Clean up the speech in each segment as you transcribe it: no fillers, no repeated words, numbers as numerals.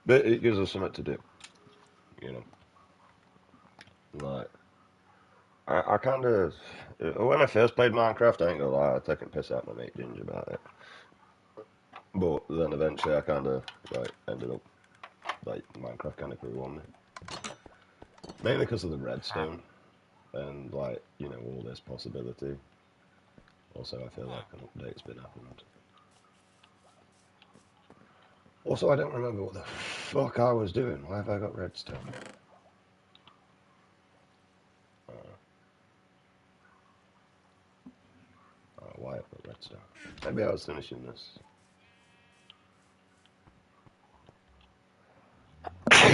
But it gives us something to do, you know. Like, I kind of, when I first played Minecraft, I ain't gonna lie, I was taking piss out of my mate Ginger about it. But then eventually I kind of, like, ended up, like, Minecraft kind of grew on me. Mainly because of the redstone and, like, you know, all this possibility. Also, I feel like an update's been happened. Also, I don't remember what the fuck I was doing. Why have I got redstone? Uh, why I've got redstone? Maybe I was finishing this.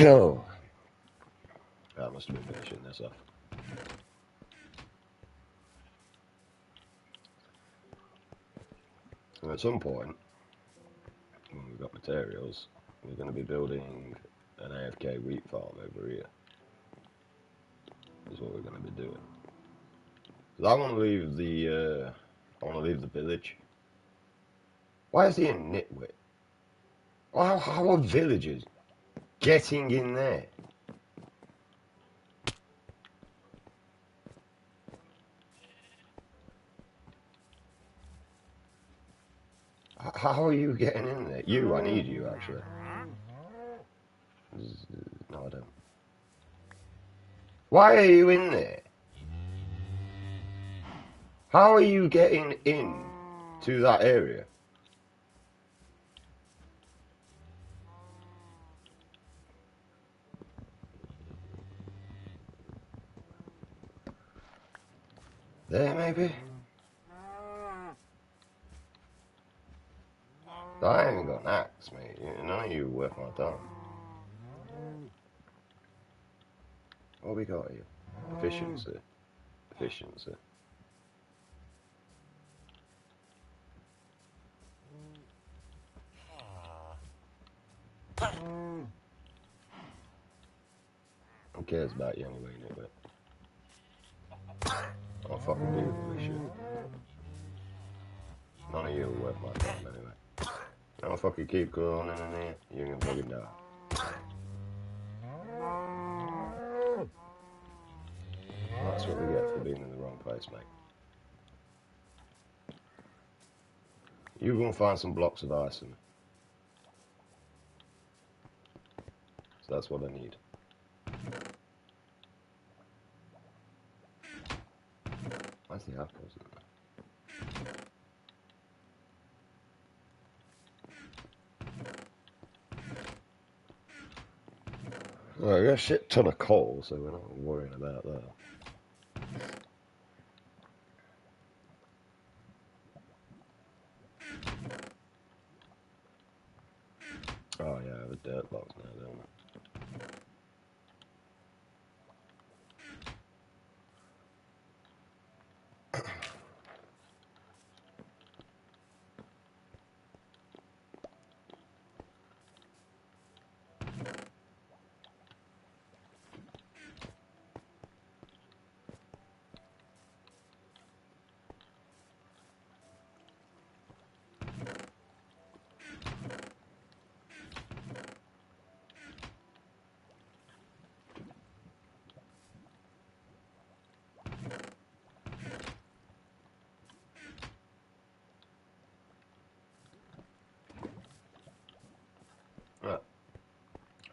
Oh, I must have been finishing this off. And at some point, when we've got materials, we're going to be building an AFK wheat farm over here. Is what we're going to be doing. Because I want to leave the, village. Why is he a nitwit? How are villagers getting in there? How are you getting in there? You, I need you actually. No, I don't. Why are you in there? How are you getting in to that area? There, maybe? I ain't got an axe, mate. None of you worth my time. What we got here? Efficiency. Efficiency. Who cares about you anyway, nigga? I'll fucking deal with this shit. None of you are worth my time anyway. I'll fucking keep going in here. You're gonna fucking die. That's what we get for being in the wrong place, mate. You go and find some blocks of ice in me. So that's what I need. Where's the apples in there? Well, I got a shit ton of coal, so we're not worrying about that. Oh yeah, I have a dirt box now, don't I? Right,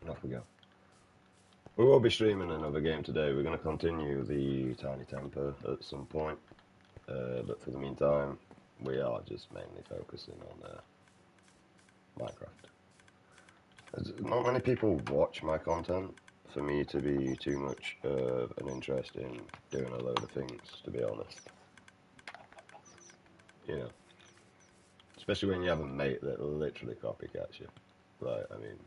and off we go. We will be streaming another game today. We're going to continue the Tiny Temper at some point. But for the meantime, we are just mainly focusing on Minecraft. Not many people watch my content for me to be too much of an interest in doing a load of things, to be honest. You know, especially when you have a mate that literally copycats you. Like, I mean,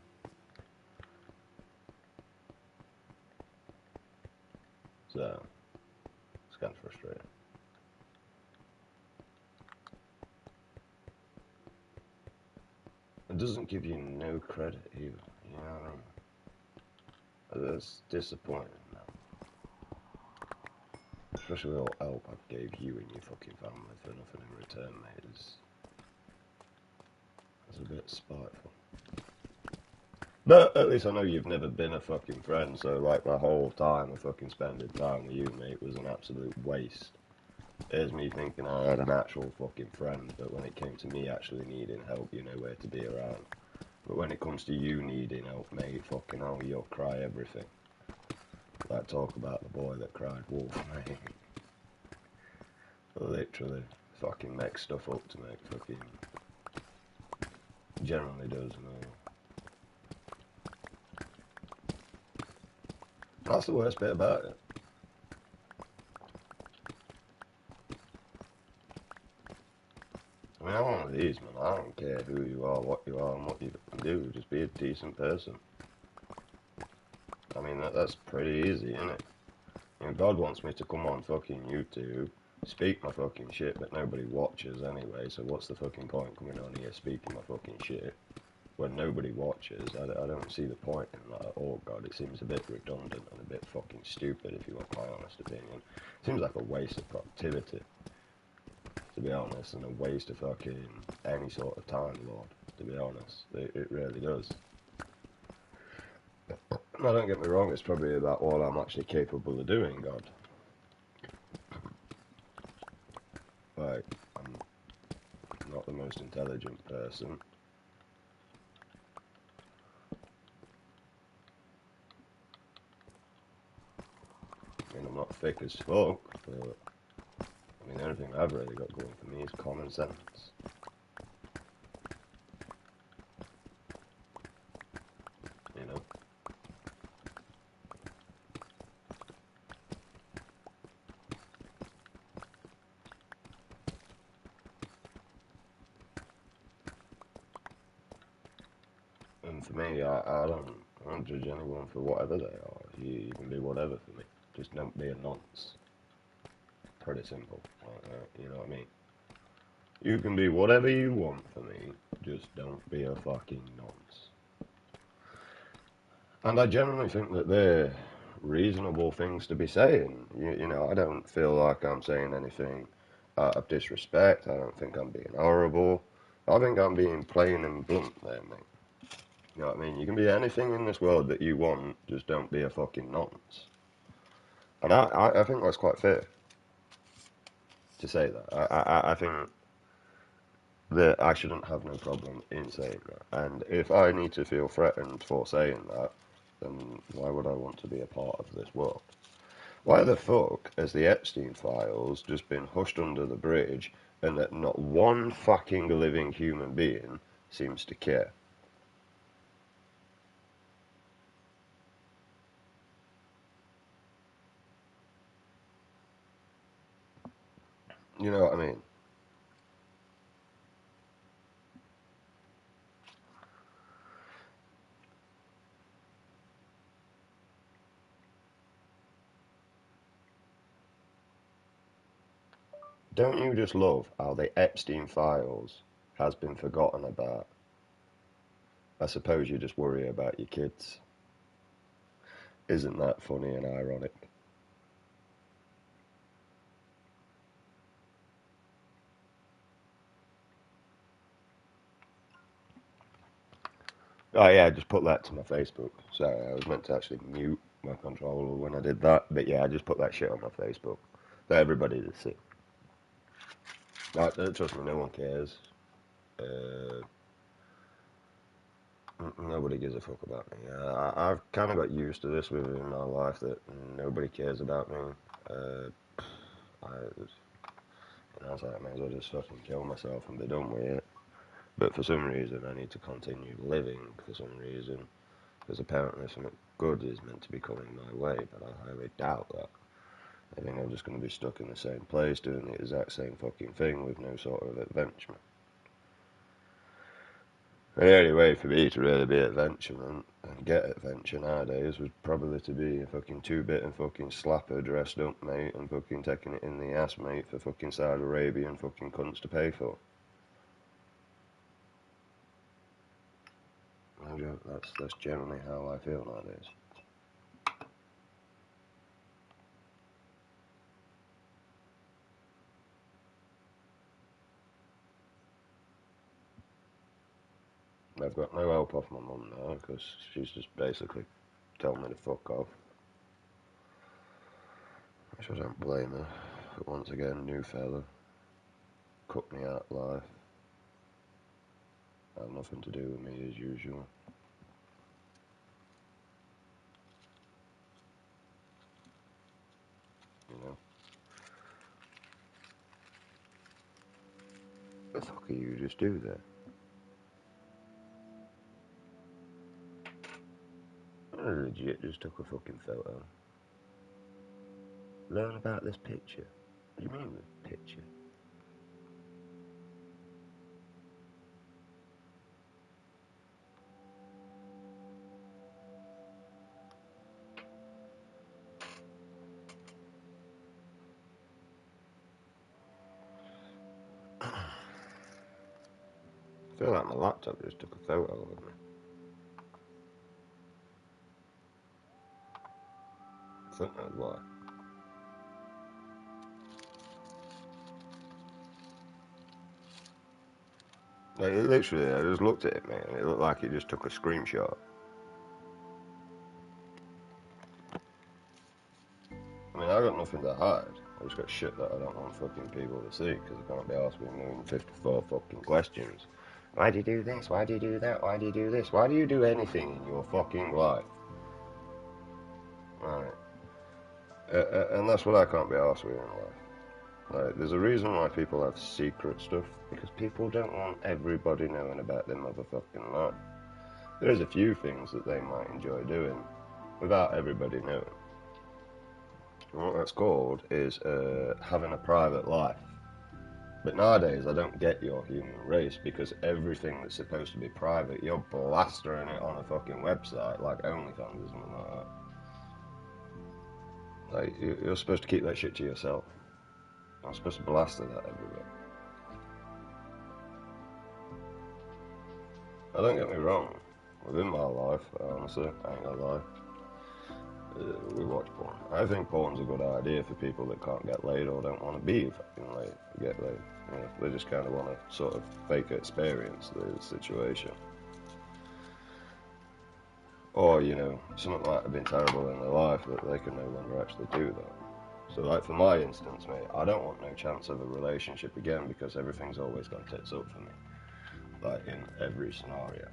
so it's kind of frustrating. It doesn't give you no credit either. You know what I mean? That's disappointing. Man. Especially with all the help I gave you and your fucking family for nothing in return, mate. It's a bit spiteful. But at least I know you've never been a fucking friend, so like my whole time of fucking spending time with you, mate, was an absolute waste. Here's me thinking I had an actual fucking friend, but when it came to me actually needing help, you know where to be around. But when it comes to you needing help, mate, fucking hell, you'll cry everything. Like talk about the boy that cried wolf, mate. Literally, fucking makes stuff up to make fucking generally does, no. That's the worst bit about it. I mean, I'm one of these, man. I don't care who you are, and what you do. Just be a decent person. I mean, that's pretty easy, isn't it? You know, God wants me to come on fucking YouTube, speak my fucking shit, but nobody watches anyway, so what's the fucking point coming on here speaking my fucking shit when nobody watches? I don't see the point in that at all, God. It seems a bit redundant and a bit fucking stupid, if you want my honest opinion. It seems like a waste of productivity, to be honest, and a waste of fucking any sort of time, Lord, to be honest. It really does. Now, don't get me wrong, it's probably about all I'm actually capable of doing, God. Like, I'm not the most intelligent person. I mean, I'm not thick as fuck, but I mean, the only thing I've really got going for me is common sense. You know? And for me, I don't judge anyone for whatever they are. You can be whatever for me. Just don't be a nonce. Pretty simple. You know what I mean? You can be whatever you want for me. Just don't be a fucking nonce. And I generally think that they're reasonable things to be saying. You know, I don't feel like I'm saying anything out of disrespect. I don't think I'm being horrible. I think I'm being plain and blunt there, mate. You know what I mean? You can be anything in this world that you want, just don't be a fucking nonce. And I think that's quite fair to say that. I think that I shouldn't have no problem in saying that. And if I need to feel threatened for saying that, then why would I want to be a part of this world? Why the fuck has the Epstein files just been hushed under the bridge and that not one fucking living human being seems to care? You know what I mean? Don't you just love how the Epstein files has been forgotten about? I suppose you just worry about your kids. Isn't that funny and ironic? Oh yeah, I just put that to my Facebook. Sorry, I was meant to actually mute my controller when I did that, but yeah, I just put that shit on my Facebook for everybody to see. Trust me, no one cares. Uh, Nobody gives a fuck about me. I've kind of got used to this within my life that nobody cares about me. Uh, I, I was like, I may as well just fucking kill myself and be done with it. But for some reason, I need to continue living for some reason, because apparently something good is meant to be coming my way, but I highly doubt that. I think I'm just going to be stuck in the same place doing the exact same fucking thing with no sort of adventure. The only way for me to really be adventuring and get adventure nowadays was probably to be a fucking two-bit and fucking slapper dressed up, mate, and fucking taking it in the ass, mate, for fucking Saudi Arabian fucking cunts to pay for. That's generally how I feel nowadays. I've got no help off my mum now because she's just basically telling me to fuck off. Which I don't blame her. But once again, new fella. Cut me out life. Had nothing to do with me as usual. You know? What the fuck are you just do there? I legit just took a fucking photo. Learn about this picture. What do you mean with picture? I feel like my laptop just took a photo of me. I think that's why. Like, literally, I just looked at it, man, and it looked like it just took a screenshot. I mean, I got nothing to hide. I just got shit that I don't want fucking people to see because I can't be asked with 154 fucking questions. Why do you do this? Why do you do that? Why do you do this? Why do you do anything in your fucking life? Right. And that's what I can't be asked with in life. Like, there's a reason why people have secret stuff, because people don't want everybody knowing about their motherfucking life. There's a few things that they might enjoy doing without everybody knowing. And what that's called is having a private life. But nowadays, I don't get your human race, because everything that's supposed to be private, you're blastering it on a fucking website like OnlyFans or something like that. Like, you're supposed to keep that shit to yourself. I'm supposed to blast it at everywhere. Now, don't get me wrong. Within my life, honestly, I ain't gonna lie, we watch porn. I think porn's a good idea for people that can't get laid or don't want to be fucking laid, get laid. You know, they just kind of want to sort of fake experience the situation. Or, you know, something might have been terrible in their life that they can no longer actually do that. So, like, for my instance, mate, I don't want no chance of a relationship again because everything's always gone tits up for me. Like, in every scenario.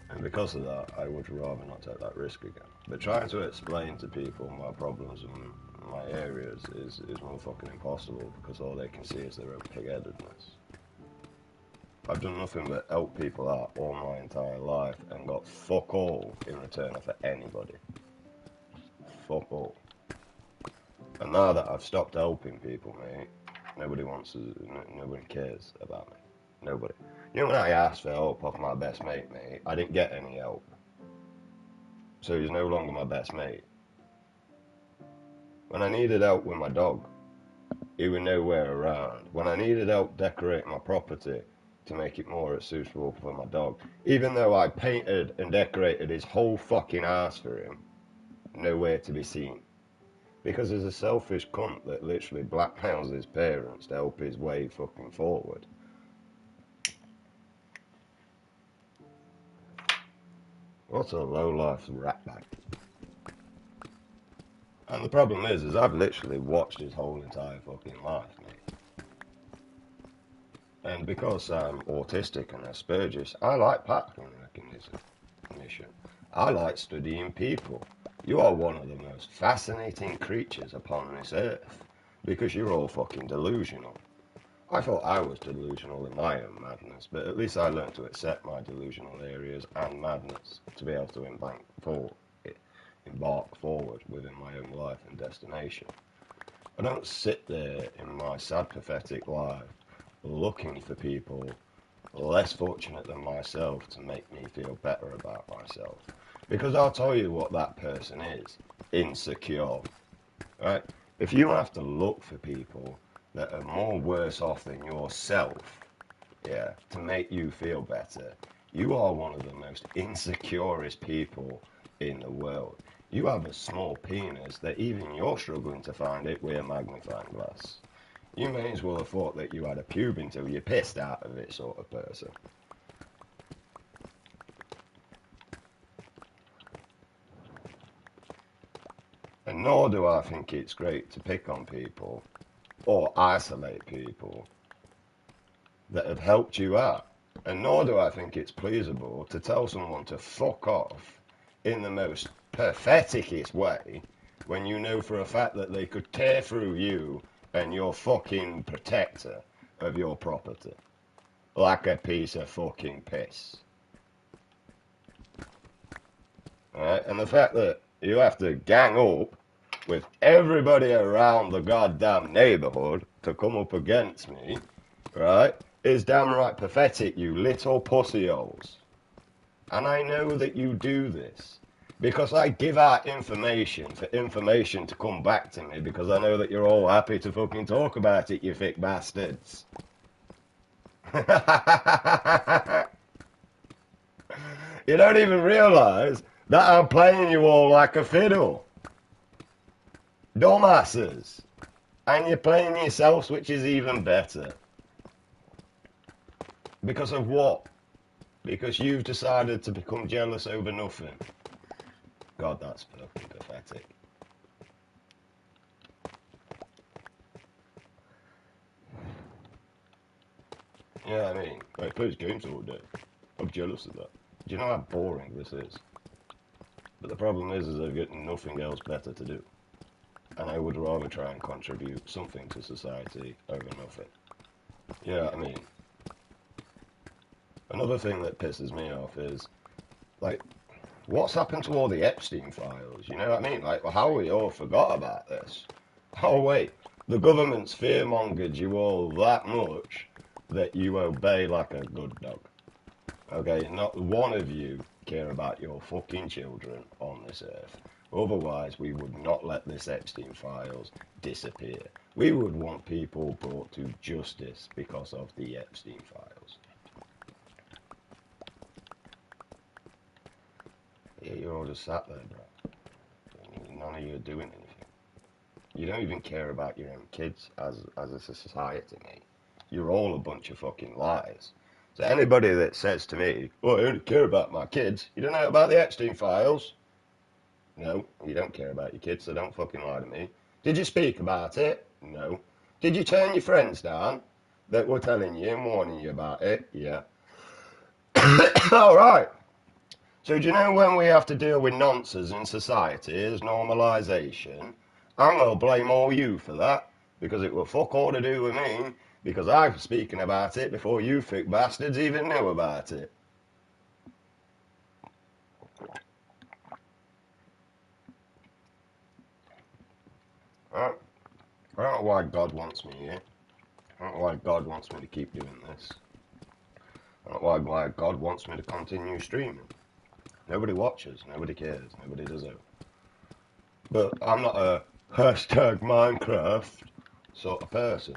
And because of that, I would rather not take that risk again. But trying to explain to people my problems and my areas is more fucking impossible because all they can see is their own pig-headedness. I've done nothing but help people out all my entire life and got fuck all in return for anybody. Fuck all. And now that I've stopped helping people, mate, nobody cares about me. Nobody. You know, when I asked for help off my best mate, I didn't get any help. So he's no longer my best mate. When I needed help with my dog, he was nowhere around. When I needed help decorating my property to make it more suitable for my dog, even though I painted and decorated his whole fucking ass for him, nowhere to be seen. Because there's a selfish cunt that literally blackmails his parents to help his way fucking forward. What a low-life ratbag. And the problem is I've literally watched his whole entire fucking life, mate. And because I'm autistic and Asperger's, I like pattern recognition. I like studying people. You are one of the most fascinating creatures upon this earth, because you're all fucking delusional. I thought I was delusional in my own madness, but at least I learned to accept my delusional areas and madness to be able to embark forward within my own life and destination. I don't sit there in my sad, pathetic life looking for people less fortunate than myself to make me feel better about myself. Because I'll tell you what that person is. Insecure. Right? If you have to look for people that are more worse off than yourself, yeah, to make you feel better, you are one of the most insecurest people in the world. You have a small penis that even you're struggling to find it with a magnifying glass. You may as well have thought that you had a pube until you pissed out of it, sort of person. And nor do I think it's great to pick on people or isolate people that have helped you out. And nor do I think it's pleasable to tell someone to fuck off in the most patheticest way when you know for a fact that they could tear through you and your fucking protector of your property like a piece of fucking piss. Right? And the fact that you have to gang up with everybody around the goddamn neighborhood to come up against me, right, is downright pathetic, you little pussyholes. And I know that you do this because I give out information for information to come back to me because I know that you're all happy to fucking talk about it, you thick bastards. You don't even realise that I'm playing you all like a fiddle. Dumbasses. And you're playing yourselves, which is even better. Because of what? Because you've decided to become jealous over nothing. God, that's fucking pathetic. Yeah, I mean, I play games all day. I'm jealous of that. Do you know how boring this is? But the problem is I've got nothing else better to do. And I would rather try and contribute something to society over nothing. Yeah, I mean, another thing that pisses me off is, like, what's happened to all the Epstein files? You know what I mean? Like, well, how we all forgot about this? Oh, wait, the government's fearmongered you all that much that you obey like a good dog. Okay, not one of you care about your fucking children on this earth. Otherwise, we would not let this Epstein files disappear. We would want people brought to justice because of the Epstein files. Yeah, you're all just sat there, bro. None of you are doing anything. You don't even care about your own kids as a society, mate. You're all a bunch of fucking liars. So anybody that says to me, "Oh, I only care about my kids," you don't know about the Epstein files. No, you don't care about your kids, so don't fucking lie to me. Did you speak about it? No. Did you turn your friends down that were telling you and warning you about it? Yeah. All right. So do you know when we have to deal with nonsense in society is normalisation? I'm going to blame all you for that because it will fuck all to do with me because I was speaking about it before you thick bastards even knew about it. I don't know why God wants me here. I don't know why God wants me to keep doing this. I don't know why God wants me to continue streaming. Nobody watches, nobody cares, nobody does it. But I'm not a hashtag Minecraft sort of person.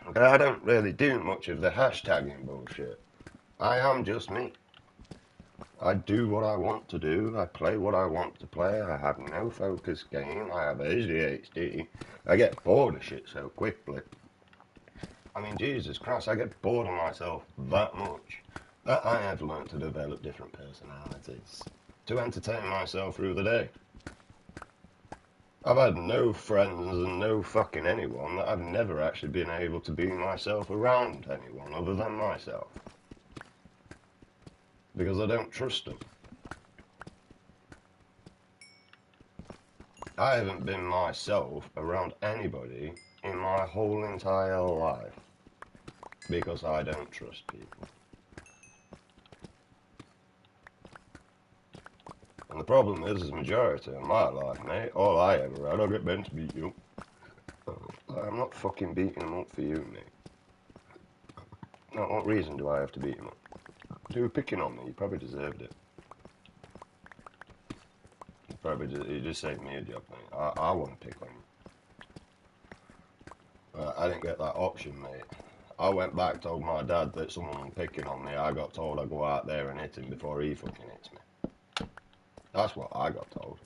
Okay, I don't really do much of the hashtagging bullshit. I am just me. I do what I want to do. I play what I want to play. I have no focus game. I have ADHD. I get bored of shit so quickly. I mean, Jesus Christ, I get bored of myself that much that I have learned to develop different personalities to entertain myself through the day. I've had no friends and no fucking anyone that I've never actually been able to be myself around anyone other than myself. Because I don't trust them. I haven't been myself around anybody in my whole entire life because I don't trust people. And the problem is the majority of my life, mate, all I ever had, I get Ben to beat you. I'm not fucking beating him up for you, mate. No, what reason do I have to beat him up? You were picking on me, you probably deserved it. You just saved me a job, mate. I wouldn't pick on you. I didn't get that option, mate. I went back, told my dad that someone was picking on me. I got told I'd go out there and hit him before he fucking hits me. That's what I got told.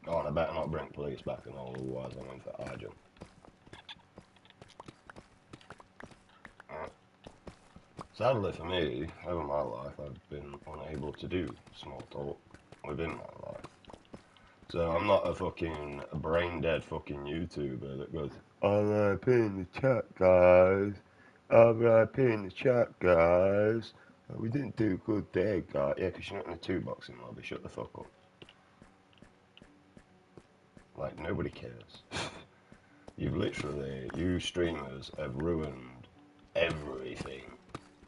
Oh, and I better not bring police back and all, otherwise I'm in for high jump. Sadly for me, over my life, I've been unable to do small talk within my life. So I'm not a fucking brain dead fucking YouTuber that goes, RIP in the chat, guys. RIP in the chat, guys. We didn't do a good day, guys. Yeah, because you're not in a two-boxing lobby. Shut the fuck up. Like, nobody cares. You've literally, you streamers have ruined everything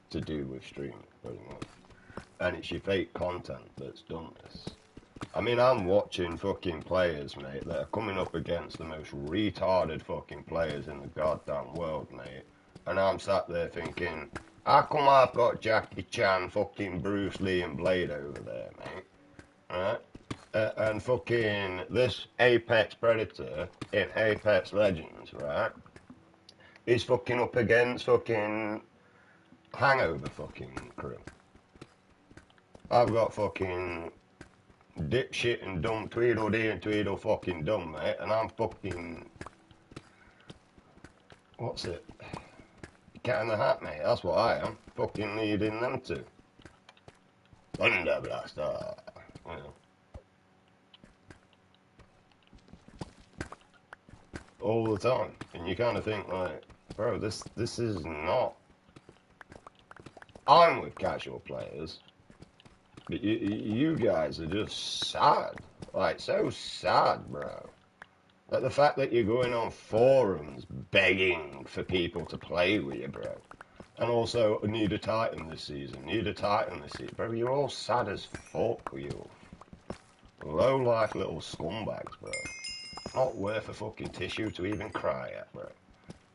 to do with streaming, pretty much. And it's your fake content that's done this. I mean, I'm watching fucking players, mate, that are coming up against the most retarded fucking players in the goddamn world, mate. And I'm sat there thinking, how come I've got Jackie Chan, fucking Bruce Lee and Blade over there, mate? Alright? And fucking this Apex Predator in Apex Legends, right, is fucking up against fucking Hangover fucking crew. I've got fucking dipshit and dumb Tweedledee and Tweedle fucking dumb, mate, and I'm fucking, what's it? Cat in the Hat, mate, that's what I am. Fucking leading them to. Thunder Blaster. You know. All the time. And you kind of think, like, bro, this is not. I'm with casual players, but you guys are just sad. Like, so sad, bro. Like, the fact that you're going on forums begging for people to play with you, bro. And also, need a Titan this season, need a Titan this season. Bro, you're all sad as fuck, you low-life little scumbags, bro. Not worth a fucking tissue to even cry at, bro.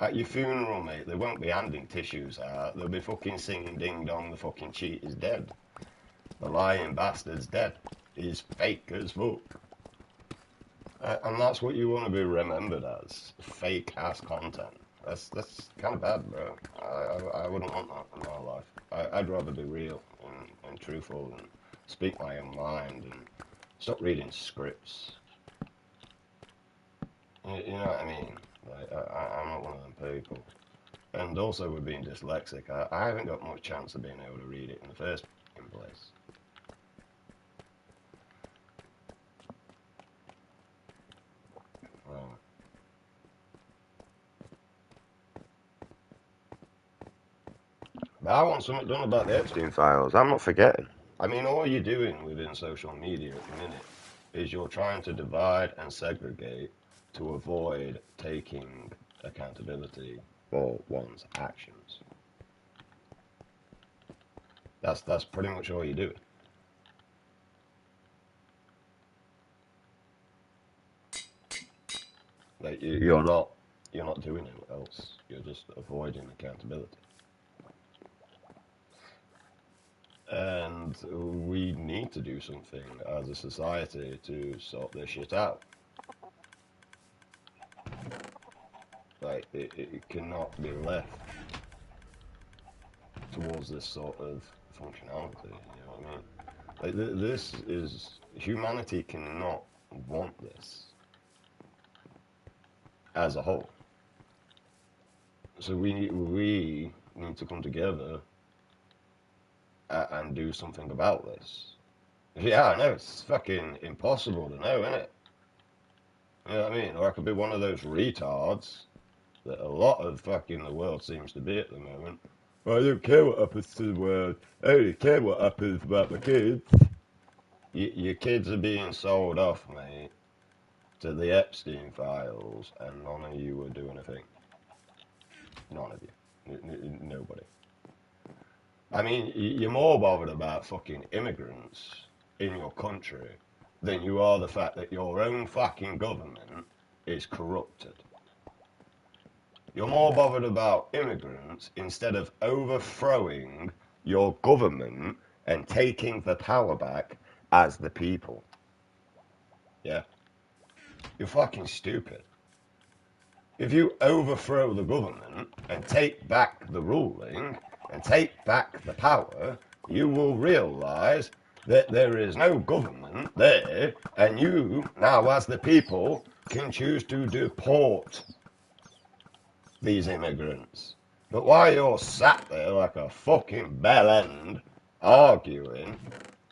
At your funeral, mate, they won't be handing tissues out. They'll be fucking singing ding dong, the fucking cheat is dead. The lying bastard's dead. He's fake as fuck. And that's what you want to be remembered as. Fake ass content. That's kind of bad, bro. I wouldn't want that in my life. I'd rather be real and truthful and speak my own mind and stop reading scripts. You know what I mean? Like, I'm not one of them people. And also with being dyslexic, I haven't got much chance of being able to read it in the first place. But I want something done about the Epstein files. I'm not forgetting. I mean, all you're doing within social media at the minute is you're trying to divide and segregate to avoid taking accountability for one's actions. That's pretty much all you're doing. Like you're not doing anything else. You're just avoiding accountability. And we need to do something as a society to sort this shit out. Like, it cannot be left towards this sort of functionality, you know what I mean? Like, this is, humanity cannot want this as a whole. So we need to come together and do something about this. Yeah, I know, it's fucking impossible to know, isn't it? You know what I mean? Or I could be one of those retards that a lot of fucking the world seems to be at the moment. Well, I don't care what happens to the world. I only care what happens about my kids. Your kids are being sold off, mate, to the Epstein files, and none of you are doing a thing. None of you. Nobody. I mean, you're more bothered about fucking immigrants in your country than you are the fact that your own fucking government is corrupted. You're more bothered about immigrants instead of overthrowing your government and taking the power back as the people. Yeah? You're fucking stupid. If you overthrow the government and take back the ruling and take back the power, you will realise that there is no government there, and you, now as the people, can choose to deport these immigrants. But while you're sat there like a fucking bell end arguing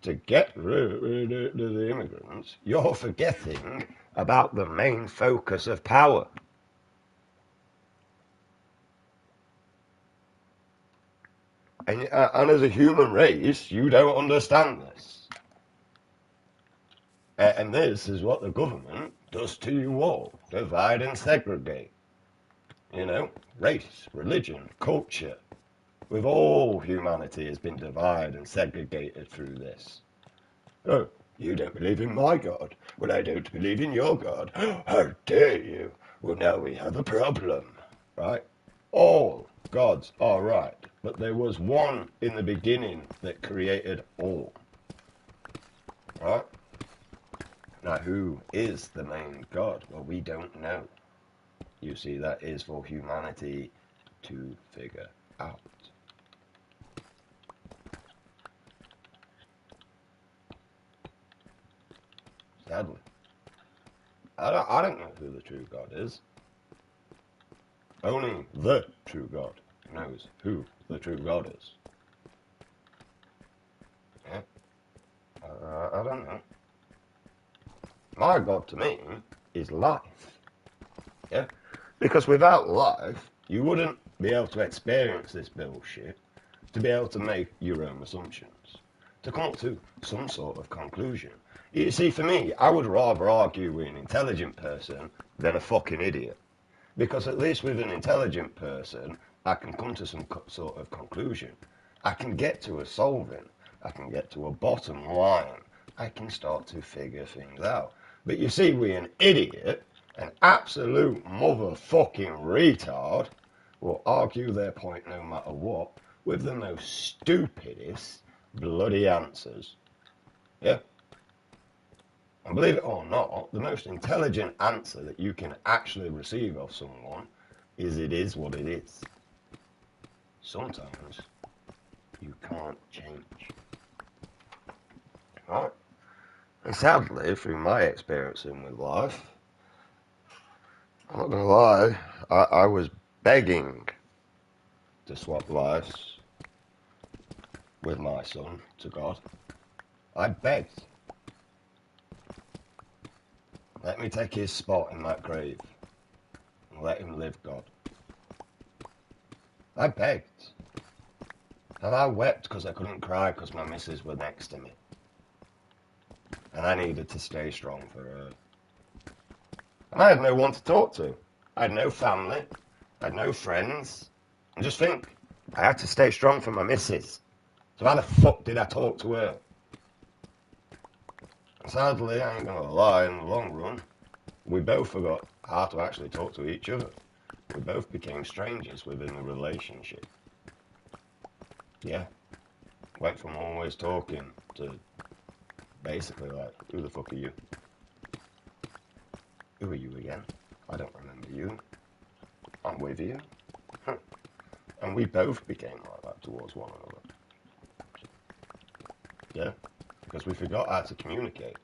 to get rid of the immigrants, you're forgetting about the main focus of power. And as a human race, you don't understand this. And this is what the government does to you all. Divide and segregate. You know, race, religion, culture. With all humanity has been divided and segregated through this. Oh, you don't believe in my God. Well, I don't believe in your God. How dare you? Well, now we have a problem, right? All gods are right, but there was one in the beginning that created all, right? Now, who is the main God? Well, we don't know. You see, that is for humanity to figure out. Sadly, I don't know who the true God is. Only the true God knows who the true God is. Yeah? I don't know. My God to me is life. Yeah? Because without life, you wouldn't be able to experience this bullshit, to be able to make your own assumptions, to come to some sort of conclusion. You see, for me, I would rather argue with an intelligent person than a fucking idiot. Because at least with an intelligent person, I can come to some sort of conclusion. I can get to a solving. I can get to a bottom line. I can start to figure things out. But you see, we an idiot, an absolute motherfucking retard, will argue their point no matter what with the most stupidest bloody answers. Yeah? And believe it or not, the most intelligent answer that you can actually receive of someone is it is what it is. Sometimes you can't change. Right? And sadly, through my experiencing with life, I'm not going to lie, I was begging to swap lives with my son to God. I begged. Let me take his spot in that grave and let him live, God. I begged. And I wept because I couldn't cry because my missus were next to me. And I needed to stay strong for her. And I had no one to talk to. I had no family. I had no friends. And just think, I had to stay strong for my missus. So how the fuck did I talk to her? And sadly, I ain't gonna lie, in the long run, we both forgot how to actually talk to each other. We both became strangers within the relationship. Yeah. Went from always talking to basically like, who the fuck are you? Who are you again? I don't remember you. I'm with you. And we both became like that towards one another. Yeah? Because we forgot how to communicate.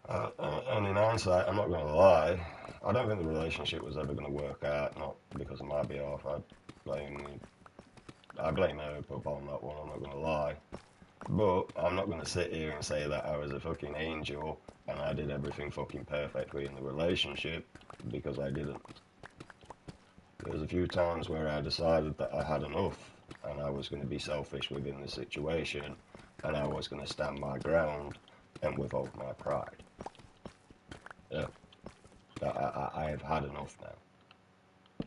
And in hindsight, I'm not going to lie, I don't think the relationship was ever going to work out, not because of my behalf. I blame her upon that one, I'm not going to lie. But I'm not going to sit here and say that I was a fucking angel and I did everything fucking perfectly in the relationship, because I didn't. There was a few times where I decided that I had enough and I was going to be selfish within the situation and I was going to stand my ground and withhold my pride. Yeah, I have had enough now.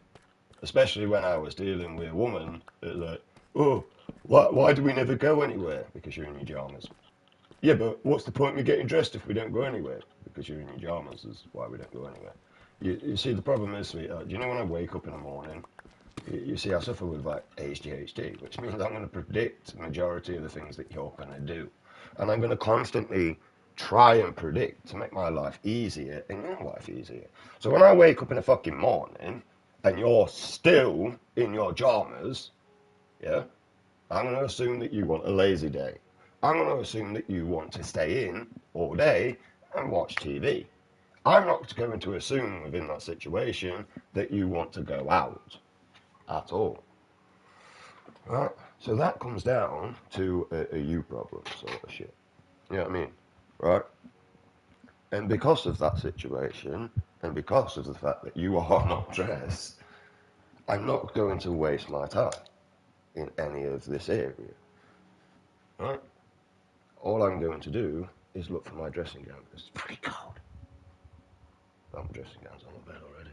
Especially when I was dealing with a woman that like, oh, why do we never go anywhere? Because you're in your pajamas. Yeah, but what's the point of getting dressed if we don't go anywhere? Because you're in your pajamas is why we don't go anywhere. You see, the problem is, sweetheart, do you know when I wake up in the morning, you see, I suffer with like ADHD, which means I'm going to predict the majority of the things that you're going to do. And I'm going to constantly try and predict to make my life easier and your life easier. So when I wake up in the fucking morning and you're still in your pajamas, yeah, I'm going to assume that you want a lazy day. I'm going to assume that you want to stay in all day and watch TV. I'm not going to assume within that situation that you want to go out at all. Right? So that comes down to a you problem sort of shit. You know what I mean? Right? And because of that situation, and because of the fact that you are not dressed, I'm not going to waste my time in any of this area. Right? All I'm going to do is look for my dressing gown because it's pretty cold. Oh, my dressing gown's on the bed already.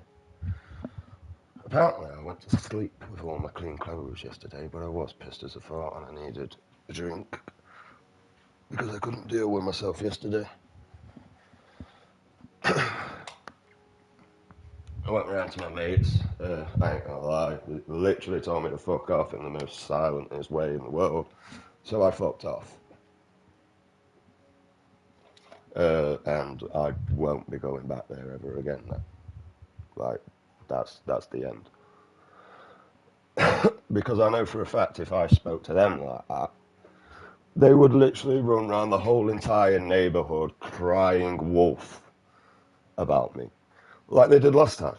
Apparently, I went to sleep with all my clean clothes yesterday, but I was pissed as a fart and I needed a drink because I couldn't deal with myself yesterday. I went round to my mates. I ain't gonna lie, they literally told me to fuck off in the most silentest way in the world, so I fucked off. And I won't be going back there ever again. Like, that's the end. Because I know for a fact if I spoke to them like that, they would literally run around the whole entire neighbourhood crying wolf about me, like they did last time.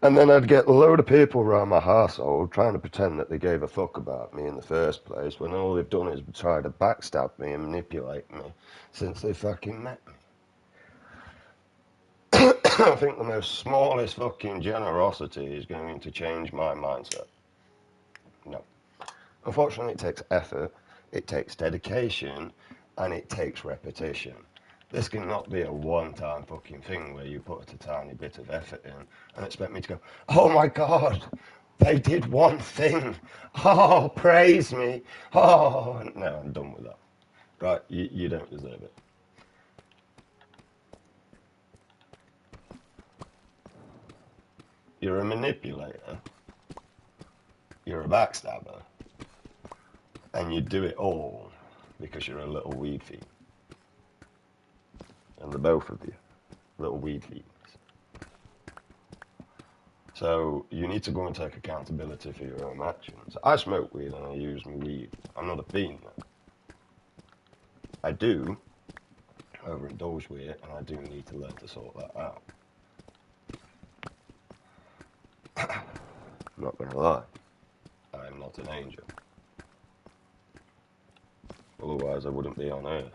And then I'd get a load of people around my household trying to pretend that they gave a fuck about me in the first place, when all they've done is try to backstab me and manipulate me since they fucking met me. I think the most smallest fucking generosity is going to change my mindset. No. Unfortunately, it takes effort, it takes dedication, and it takes repetition. This cannot be a one-time fucking thing where you put a tiny bit of effort in and expect me to go, oh my God, they did one thing. Oh, praise me. Oh, no, I'm done with that. Right, you don't deserve it. You're a manipulator. You're a backstabber. And you do it all because you're a little weed fiend. And the both of you, little weed fiends. So you need to go and take accountability for your own actions. I smoke weed and I use my weed. I'm not a fiend. I do overindulge with it, and I do need to learn to sort that out. I'm not gonna lie, I am not an angel. Otherwise I wouldn't be on earth.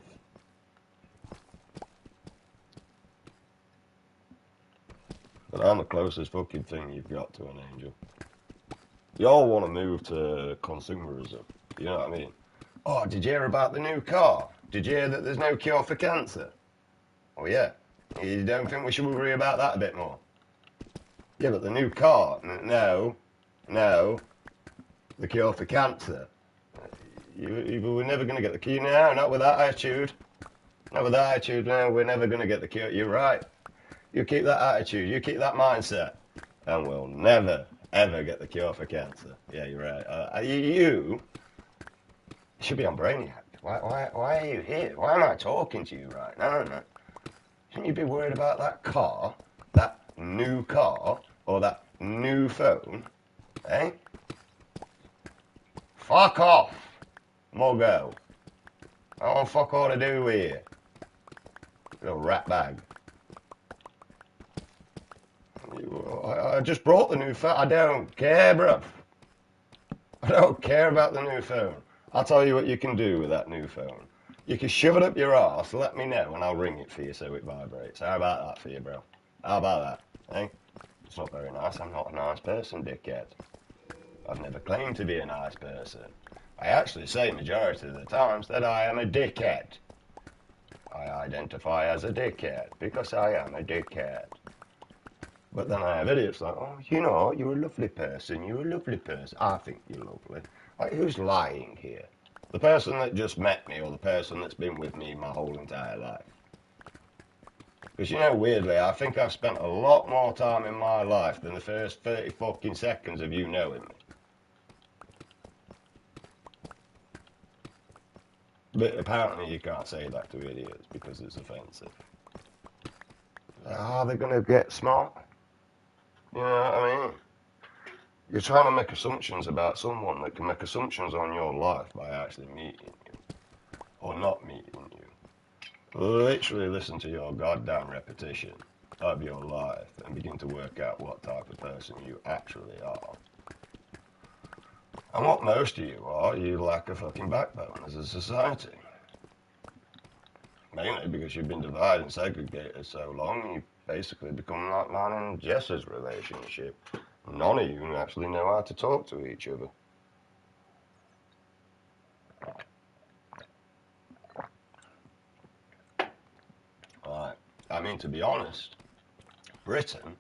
But I'm the closest fucking thing you've got to an angel. Y'all want to move to consumerism, you know what I mean? Oh, did you hear about the new car? Did you hear that there's no cure for cancer? Oh yeah. You don't think we should worry about that a bit more? Yeah, but the new car, no, the cure for cancer. We're never going to get the cure now, not with that attitude. Not with that attitude, no, we're never going to get the cure. You're right. You keep that attitude, you keep that mindset, and we'll never, ever get the cure for cancer. Yeah, you're right. You should be on Brainiac. Why are you here? Why am I talking to you right now? No. Shouldn't you be worried about that car, that new car, or that new phone? Eh? Fuck off, Mogo. I don't fuck all to do with you. Little rat bag. I just brought the new phone. I don't care, bruv. I don't care about the new phone. I'll tell you what you can do with that new phone. You can shove it up your arse, let me know, and I'll ring it for you so it vibrates. How about that for you, bro? How about that, eh? It's not very nice. I'm not a nice person, dickhead. I've never claimed to be a nice person. I actually say majority of the times that I am a dickhead. I identify as a dickhead because I am a dickhead. But then I have idiots like, oh, you know, you're a lovely person. You're a lovely person. I think you're lovely. Like, who's lying here? The person that just met me or the person that's been with me my whole entire life? Because, you know, weirdly, I think I've spent a lot more time in my life than the first 30 fucking seconds of you knowing me. But apparently you can't say that to idiots because it's offensive. Are they going to get smart? You know what I mean? You're trying to make assumptions about someone that can make assumptions on your life by actually meeting you. Or not meeting you. Literally listen to your goddamn repetition. of your life and begin to work out what type of person you actually are. And what most of you are, you lack a fucking backbone as a society. Mainly because you've been divided and segregated so long, you basically become like mine and Jess's relationship. None of you actually know how to talk to each other. Right. I mean, to be honest, Britain,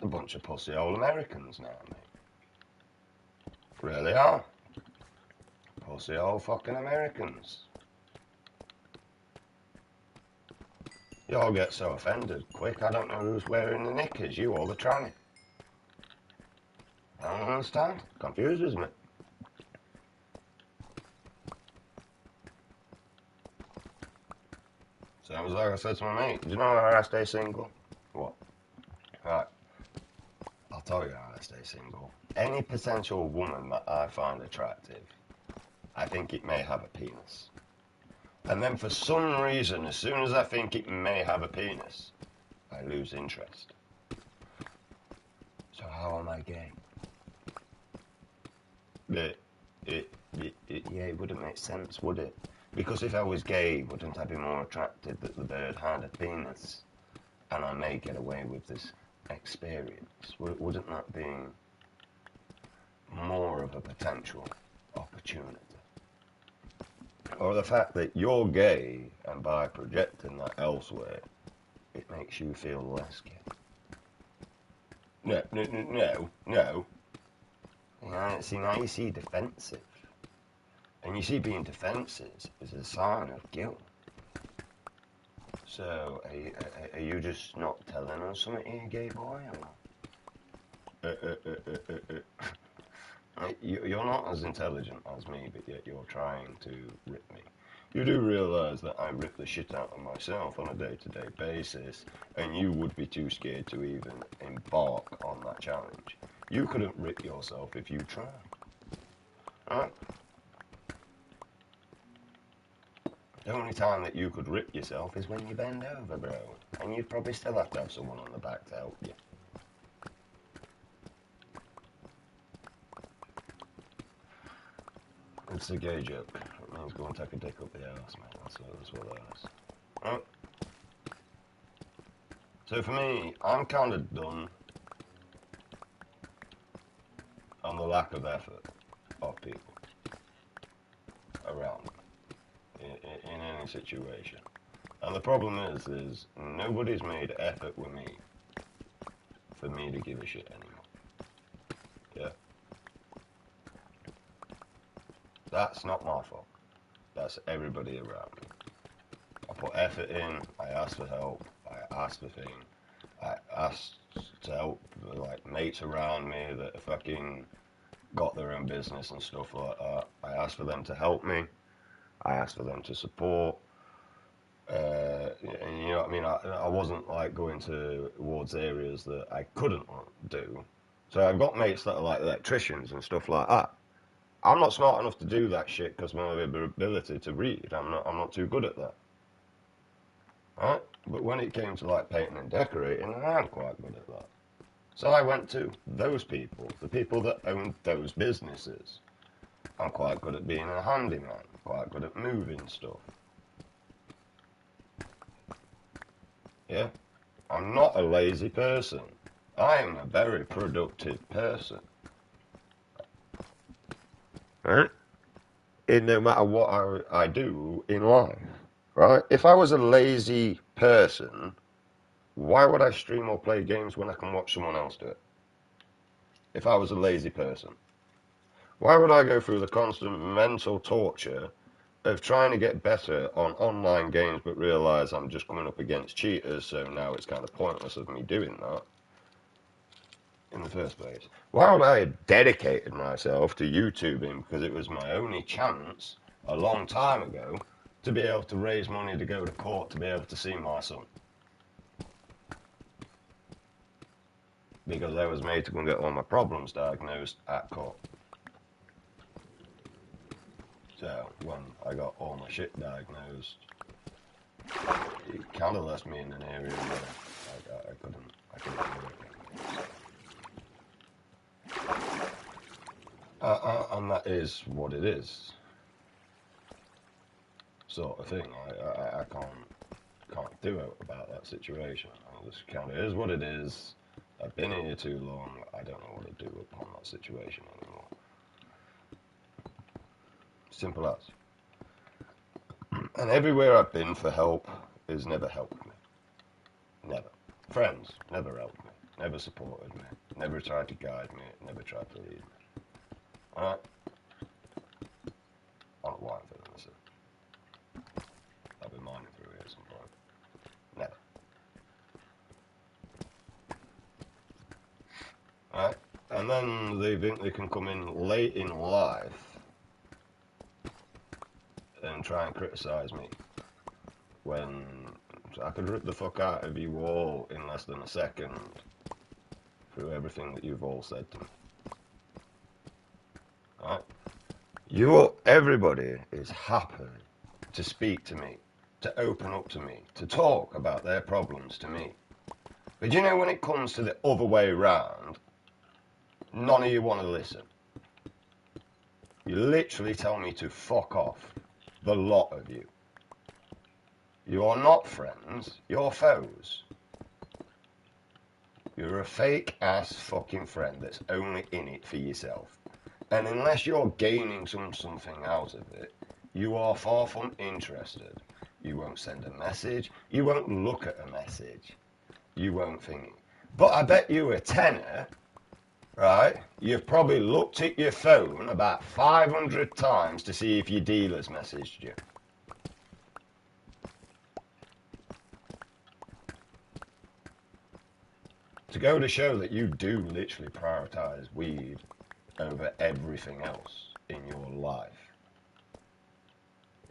a bunch of pussy old Americans now, mate. Really are. Pussy old fucking Americans. You all get so offended quick, I don't know who's wearing the knickers, you or the tranny. I don't understand. Confuses me. Sounds like I said to my mate, do you know how I stay single? What? Right. I'll tell you how I stay single. Any potential woman that I find attractive, I think it may have a penis. And then for some reason, as soon as I think it may have a penis, I lose interest. So how am I gay? It wouldn't make sense, would it? Because if I was gay, wouldn't I be more attracted that the bird had a penis? And I may get away with this experience. Wouldn't that be more of a potential opportunity? Or the fact that you're gay, and by projecting that elsewhere, it makes you feel less gay. No. Yeah, see, now you see defensive. And you see being defensive is a sign of guilt. So, are you just not telling us something here, gay boy? Or? You're not as intelligent as me, but yet you're trying to rip me. You do realise that I rip the shit out of myself on a day-to-day basis, and you would be too scared to even embark on that challenge. You couldn't rip yourself if you tried. Right? The only time that you could rip yourself is when you bend over, bro. And you'd probably still have to have someone on the back to help you. It's a gay joke. It means go and take a dick up the arse, mate. That's what that is. Right? So for me, I'm kind of done on the lack of effort of people around me. In any situation. And the problem is nobody's made effort with me for me to give a shit anymore. Yeah? That's not my fault. That's everybody around me. I put effort in, I asked for help, I asked for things, I asked to help like mates around me that fucking got their own business and stuff like that. I asked for them to help me. I asked for them to support. And you know what I mean? I wasn't like going towards areas that I couldn't do. So I've got mates that are like electricians and stuff like that. I'm not smart enough to do that shit because of my ability to read. I'm not too good at that. Right? But when it came to like painting and decorating, I'm quite good at that. So I went to those people, the people that owned those businesses. I'm quite good at being a handyman, quite good at moving stuff. Yeah? I'm not a lazy person. I am a very productive person. Right? In no matter what I do in life. Right? If I was a lazy person, why would I stream or play games when I can watch someone else do it? If I was a lazy person. Why would I go through the constant mental torture of trying to get better on online games but realise I'm just coming up against cheaters, so now it's kind of pointless of me doing that in the first place? Why would I have dedicated myself to YouTubing because it was my only chance a long time ago to be able to raise money to go to court to be able to see my son? Because I was made to go and get all my problems diagnosed at court. So when I got all my shit diagnosed, it kind of left me in an area where I I can do it. And that is what it is, sort of thing. I can't do it about that situation. It just kind of is what it is. I've been here too long. I don't know what to do upon that situation anymore. Simple as. And everywhere I've been for help is never helped me. Never. Friends never helped me. Never supported me. Never tried to guide me. Never tried to lead me. Alright? I'm a wine for them, so I'll be mining through here at some point. Never. Alright? And then they think they can come in late in life and try and criticise me when I could rip the fuck out of you all in less than a second through everything that you've all said to me. Alright? Everybody is happy to speak to me, to open up to me, to talk about their problems to me. But you know, when it comes to the other way round, none of you want to listen. You literally tell me to fuck off. The lot of you. You are not friends, you're foes. You're a fake ass fucking friend that's only in it for yourself. And unless you're gaining something out of it, you are far from interested. You won't send a message, you won't look at a message, you won't think. But I bet you a tenner, right? You've probably looked at your phone about 500 times to see if your dealer's messaged you. To go to show that you do literally prioritize weed over everything else in your life.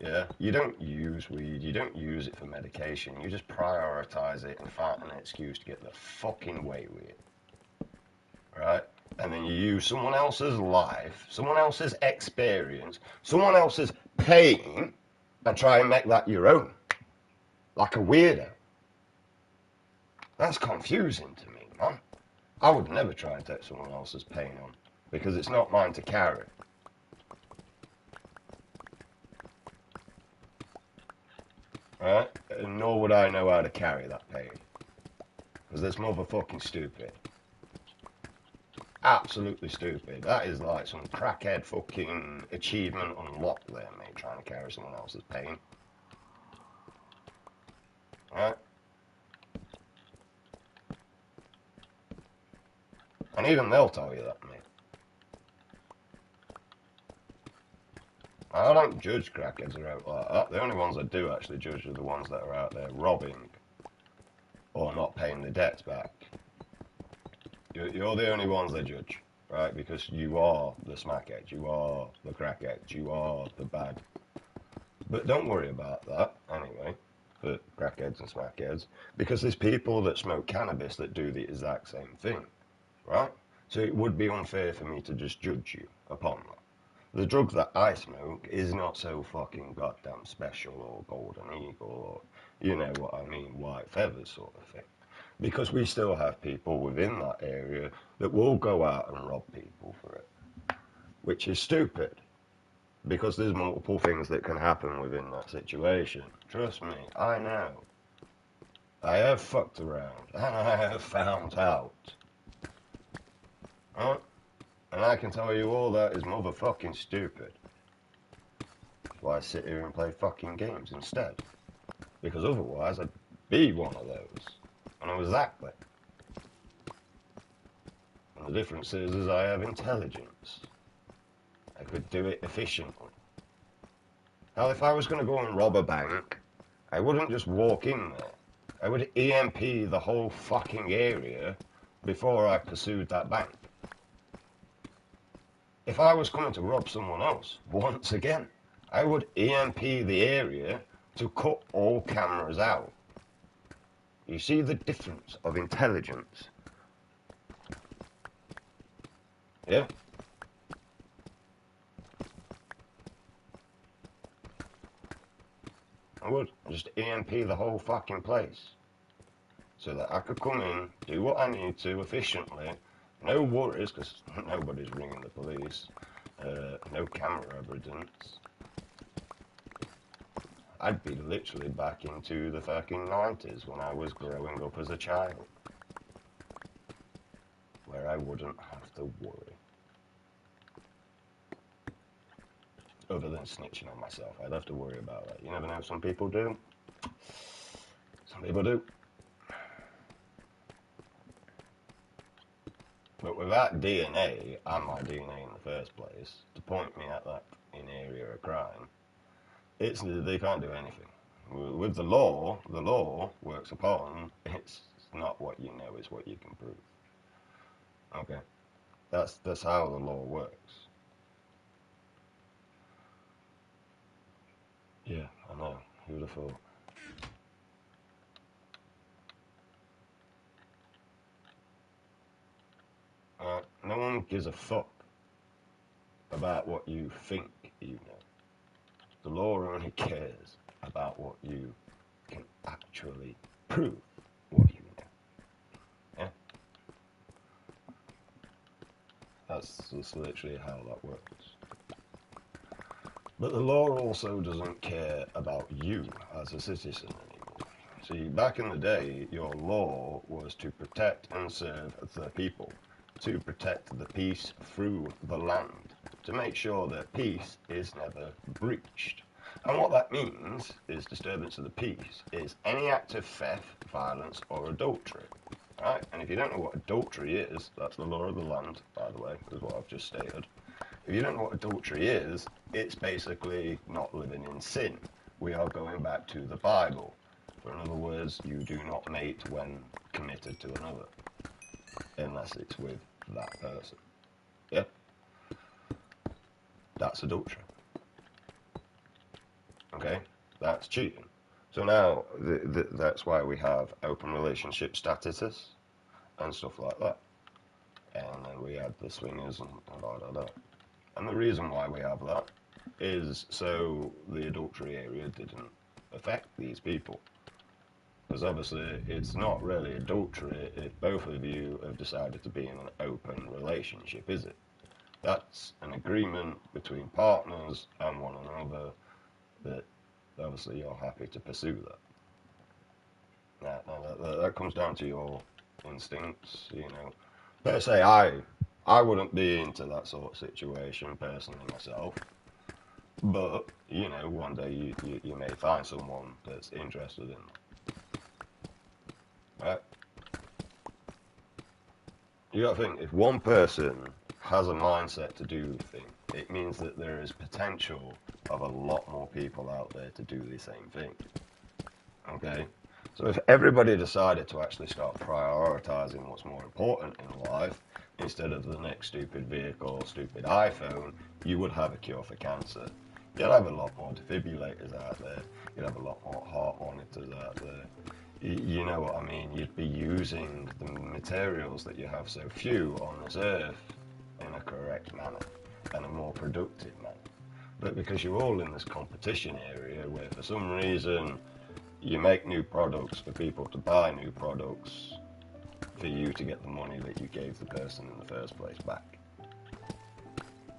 Yeah, you don't use weed, you don't use it for medication, you just prioritize it and find an excuse to get the fucking way with it. Right? And then you use someone else's life, someone else's experience, someone else's pain, and try and make that your own. Like a weirdo. That's confusing to me, man. I would never try and take someone else's pain on, because it's not mine to carry. Right? And nor would I know how to carry that pain. Because that's motherfucking stupid. Absolutely stupid. That is like some crackhead fucking achievement unlocked there, mate, trying to carry someone else's pain. Right? And even they'll tell you that, mate. I don't judge crackheads that are out like that. The only ones I do actually judge are the ones that are out there robbing or not paying the debts back. You're the only ones I judge, right? Because you are the smackhead, you are the crackhead, you are the bad. But don't worry about that, anyway, for crackheads and smackheads, because there's people that smoke cannabis that do the exact same thing, right? So it would be unfair for me to just judge you upon that. The drug that I smoke is not so fucking goddamn special or golden eagle or, you know what I mean, white feathers sort of thing. Because we still have people within that area that will go out and rob people for it. Which is stupid. Because there's multiple things that can happen within that situation. Trust me, I know. I have fucked around and I have found out. Right? And I can tell you all that is motherfucking stupid. That's why I sit here and play fucking games instead. Because otherwise I'd be one of those. I know exactly. And the difference is I have intelligence. I could do it efficiently. Now if I was going to go and rob a bank, I wouldn't just walk in there. I would EMP the whole fucking area before I pursued that bank. If I was coming to rob someone else, once again, I would EMP the area to cut all cameras out. You see the difference of intelligence? Yeah? I would just EMP the whole fucking place. so that I could come in, do what I need to efficiently, no worries, because nobody's ringing the police, no camera evidence. I'd be literally back into the fucking 90s when I was growing up as a child, where I wouldn't have to worry. Other than snitching on myself, I'd have to worry about that. You never know, some people do. Some people do. But without DNA, and my DNA in the first place, to point me at that in area of crime, they can't do anything. With the law works upon, it's not what you know, it's what you can prove. Okay? That's how the law works. Yeah, I know. Who'd have thought? No one gives a fuck about what you think you know. The law only cares about what you can actually prove what you know. Yeah? That's literally how that works. But the law also doesn't care about you as a citizen anymore. See, back in the day, your law was to protect and serve the people, to protect the peace through the land, to make sure that peace is never breached. And what that means is disturbance of the peace is any act of theft, violence, or adultery. Right? And if you don't know what adultery is, that's the law of the land, by the way, is what I've just stated. If you don't know what adultery is, it's basically not living in sin. We are going back to the Bible. For in other words, you do not mate when committed to another, unless it's with that person. Yeah? That's adultery. Okay? That's cheating. So now, that's why we have open relationship statuses and stuff like that. And then we had the swingers and blah, blah, blah. And the reason why we have that is so the adultery area didn't affect these people. Because obviously it's not really adultery if both of you have decided to be in an open relationship, is it? That's an agreement between partners and one another that obviously you're happy to pursue that. Now that comes down to your instincts, you know. Per se, I wouldn't be into that sort of situation personally myself. But, you know, one day you may find someone that's interested in that. Right? You gotta think, if one person has a mindset to do the thing, it means that there is potential of a lot more people out there to do the same thing. Okay? So if everybody decided to actually start prioritizing what's more important in life, instead of the next stupid vehicle or stupid iPhone, you would have a cure for cancer. You'd have a lot more defibrillators out there. You'd have a lot more heart monitors out there. You know what I mean? You'd be using the materials that you have so few on this earth in a correct manner and a more productive manner. But because you're all in this competition area where for some reason you make new products for people to buy new products for you to get the money that you gave the person in the first place back.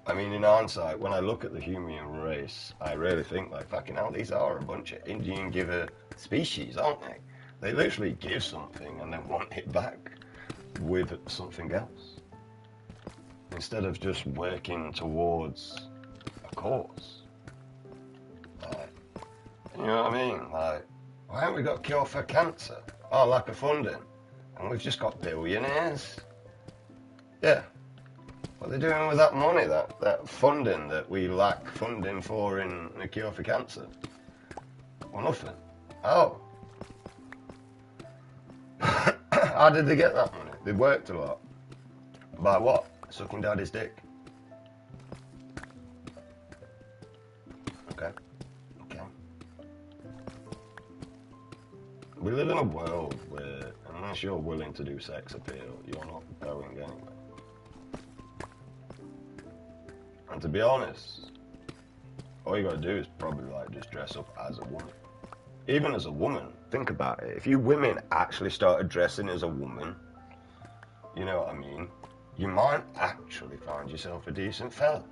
I mean, in hindsight, when I look at the human race, I really think, like, fucking hell, these are a bunch of Indian giver species, aren't they? They literally give something and then want it back with something else. Instead of just working towards a cause. Like, you know what I mean? Like, why haven't we got a cure for cancer? Oh, lack of funding. And we've just got billionaires. Yeah. What are they doing with that money, that funding that we lack funding for in the cure for cancer? Well, nothing. Oh. How did they get that money? They worked a lot. By what? Sucking daddy's dick. Okay. We live in a world where, unless you're willing to do sex appeal, you're not going anywhere. And to be honest, all you gotta do is probably like just dress up as a woman. Even as a woman, Think about it. If you women actually started dressing as a woman, you know what I mean, you might actually find yourself a decent fella.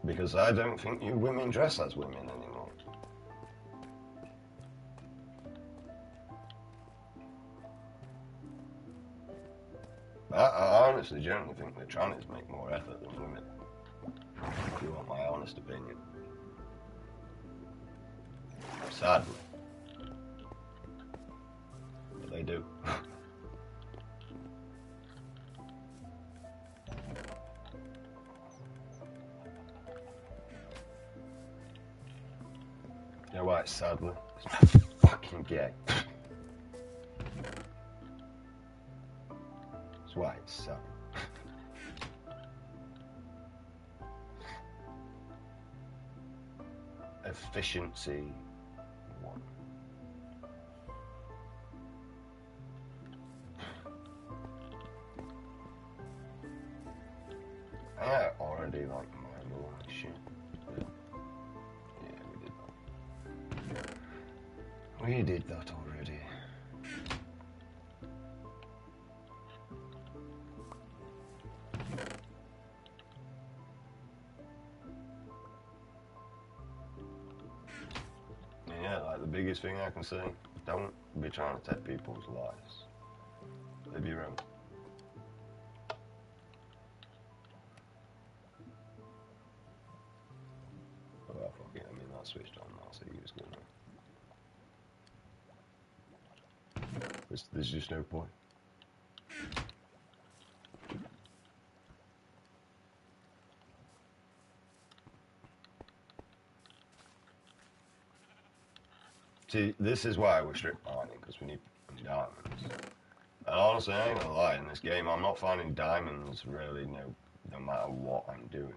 Because I don't think you women dress as women anymore. I honestly generally think the trannies make more effort than women. If you want my honest opinion. Sadly. But they do. You know why it's sadly? It's fucking gay. That's why it's sadly. Efficiency 1. I already like Milo and shit. Yeah, we did that. We did that already. Yeah, like the biggest thing I can say, don't be trying to take people's lives. Live your own. Well, fuck it, I mean, that's switched on now, so you just go now. There's just no point. See, this is why we're strip mining, because we need diamonds. And honestly, I ain't gonna lie, in this game, I'm not finding diamonds really, no matter what I'm doing.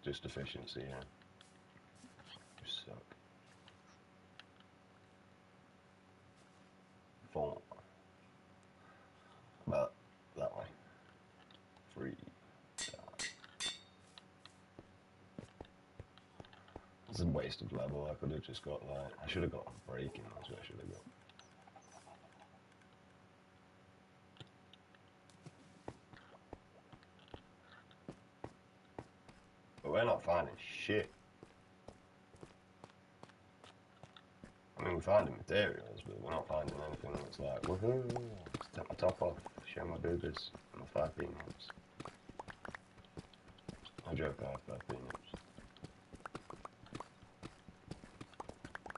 Just efficiency, yeah. You suck. 4. About that way. 3. It's a wasted level. I could have just got like, I should have got breaking. That's what I should have got. But we're not finding shit. I mean, we're finding materials, but we're not finding anything that's like, woohoo, let's take my top off, show my boogers, and my 5 peanuts. I joke, I have 5 peanuts.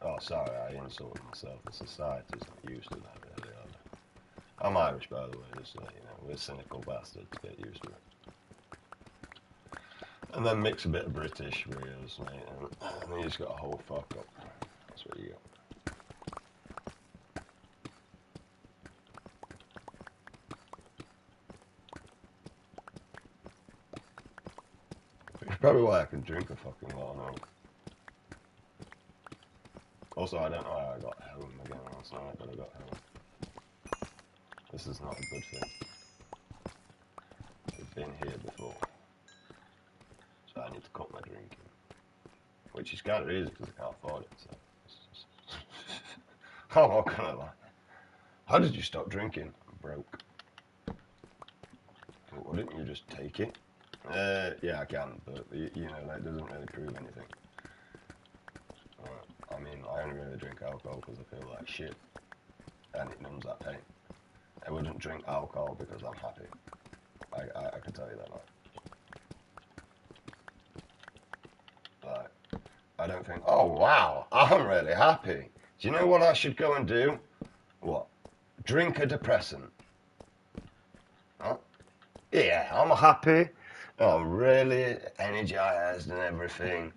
Oh, sorry, I insulted myself. The society's not used to that, really, are they? I'm Irish, by the way, just so you know. We're cynical bastards, get used to it. And then mix a bit of British reels, mate, and then you just got a whole fuck up. That's what you got. It's probably why I can drink a fucking lot now. Also, I don't know how I got home again last night, but I got home. This is not a good thing. I've been here before. So I need to cut my drinking. Which is kind of easy because I can't afford it, so it's just... I'm not gonna lie. How did you stop drinking? I'm broke. Well, why didn't you just take it? Yeah, I can, but you know, that doesn't really prove anything. I mean, I only really drink alcohol because I feel like shit, and it numbs that pain. I wouldn't drink alcohol because I'm happy. I can tell you that much. Like, I don't think, oh wow, I'm really happy. Do you know what I should go and do? What? Drink a depressant. Huh? Yeah, I'm happy. I'm really energized and everything.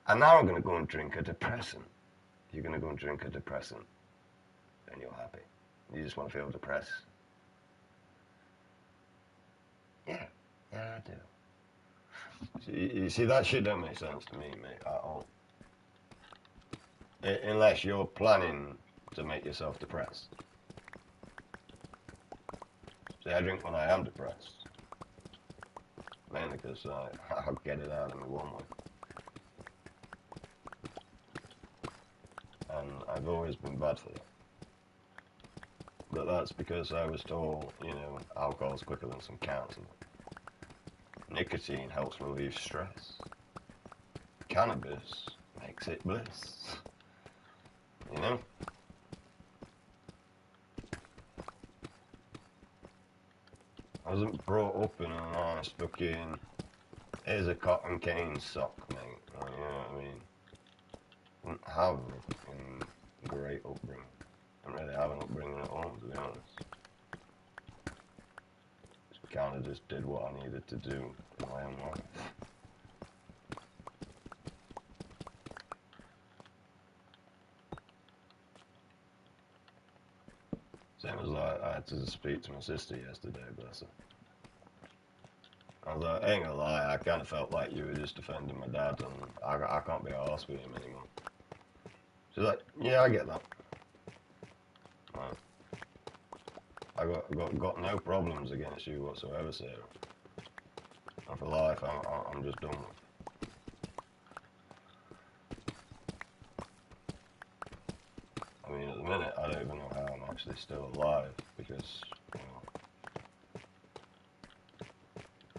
And now I'm going to go and drink a depressant. You're going to go and drink a depressant. And you're happy. You just want to feel depressed. Yeah, I do. You see, that shit don't make sense to me, mate, at all. Unless you're planning to make yourself depressed. See, I drink when I am depressed. Mainly because I'll get it out of me one way. And I've always been bad for that. But that's because I was told, you know, alcohol's quicker than some counselling. Nicotine helps relieve stress. Cannabis makes it bliss. You know? I wasn't brought up in a nice fucking, here's a cotton cane sock, mate. Like, you know what I mean? Didn't have a fucking great upbringing. Didn't really have an upbringing at all, to be honest. Kind of just did what I needed to do in my own life. Same as like I had to speak to my sister yesterday, bless her. I was like, I ain't gonna lie, I kind of felt like you were just defending my dad, and I can't be arsed with him anymore. She's like, yeah, I get that. Right. I got no problems against you whatsoever, Sarah. And for life, I'm just done with. I mean, at the minute, I don't even know how I'm actually still alive, because, you know,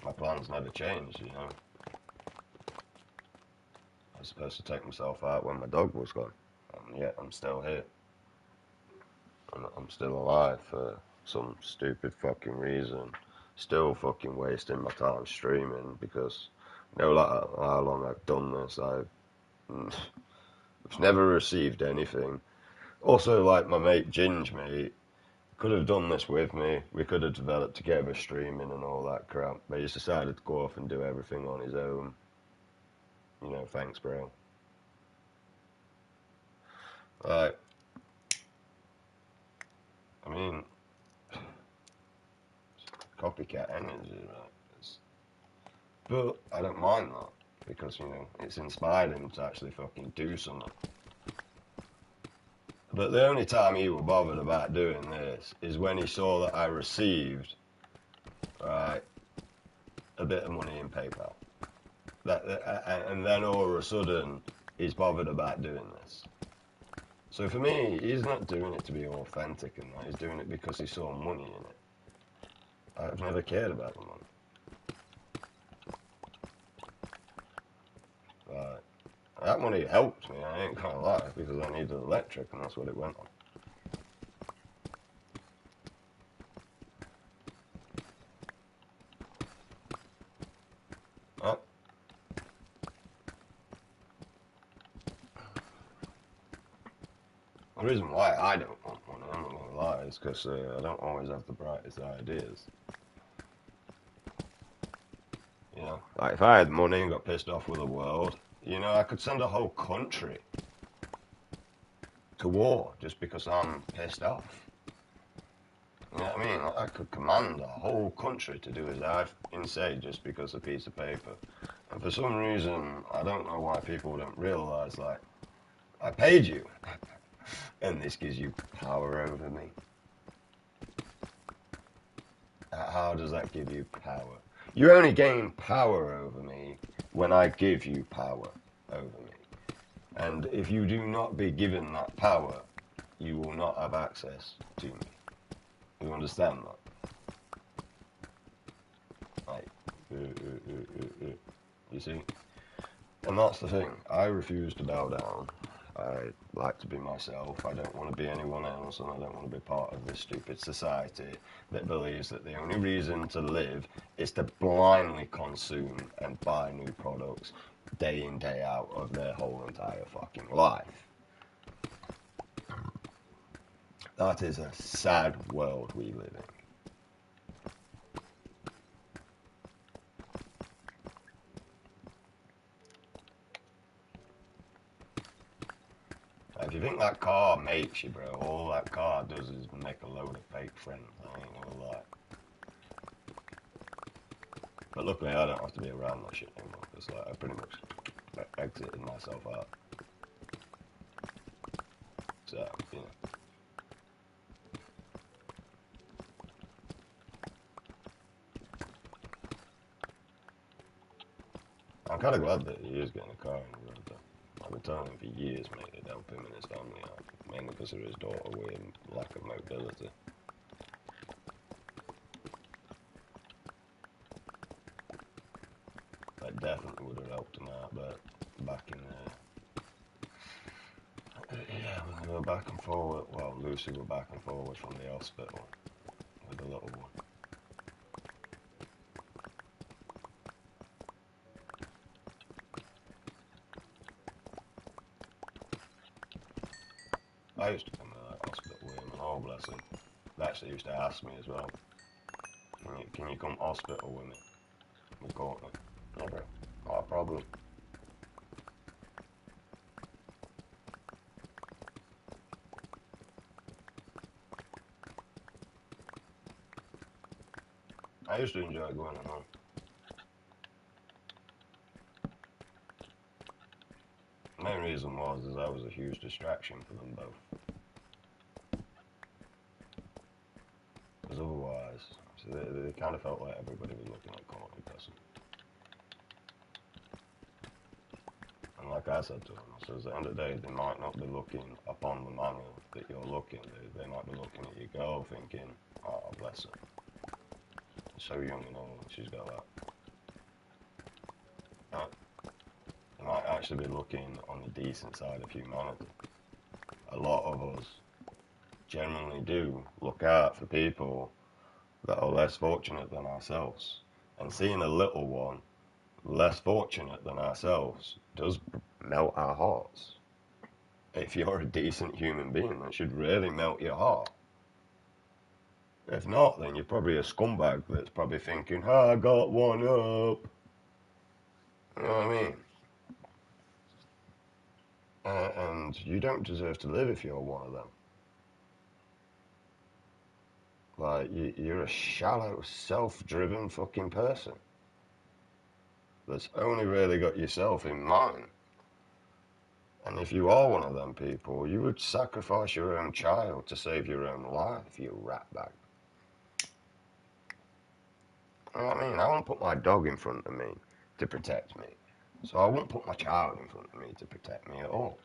my plans never changed, you know. I was supposed to take myself out when my dog was gone, and yet I'm still here. And I'm still alive for some stupid fucking reason. Still fucking wasting my time streaming because, you know, like how long I've done this, I've never received anything. Also, like my mate Ginge, mate, could have done this with me. We could have developed together streaming and all that crap. But he's decided to go off and do everything on his own. You know, thanks, bro. Like, I mean, copycat energy, right? But I don't mind that because, you know, it's inspired him to actually fucking do something. But the only time he was bothered about doing this is when he saw that I received, right, a bit of money in PayPal. And then all of a sudden, he's bothered about doing this. So for me, he's not doing it to be authentic and that. He's doing it because he saw money in it. I've never cared about the money. Right. That money helped me, I ain't gonna lie, because I needed electric and that's what it went on. Right. The reason why I don't want money, I'm not gonna lie, is because I don't always have the brightest ideas. You know, like if I had money and got pissed off with the world, you know, I could send a whole country to war just because I'm pissed off. You know what I mean? Like, I could command a whole country to do as I say just because of a piece of paper. And for some reason, I don't know why people don't realise, like, I paid you, and this gives you power over me. How does that give you power? You only gain power over me when I give you power over me. And if you do not be given that power, you will not have access to me. You understand that? Like, you see? And that's the thing. I refuse to bow down. I like to be myself. I don't want to be anyone else, and I don't want to be part of this stupid society that believes that the only reason to live is to blindly consume and buy new products day in, day out of their whole entire fucking life. That is a sad world we live in. If you think that car makes you, bro, all that car does is make a load of fake friends. I ain't gonna lie. But luckily, I don't have to be around that shit anymore because like, I pretty much exited myself out. So, you know. I'm kind of glad that he is getting a car. I've been telling him for years, mate, it'd help him and his family out, mainly because of his daughter with lack of mobility. That definitely would have helped him out, but back in yeah, when we were back and forward, well, Lucy were back and forward from the hospital with the little one. I used to come to that hospital with him, and oh bless him, they actually used to ask me as well, can you come to hospital with me, with Courtney? Okay, not a problem. I used to enjoy going along. The main reason was I was a huge distraction for them both. Because otherwise, so they kind of felt like everybody was looking at Courtney person. And like I said to them, I said, at the end of the day, they might not be looking upon the manner that you're looking. They might be looking at your girl thinking, oh, bless her. She's so young and old, she's got that. They might actually be looking on the decent side of humanity. A lot of us generally do look out for people that are less fortunate than ourselves. And seeing a little one less fortunate than ourselves does melt our hearts. If you're a decent human being, that should really melt your heart. If not, then you're probably a scumbag that's probably thinking, I got one up. You know what I mean? And you don't deserve to live if you're one of them. Like, you're a shallow, self-driven fucking person that's only really got yourself in mind. And if you are one of them people, you would sacrifice your own child to save your own life, you ratbag. You know what I mean? I won't put my dog in front of me to protect me. So I won't put my child in front of me to protect me at all.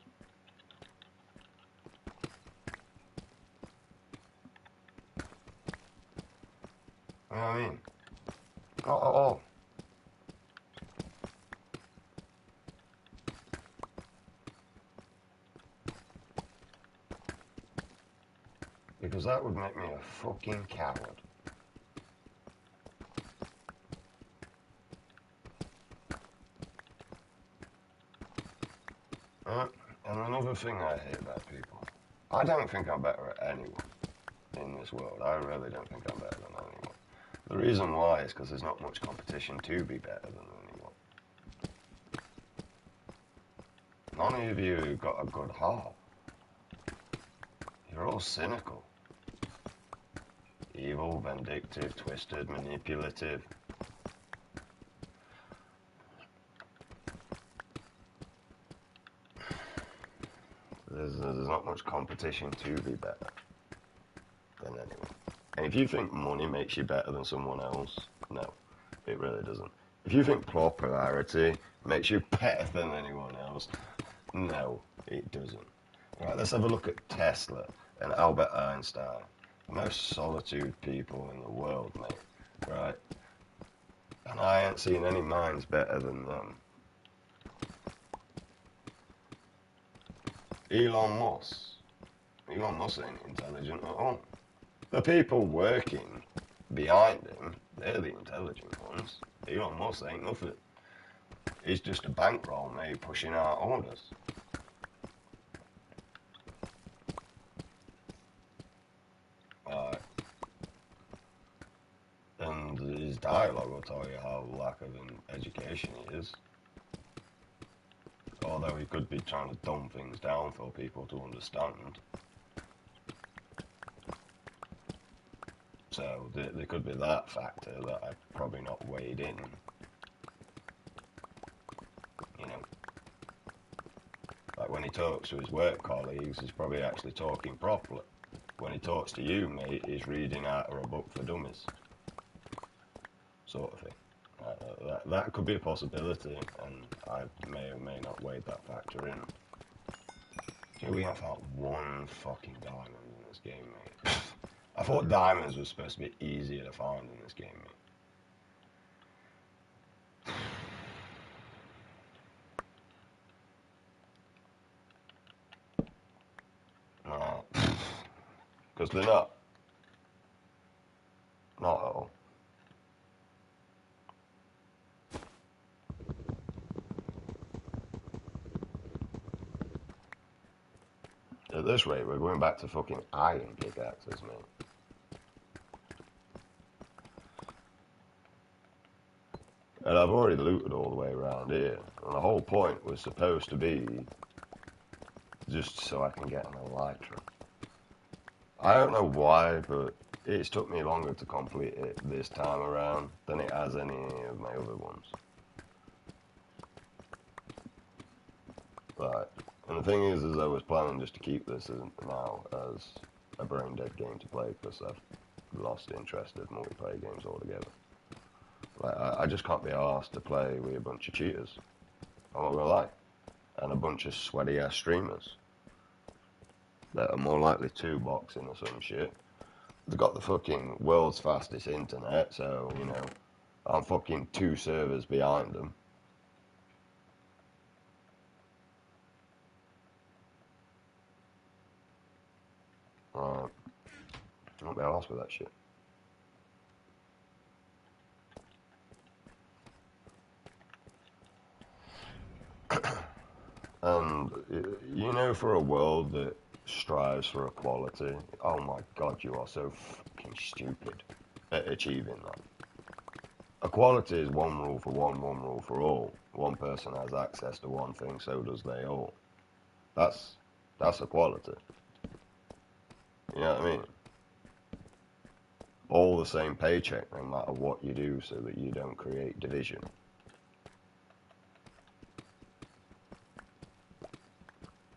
You know what I mean? Not at all. Because that would make me a fucking coward. And another thing I hate about people, I don't think I'm better at anyone in this world. I really don't think I'm better than anyone. The reason why is because there's not much competition to be better than anyone. None of you got a good heart. You're all cynical. Evil, vindictive, twisted, manipulative. There's not much competition to be better than anyone. And if you think money makes you better than someone else, no, it really doesn't. If you think popularity makes you better than anyone else, no, it doesn't. Right, let's have a look at Tesla and Albert Einstein. The most solitude people in the world, mate. Right? And I ain't seen any minds better than them. Elon Musk. Elon Musk ain't intelligent at all. The people working behind him, they're the intelligent ones. Elon Musk ain't nothing. He's just a bankroll mate pushing out orders. And his dialogue will tell you how lack of an education he is. Although he could be trying to dumb things down for people to understand. So there could be that factor that I've probably not weighed in. You know, like when he talks to his work colleagues, he's probably actually talking properly. When he talks to you, mate, he's reading out of a book for dummies. Sort of thing. That could be a possibility, and I may or may not weigh that factor in. Here we have like one fucking diamond in this game, mate. I thought diamonds was supposed to be easier to find in this game, mate. No, because they're not. Not at all. At this rate, we're going back to fucking iron pickaxes, mate. And I've already looted all the way around here. And the whole point was supposed to be just so I can get an elytra. I don't know why, but it's took me longer to complete it this time around than it has any of my other ones. Right. And the thing is I was planning just to keep this now as a brain dead game to play because I've lost interest in multiplayer games altogether. Like, I just can't be asked to play with a bunch of cheaters. I'm not gonna lie. And a bunch of sweaty ass streamers that are more likely to boxing or some shit. They've got the fucking world's fastest internet, so, you know, I'm fucking 2 servers behind them. Right. I won't be asked with that shit. And, you know, for a world that strives for equality, oh my god, you are so fucking stupid at achieving that. Equality is one rule for one rule for all. One person has access to one thing, so does they all. That's equality. You know what I mean? All the same paycheck, no matter what you do, so that you don't create division.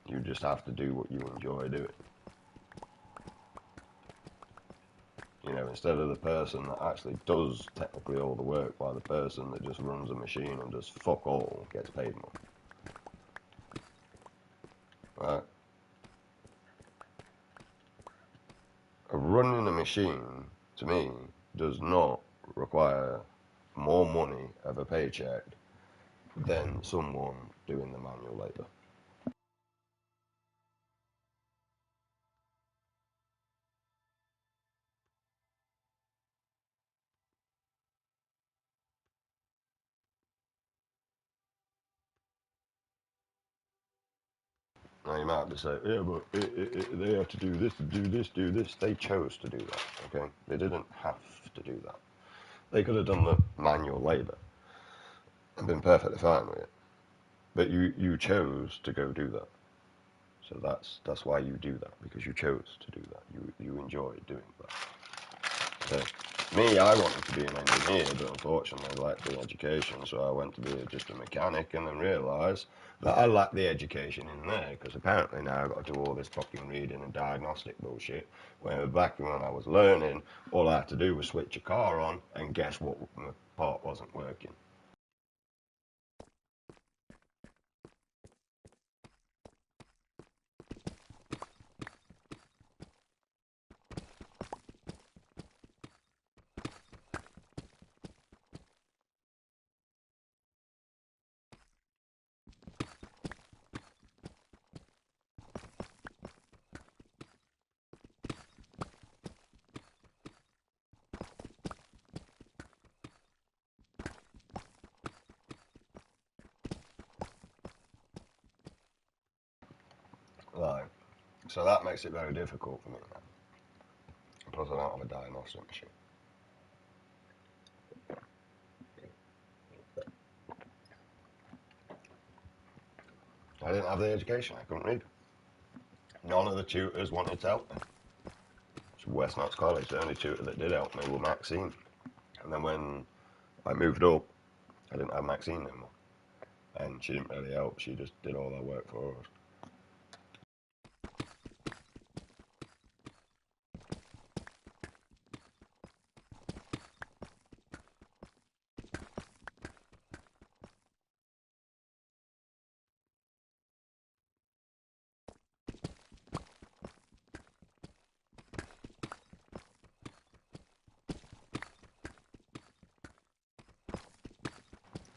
You just have to do what you enjoy doing. You know, instead of the person that actually does technically all the work, by the person that just runs a machine and does fuck all gets paid more. Right? Running a machine, to me, does not require more money of a paycheck than someone doing the manual labour. Now you might be saying, yeah, but they have to do this, do this, do this. They chose to do that, okay? They didn't have to do that. They could have done the manual labour and been perfectly fine with it. But you chose to go do that. So that's why you do that, because you chose to do that. You enjoy doing that. So me, I wanted to be an engineer, but unfortunately I lacked the education, so I went to be just a mechanic, and then realised that I lacked the education in there, because apparently now I've got to do all this fucking reading and diagnostic bullshit, where back when I was learning, all I had to do was switch a car on, and guess what, my part wasn't working. Like, so that makes it very difficult for me now. Plus I don't have a diagnostic machine. I didn't have the education, I couldn't read. None of the tutors wanted to help me. West Knox College, the only tutor that did help me was Maxine. And then when I moved up, I didn't have Maxine anymore. And she didn't really help, she just did all that work for us.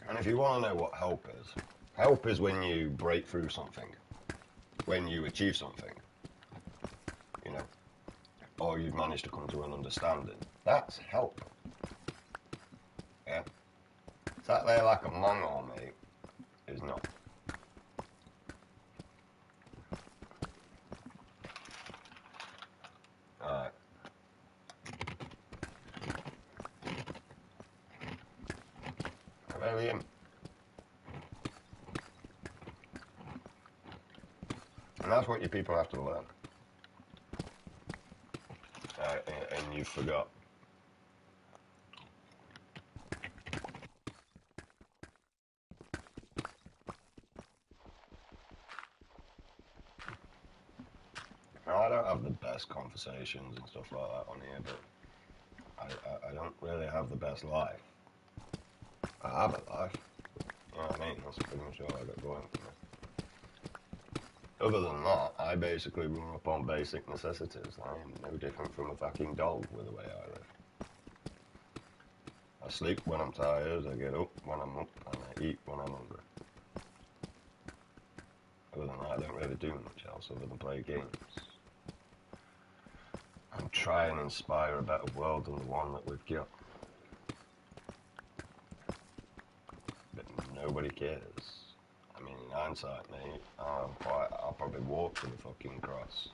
And if you want to know what help is when you break through something, when you achieve something, you know, or you've managed to come to an understanding. That's help. Yeah. Sat there like a mongo, mate, is not. Alright. I really am. And that's what you people have to learn. And you forgot. Now, I don't have the best conversations and stuff like that on here, but I don't really have the best life. I have a life. You know what I mean? That's pretty much all I got going for me. Other than that, I basically run up on basic necessities. I am no different from a fucking dog with the way I live. I sleep when I'm tired, I get up when I'm up, and I eat when I'm hungry. Other than that, I don't really do much else other than play games. And try and inspire a better world than the one that we've got. But nobody cares. I mean, in hindsight, mate, I'll probably walk to the fucking cross.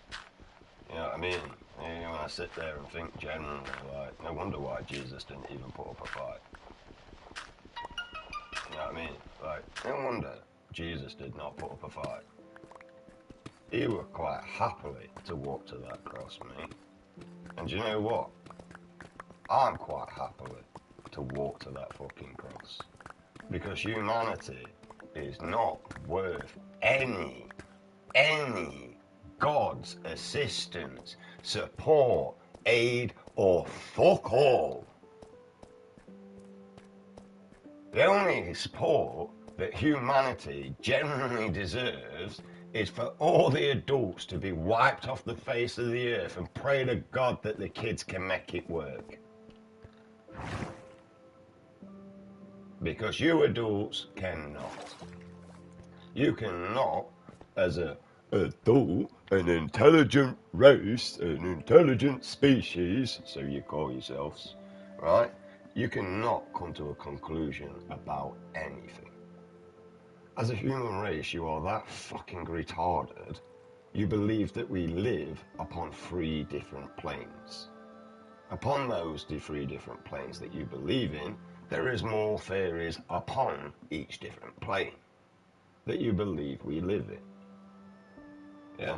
You know what I mean? You know, when I sit there and think generally, like, no wonder why Jesus didn't even put up a fight. You know what I mean? Like, no wonder Jesus did not put up a fight. He would quite happily to walk to that cross, mate. And do you know what? I'm quite happily to walk to that fucking cross. Because humanity is not worth any God's assistance, support, aid, or fuck all. The only support that humanity generally deserves is for all the adults to be wiped off the face of the earth and pray to God that the kids can make it work. Because you adults cannot. You cannot, as an adult, an intelligent race, an intelligent species, so you call yourselves, right? You cannot come to a conclusion about anything. As a human race, you are that fucking retarded. You believe that we live upon 3 different planes. Upon those 3 different planes that you believe in, there is more theories upon each different plane that you believe we live in. Yeah?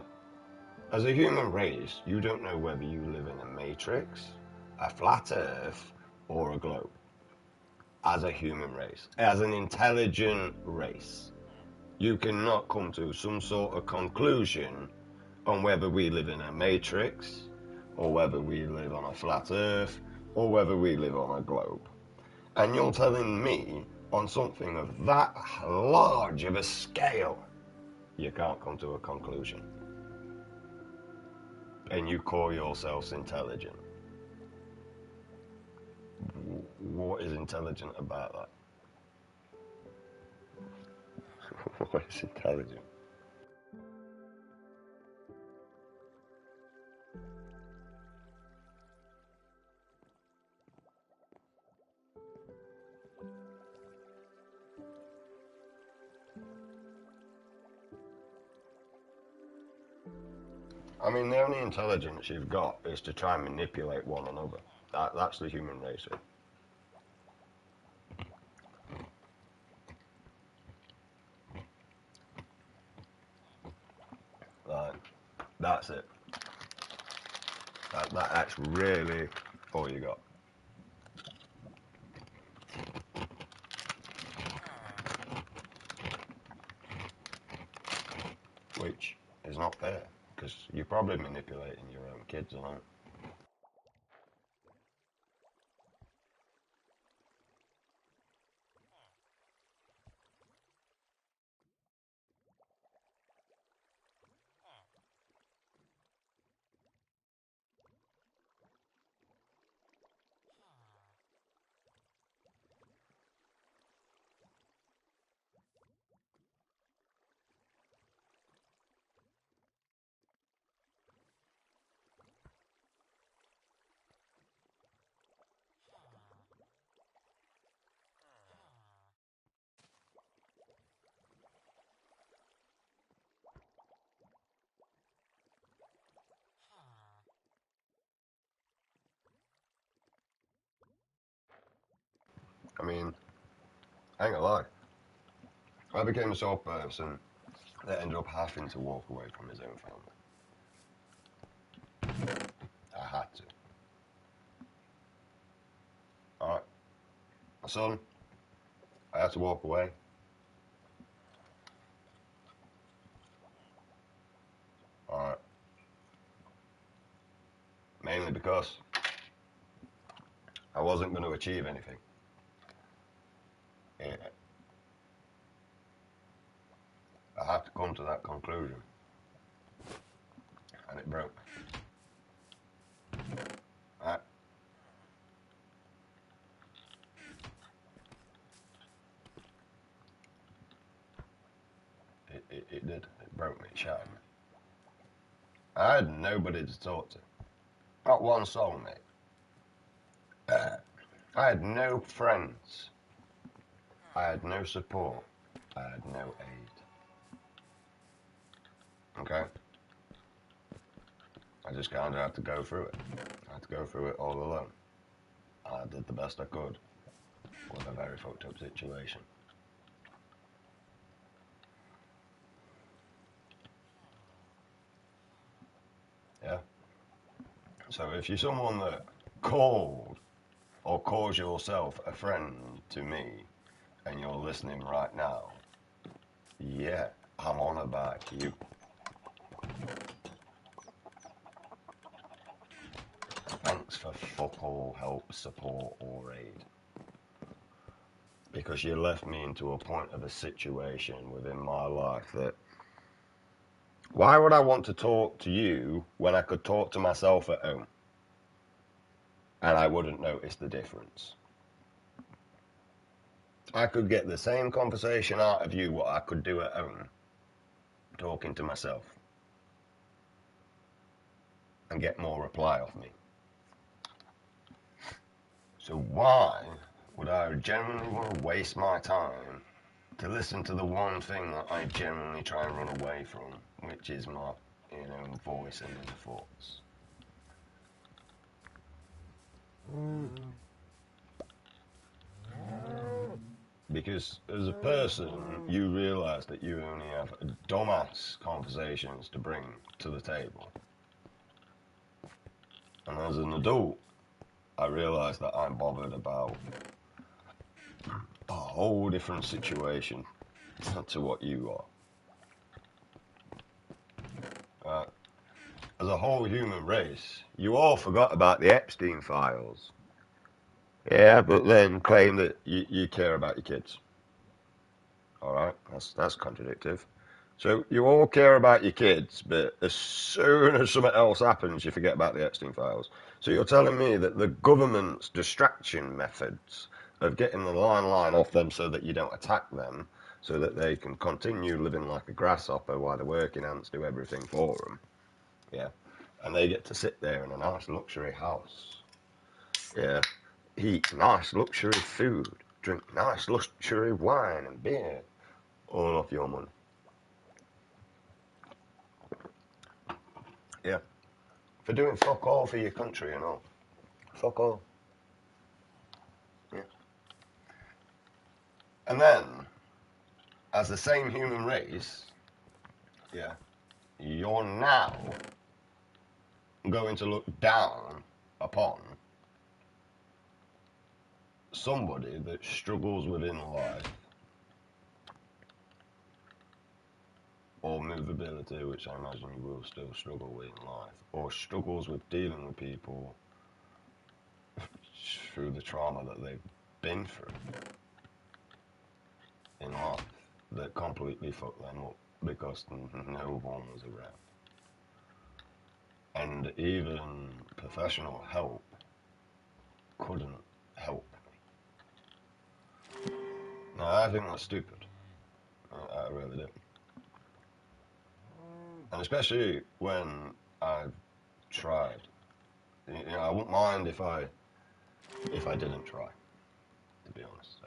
As a human race, you don't know whether you live in a matrix, a flat earth, or a globe. As a human race, as an intelligent race, you cannot come to some sort of conclusion on whether we live in a matrix, or whether we live on a flat earth, or whether we live on a globe. And you're telling me on something of that large of a scale, you can't come to a conclusion. And you call yourselves intelligent. What is intelligent about that? What is intelligent? I mean, the only intelligence you've got is to try and manipulate one another. That's the human race. Like, that's it. That's really all you got. Which is not fair, because you're probably manipulating your own kids, aren't you? I mean, I ain't gonna lie. I became a sort of person that ended up having to walk away from his own family. I had to. Alright. My son, I had to walk away. Alright. Mainly because I wasn't going to achieve anything. Yeah. I had to come to that conclusion. And it broke me. Alright. It did. It broke me. It shattered me. I had nobody to talk to. Not one soul, mate. I had no friends. I had no support. I had no aid. Okay? I just kind of had to go through it. I had to go through it all alone. I did the best I could with a very fucked up situation. Yeah? So if you're someone that called or calls yourself a friend to me and you're listening right now, yeah, I'm on about you. Thanks for fuck all help, support, or aid. Because you left me into a point of a situation within my life that, why would I want to talk to you when I could talk to myself at home? And I wouldn't notice the difference. I could get the same conversation out of you what I could do at home, talking to myself, and get more reply off me. So why would I generally want to waste my time to listen to the one thing that I generally try and run away from, which is my, voice and inner thoughts? Because as a person, you realise that you only have dumbass conversations to bring to the table. And as an adult, I realise that I'm bothered about a whole different situation to what you are. As a whole human race, you all forgot about the Epstein files. Yeah, but then claim that you care about your kids. Alright, that's contradictive. So you all care about your kids, but as soon as something else happens, you forget about the Epstein files. So you're telling me that the government's distraction methods of getting the line off them so that you don't attack them, so that they can continue living like a grasshopper while the working ants do everything for them, yeah, and they get to sit there in a nice luxury house, yeah, eat nice luxury food, drink nice luxury wine and beer, all off your money. Yeah. For doing fuck all for your country and all. Fuck all. Yeah. And then, as the same human race, yeah, you're now going to look down upon somebody that struggles within life or movability, which I imagine you will still struggle with in life, or struggles with dealing with people through the trauma that they've been through in life that completely fucked them up because no one was around. And even professional help couldn't help me. Now, I think that's stupid. I really do. And especially when I've tried. I wouldn't mind if I didn't try, to be honest.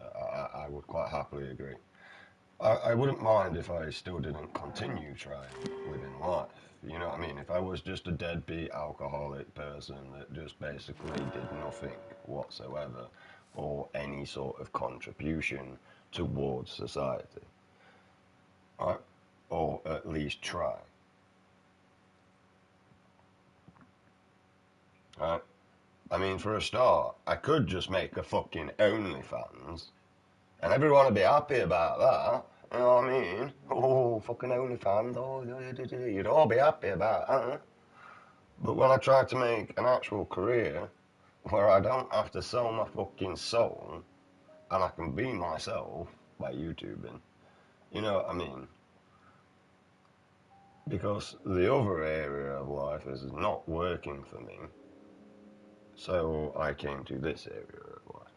I would quite happily agree. I wouldn't mind if I still didn't continue trying within life. You know what I mean? If I was just a deadbeat alcoholic person that just basically did nothing whatsoever, or any sort of contribution towards society, right? Or at least try, right? I mean, for a start, I could just make a fucking OnlyFans, and everyone would be happy about that. You know what I mean? Oh, fucking OnlyFans, oh, you'd all be happy about that. But when I try to make an actual career where I don't have to sell my fucking soul and I can be myself by YouTubing, you know what I mean? Because the other area of life is not working for me, so I came to this area of life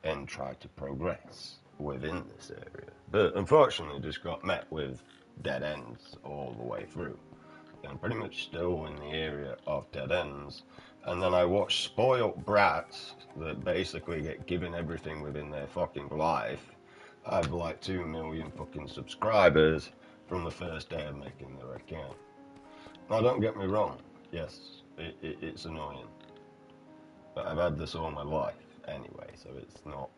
and tried to progress within this area. But unfortunately, just got met with dead ends all the way through. I'm pretty much still in the area of dead ends. And then I watch spoiled brats that basically get given everything within their fucking life. I have like 2 million fucking subscribers from the first day of making their account. Now, don't get me wrong. Yes, it's annoying. But I've had this all my life anyway, so it's not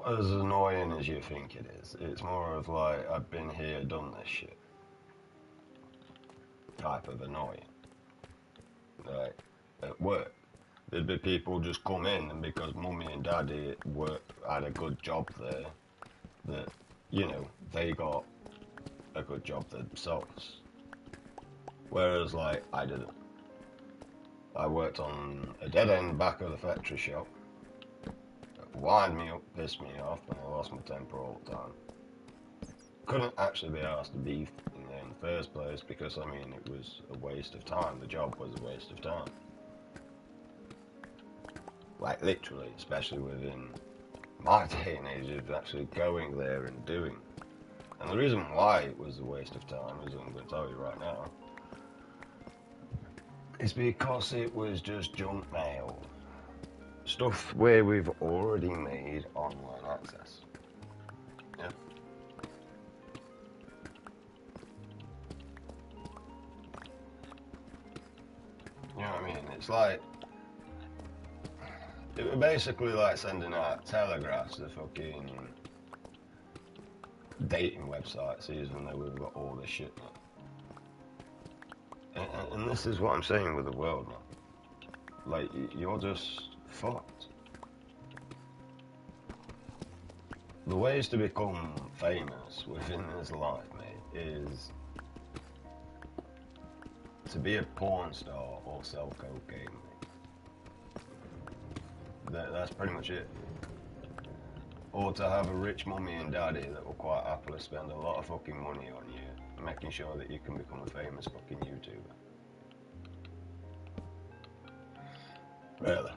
as annoying as you think it is. It's more of like, I've been here, done this shit type of annoying. Like, at work, there'd be people just come in, and because mummy and daddy had a good job there, that, you know, they got a good job themselves. Whereas, like, I didn't. I worked on a dead end back of the factory shop. It wind me up, pissed me off, and I lost my temper all the time. Couldn't actually be asked to be in there in the first place because, I mean, it was a waste of time. The job was a waste of time. Like, literally, especially within my day and age of actually going there and doing. And the reason why it was a waste of time, as I'm going to tell you right now, is because it was just junk mail. Stuff where we've already made online access. Yeah. You know what I mean? It's like, it was basically like sending out telegraphs to fucking dating websites, even though we've got all this shit now. And this is what I'm saying with the world now. Like, you're just fucked. The ways to become famous within this life, mate, is to be a porn star or sell cocaine, mate. That's pretty much it. Or to have a rich mummy and daddy that will quite happily spend a lot of fucking money on you, making sure that you can become a famous fucking YouTuber. Really.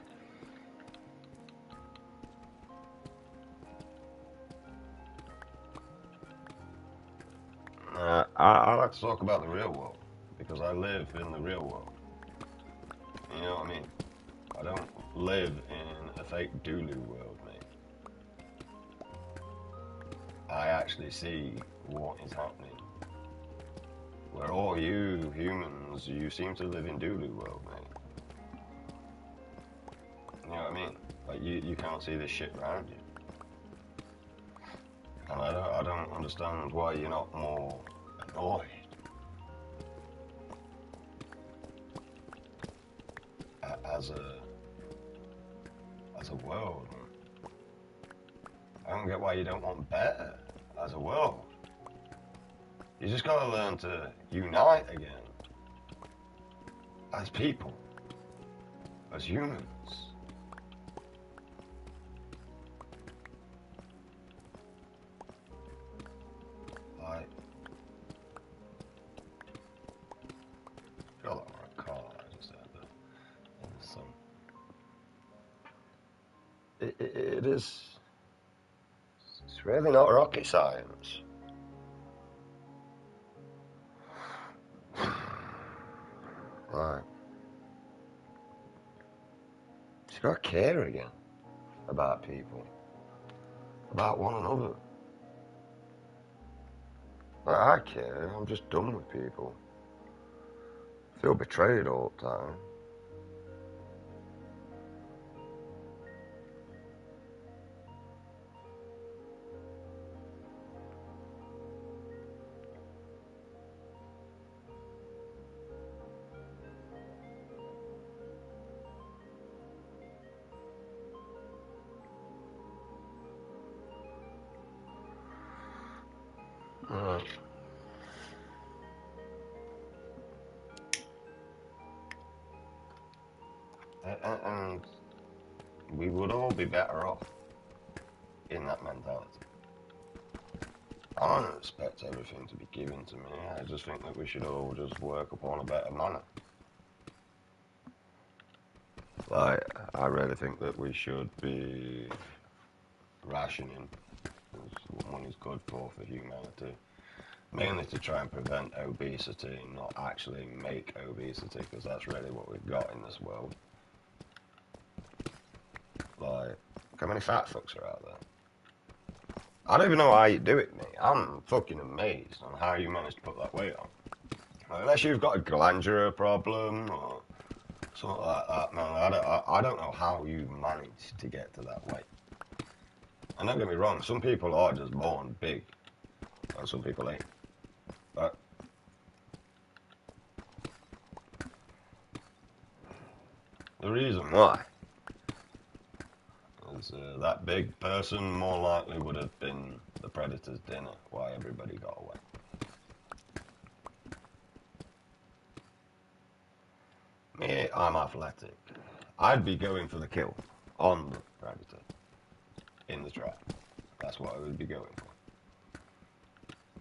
I like to talk about the real world because I live in the real world. You know what I mean? I don't live in a fake Dulu world, mate. I actually see what is happening. Where all you humans, you seem to live in Dulu world, mate. You know what I mean? Like, you can't see this shit around you. And I don't understand why you're not more annoyed as a world. I don't get why you don't want better as a world. You just gotta learn to unite again as people, as humans. Like, I feel like we're a car. I just had some. It is. It's really not rocket science. Right. You gotta care again about people, about one another. Like, I care. I'm just done with people. I feel betrayed all the time. And we would all be better off in that mentality. I don't expect everything to be given to me. I just think that we should all just work upon a better manner. Like, I really think that we should be rationing what money's good for humanity. Mainly to try and prevent obesity, not actually make obesity, because that's really what we've got in this world. Like, how many fat fucks are out there? I don't even know how you do it, mate. I'm fucking amazed on how you managed to put that weight on. Unless you've got a glandular problem or something like that, man. I don't know how you managed to get to that weight. And don't get me wrong, some people are just born big, and some people ain't. But the reason why is that big person more likely would have been the predator's dinner, why everybody got away. Me, I'm athletic. I'd be going for the kill on the predator in the trap. That's what I would be going for.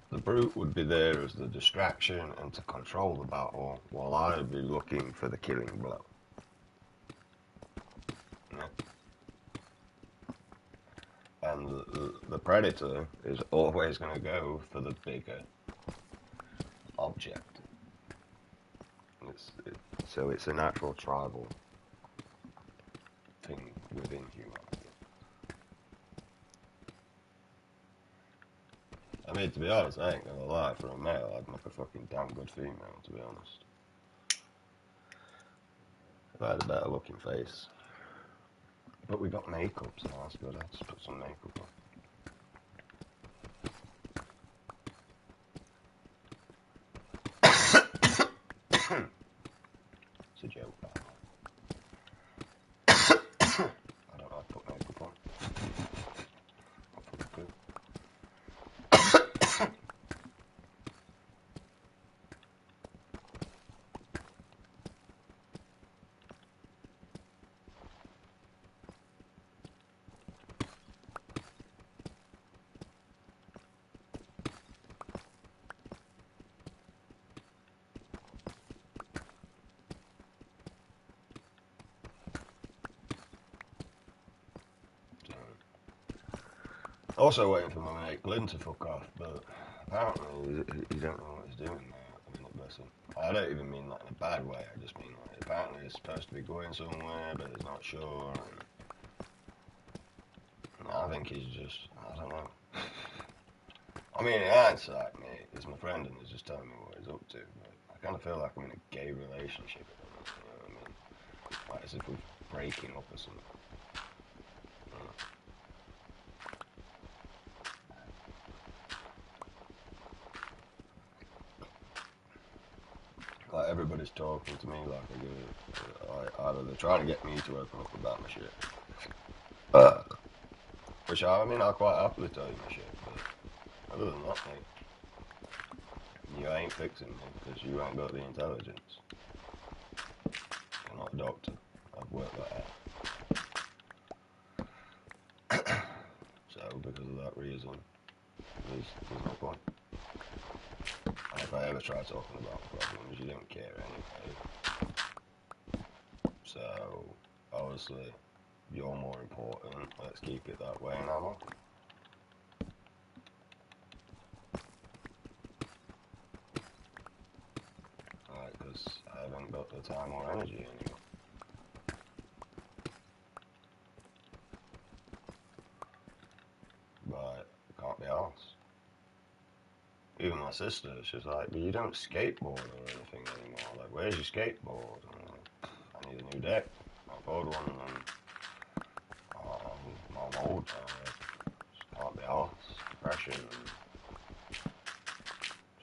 The brute would be there as the distraction and to control the battle, while I would be looking for the killing blow. Yeah. And the predator is always going to go for the bigger object. So it's a natural tribal thing within humanity. I mean, to be honest, I ain't gonna lie, for a male, I'd make a fucking damn good female, to be honest. If I had a better looking face. But we got makeup, so that's good. I'll just put some makeup on. It's a joke, by the way. I don't know how to put makeup on. I'll put it good. Also waiting for my mate Glyn to fuck off, but apparently he don't know what he's doing now at the minute, bless him. I don't even mean that in a bad way, I just mean like, apparently he's supposed to be going somewhere, but he's not sure, and I think he's just, I don't know. I mean, in hindsight, mate, he's my friend and he's just telling me what he's up to, but I kind of feel like I'm in a gay relationship at the moment, you know what I mean? Like as if we're breaking up or something. Like everybody's talking to me like either they're trying to get me to open up about my shit. Which I mean, I'll quite happily tell you my shit, but other than that, mate, you ain't fixing me because you ain't got the intelligence. I'm not a doctor. I've worked that out. So because of that reason, there's no point. And if I ever try talking about problems, you don't care anyway. So, obviously, you're more important. Let's keep it that way, and I'm on. Right, because I haven't got the time or energy anymore. But I can't be arsed. Even my sister, she's like, but you don't skateboard or anything anymore. Like, where's your skateboard? And I'm like, I need a new deck. I bought one and I'm old. Just can't be arsed. Depression.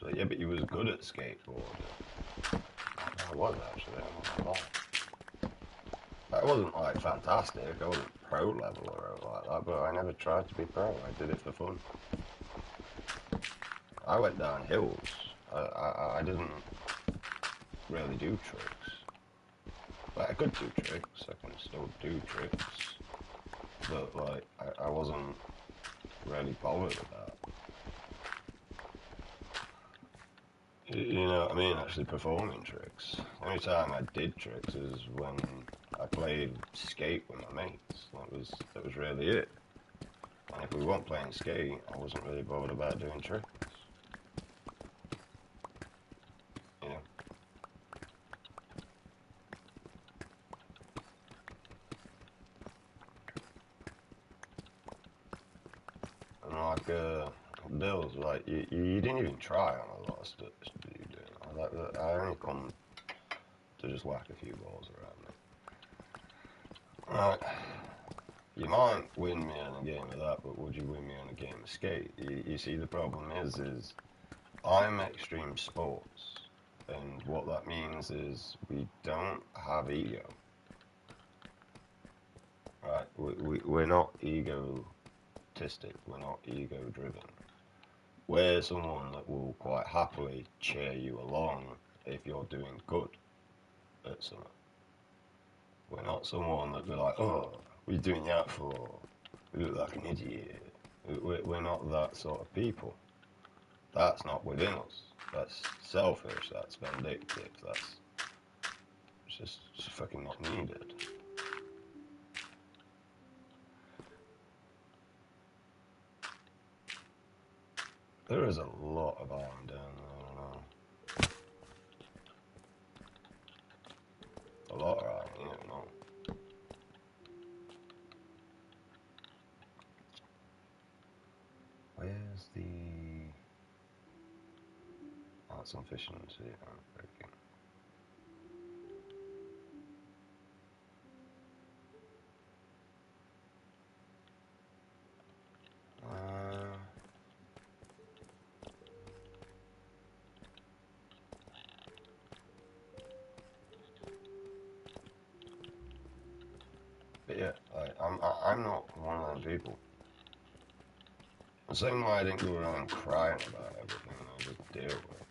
So yeah, but you was good at skateboarding. I was actually. I'm not gonna lie. I wasn't like fantastic. I wasn't pro level or anything like that. But I never tried to be pro. I did it for fun. I went down hills. I didn't really do tricks. Like, I could do tricks, I can still do tricks, but like, I wasn't really bothered about, you know what I mean, actually performing tricks. The only time I did tricks is when I played skate with my mates. That was really it. And if we weren't playing skate, I wasn't really bothered about doing tricks. You know? And like, Bill's like, you didn't even try on a lot of stuff you do. I only come to just whack a few balls around me. Right. You might win me in a game of that, but would you win me in a game of skate? You see, the problem is I'm extreme sports, and what that means is we don't have ego. Right? We're not egotistic. We're not ego driven. We're someone that will quite happily cheer you along if you're doing good at something. We're not someone that be like, oh, what are you doing that for? You look like an idiot. We're not that sort of people. That's not within us. That's selfish. That's vindictive. That's just fucking not needed. There is a lot of iron down there. I don't know. A lot of iron. You don't know. Where's the? Oh, some efficiency. I'm breaking. But yeah, I'm not one of them people. The same way I didn't go around crying about everything, I just deal with it.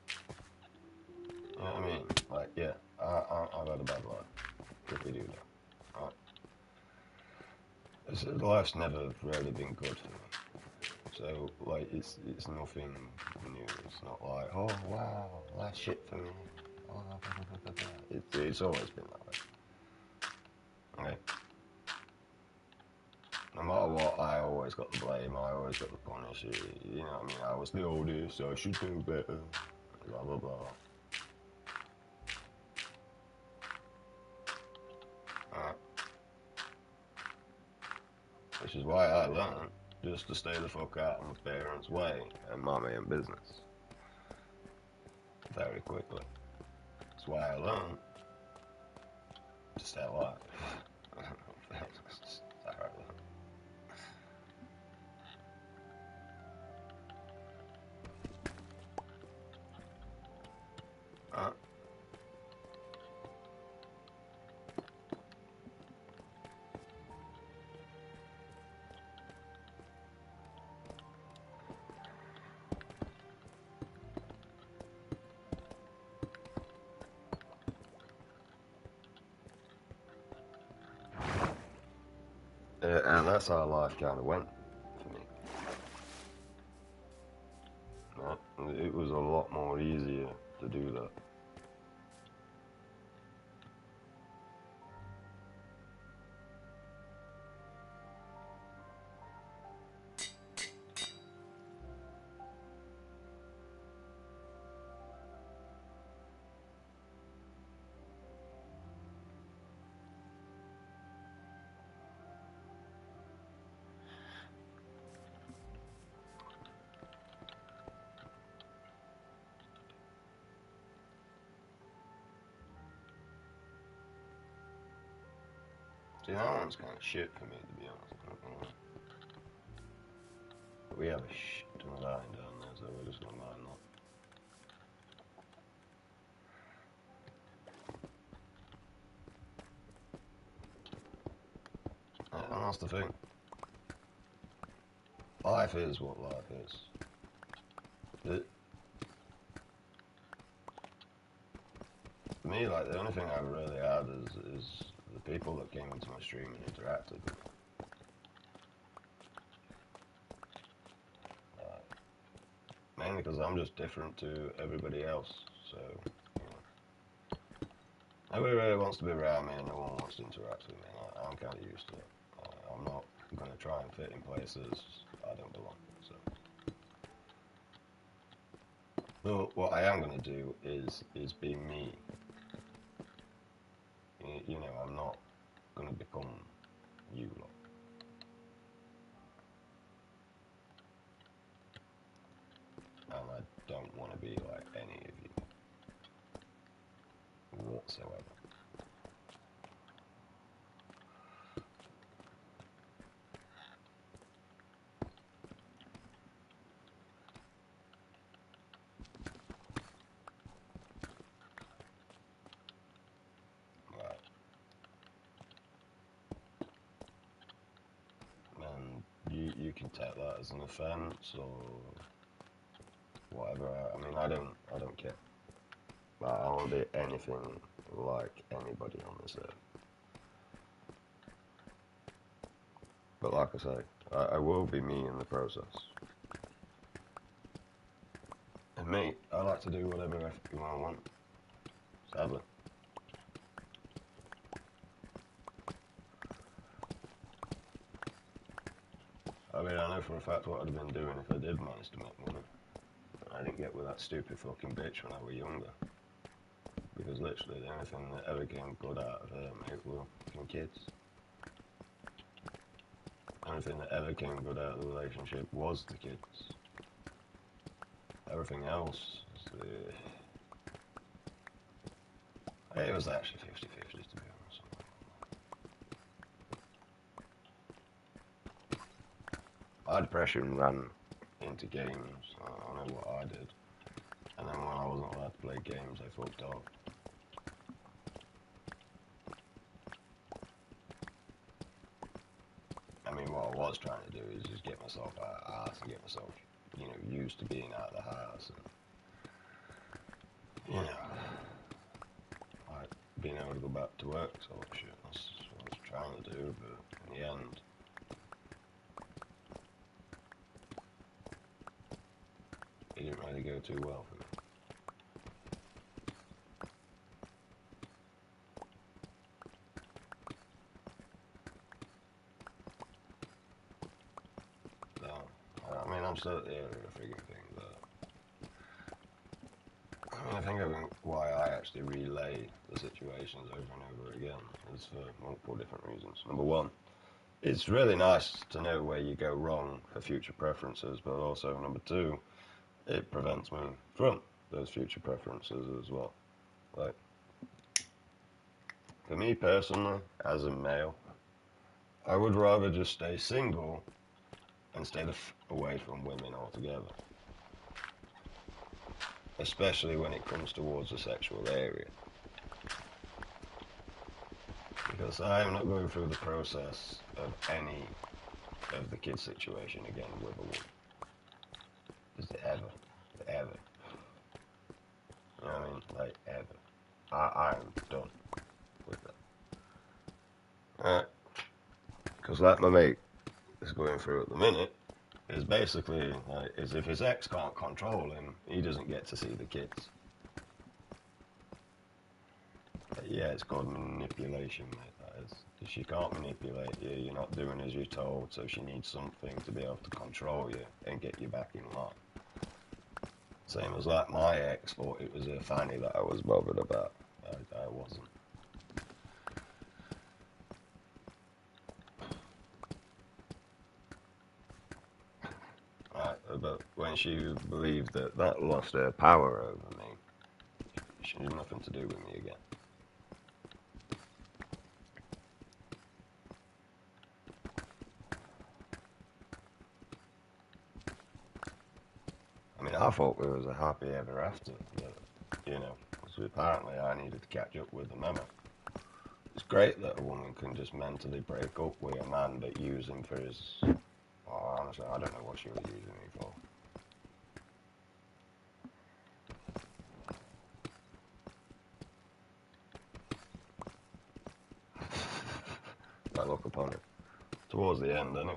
You know what I mean? Like, yeah, I've had a bad life. If we do that, right? Life's never really been good for me. So, like, it's nothing new. It's not like, oh wow, life's shit for me. Oh, blah, blah, blah, blah, blah. It's always been that way. Okay. No matter what, I always got the blame. I always got the punish. You know what I mean? I was the oldest, so I should do better. Blah blah blah. Alright. Which is why I learned just to stay the fuck out of my parents' way and mind my own business very quickly. That's why I learned to stay alive. That's how I learned. Alright. And that's how life kind of went for me. Right? It was a lot more easier to do that. See, that one's kind of shit for me, to be honest. I don't know. But we have a shit ton of iron down there, so we're just gonna mine that. And that's the thing. Life is what life is. For me, like, the only thing I really had is the people that came into my stream and interacted with me. Mainly because I'm just different to everybody else, so, you know. Nobody really wants to be around me and no one wants to interact with me, and I'm kind of used to it. I'm not going to try and fit in places I don't belong, so. But what I am going to do is be me. You know, I'm not going to become you lot. And I don't want to be like any of you whatsoever. Right. And you can take that as an offence or whatever. I mean, I don't care. I won't be anything like anybody on this earth. But like I say, I will be me in the process. And me, I like to do whatever I want. Sadly. I mean, I know for a fact what I'd have been doing if I did manage to make money. I didn't get with that stupid fucking bitch when I was younger. Because literally the only thing that ever came good out of her, mate, were fucking kids. The only thing that ever came good out of the relationship was the kids. Everything else, it was actually 50-50 to be honest. My depression ran into games, I know what I did. And then when I wasn't allowed to play games, I fucked off. I mean, what I was trying to do is just get myself out of the house and get myself, you know, used to being out of the house. And, you know, like being able to go back to work, so shit, that's what I was trying to do, but in the end, it didn't really go too well for me. I mean, I'm still at the area of the frigging thing, but I mean, I think why I actually relay the situations over and over again is for multiple different reasons. Number one, it's really nice to know where you go wrong for future preferences, but also number two, it prevents me from those future preferences as well. Like, for me personally, as a male, I would rather just stay single and stay away from women altogether. Especially when it comes towards the sexual area. Because I am not going through the process of any of the kid situation again with a woman. Just ever. Ever. You know what I mean? Like, ever. I'm done with that. Because like my mate is going through at the minute, is basically, like, is if his ex can't control him, he doesn't get to see the kids. Yeah, it's called manipulation, mate, that is. If she can't manipulate you, you're not doing as you're told, so she needs something to be able to control you and get you back in line. Same as like my ex thought it was a fanny that I was bothered about. I wasn't. Right, but when she believed that lost her power over me, she had nothing to do with me again. I mean, I thought we was a happy ever after, but, you know, so apparently I needed to catch up with the memo. It's great that a woman can just mentally break up with a man but use him for his... Oh, honestly, I don't know what she was using me for. Towards the end, anyway.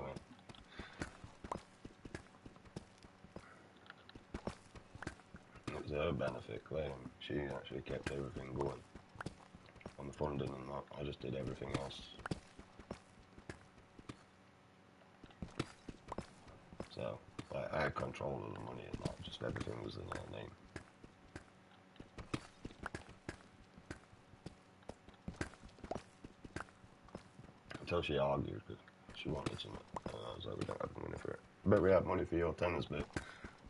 It was her benefit claim. She actually kept everything going. On the funding and that, I just did everything else. So, like, I had control of the money and that, just everything was in her name. Until she argued, because she wanted something. I was like, we don't have money for it. But we have money for your tennis bit.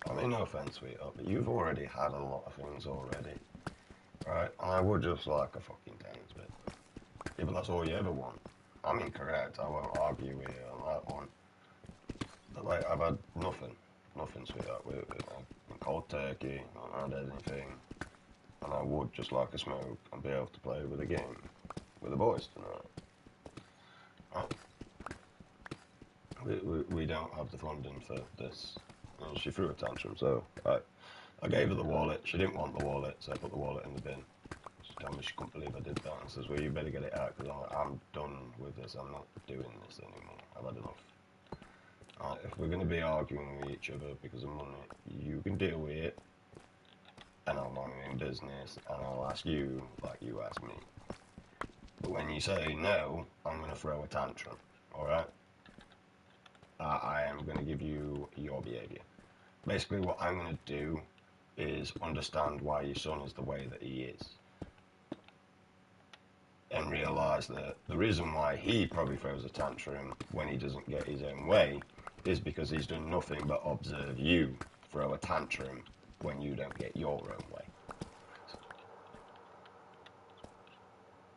I mean, no offense, sweetheart, but you've already had a lot of things already. Right? And I would just like a fucking tennis bit. Yeah, but that's all you ever want. I'm incorrect, I won't argue with you on that one. But like, I've had nothing, sweetheart. I've been cold turkey, not had anything. And I would just like a smoke and be able to play with a game with the boys tonight. We don't have the funding for this. And she threw a tantrum, so I gave her the wallet. She didn't want the wallet, so I put the wallet in the bin. She told me she couldn't believe I did that, and says, well, you better get it out, because I'm done with this. I'm not doing this anymore. I've had enough. If we're going to be arguing with each other because of money, you can deal with it, and I'll mind my own business, and I'll ask you like you ask me. But when you say no, I'm going to throw a tantrum, alright? I am going to give you your behaviour. Basically, what I'm going to do is understand why your son is the way that he is. And realise that the reason why he probably throws a tantrum when he doesn't get his own way is because he's done nothing but observe you throw a tantrum when you don't get your own way.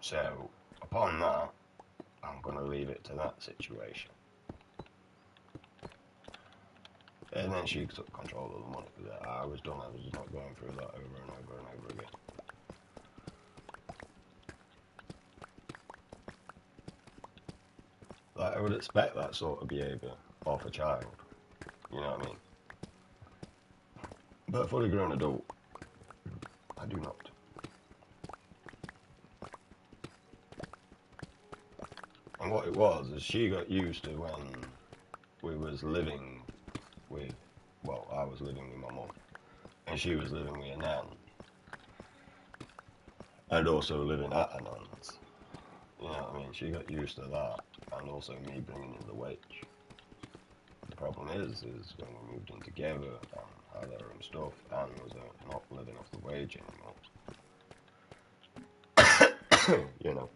So, upon that, I'm going to leave it to that situation. And then she took control of the money, because I was done. I was just not going through that over and over and over again. Like, I would expect that sort of behaviour off a child. You know what I mean? But a fully grown adult, I do not. And what it was is she got used to when we was living with, well, I was living with my mum, and she was living with a nan, and also living at a nan's. You know what I mean? She got used to that, and also me bringing in the wage. The problem is when we moved in together and had our own stuff, and was not living off the wage anymore. You know,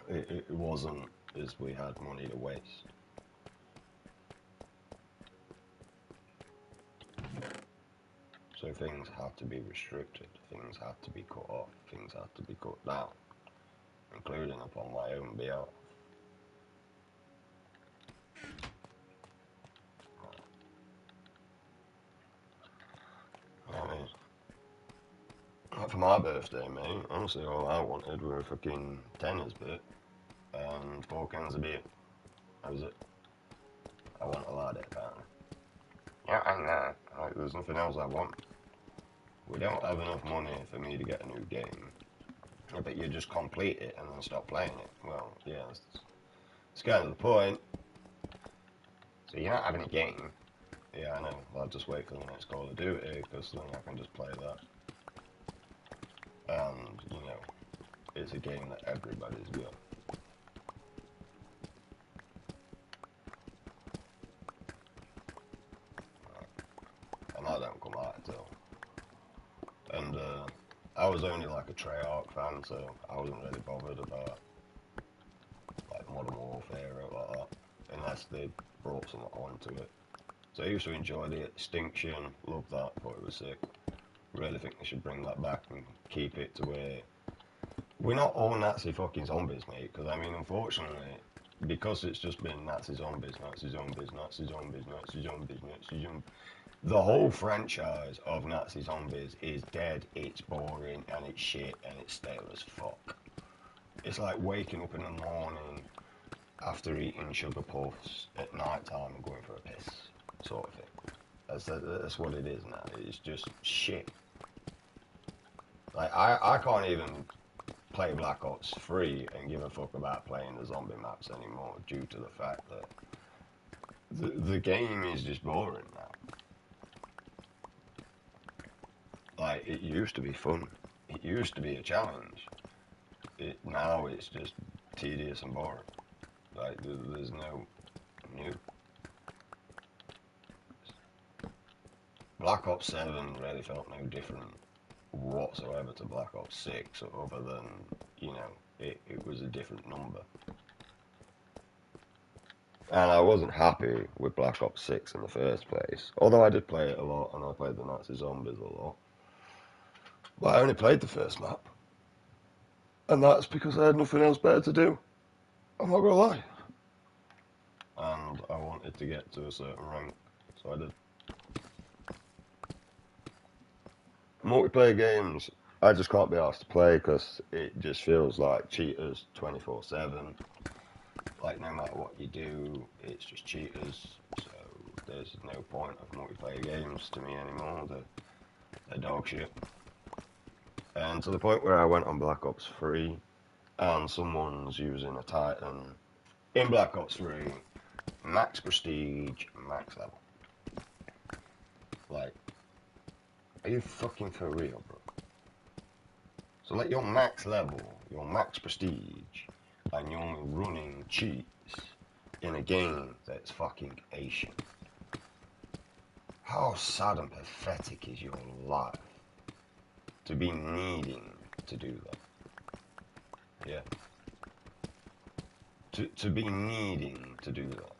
it wasn't as we had money to waste. So things had to be restricted, things had to be cut off, things had to be cut down, including upon my own behalf. I mean, like for my birthday, mate, honestly all I wanted were a fucking tennis bit and 4 cans of beer. That was it. I want a lot of it, apparently. Yeah, I know. Like, there's nothing else I want. We don't have enough money for me to get a new game. I bet you just complete it and then stop playing it. Well, yeah, it's kind of the point. So you're not having a game. Yeah, I know. I'll just wait for the next Call of Duty, because then I can just play that. And, you know, it's a game that everybody's got. And I don't come out until. And I was only like a Treyarch fan, so I wasn't really bothered about like Modern Warfare or like that, unless they brought something onto it. So I used to enjoy the Extinction, loved that, thought it was sick. Really think they should bring that back and keep it to where we're not all Nazi fucking zombies, mate. Because I mean, unfortunately, because it's just been Nazi zombies, Nazi zombies, Nazi zombies, Nazi zombies, Nazi zombies. The whole franchise of Nazi zombies is dead, it's boring, and it's shit, and it's stale as fuck. It's like waking up in the morning after eating sugar puffs at night time and going for a piss, sort of thing. That's what it is now. It's just shit. Like, I can't even play Black Ops 3 and give a fuck about playing the zombie maps anymore due to the fact that the game is just boring now. Like, it used to be fun. It used to be a challenge. Now it's just tedious and boring. Like, there's no new. Black Ops 7 really felt no different whatsoever to Black Ops 6, other than, you know, it was a different number. And I wasn't happy with Black Ops 6 in the first place, although I did play it a lot, and I played the Nazi Zombies a lot. But I only played the first map, and that's because I had nothing else better to do. I'm not gonna lie. And I wanted to get to a certain rank, so I did. Multiplayer games, I just can't be asked to play because it just feels like cheaters 24/7. Like, no matter what you do, it's just cheaters. So there's no point of multiplayer games to me anymore. They're dog shit. And to the point where I went on Black Ops 3 and someone's using a Titan in Black Ops 3, max prestige, max level. Like, are you fucking for real, bro? So like, your max level, your max prestige, and you're only running cheats in a game that's fucking Asian. How sad and pathetic is your life to be needing to do that? Yeah. To be needing to do that.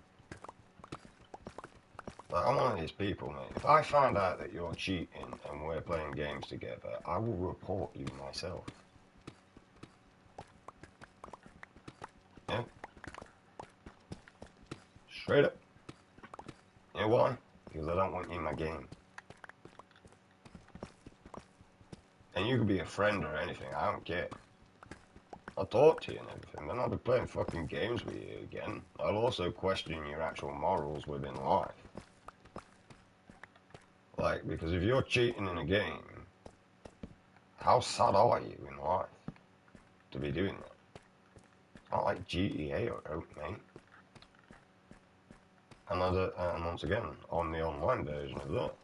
Like, I'm one of these people, mate. If I find out that you're cheating and we're playing games together, I will report you myself. Yeah? Straight up. You know why? Because I don't want you in my game. And you could be a friend or anything, I don't care. I'll talk to you and everything, then I'll be playing fucking games with you again. I'll also question your actual morals within life. Like, because if you're cheating in a game, how sad are you in life to be doing that? It's not like GTA or Oak, mate. And once again, on the online version of that,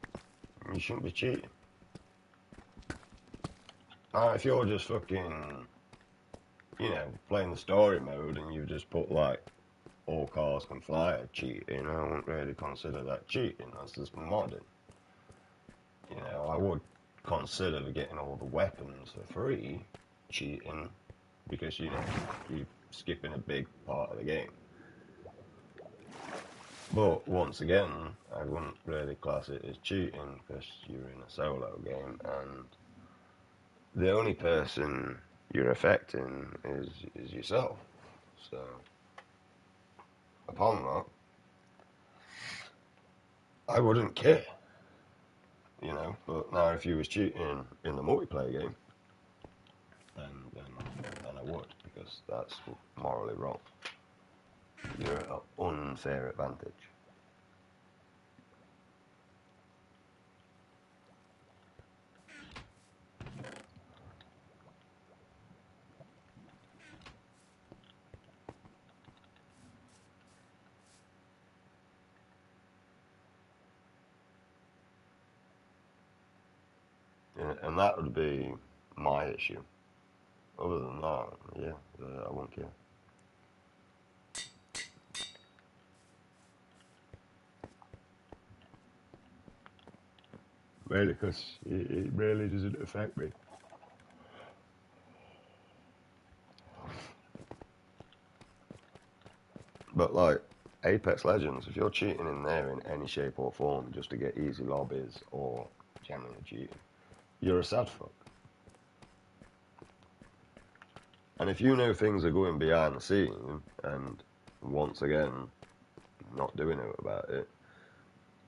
you shouldn't be cheating. Now, if you're just fucking, you know, playing the story mode and you just put, like, all cars can fly cheating, I wouldn't really consider that cheating. That's just modding. You know, I would consider getting all the weapons for free cheating, because, you know, you're skipping a big part of the game. But once again, I wouldn't really class it as cheating because you're in a solo game and the only person you're affecting is yourself. So upon that, I wouldn't care, you know. But now, if you was cheating in the multiplayer game, then I would, because that's morally wrong. You're at an unfair advantage. And that would be my issue. Other than that, yeah, I won't care. Really, because it really doesn't affect me. But like Apex Legends, if you're cheating in there in any shape or form just to get easy lobbies or generally cheating, you're a sad fuck. And if you know things are going behind the scene and once again not doing it about it,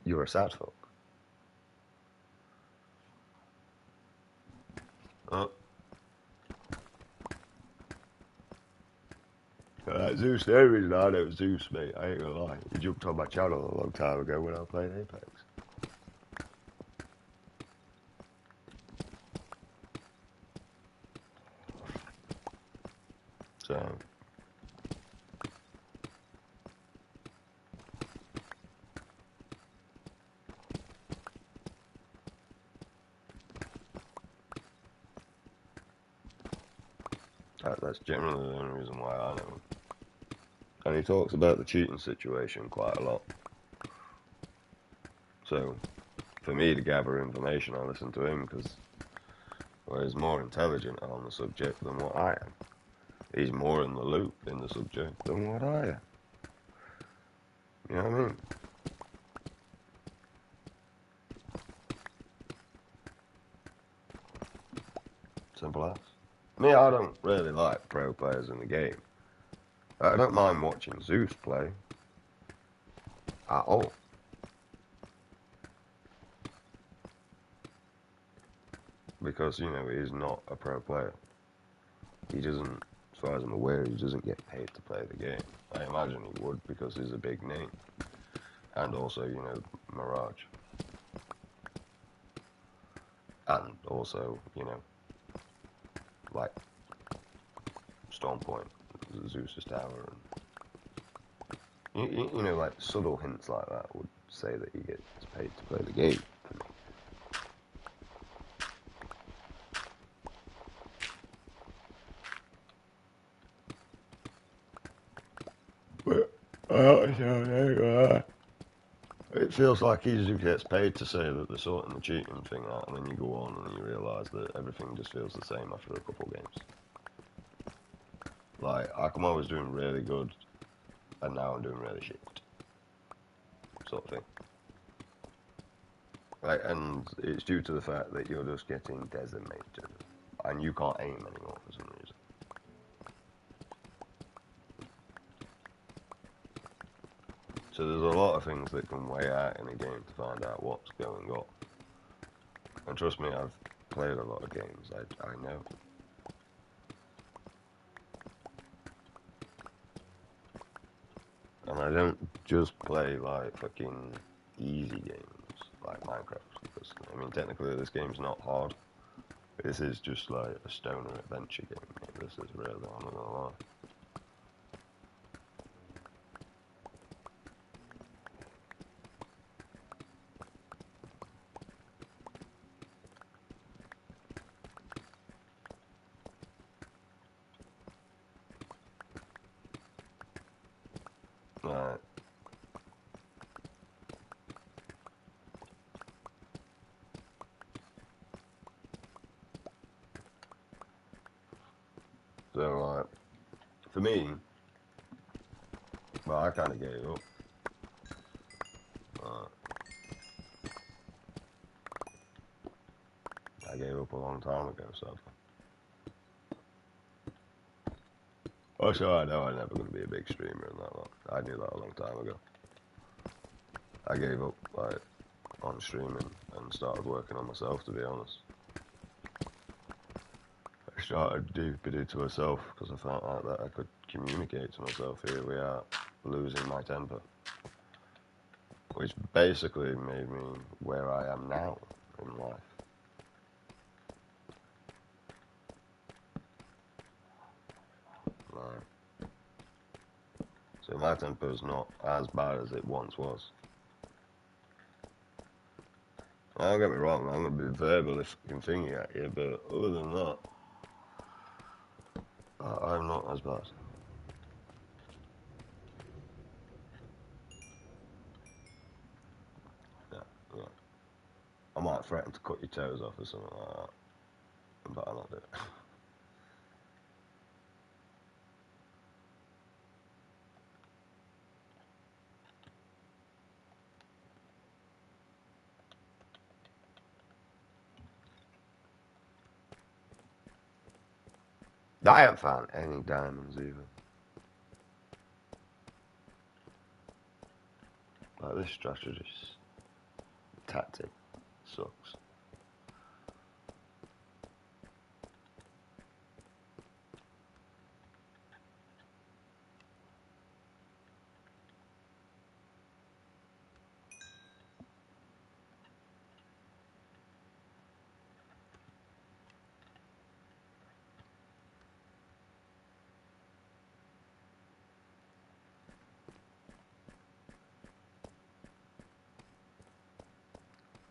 you're a sad fuck. Zeus, the only reason I know Zeus, mate, I ain't gonna lie. He jumped on my channel a long time ago when I was playing Apex. That's generally the only reason why I know him. And he talks about the cheating situation quite a lot. So, for me to gather information, I listen to him because he's more intelligent on the subject than what I am. He's more in the loop in the subject than what I am. You know what I mean? Simple as. Me, I don't really like pro players in the game. I don't mind watching Zeus play at all. Because, you know, he's not a pro player. He doesn't, as far as I'm aware, he doesn't get paid to play the game. I imagine he would because he's a big name. And also, you know, Mirage. And also, you know, like Stormpoint, Zeus's Tower, and you know, like subtle hints like that would say that he gets paid to play the game. But it feels like he just gets paid to say that they're sorting the cheating thing out, and then you go on and you realise that everything just feels the same after a couple of games. Like, Akamo was doing really good, and now I'm doing really shit. Sort of thing. Like, and it's due to the fact that you're just getting decimated, and you can't aim anymore for some reason. So there's a lot of things that can weigh out in a game to find out what's going on. And trust me, I've played a lot of games, I know. And I don't just play like fucking easy games like Minecraft. Because, I mean, technically this game's not hard. This is just like a stoner adventure game. This is really, I'm not gonna lie. Right. So, for me, well, I kind of gave up. I gave up a long time ago, so. Also, I know I'm never going to be a big streamer and that lot. I knew that a long time ago. I gave up, like, on streaming and started working on myself, to be honest. I started deep to myself because I found out that I could communicate to myself. Here we are, losing my temper. Which basically made me where I am now in life. Right. So my temper's not as bad as it once was. Don't get me wrong, I'm going to be verbally fucking thingy at you, but other than that, I'm not as bad. Yeah, yeah. I might threaten to cut your toes off or something like that, but I'll not do it. I haven't found any diamonds either. Like, this strategy tactic sucks.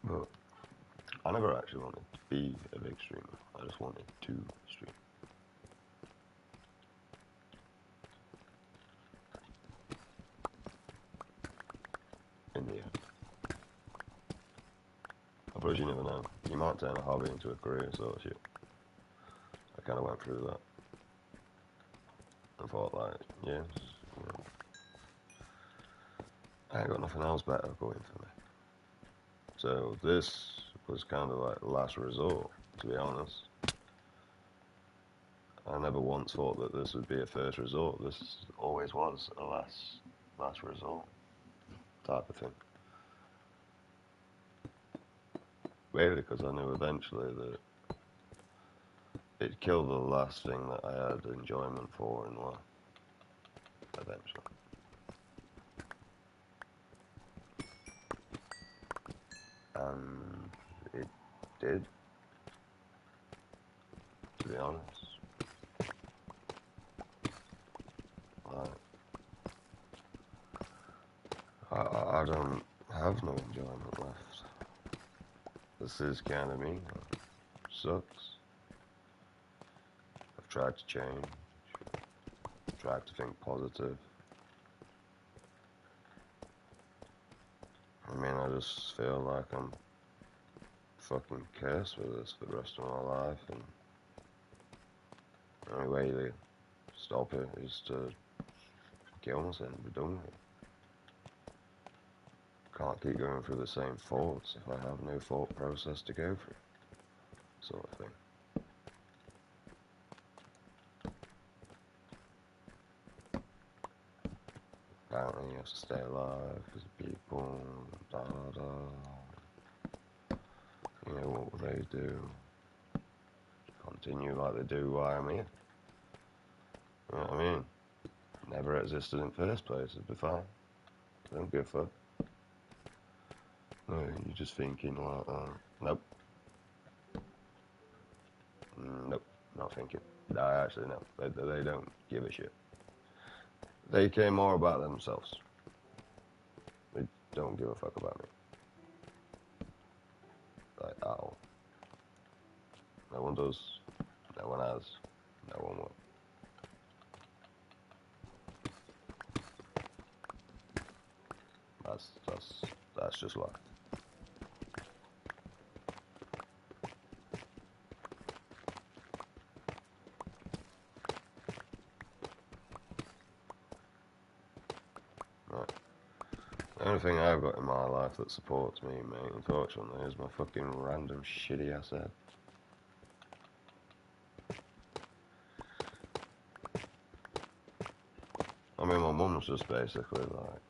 But I never actually wanted to be a big streamer. I just wanted to stream. Yeah. I suppose you never know. You might turn a hobby into a career, sort of shit. I kind of went through that. I thought, like, yeah, you know, I ain't got nothing else better going for me. So this was kind of like last resort, to be honest. I never once thought that this would be a first resort. This always was a last resort type of thing. Really, because I knew eventually that it'd kill the last thing that I had enjoyment for in life. Eventually. And it did, to be honest. I don't have no enjoyment left. This is kind of me. It sucks. I've tried to change. Tried to think positive. I mean, I just feel like I'm fucking cursed with this for the rest of my life, and the only way to stop it is to kill myself and be done with it. Can't keep going through the same thoughts if I have no thought process to go through, sort of thing. Apparently you have to stay alive because people, da da da. You know, what will they do? Continue like they do while I'm here. You know what I mean? Never existed in first place, it'd be fine. Don't give a fuck. No, you're just thinking like, nope. Nope, not thinking. No, actually, no. They don't give a shit. They care more about themselves. They don't give a fuck about me. Like, at all. No one does. No one has. No one will. That's just life. Right. The only thing I've got in my life that supports me, mate, unfortunately, is my fucking random shitty ass head. I mean, my mum's just basically like,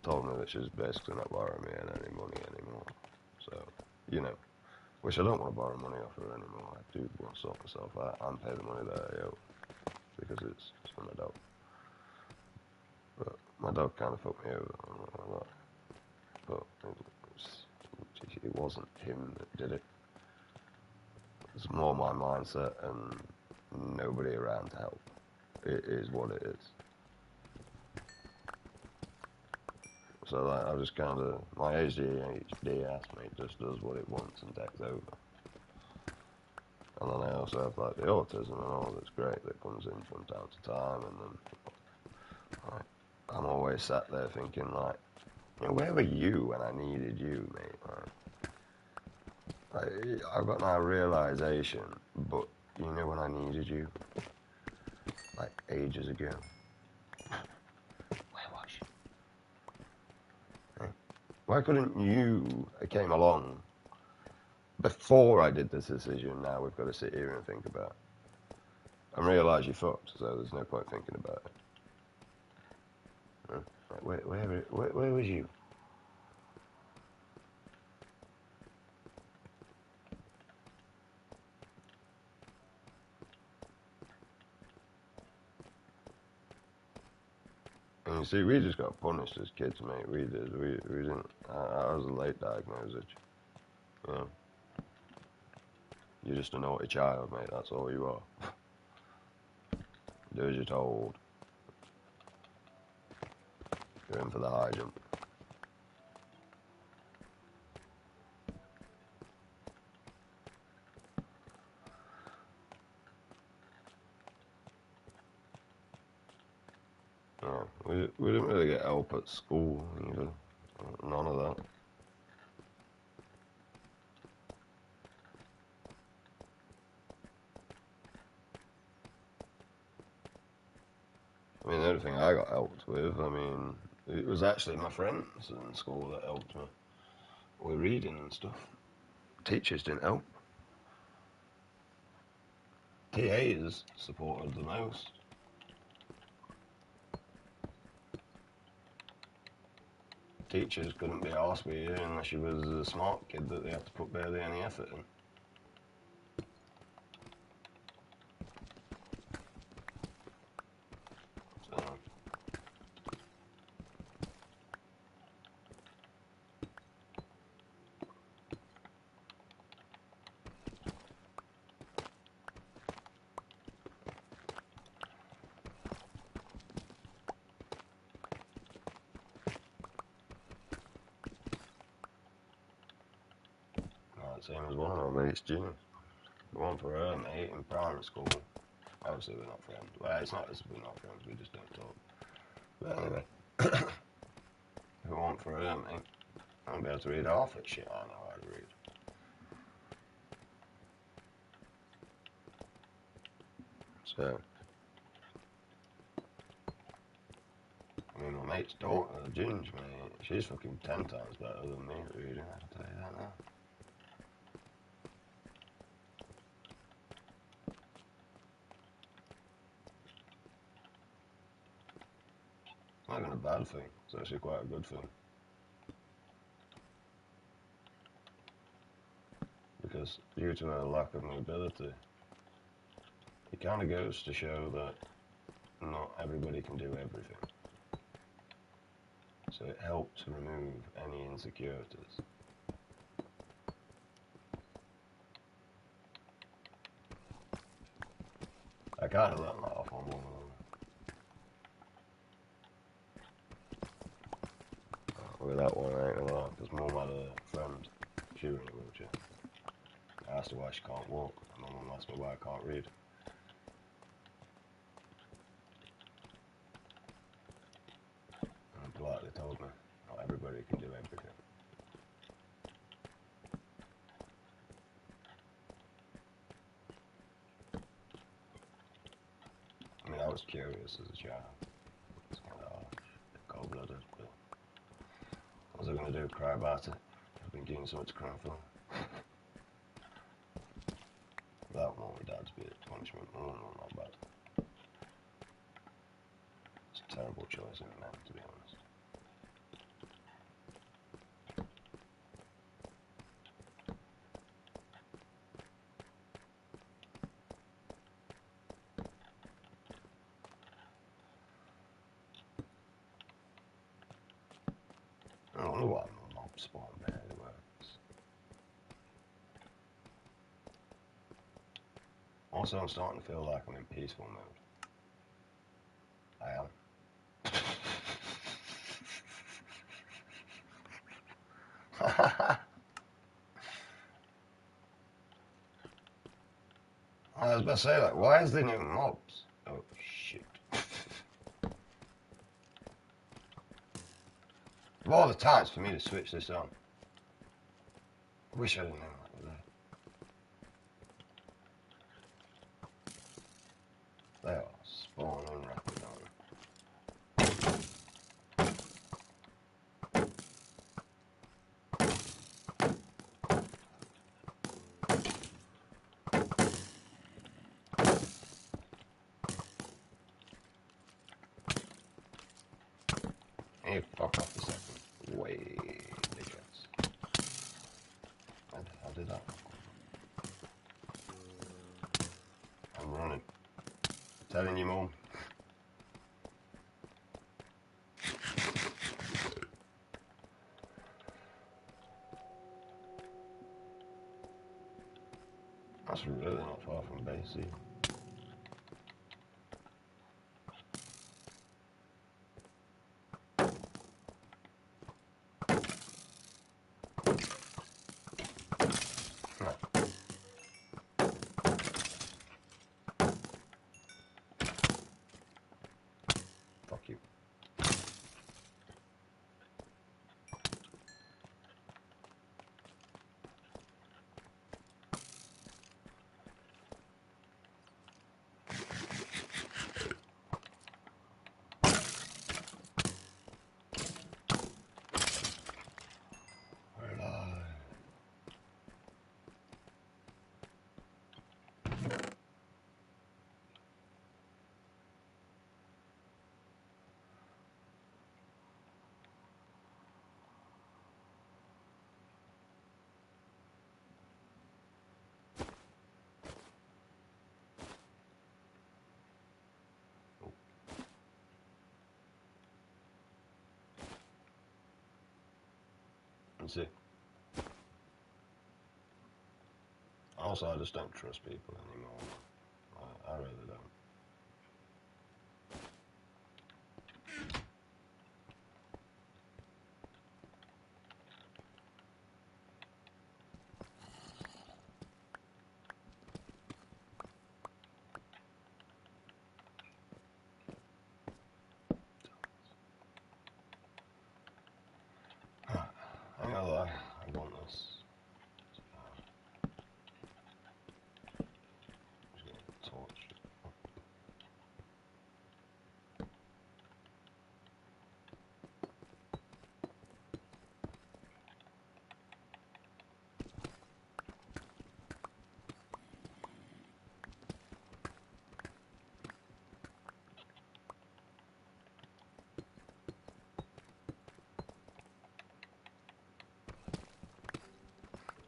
told me that she's basically not borrowing me any money anymore. So, you know, which I don't want to borrow money off her anymore. I do want to sort myself out and pay the money that I owe because it's for my dog. But my dog kind of fucked me over a lot. But it wasn't him that did it. It's more my mindset and nobody around to help. It is what it is. So like, I just kind of, my ADHD ass mate just does what it wants and takes over. And then I also have like the autism and all that's great that comes in from time to time, and then like, I'm always sat there thinking like, you know, where were you when I needed you, mate? Like, I've got no realization, but you know when I needed you, like ages ago. Where was you? Hey, why couldn't you came along before I did this decision? Now we've got to sit here and think about it. And realise you fucked, so there's no point thinking about it. Like, where was you? And you see, we just got punished as kids, mate. We did. We didn't. I was a late diagnosis. You know, you're just a naughty child, mate. That's all you are. Do as you're told. You're in for the high jump. We didn't really get help at school either. None of that. I mean, the only thing I got helped with, I mean, it was actually my friends in school that helped me with reading and stuff. Teachers didn't help. TAs supported the most. Teachers couldn't be arsed with you unless you was a smart kid that they had to put barely any effort in. So, same as one of my mates, Ginny. The one for her mate in primary school. Obviously we're not friends. Well, it's not as we're not friends, we just don't talk. But anyway, if it weren't for her mate, I wouldn't be able to read half that shit I know how to read. So, I mean, my mate's daughter, Ginge, mate, she's fucking 10 times better than me at reading, I can tell you that now. It's not even a bad thing, it's actually quite a good thing. Because due to her lack of mobility, it kind of goes to show that not everybody can do everything. So it helps remove any insecurities. I kind of learned that off on one of them. With that one, I ain't gonna lie, because Mum had a friend, she was in a wheelchair. I asked her why she can't walk, and my mum asked me why I can't read. And politely told me, not everybody can do everything. I mean, I was curious as a child. It's kind of cold-blooded, but what was I going to do, cry about it? I've been doing so much crying for. That one with Dad's bit of punishment, not bad. It's a terrible choice in men, to be honest. I wonder why my mob spawn barely works. Also, I'm starting to feel like I'm in peaceful mode. I am. I was about to say, like, why is there no mobs? Oh, shit. Of all the times for me to switch this on. I wish I didn't know that was there. They are spawning rapid, aren't they? Hey, fuck off a second. Way dickheads. How did that? I'm running. Telling you, Mum. That's really not far from base, see? Fuck you. see. Also, I just don't trust people anymore. I really don't. I ain't gonna lie, I want this. Just get a torch.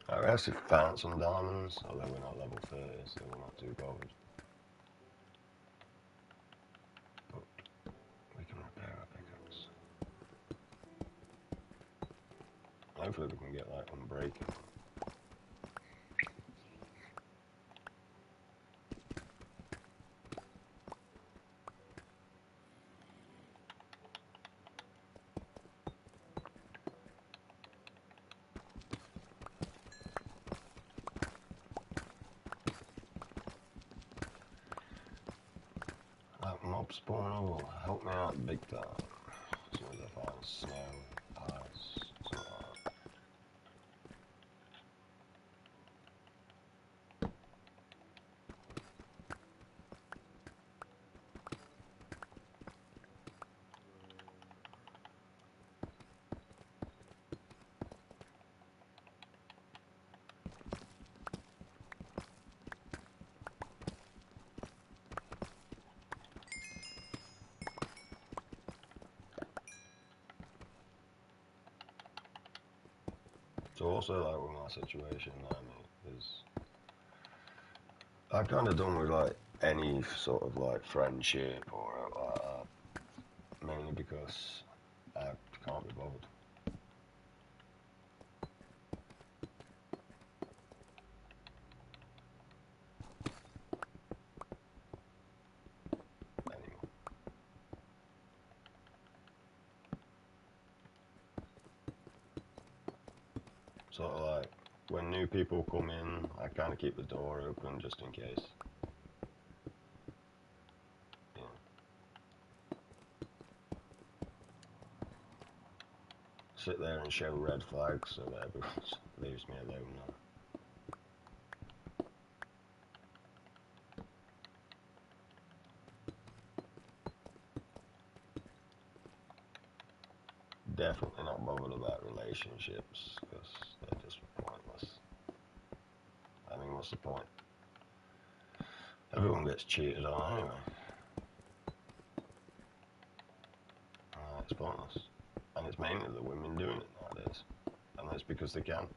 I actually found some diamonds, although we're not level 30, so we're not too bothered. But we can repair our pickaxe. Hopefully we can get like unbreaking. That mob spawner will help me out big time. As soon as I find snow, ice, something like that. So also like with my situation that I'm in is I kind of done with like any sort of like friendship or like that, mainly because I can't be bothered anymore. Sort of like when new people come in, I kind of keep the door open just in case. Yeah. Sit there and show red flags so that everyone leaves me alone now. Definitely not bothered about relationships because they're just pointless. I mean, what's the point? Everyone gets cheated on anyway. It's pointless. And it's mainly the women doing it nowadays. And that's because they can.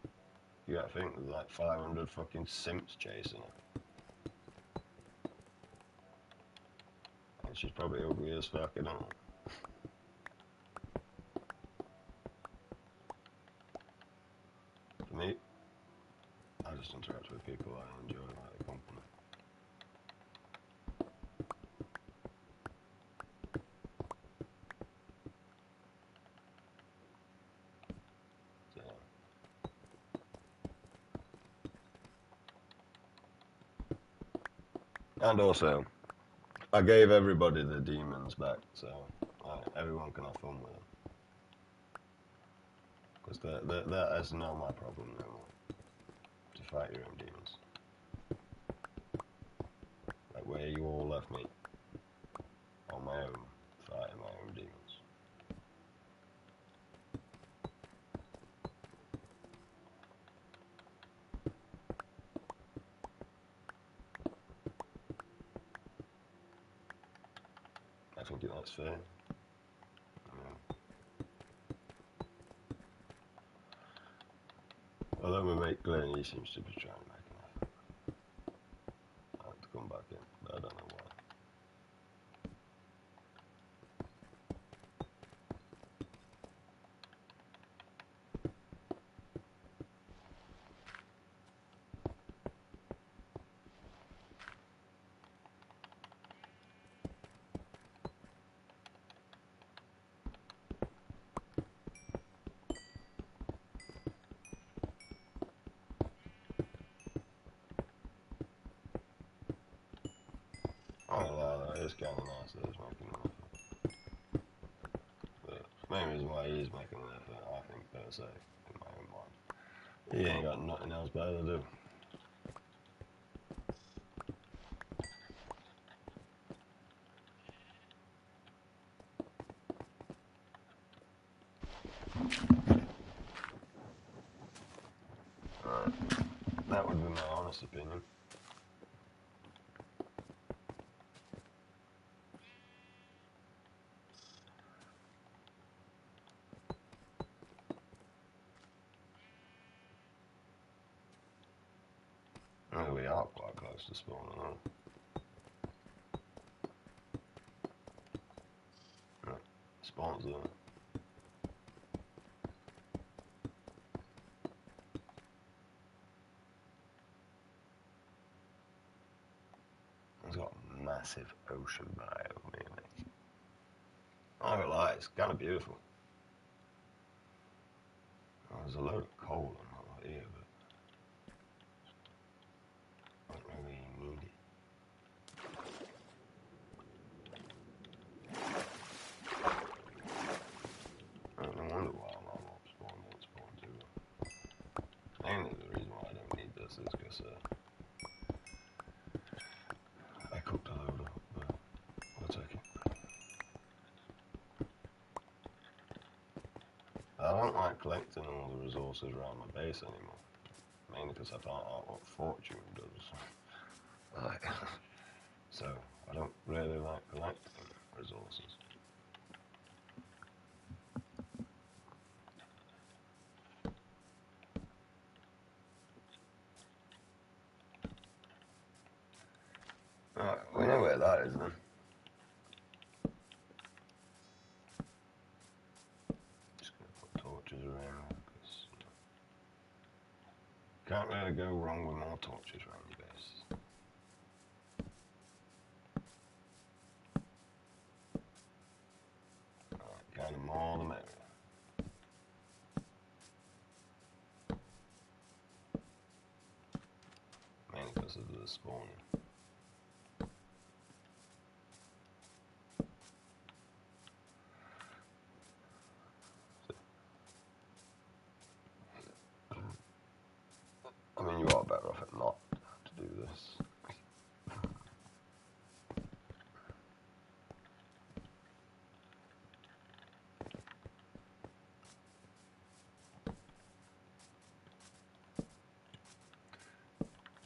You gotta think there's like 500 fucking simps chasing her. And she's probably ugly as fuck, you know. For me, I just interact with people I enjoy, like the company. So, and also, I gave everybody the demons back, so everyone can have fun with them. Because that is not my problem no more. To fight your own demons. Like where you all left me. On my own, fighting my own demons. I think that's fair. Yeah. Although my mate Glenn, he seems to be trying to make an effort. I have to come back in, but I don't know why. it's kind of nice that he's making an effort. But the main reason why he is making an effort, I think, per se, in my own mind, he ain't got nothing else better to do. That would be my honest opinion. We are quite close to spawning, aren't we? Right. Spawns there. It's got a massive ocean biome in it. I don't lie, it's kind of beautiful. Oh, there's a load of coal and all that here, but I don't really need it. No wonder why my mob spawn don't spawn too. Mainly the reason why I don't need this is because I cooked a load up, but I'll take it. I don't like collecting all the resources around my base anymore. Mainly because I found out what fortune does. Like, so I don't really like collecting resources. Alright, we know where that is then. Just gonna put torches around because can't really go wrong with more torches around your base. Alright, kind of more the merrier. Mainly because of the spawning. I mean, you are better off at not to do this.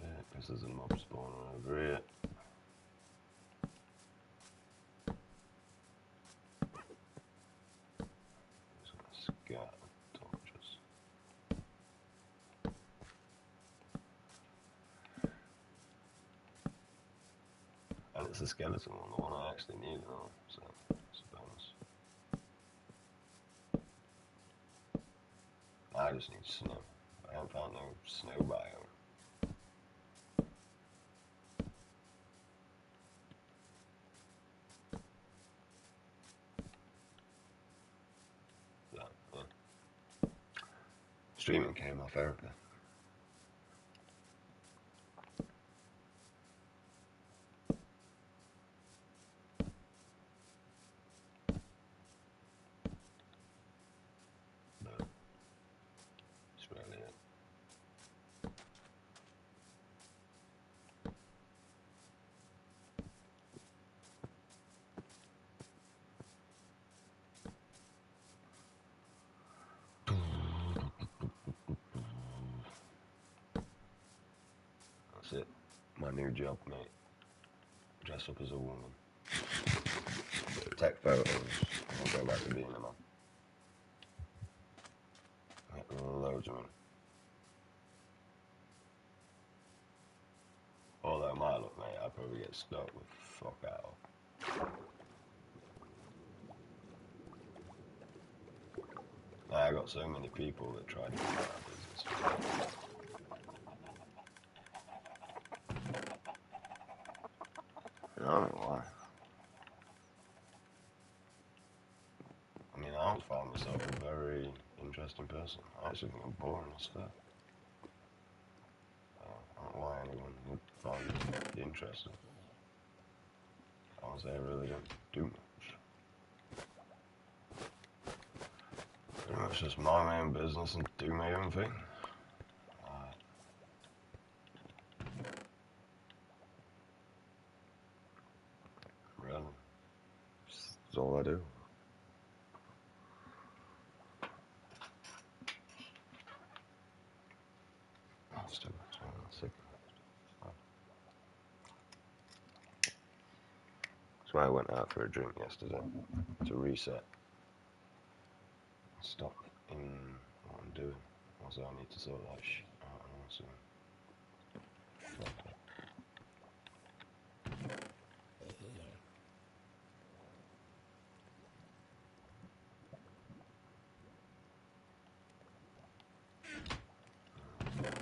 Yeah, because there's a mob spawner over here. Just gonna scatter torches. And it's a skeleton one, the one I actually need now, so it's a bonus. I just need snow. I haven't found no snow biome. So, yeah. Streaming came off therapy. But it's really it. That's it. My new job, mate. Dress up as a woman. Take photos. I'll go back to being a man. Get loads of them. Although my look, mate, I'd probably get stuck with fuck out. I got so many people that tried to do that business. I don't know why. I mean, I don't find myself a very interesting person. I actually think I'm boring as fuck. I don't know why anyone would find it interesting. Honestly, I really don't do much. Pretty much just mind my own business and do my own thing. Really, that's all I do. Still sick. That's why I went out for a drink yesterday to reset. Stop in what I'm doing. Also, I need to sort that shit out and also.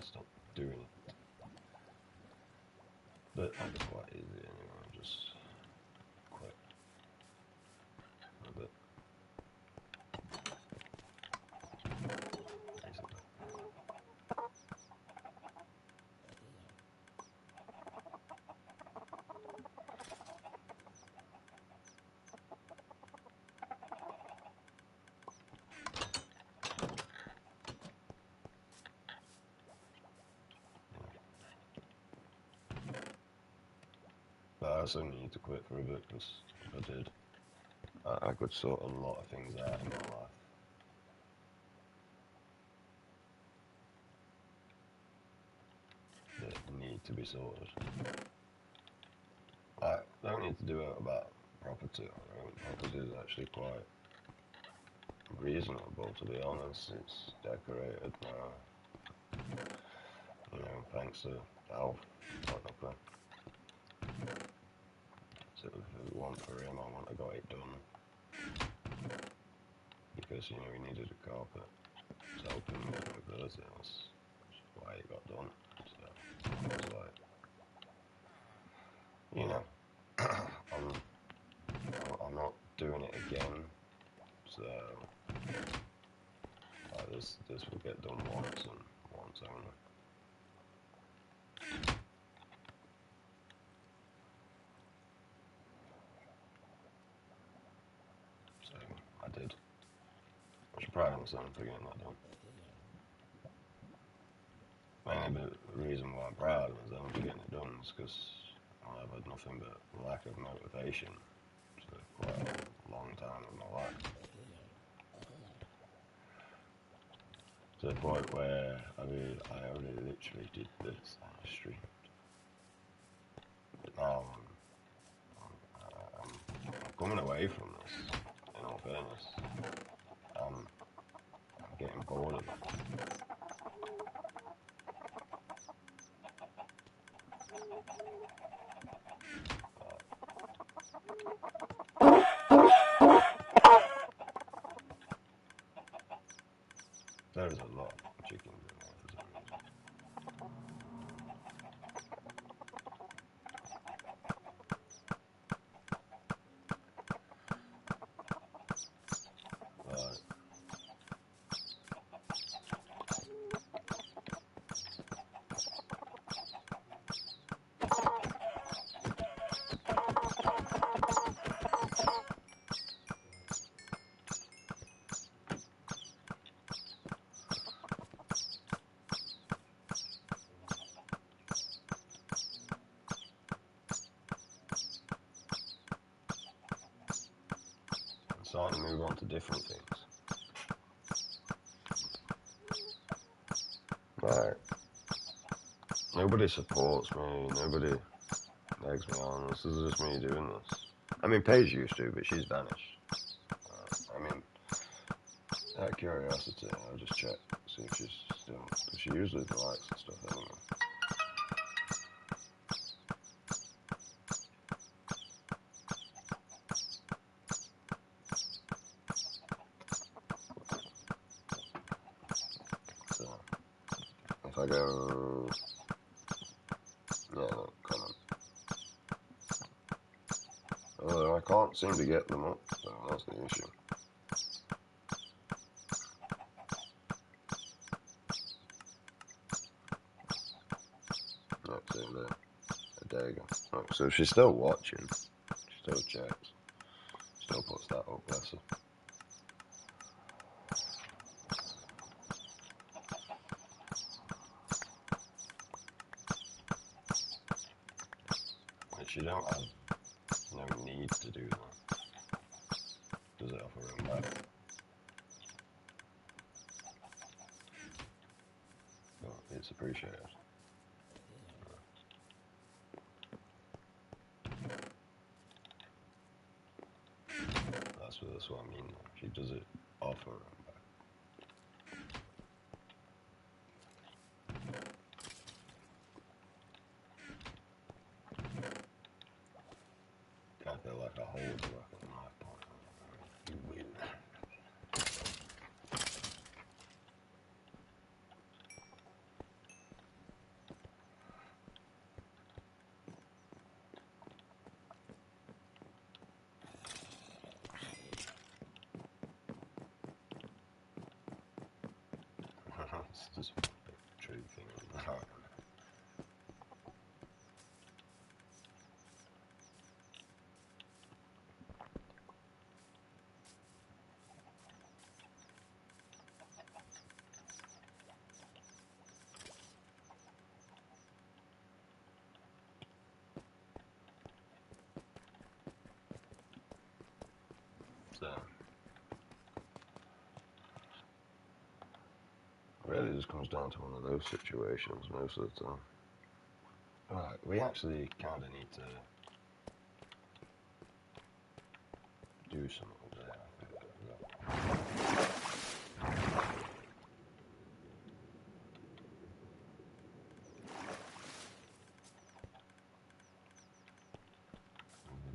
Stop doing it. But that's quite easy anyway, just quit a bit. Basically. But I also need to quit for a bit because if I did, I could sort a lot of things out in my life that need to be sorted. I don't need to do it about property. Property is actually quite reasonable, to be honest. It's decorated now, you know, thanks to Alf, technically. So if it wasn't for him, I wouldn't have got it done. Because, you know, he needed a carpet to help him with mobility. That's why it got done. So I was like, you know, I'm not doing it again. So this will get done once and once only. So I did. I should pride myself for getting that done. Mainly the reason why I'm proud of myself for getting it done is because I've had nothing but lack of motivation for quite a long time in my life. To the point where I only literally did this on the street. But now I'm coming away from this, in all fairness. I'm getting bored of it. There's a lot of chickens in there for some reason. But I'm starting to move on to different things. Like, nobody supports me, nobody eggs me on. This is just me doing this. I mean, Paige used to, but she's vanished. I mean, out of curiosity, I'll just check, see if she's still, because she usually likes and stuff anyway. So, if I go, yeah, no, comment. I can't seem to get them up, so that's the issue. Let's see there. There you go. Oh, so she's still watching. She's Still checks. Still puts that up, bless her. Which you don't have no need to do that. Does it off her own back? But it's appreciated. That's what I mean. She does it off her own back. I feel like I hold her like a knife point. You win. It's just a true thing. So, really just comes down to one of those situations most of the time. Right, we actually kind of need to do something there, I think.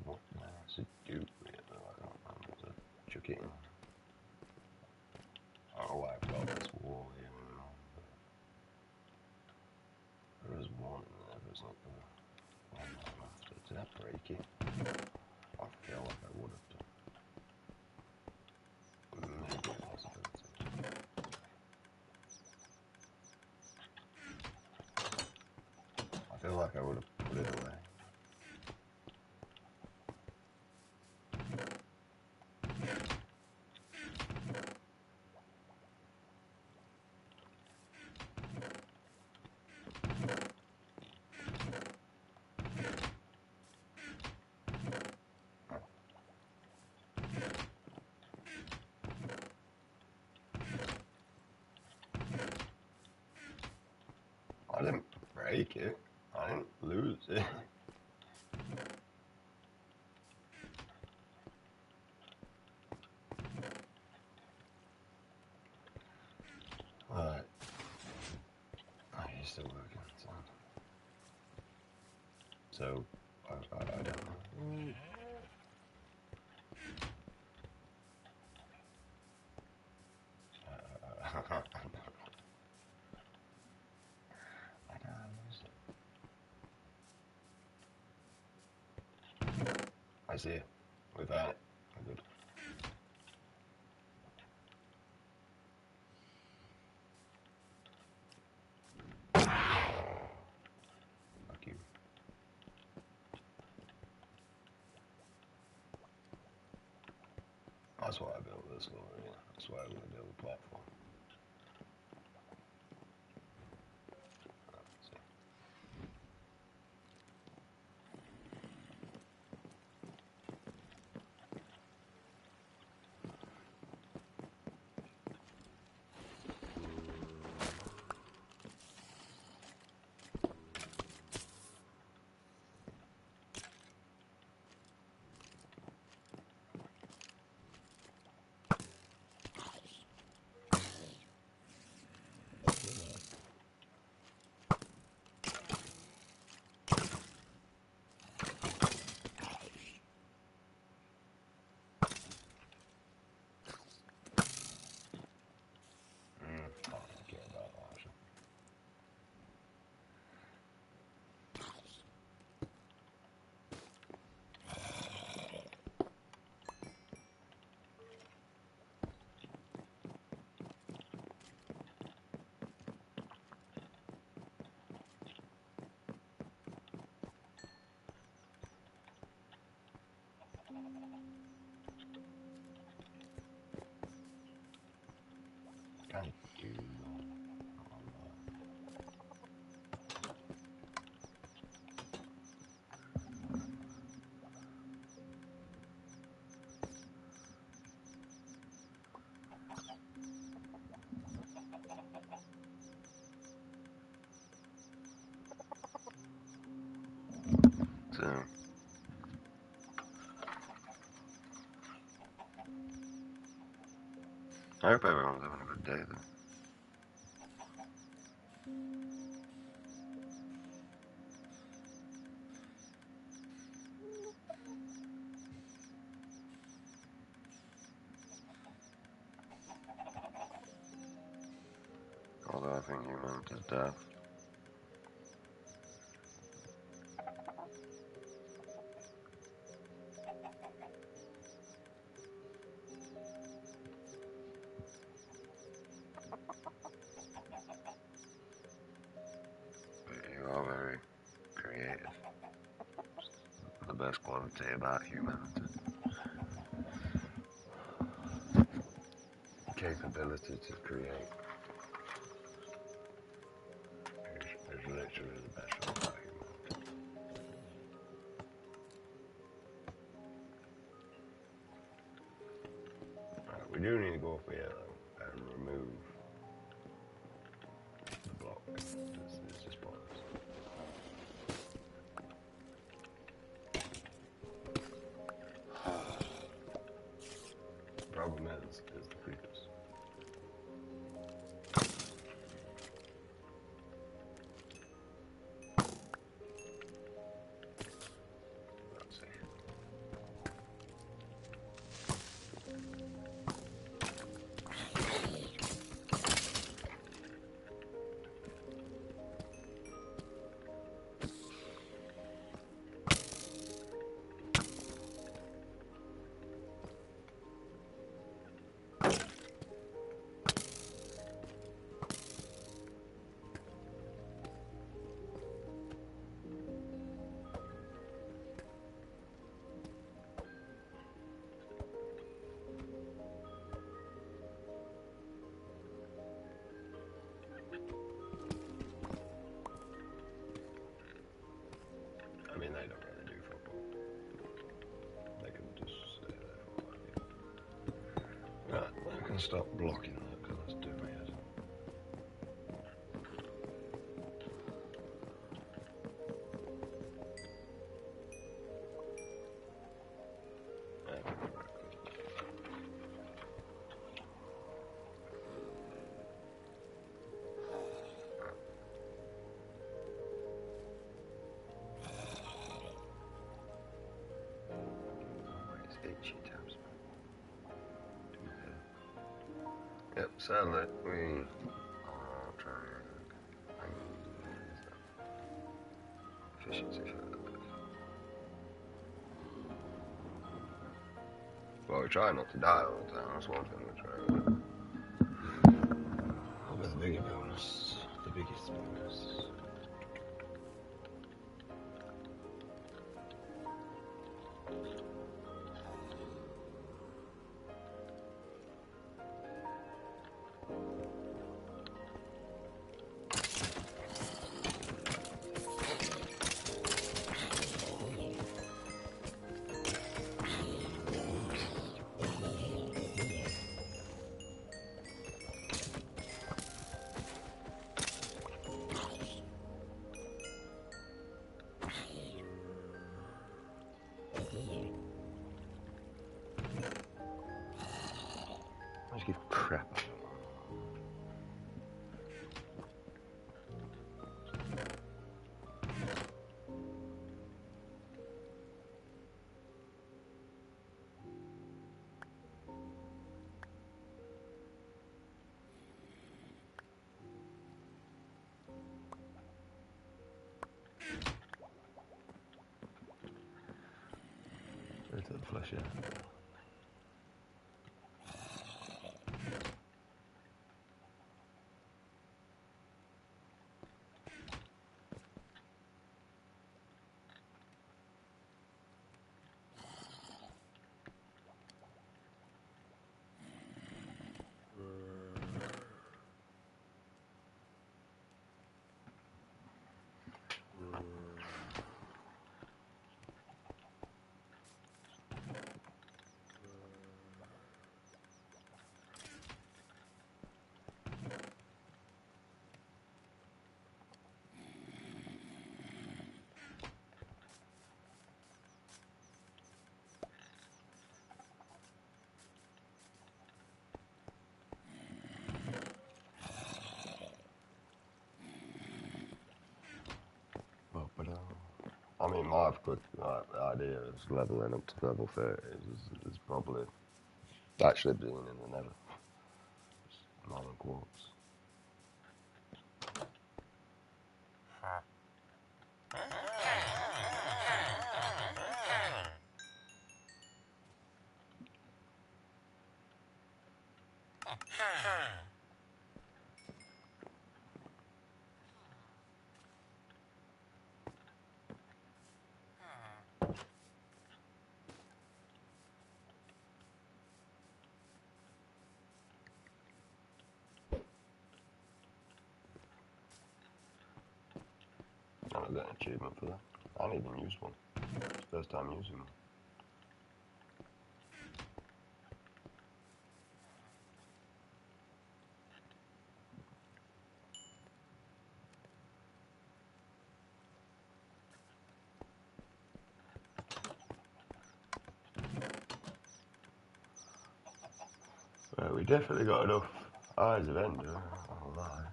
What does it do with it though? I don't remember. To chuck it in. Oh, I've got this wall here. There is one in there, but it's not the one I'm after. Did I break it? I feel like I would have done. Maybe a possibility. I feel like I would have put it away. I didn't break it. I didn't lose it. Alright. Oh, you're still working. So, I don't know. I see it. We've had it. We're good. Fuck you. That's why I built this one, yeah. That's why I want to build a platform. Thank you. So, I hope everyone's having a good day though. Although I think humanity's death. But you are very creative. The best quality about humanity. Capability to create is literally the best thing about humanity. Right, we do need to go up here though and remove the block. It's just pointless. The problem is the creepers. Let's see. I mean, they don't really do football. They can just stay there for a while. Right, I can stop blocking that because that's doing my head. Itchy tabs. Yep, sadly, we are trying efficiency for that. Well, we try not to die all the time, that's one thing we try. But the bigger bonus, the biggest bonus. I just give crap. Into the flesh, yeah. I've got like, the idea of leveling up to level 30 is probably actually being in the nether. Mining quartz. I got an achievement for that. I didn't even use one. It's the first time using one. Well, we definitely got enough Eyes of Ender, I won't lie.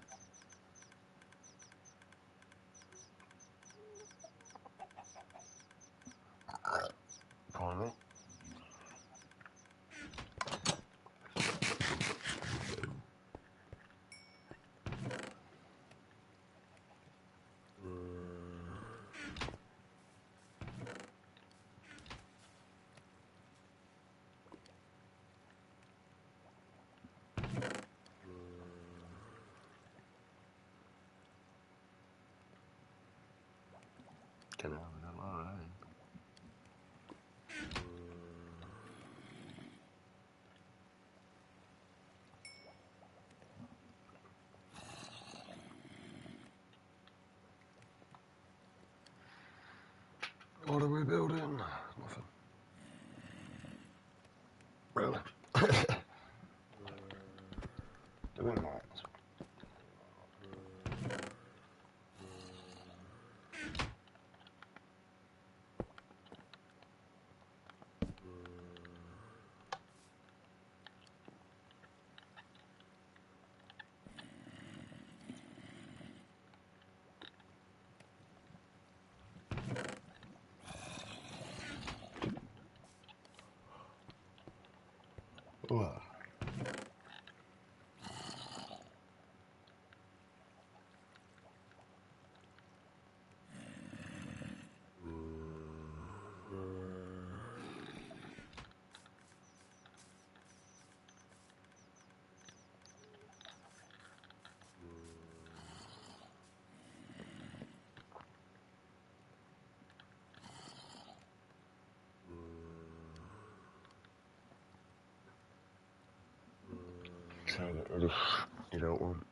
Pardon me? Can I have that? Alright. What are we building? Nothing. Really? Doing mines. Wow. So get rid of you don't want.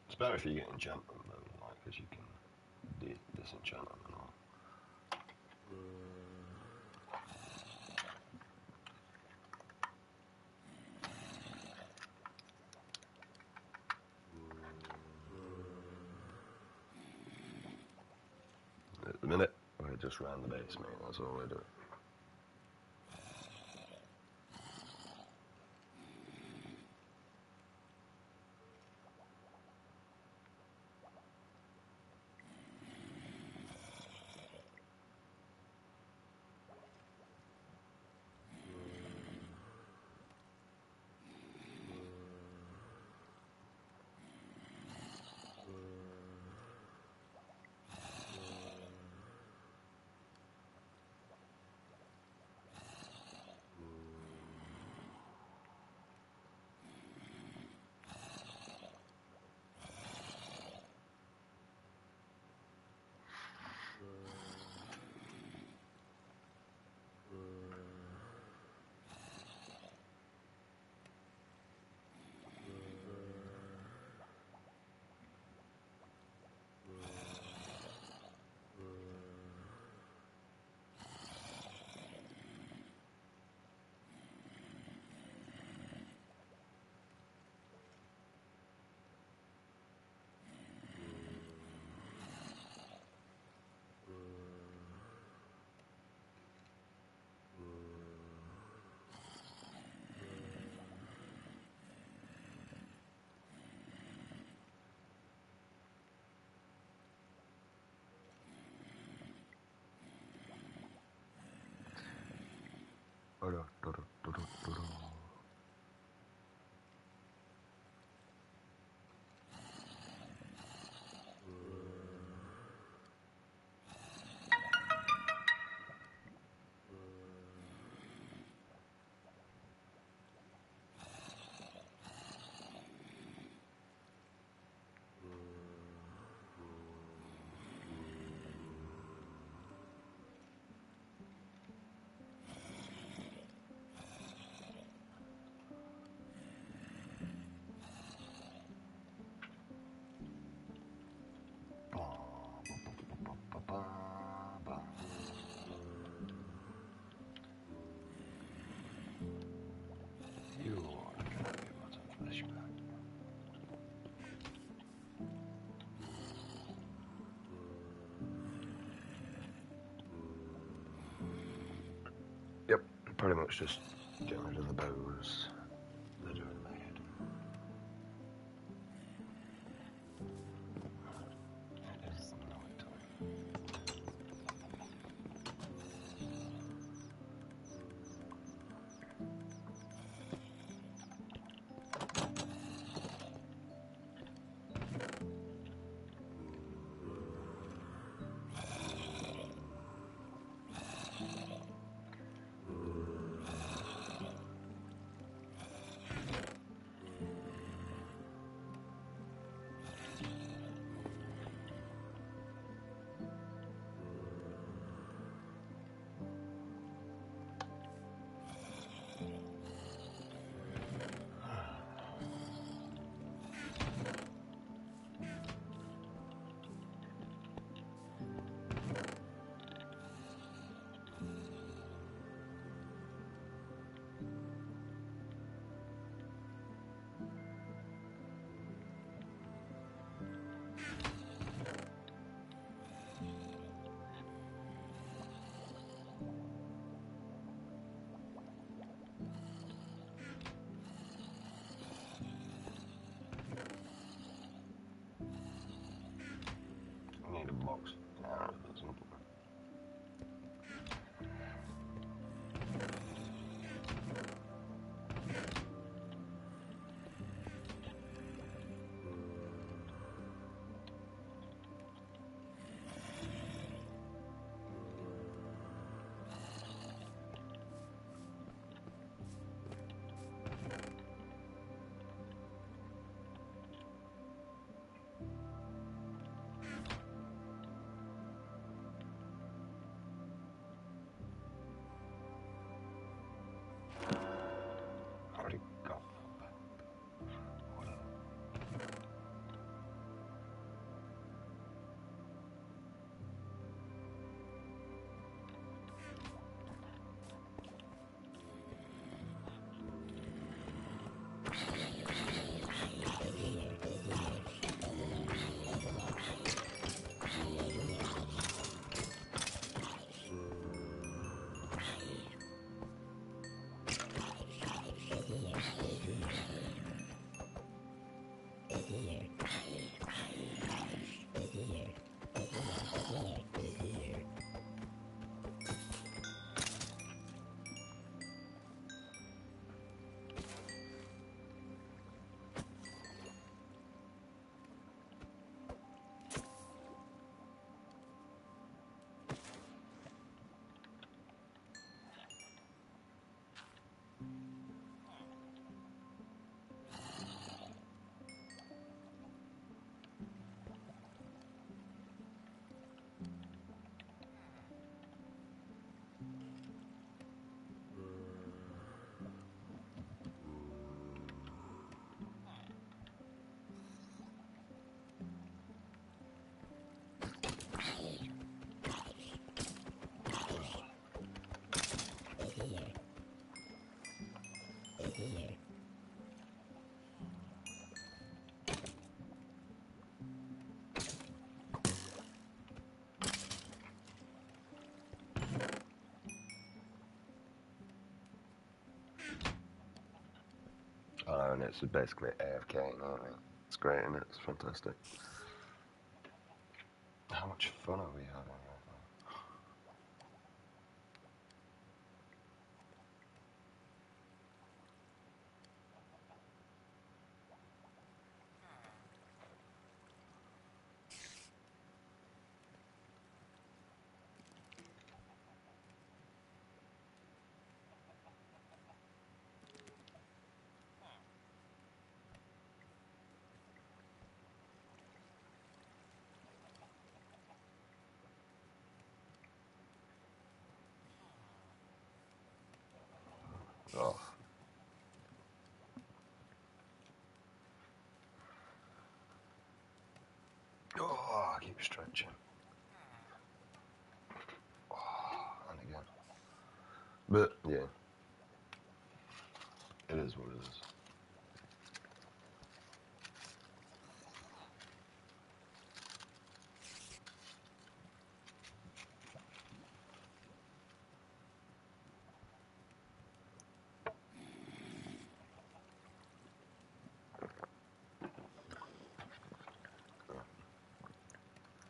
It's better if you get enchantment though, like, because you can disenchant them and all. At the minute, we're just round the base, mate. That's all we're doing. pretty much just getting rid of the bows that are made. It is night time. I need a box. Already got whatever. Oh, and it's basically AFK, you know what I mean? It's great, and it's fantastic. How much fun are we having right now? Oh. Oh, I keep stretching. Oh, and again. But, yeah. It is what it is.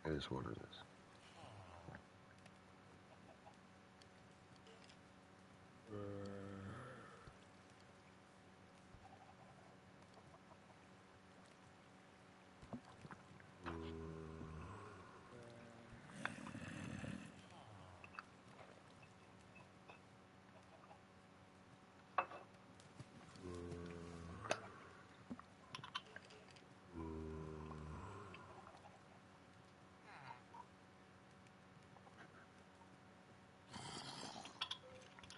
It is what it is.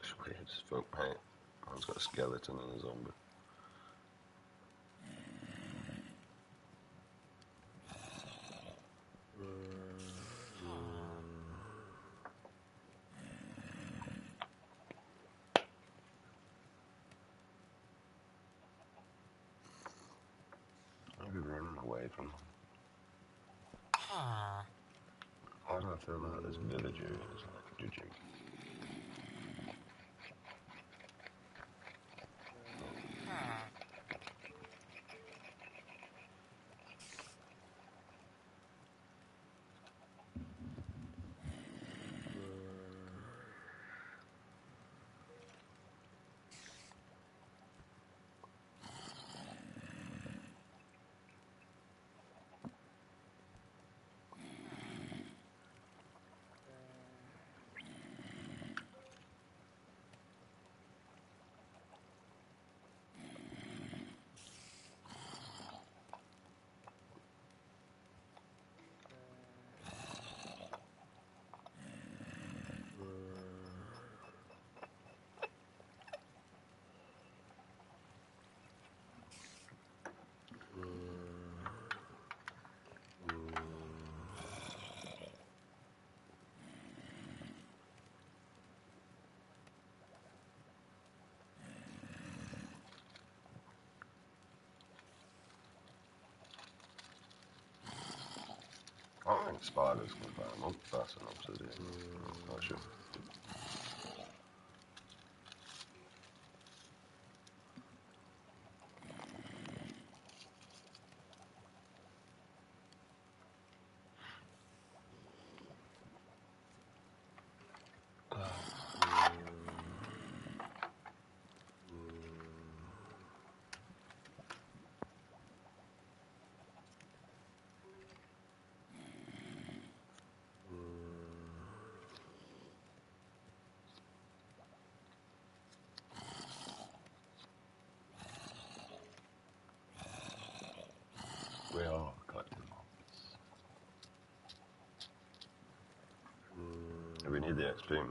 It's weird. It's folk paint. One's got a skeleton and a zombie. I'll be running away from them. Why do I feel like this villager is like judging? I don't think spiders can climb up. That's an obsidian. I'm not sure. We are cutting mobs. We need the XP, man.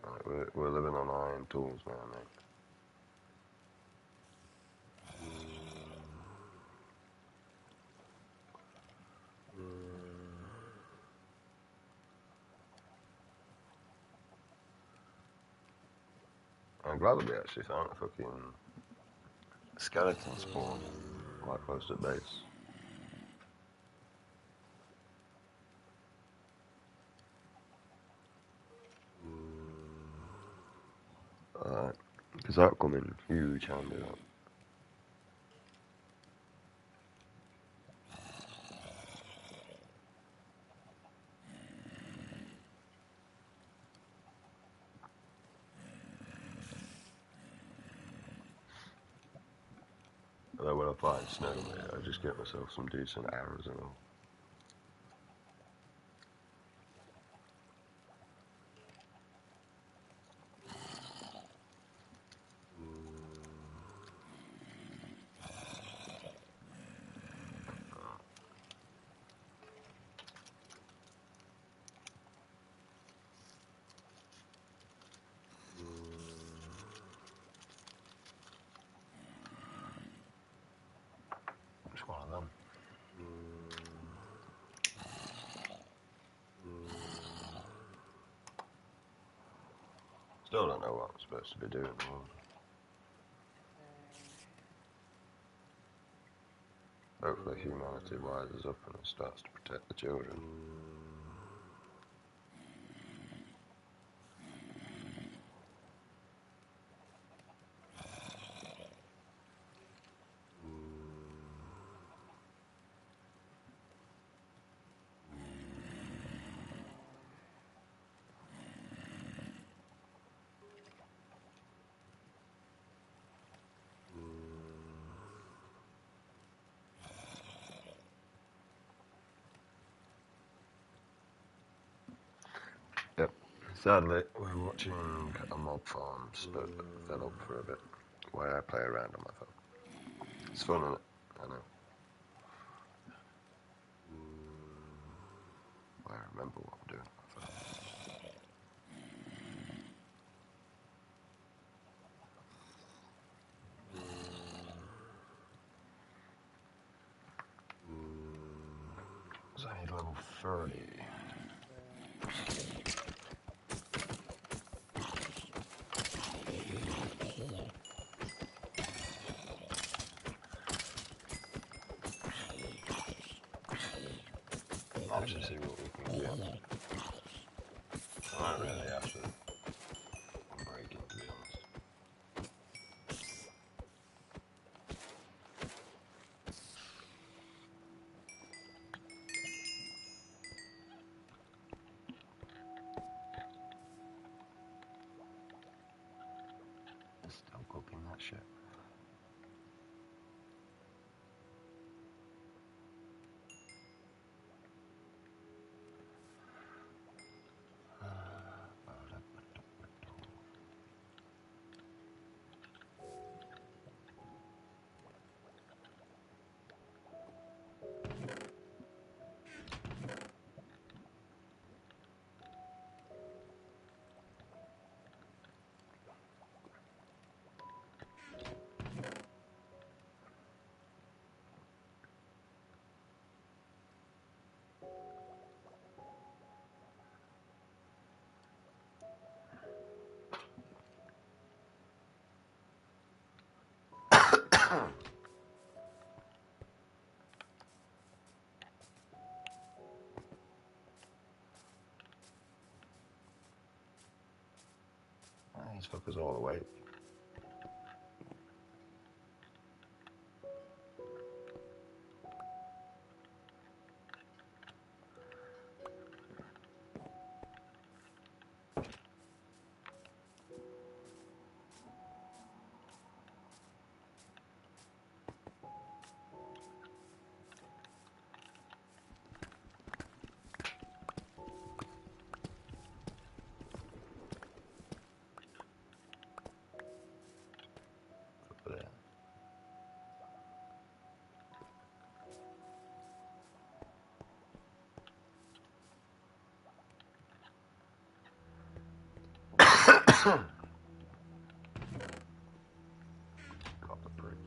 Right, we're living on iron tools now, mate. I'm glad that we actually found a fucking skeleton spawn quite close to the base. Alright, because that come in huge handy. That. Although when I find snow, mate, I just get myself some decent arrows and all. Just one of them. Still don't know what I'm supposed to be doing. Hopefully humanity rises up and starts to protect the children. Sadly, we're watching a mob farm split fell up for a bit. Why I play around on my phone. It's fun, isn't it? I know. I remember what I'm doing. So I need level 30. I'll just see what we can get. I'm not really after breaking, to be honest. Still cooking that shit. These fuckers all awake. Over there. Copper prick.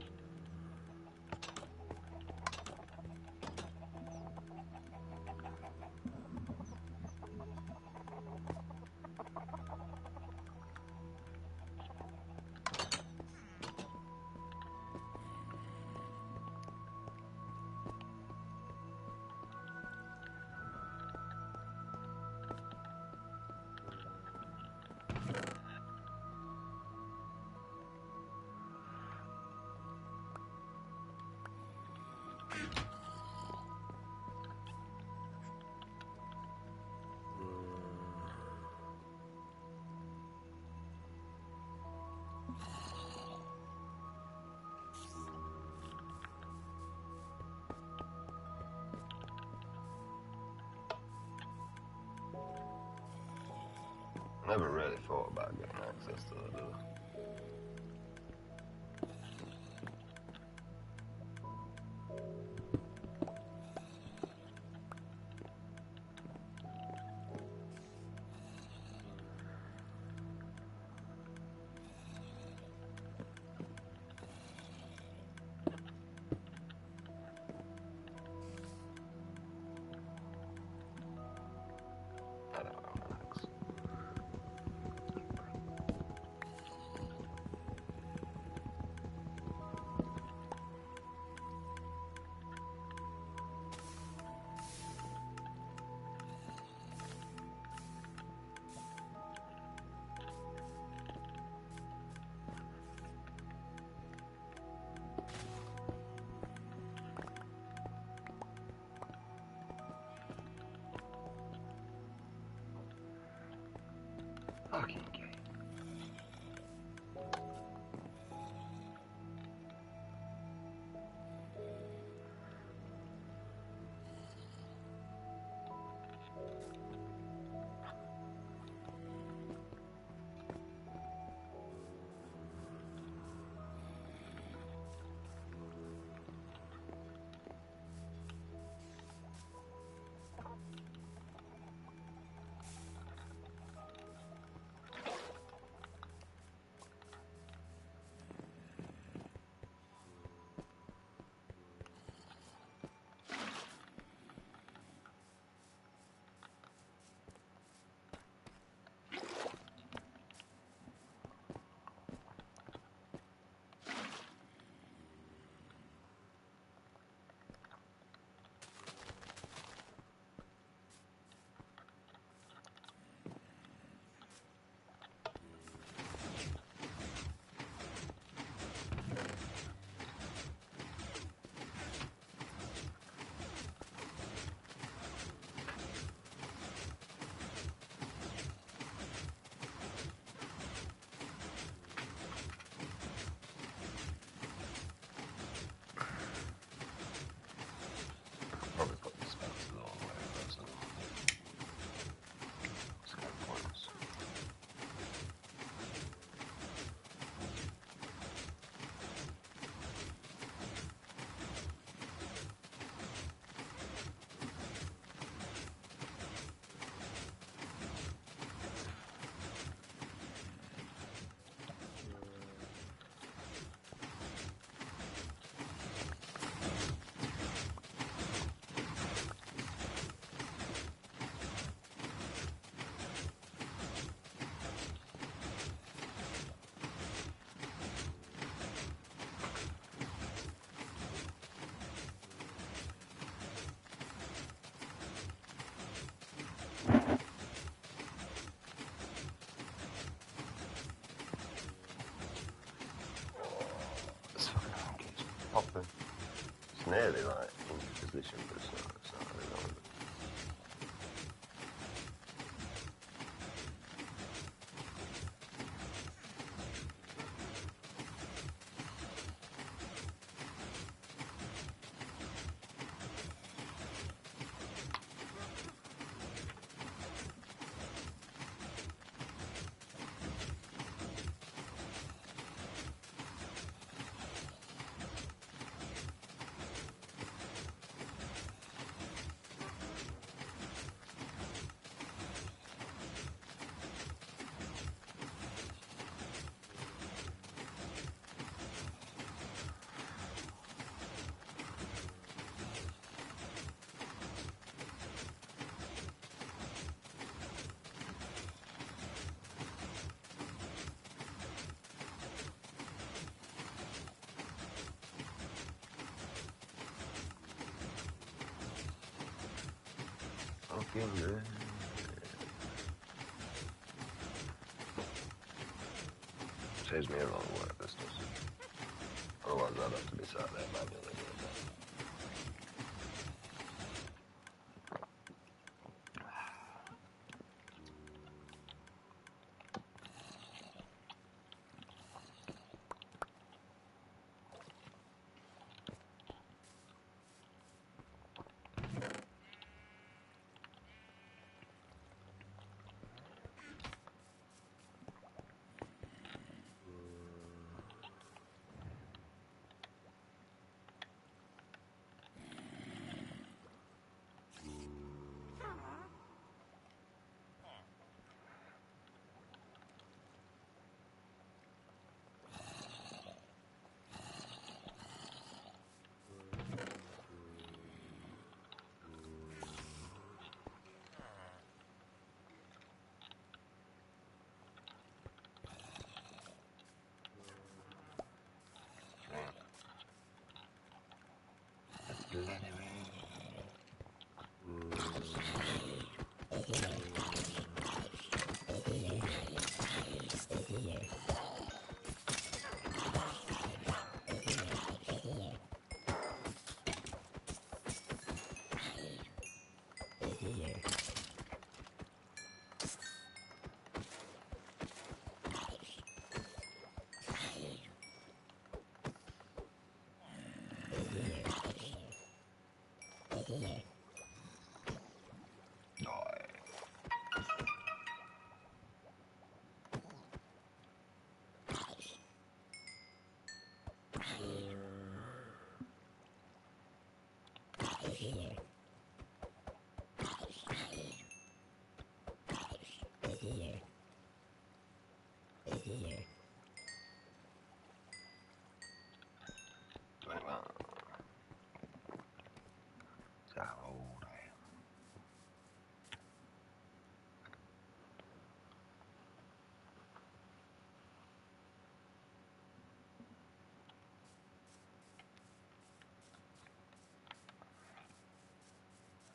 Never really thought about getting access to that, do I? I don't know, Max. nearly like in position for something. Fucking good. Saves me a lot of work, this does. Otherwise I'd have to be sat there manually. Let's do that anyway.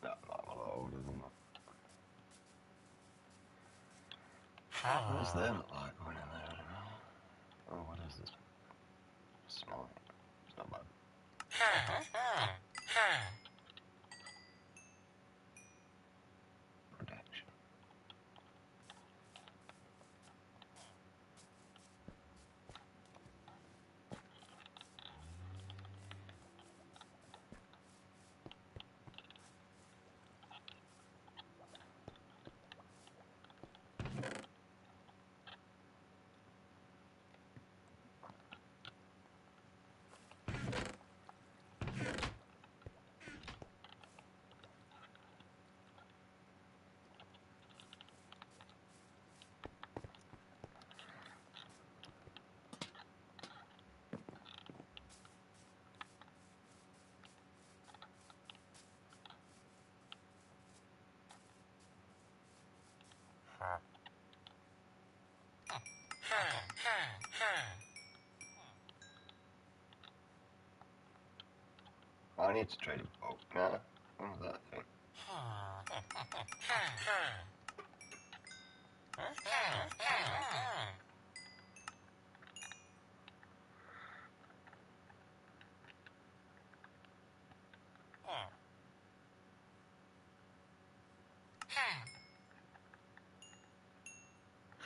No, not a lot older than that. What's them like going in there? I don't know. Oh, what is this? Small. It's not bad. Protection. I need to trade a boat. Nah, what was that thing?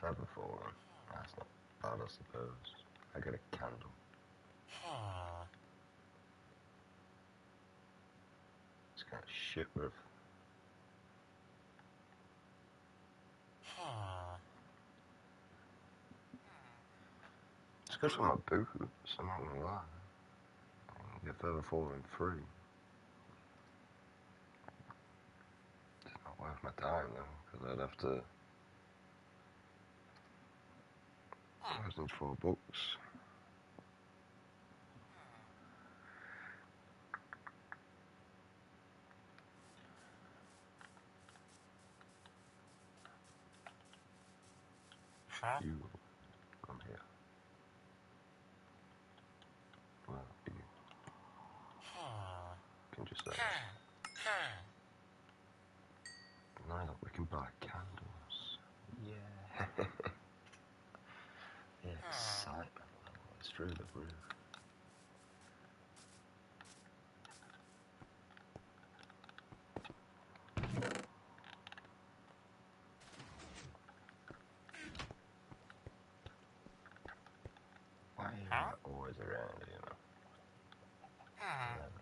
feather falling. That's not bad, I suppose. I get a candle. It's kind of shit with. It's good for my boots, I'm not gonna lie. You get feather falling free. It's not worth my time though, because I'd have to. I need $4. You, I'm here. Well, you can just say. Now that we can buy candles. Yeah. The excitement level is through the roof. Why are you always around, you know? Never.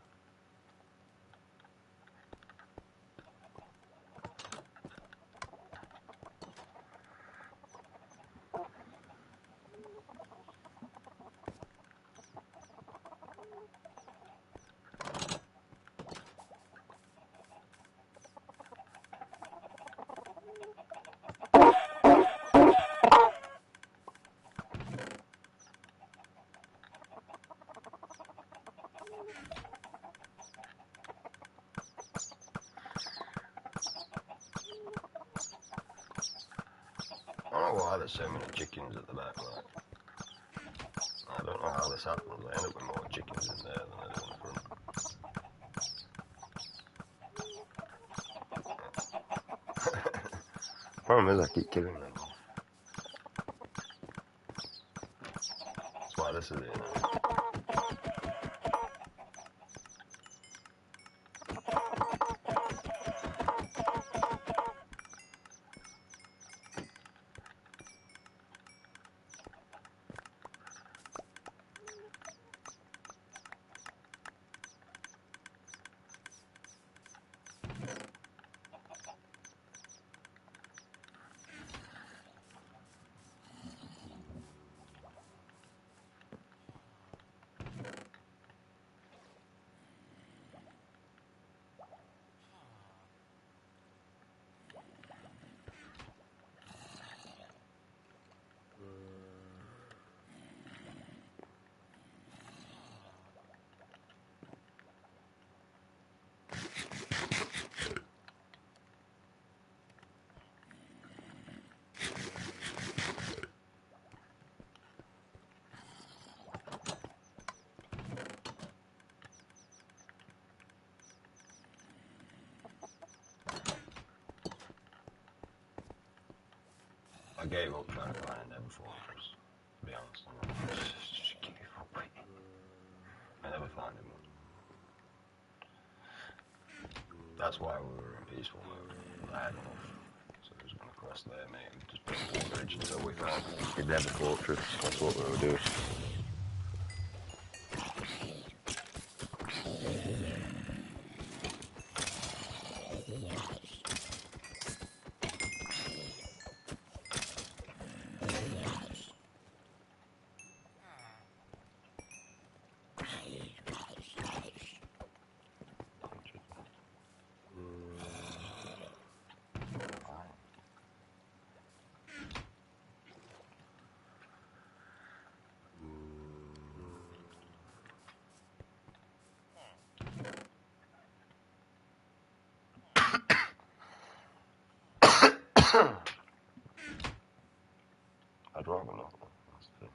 I don't know why there's so many chickens at the back, like. I don't know how this happens. I end up with more chickens in there than I do in the front. Problem is I keep killing them off. That's why this is it, you know. I gave up trying to find a Nether Fortress, to be honest. Just gave up. I never found him one. That's why we were in peaceful mode. I had enough. So I was going to cross there, mate, and just build a bridge until we found the Nether Fortress. That's what we were doing. I'd rather not. That's the thing.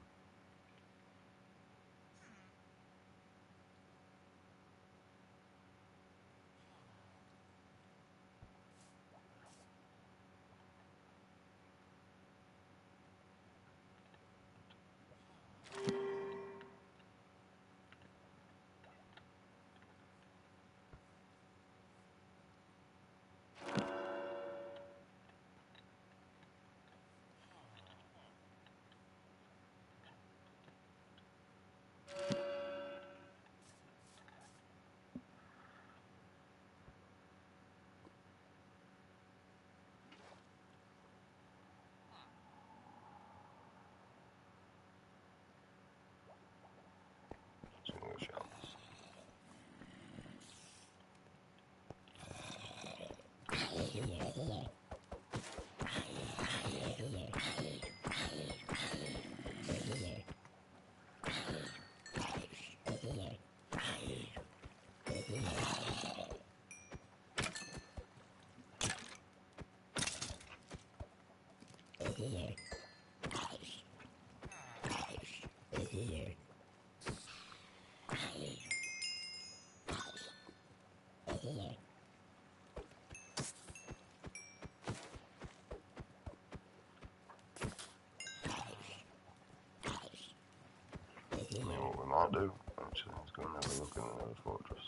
You know what we might do? Actually, let's go and have a look in the other fortress.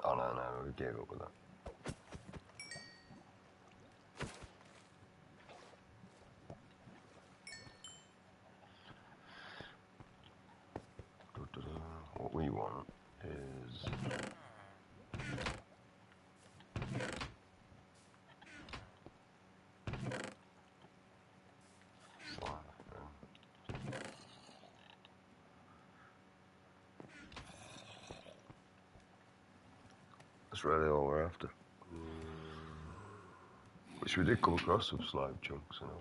Oh no, we gave up with that. What we want is that's really all we're after. Which we did come across some slime chunks, you know.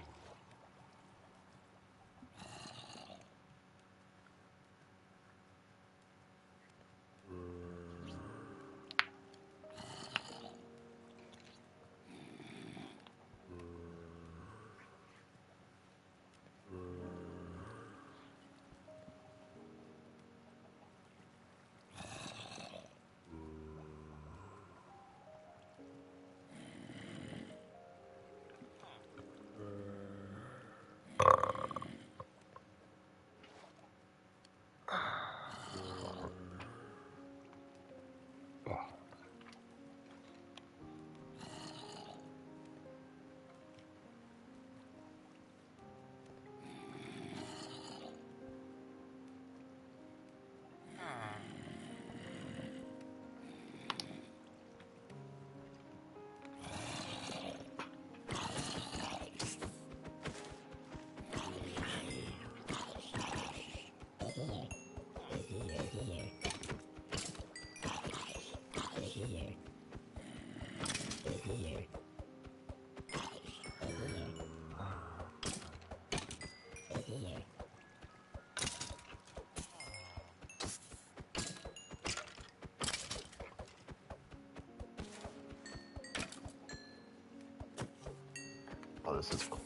Oh, this is fun.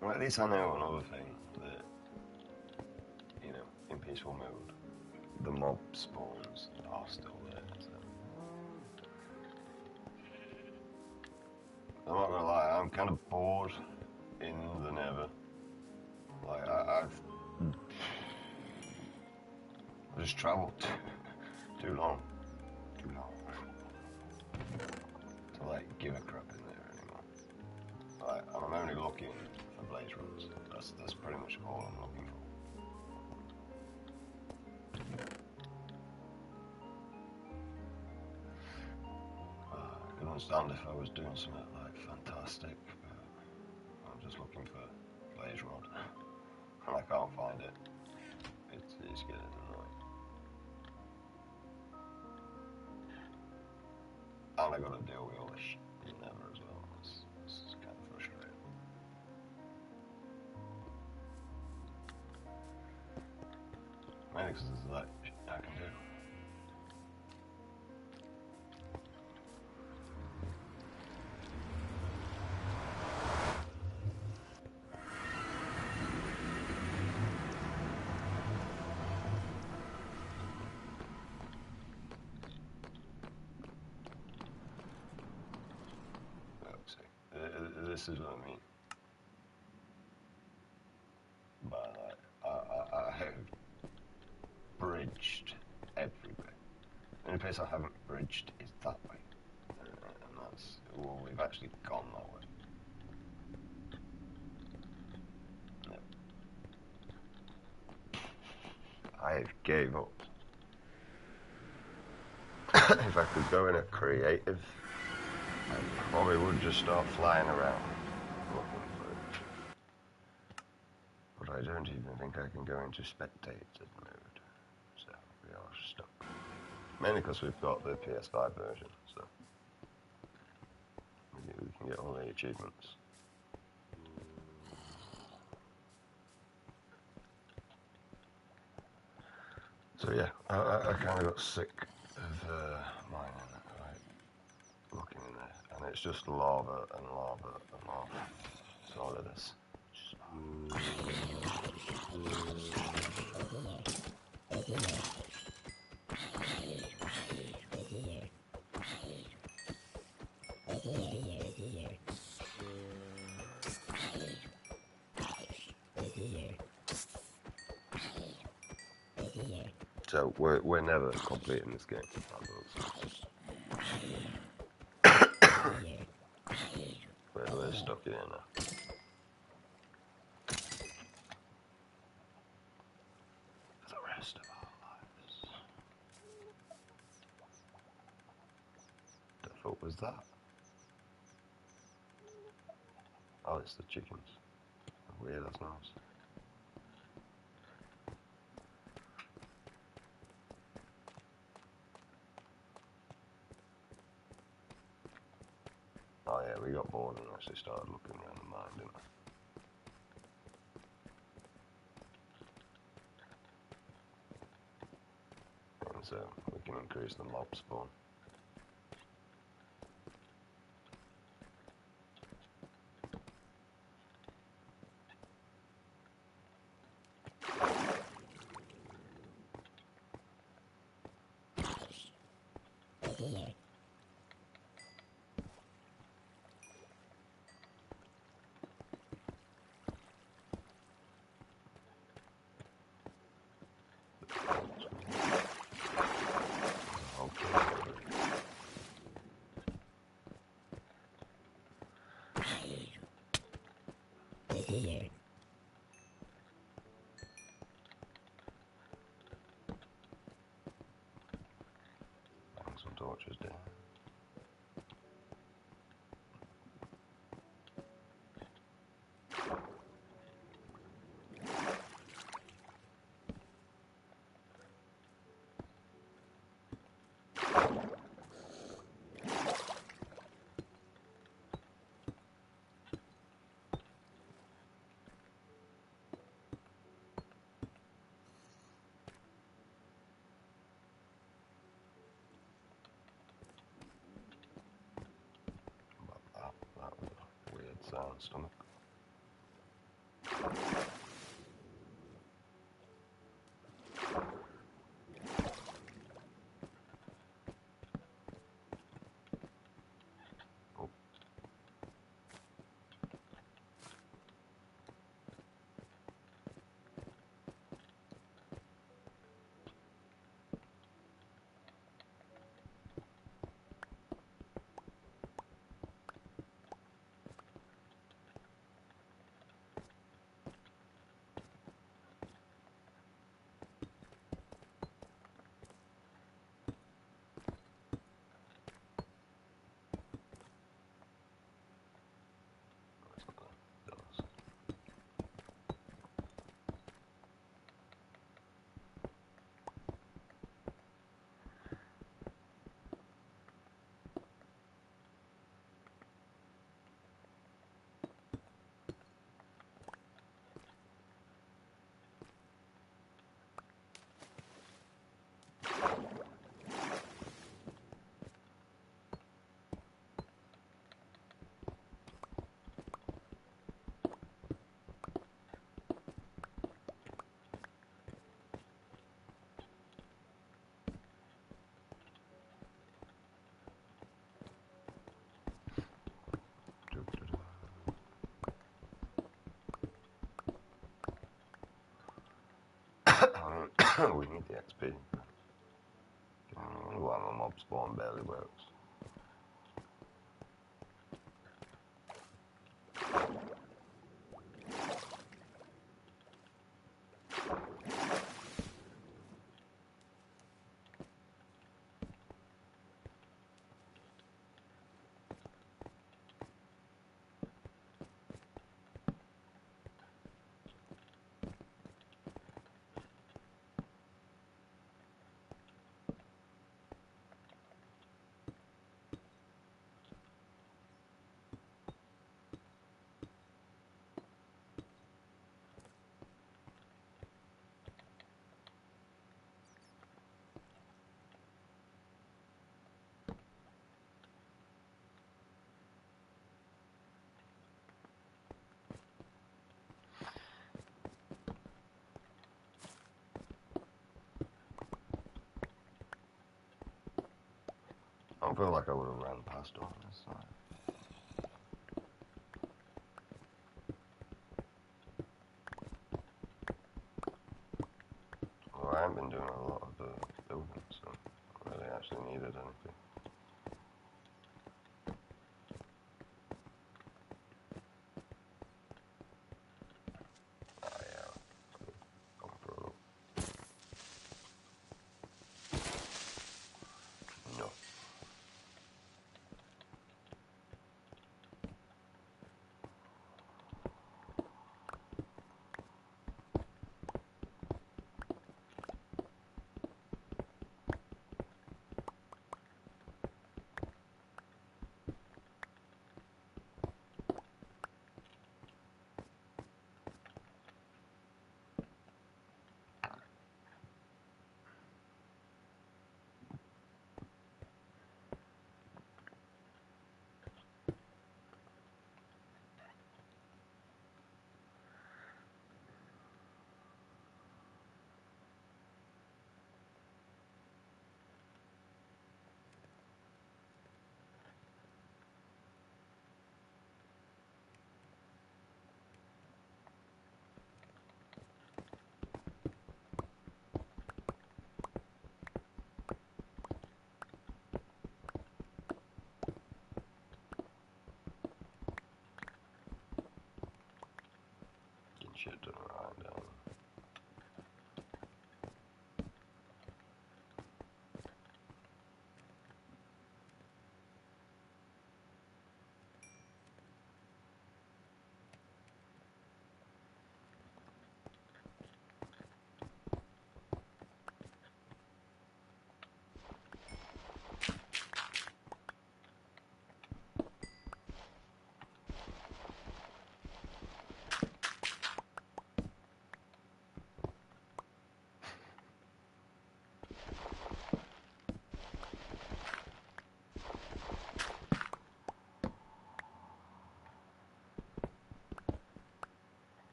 Well, at least I know another thing that, you know, in peaceful mode, the mob spawns are still there. So. I'm not gonna lie, I'm kind of bored in the Nether. Like, I've just travelled too long to like give a crap in there anymore. Like, I'm only looking for blaze rods. That's pretty much all I'm looking for. I could understand if I was doing something like fantastic, but I'm just looking for blaze rod and I can't find it. It's getting annoying. And I gotta deal with all this shit in Nether as well. It's kind of frustrating. Mainly because there's that shit I can do. This is what I mean. But I have bridged everywhere. The only place I haven't bridged is that way. And that's, well, we've actually gone that way. Yep. I gave up. If I could go in a creative, I probably would just start flying around looking for it. I don't even think I can go into spectator mode, so we are stuck. Mainly because we've got the PS5 version, so we can get all the achievements. So yeah, I kind of got sick of mining, right, looking in there, and it's just lava and lava and lava. It's all of this. So we're never completing this game. We're stuck in here now. For the rest of our lives. The fuck was that? Oh, it's the chickens. Weird, that's nice. Oh yeah, we got bored and actually started looking around the mine, didn't we? And so we can increase the mob spawn. Some torches down. That was a weird sound, stomach. We need the XP. Well, my mob spawn barely works. I feel like I would have ran past her on this side. Well, I haven't been doing a lot of the building, so I really actually needed anything. Ah, yeah. Going for a look. No. Getting shit done right down.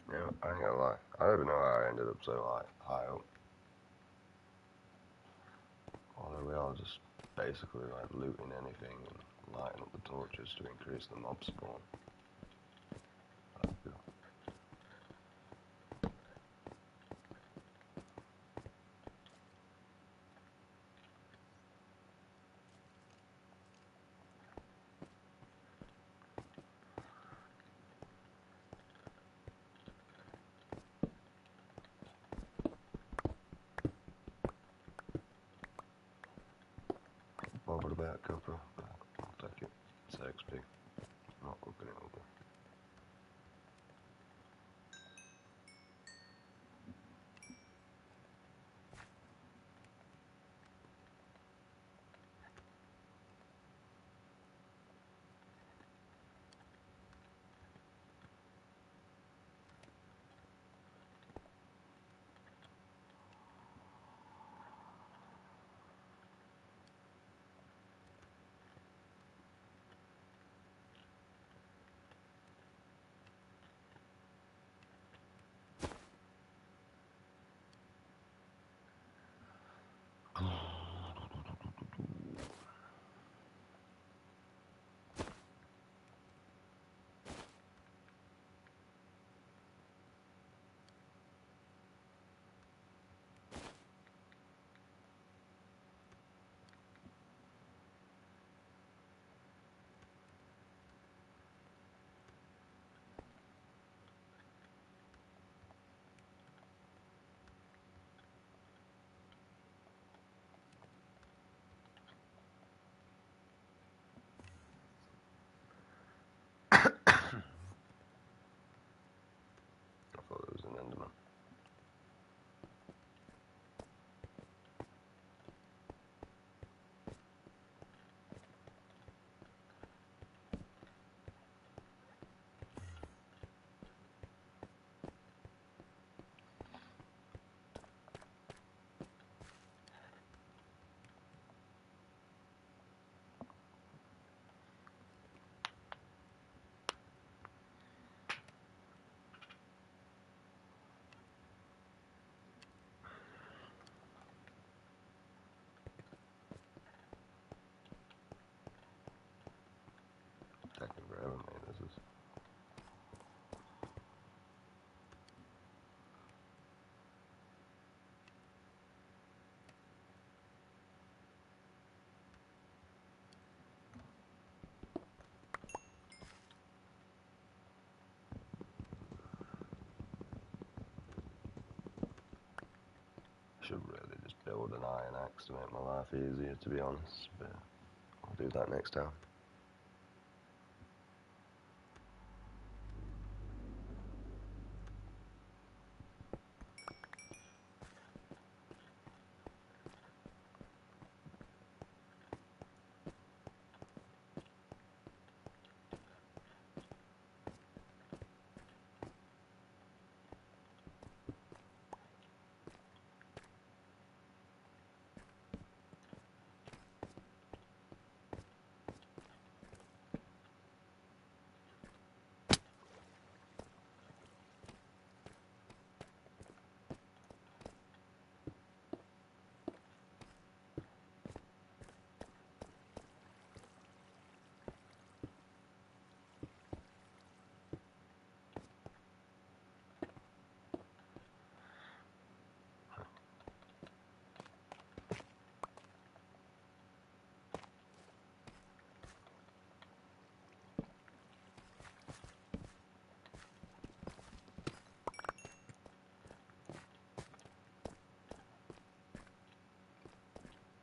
Yeah, I ain't gonna lie. I don't even know how I ended up so high up. Although we are just basically like looting anything and lighting up the torches to increase the mob spawn. That's good. that copper, but I'll take it. It's XP. I'm not looking it over. I thought it was an Enderman. Taking forever, man. This is. Should really just build an iron axe to make my life easier, to be honest, but I'll do that next time.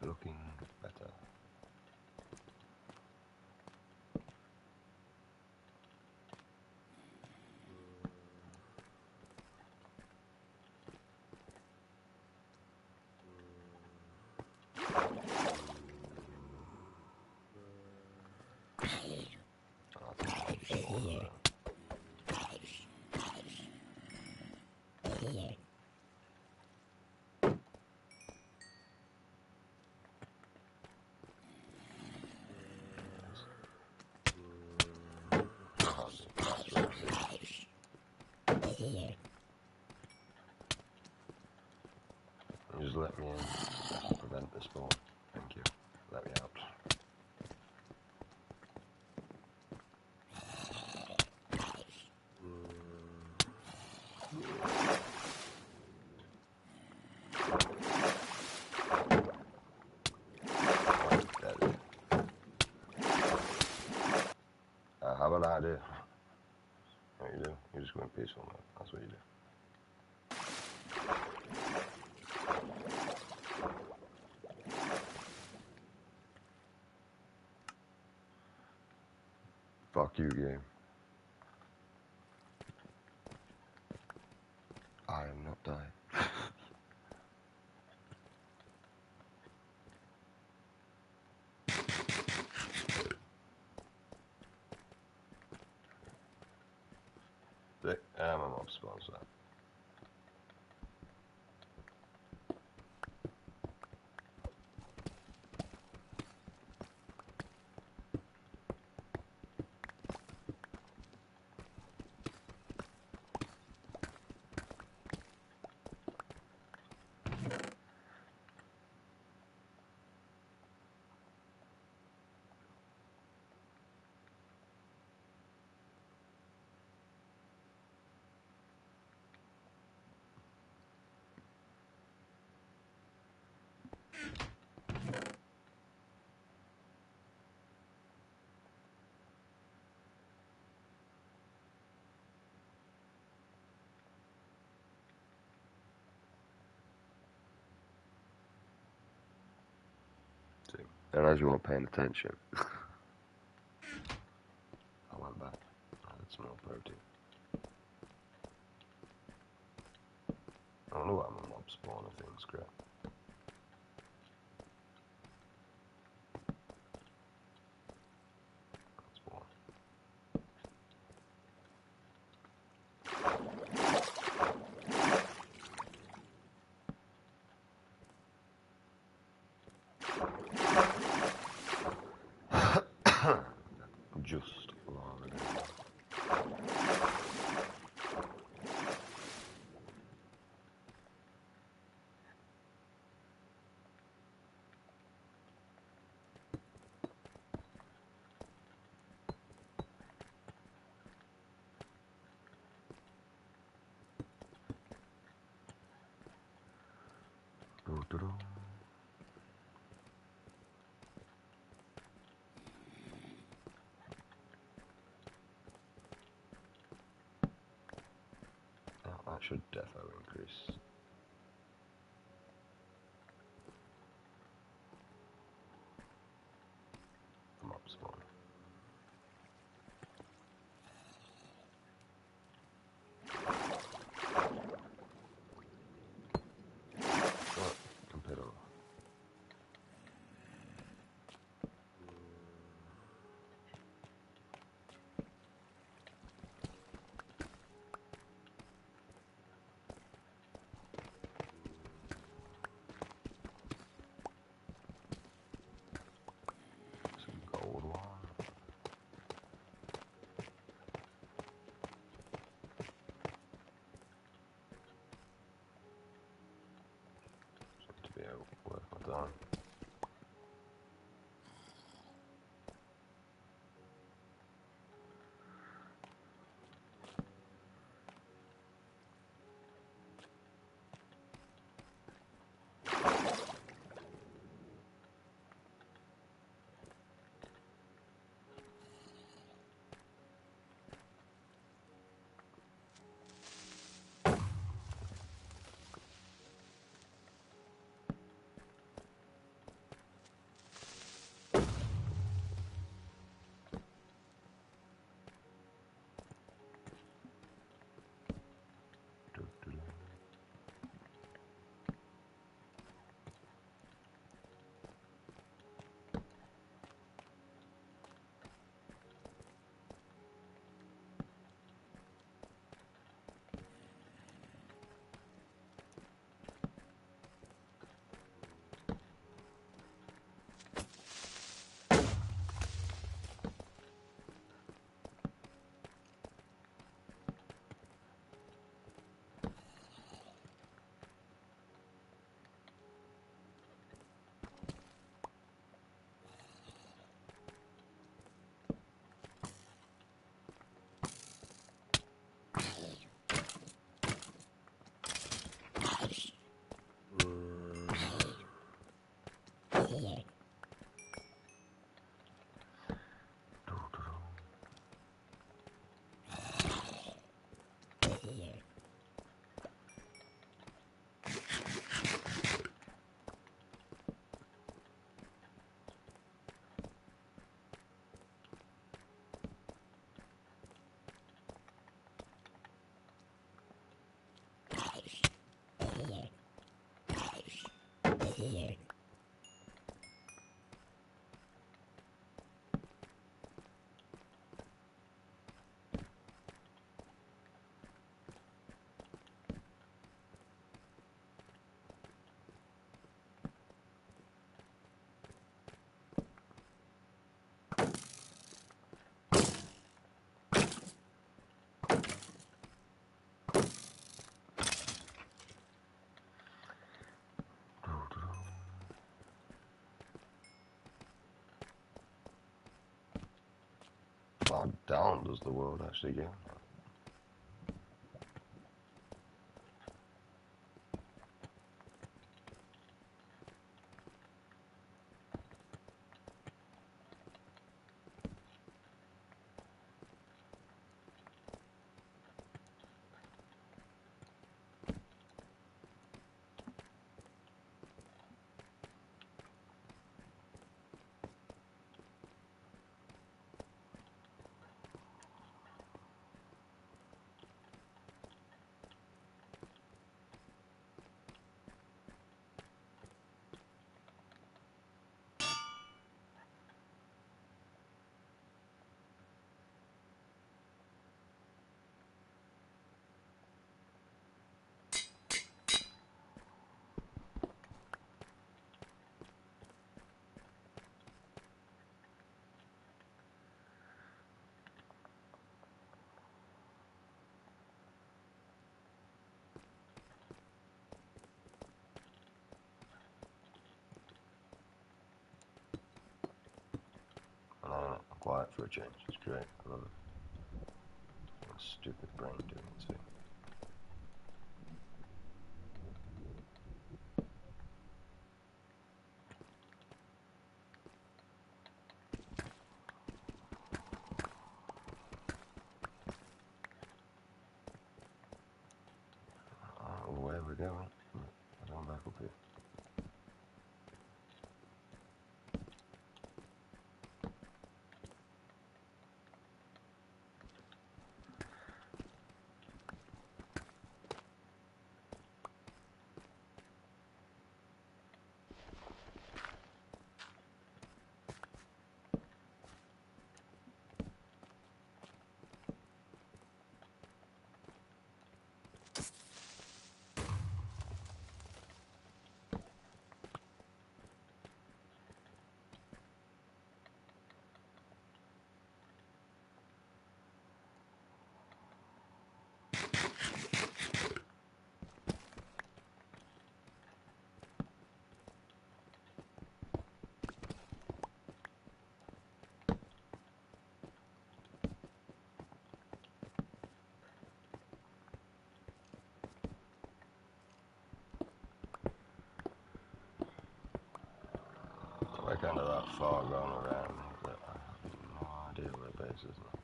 Looking better. Just let me in. I can prevent the spawn. Thank you. Let me out. How about I do? What you do? You just go in peaceful mode. That's what you do. Fuck you, game. I am not dying. I'm a mob sponsor. See, and as you weren't paying attention, I went back. Added some more protein. I don't know why my mob spawner thing's crap. Spawn. Just long enough. That should defo increase. The mob spawn. Oh, computer. Some gold one. Seems to be worth my time. How down does the world actually go? Quiet for a change. It's great. I love it. What a stupid brain doing its thing. Where are we going? We're going back up here. We're kind of that far going around that I have no idea where the base is now.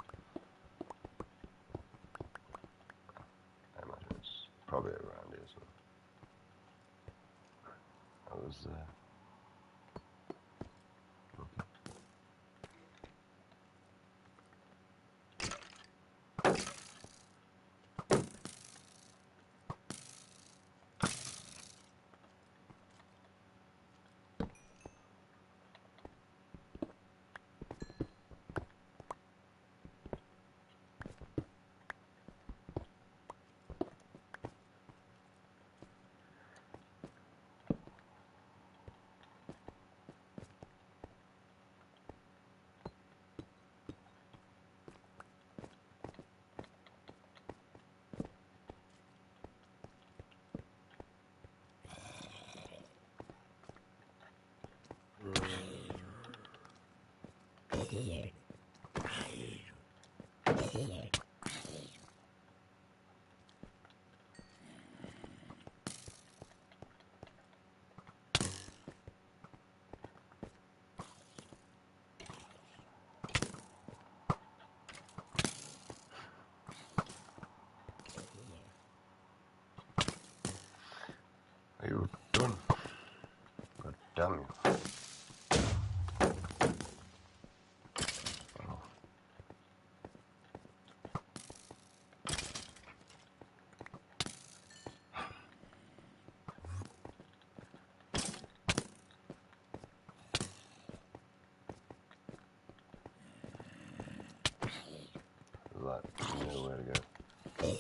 I imagine it's probably around here, so I was looking. Are you done? God damn you.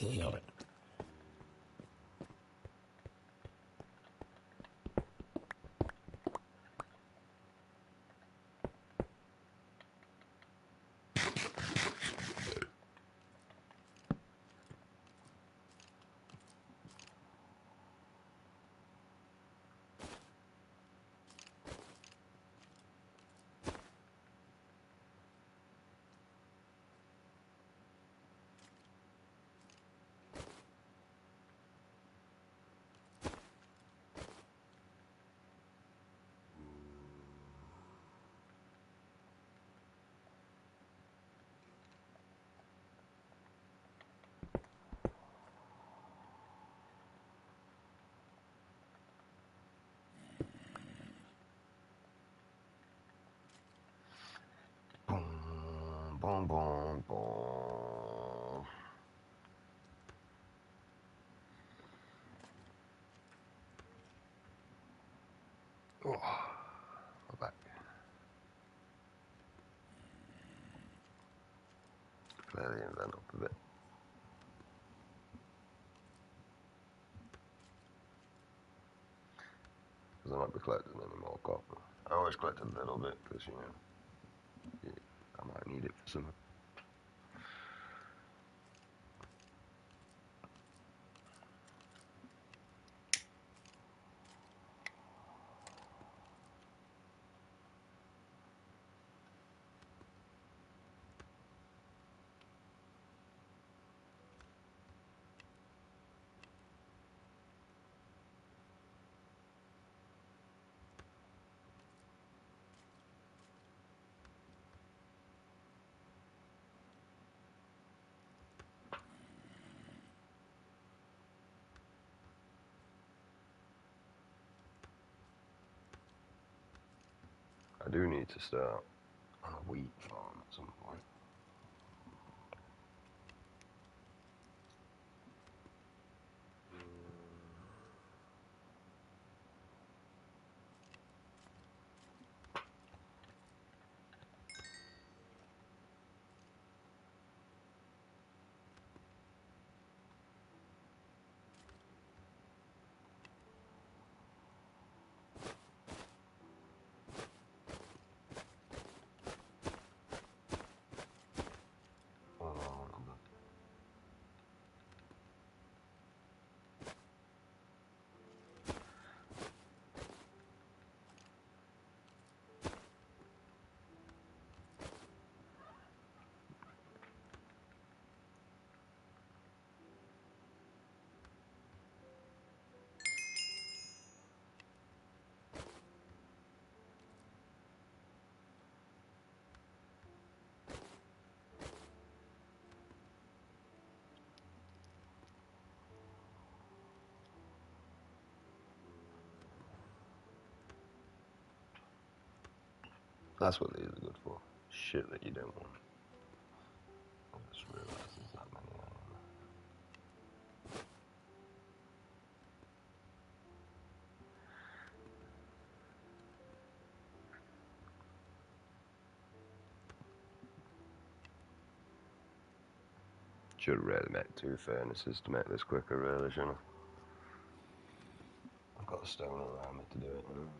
Boom, boom, boom, boom. Oh, we're back. Clear the invent up a bit. Because I might be collecting any more copper. I always collect a little bit because, you know, yeah, I might need it for something. I do need to start on a wheat farm at some point. That's what these are good for. Shit that you don't want. I just realised there's that many of them. Should have really made 2 furnaces to make this quicker, really, shouldn't I? I've got a stone around me to do it, you know.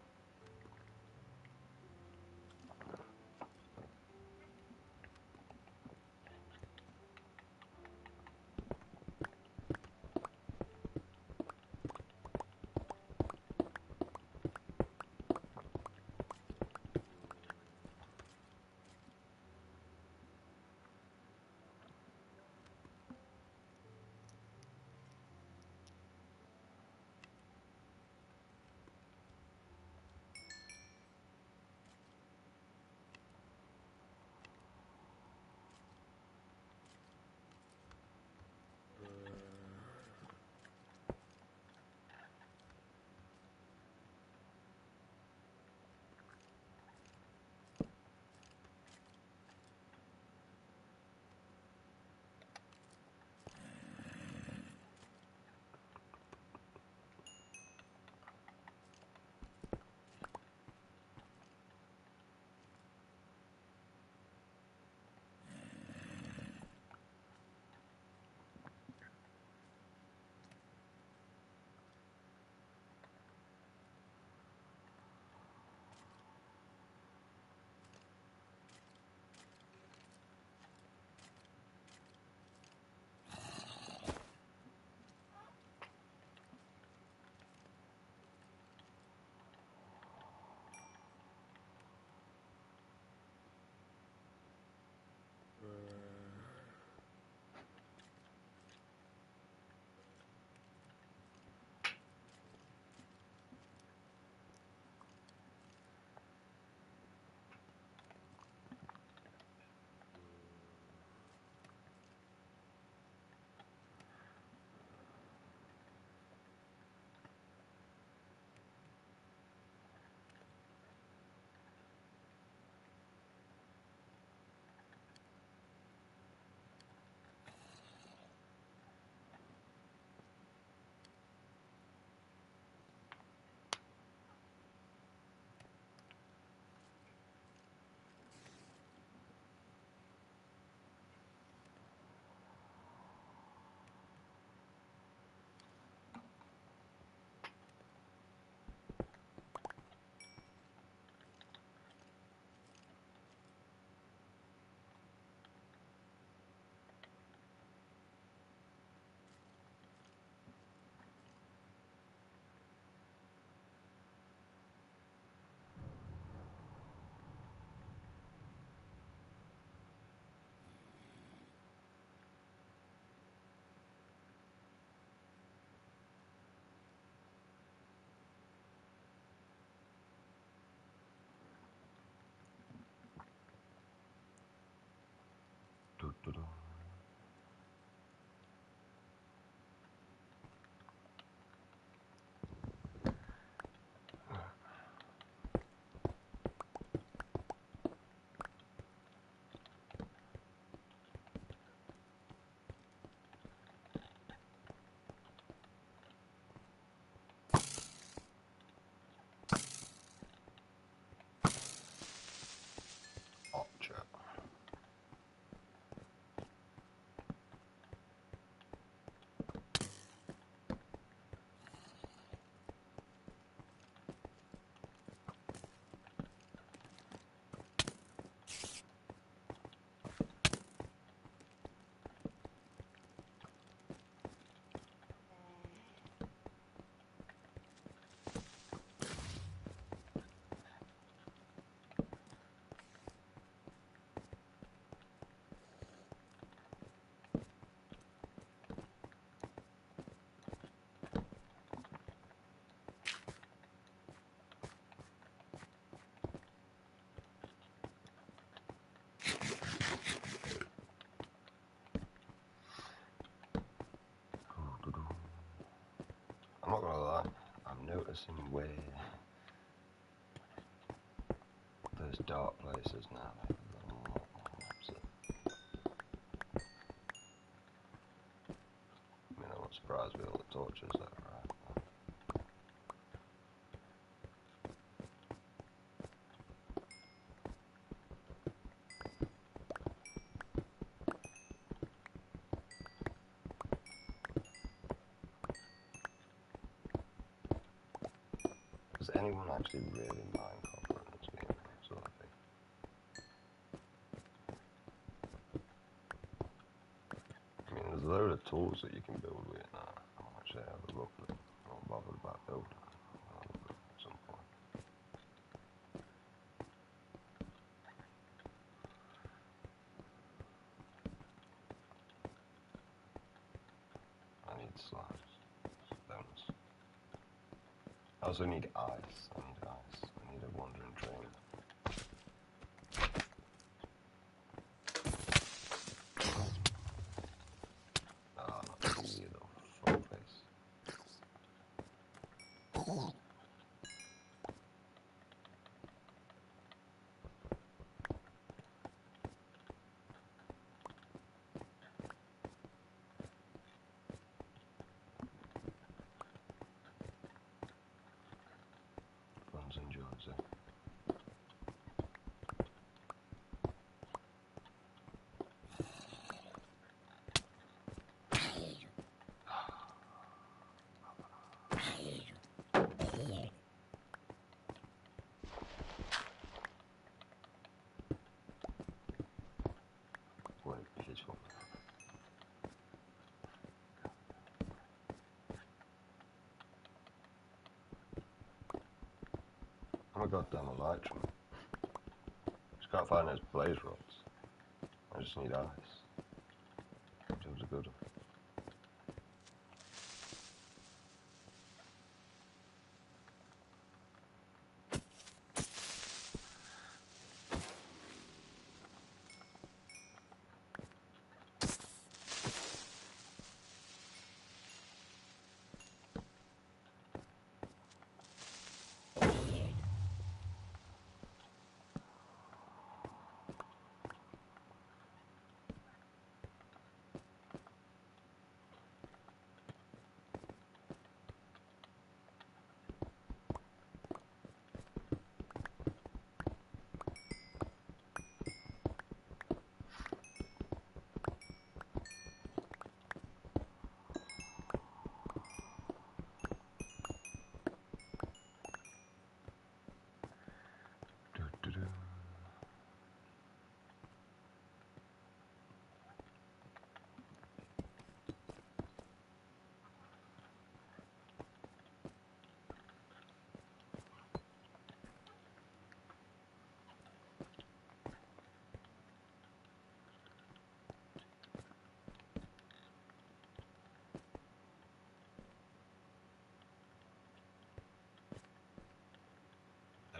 noticing where those dark places now, they've got a lot more mobs in. I mean, I'm not surprised with all the torches though, right? Does anyone actually really mine copper in this game, sort of thing? I mean, there's a load of tools that you can build with now. I'll actually have a look, but I'm not bothered about building them. I'll have a look at some point. I need slimes, stones. I also need ice. I need ice. I need a wandering train. Ah, not you, little fuck face. Fun's and joys, eh? Quite peaceful. I'm a goddamn elytrum. Just can't find those blaze rods. I just need ice. Job's a good one.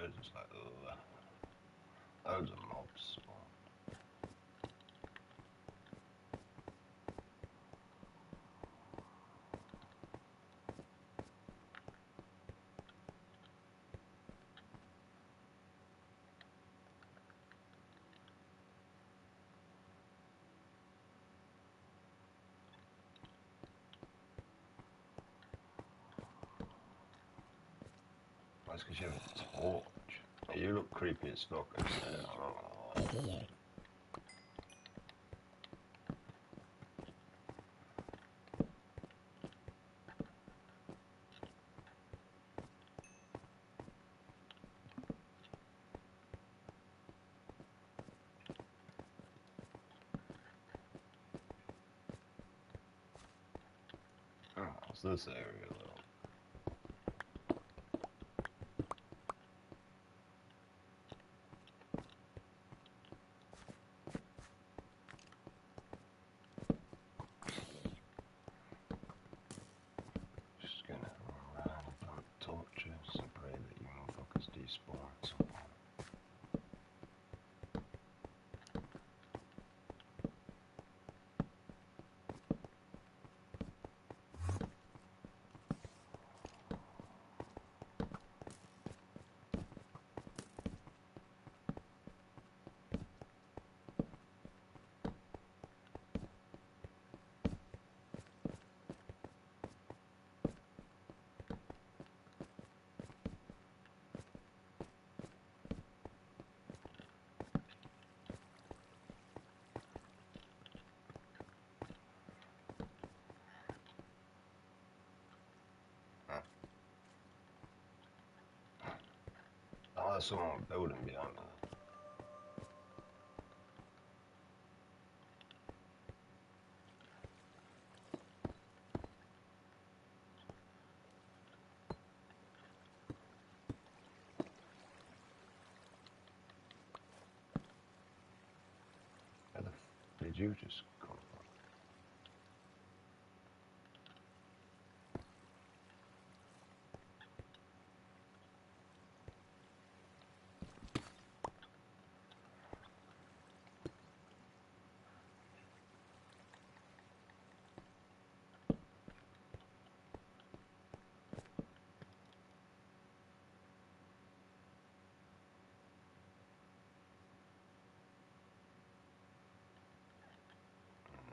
There's just like loads of mobs spawn. That's because you have a torch. You look creepy as fuck. I'm not gonna lie. Oh, it's this area though. Just gonna run around and put torches and pray that you motherfuckers despawn at some point. I saw a building behind me. Where the did you just come from?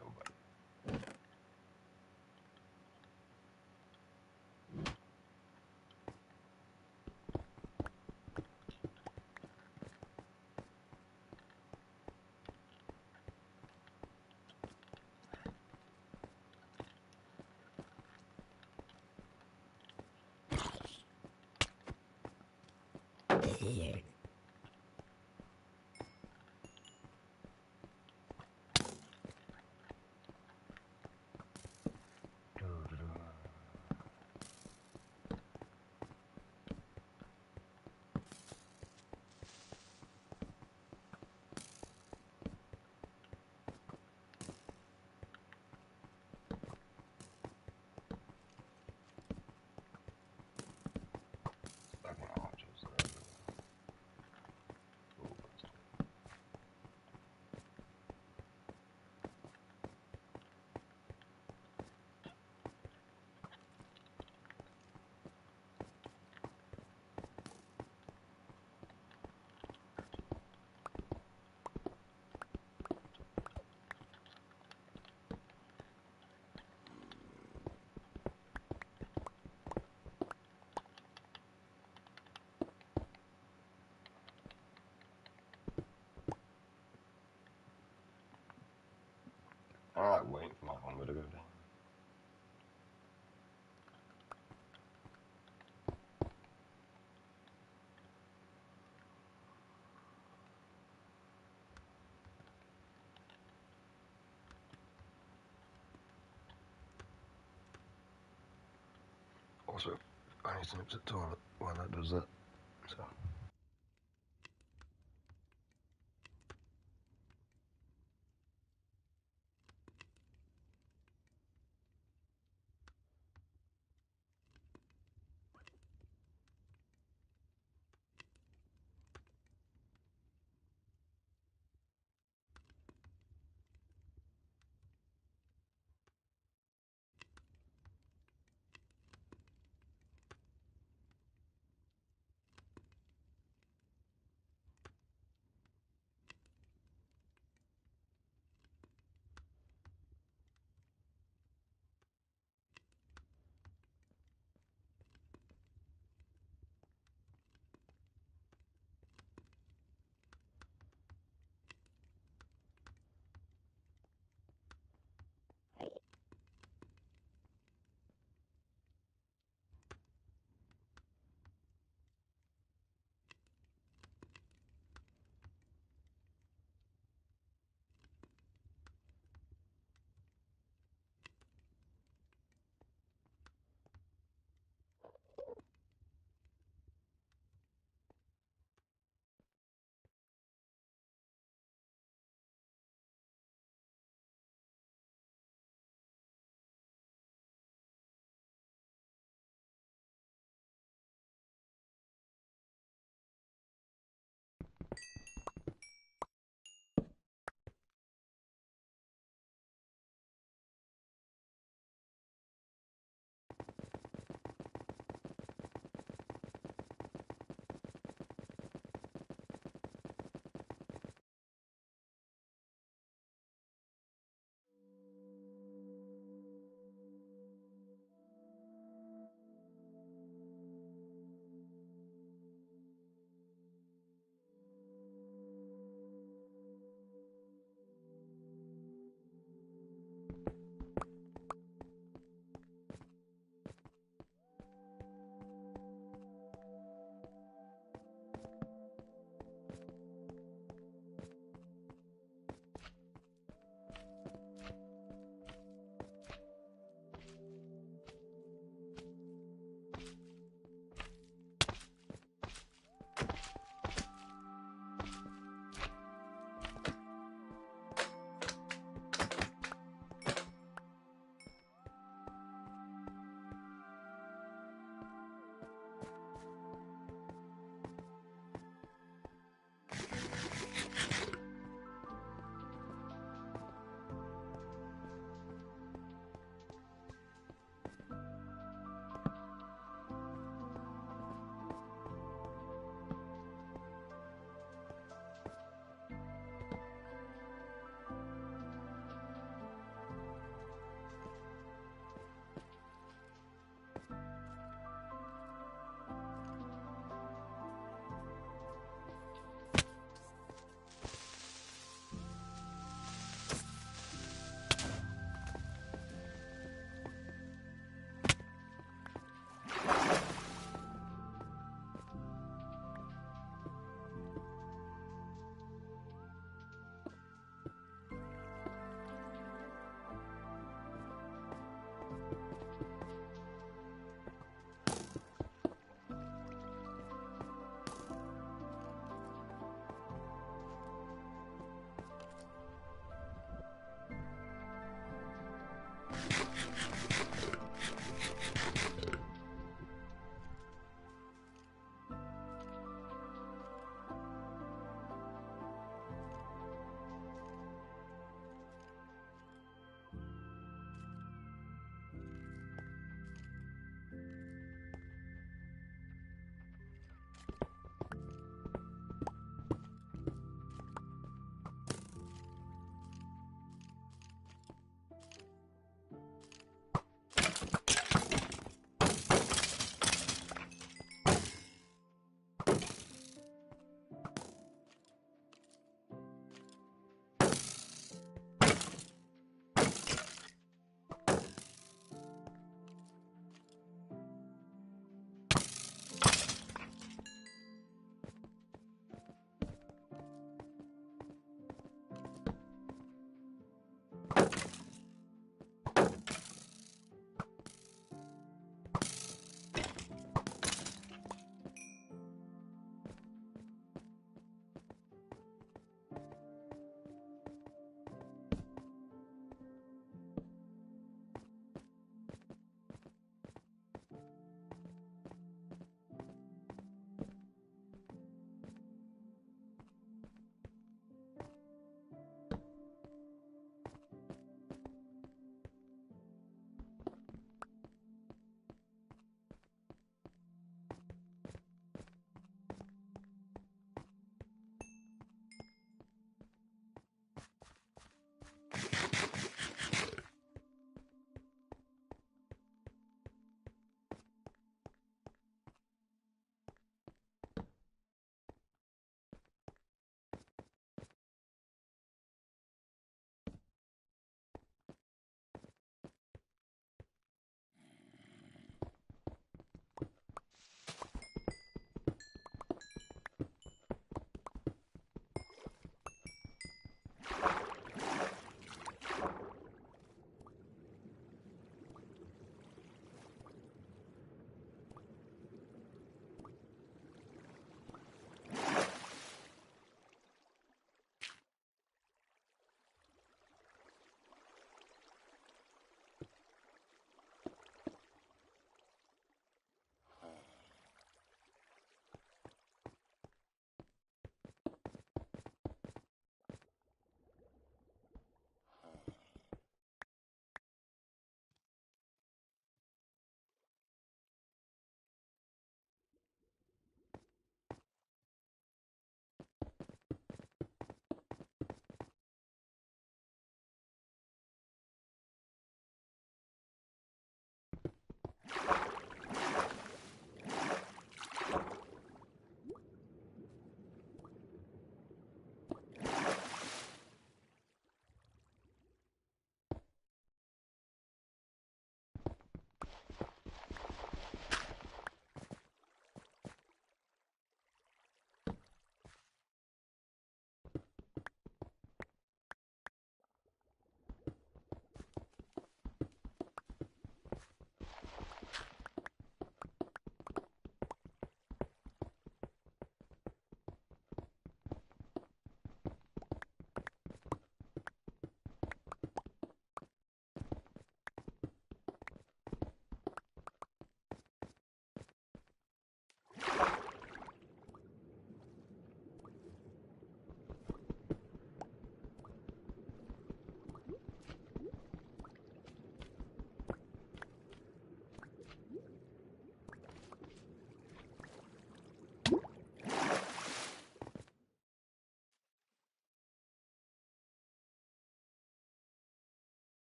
Nobody. Back when I watched this. I like waiting for my hunger to go down. Also, I need to nip to the toilet while that does that. So.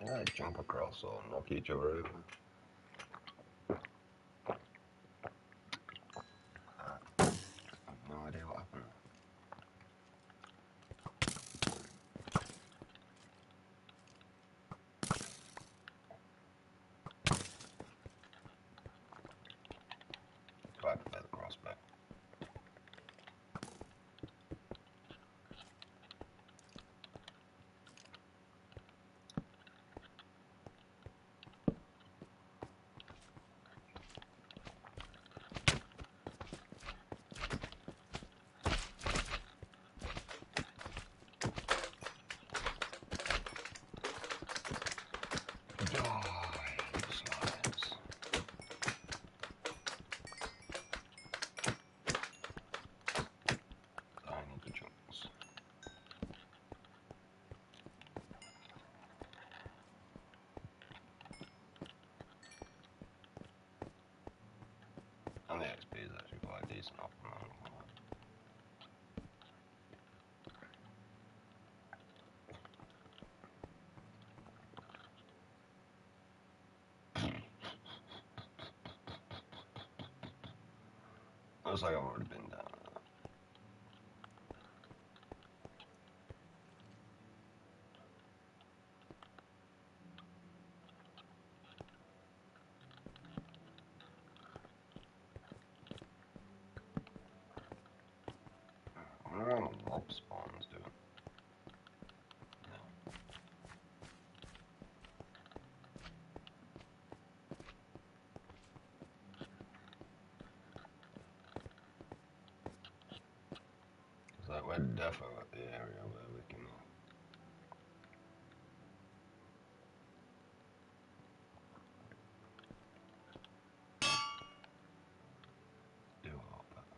I jump across or knock each other over. I have no idea what happened. Quite a bit of crossbow. And the XP is actually quite decent off the moment. Looks like I've already been down there. I wonder how the mob spawns do. It's like we're defo at the area where we can do a lot better.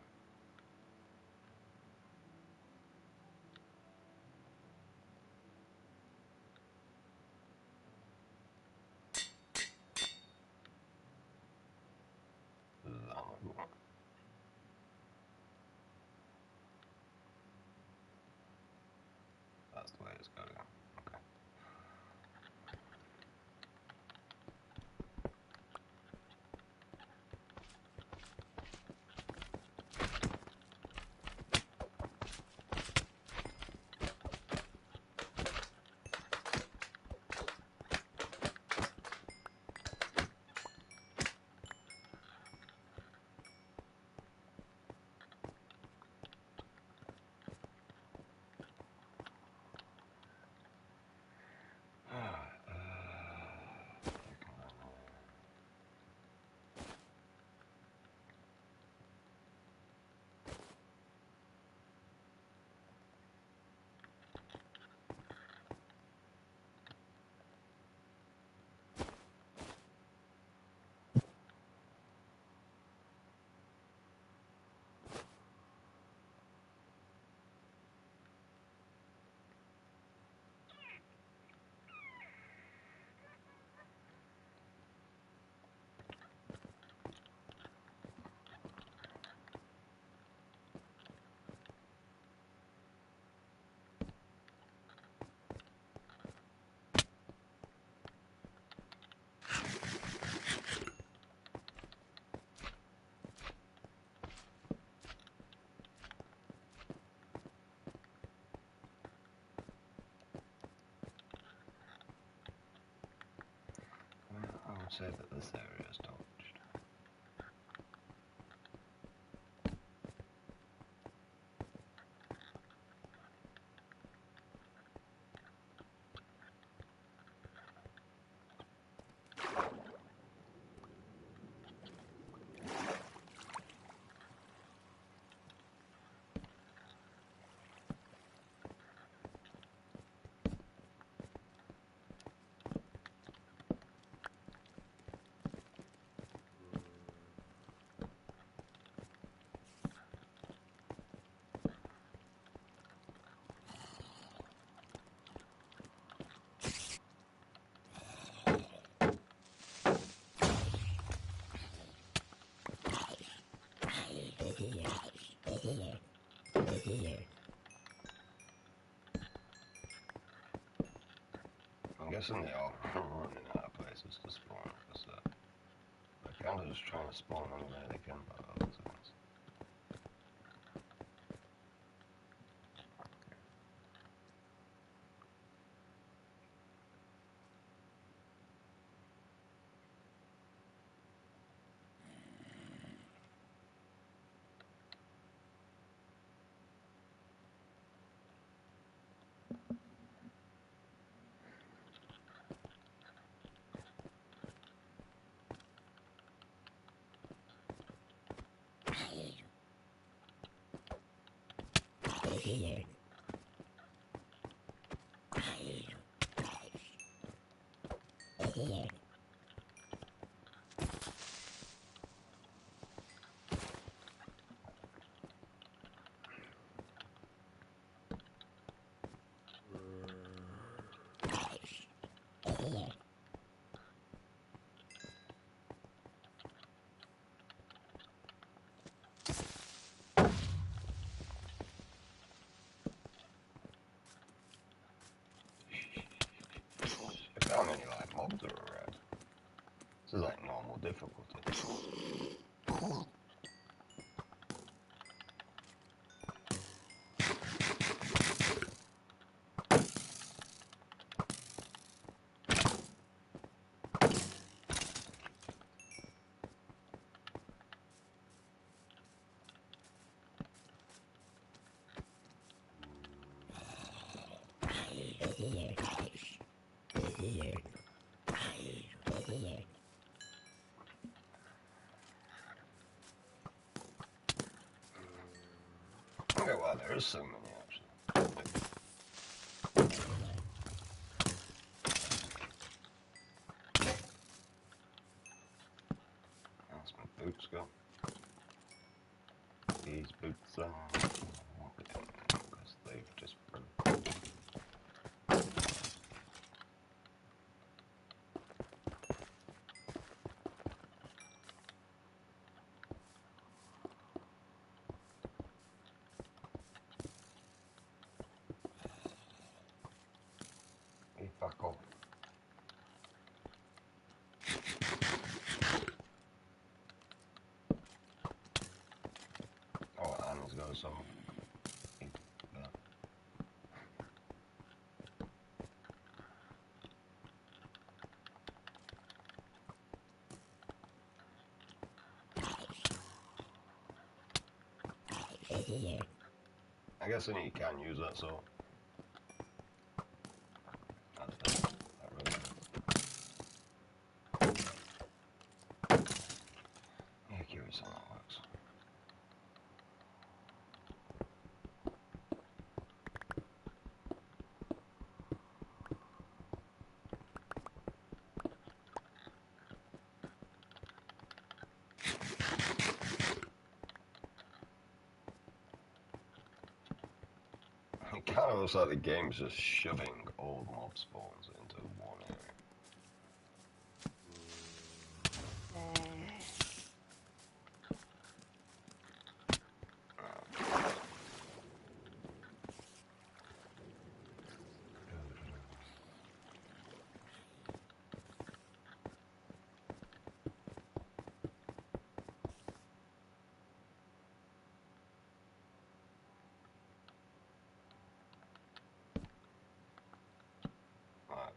Let's say that this area is torched. I'm guessing they are running out of places to spawn, because they're kind of just trying to spawn anywhere they can by all the times. Look how many like mobs are around. This is like normal difficulty. Okay, wow, there is so many actually. That's my boots go. These boots because they've just broken. Hey, fuck off. Oh, Anna's got some. I guess you can use that, so that's that really yeah, curious how that works. It kind of looks like the game's just shoving all mob spawns into one area. Alright,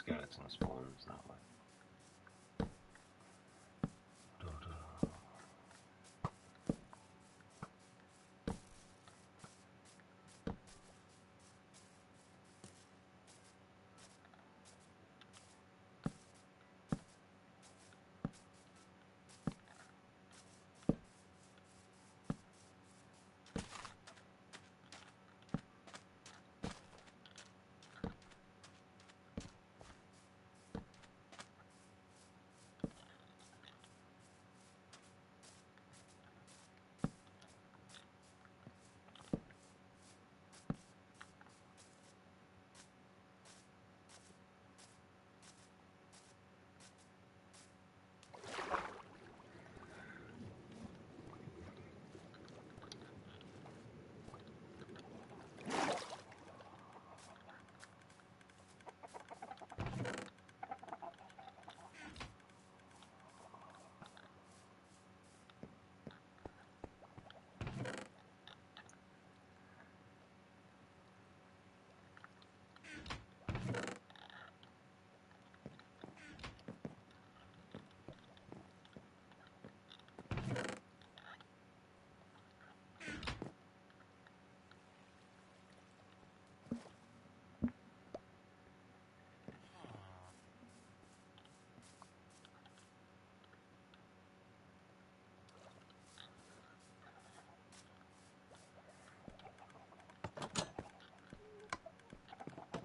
skeleton spawns that way.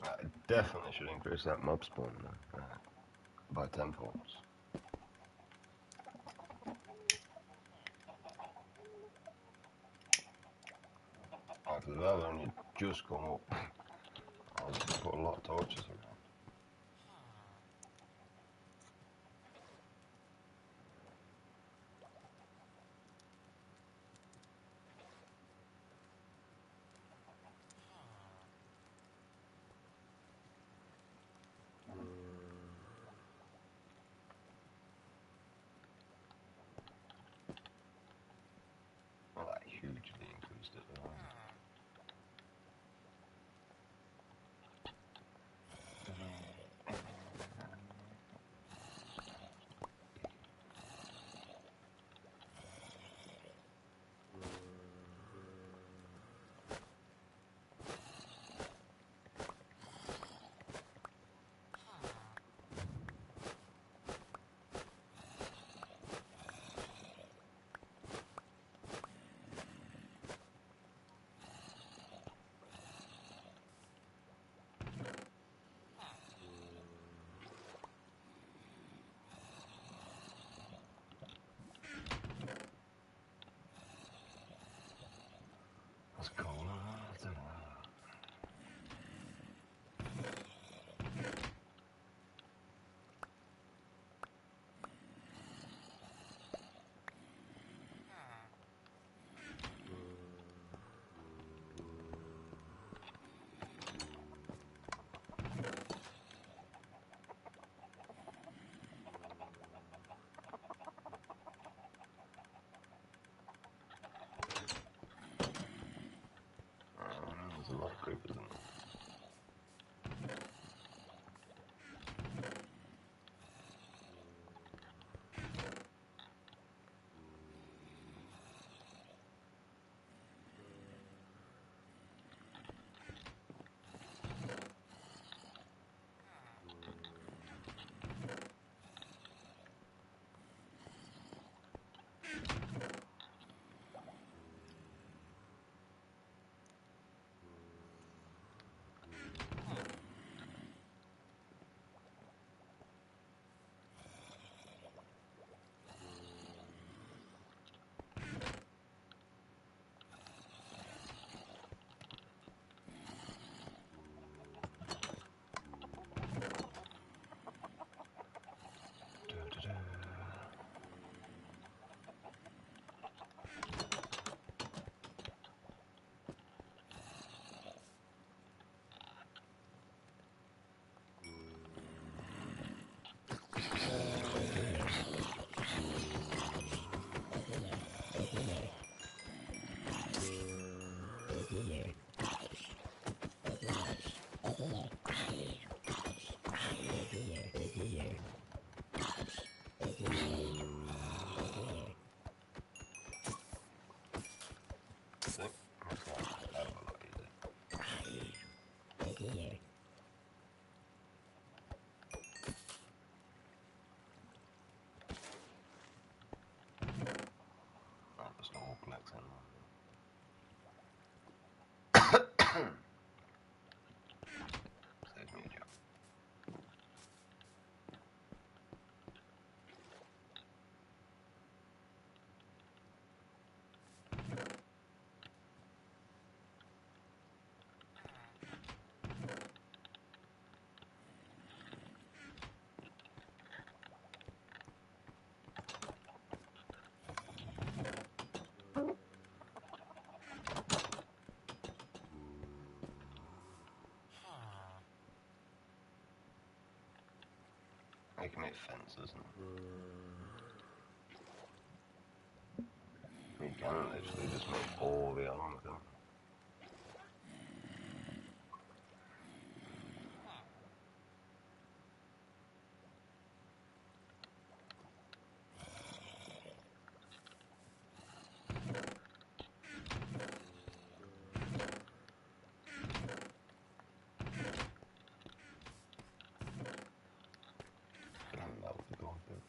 I definitely should increase that mob spawn by tenfold. After that, I've only just gone up. I'll just put a lot of torches around. Well, that hugely increased it though. That's cool. I don't know. making me fences. You can literally just make all the armor down. Gonna melt the gold bits.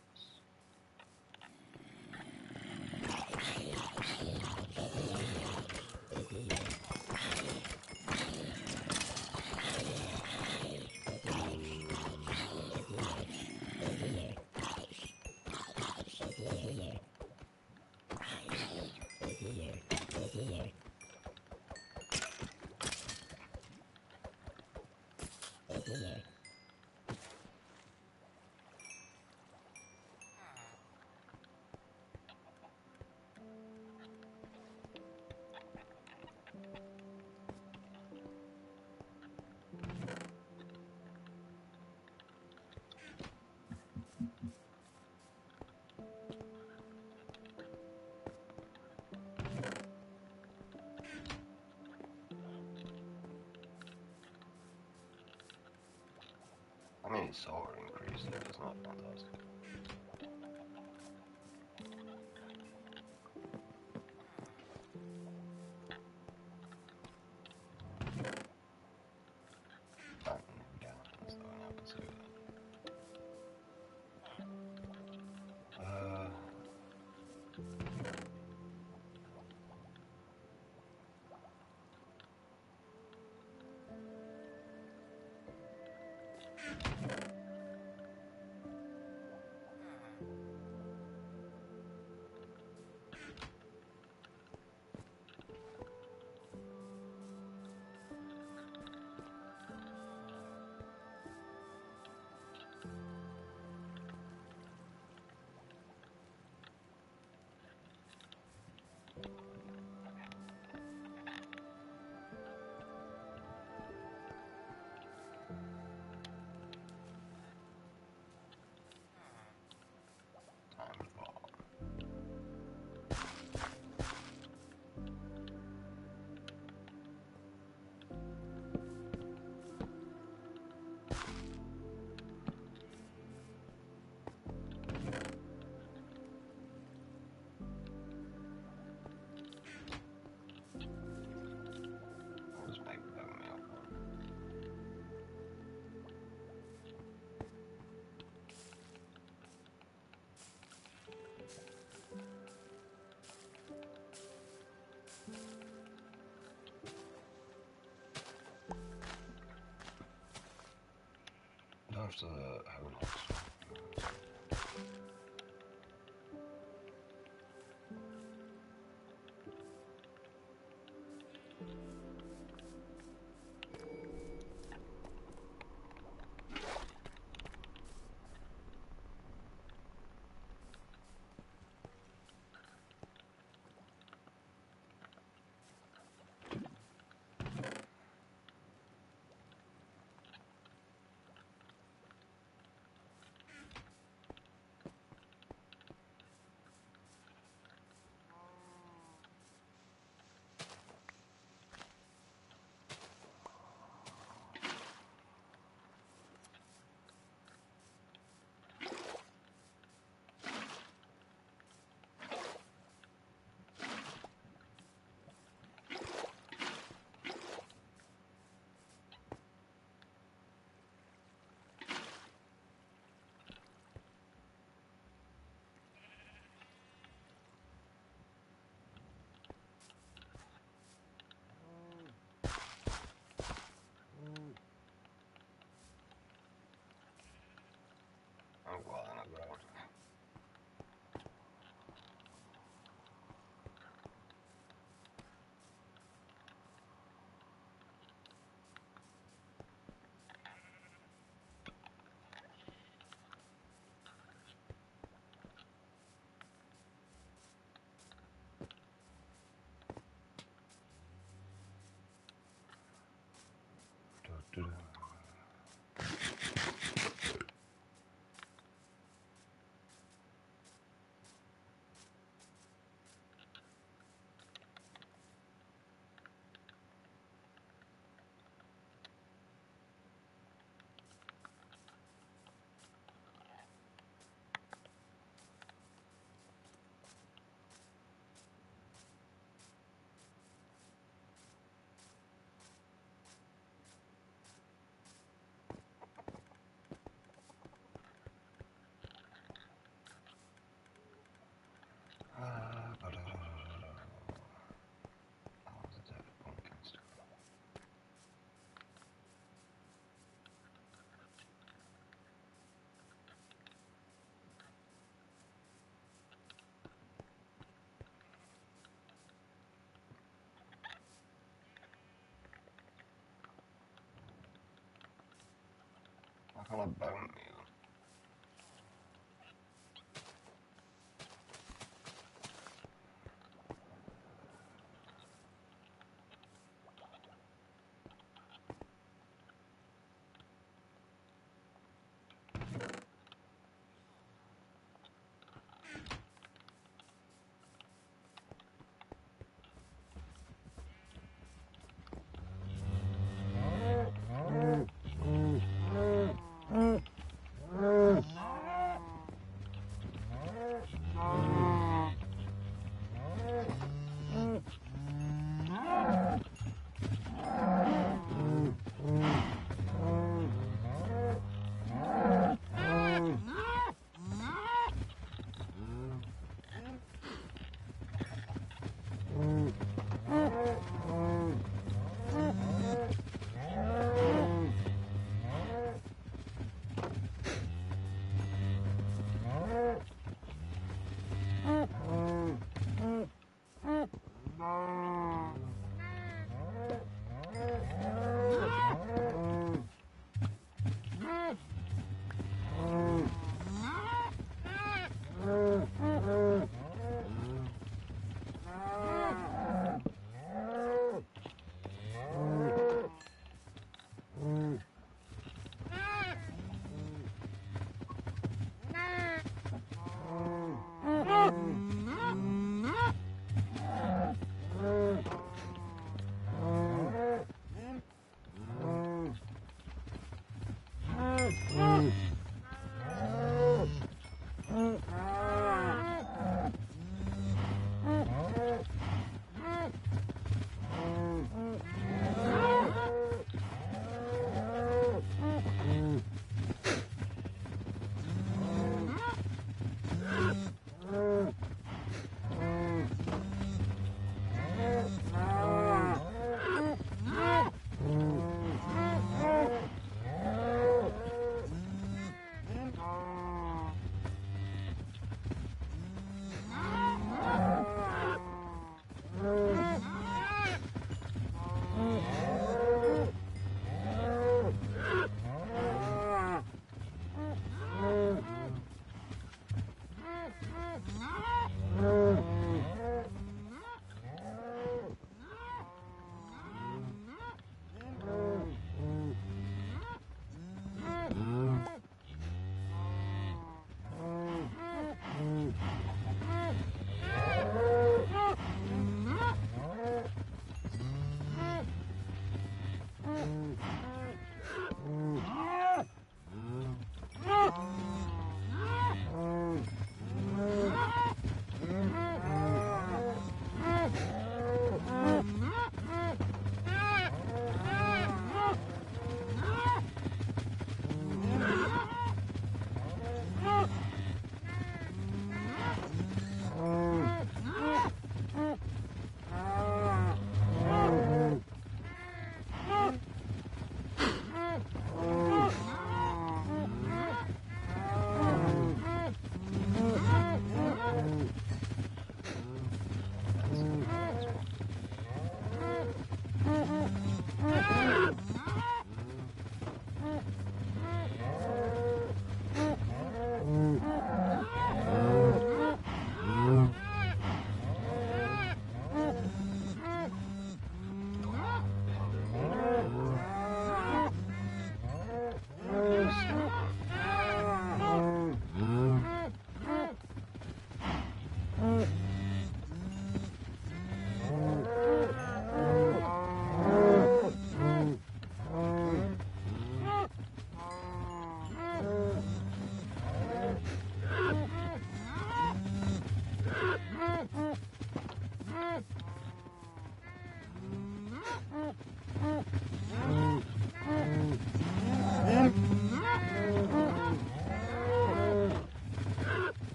I mean, solar increase, it is not fantastic. Gallons, though, now consider that. Time fall. Just make bone meal. After the Honox. call a bone meal?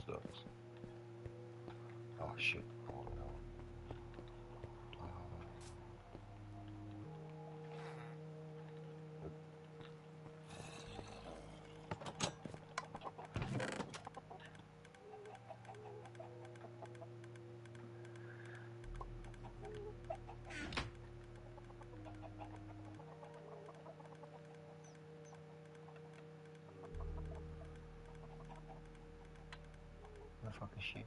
ducks. Oh shit. Oh no. Where the fuck is she?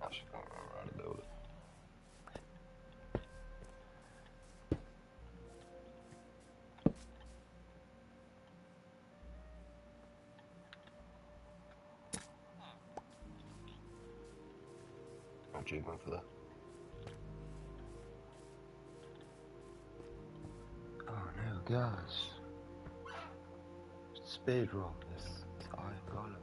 I should not remember how to build it. No achievement for that. Oh no, guys. Speed run this Iron Golem here.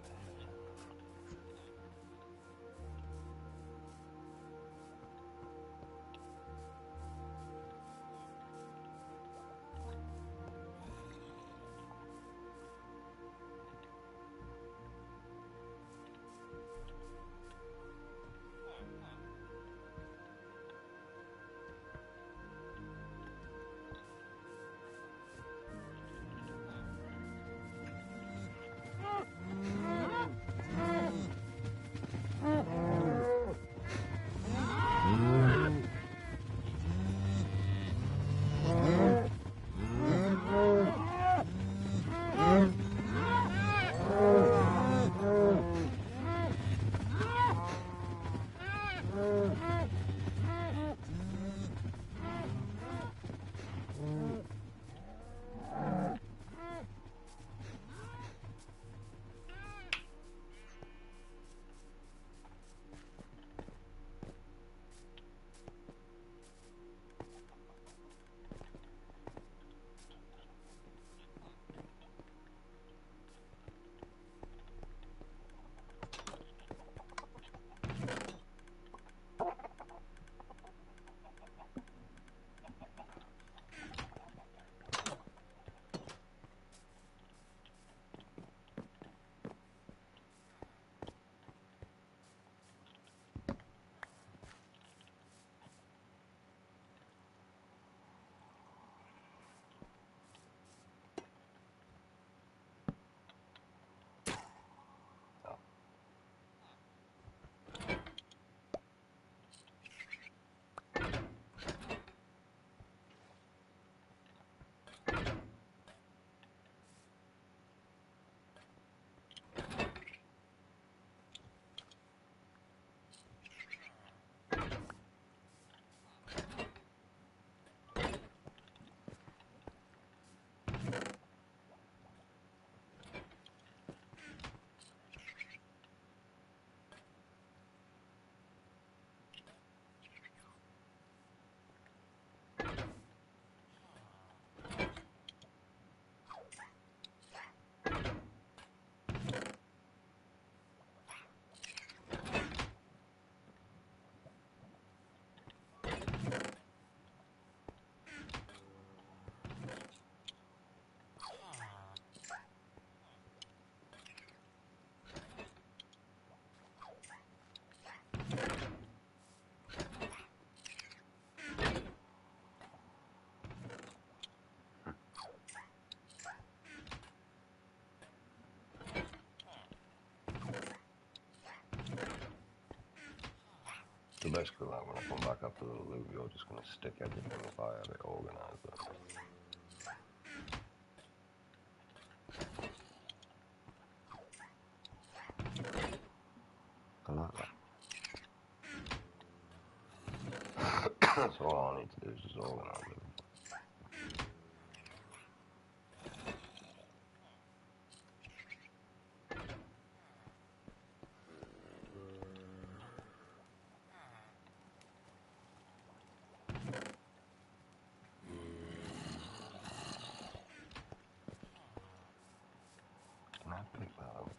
So basically, like, when I come back up to the loot, you're just going to stick everything if I have it organized. So all I need to do is just organize it. Can I pick that up?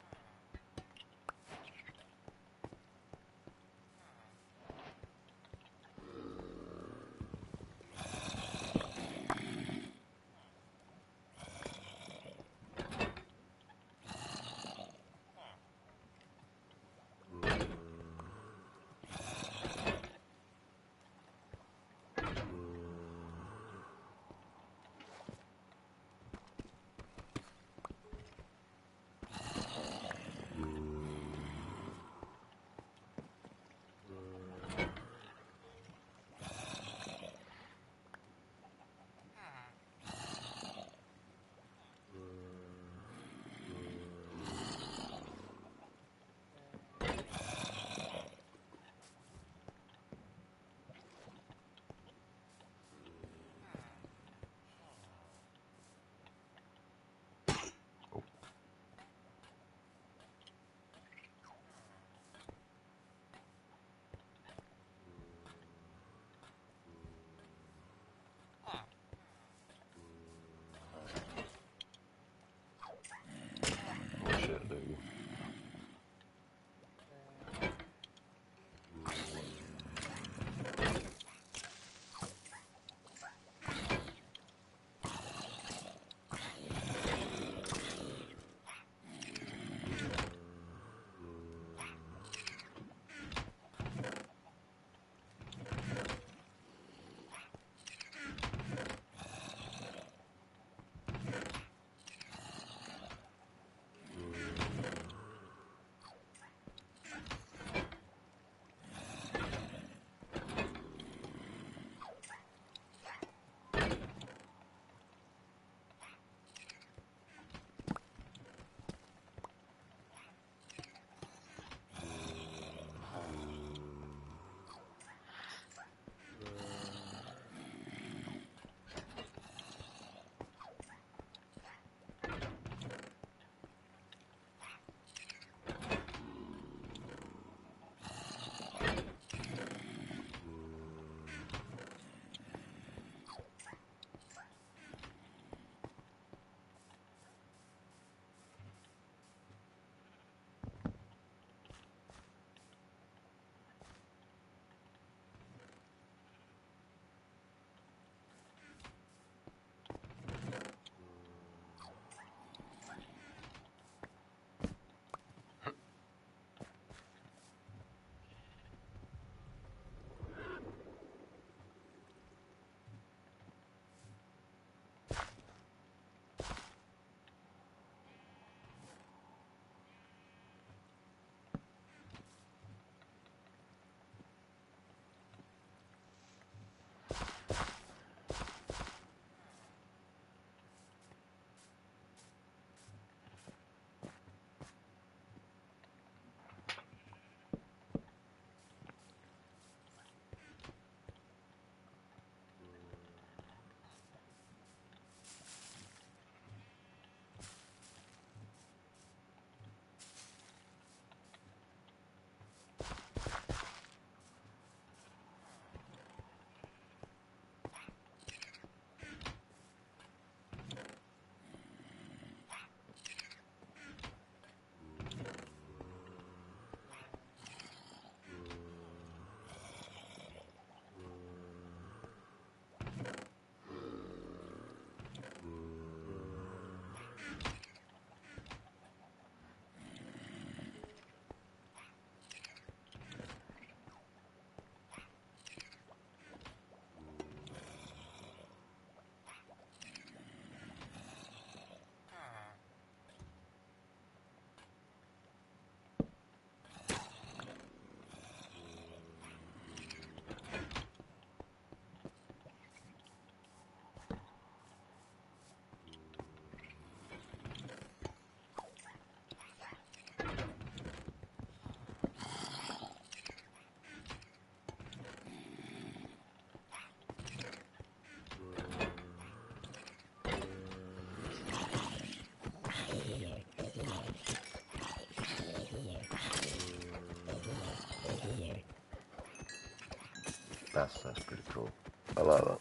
That's pretty cool. I like that.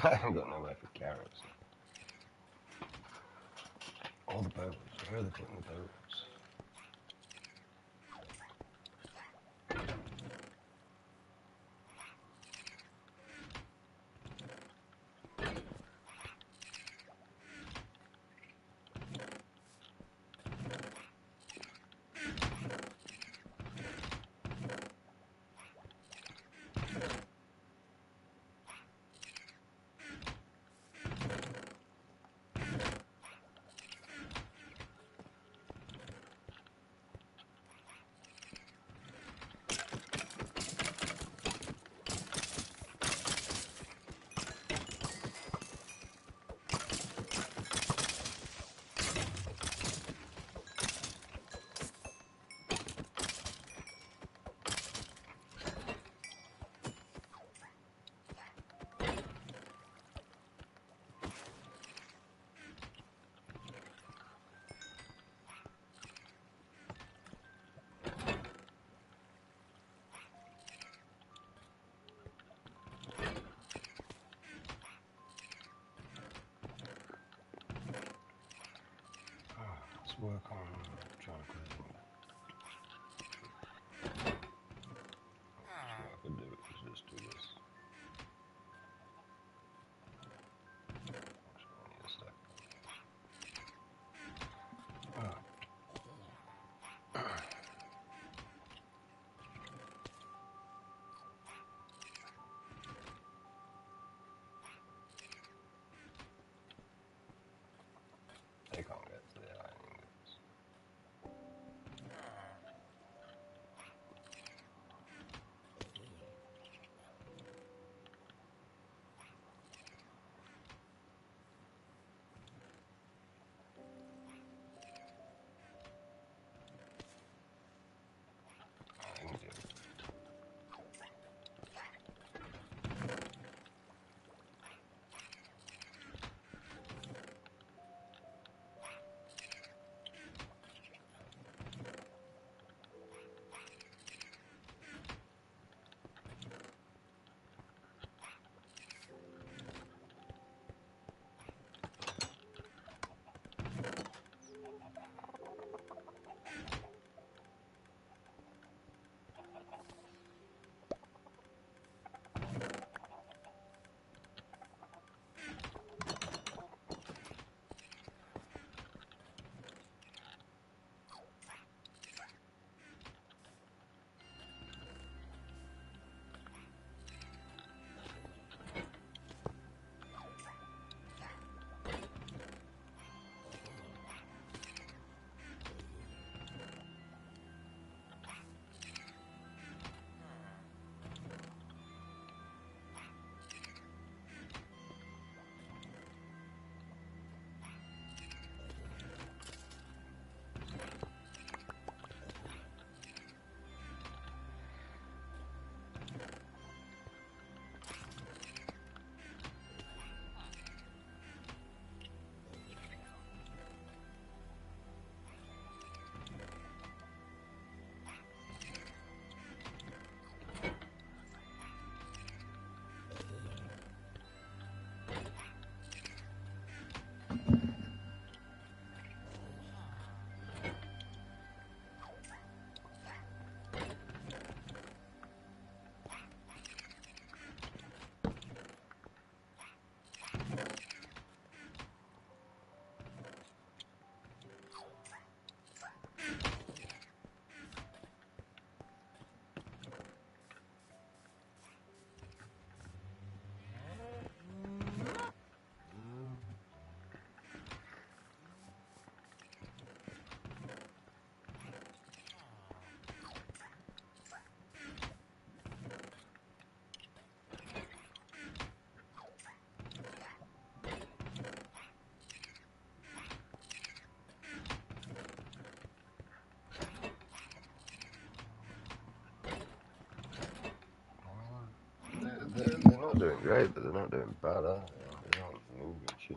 I ain't got nowhere for carrots. All the berries. Where are they putting the berries? Let's work on trying to clear them. What I could do is just do this. Actually, I need a stack. They can't get to the iron ingots. They're not doing great, but they're not doing bad either. They aren't moving shit.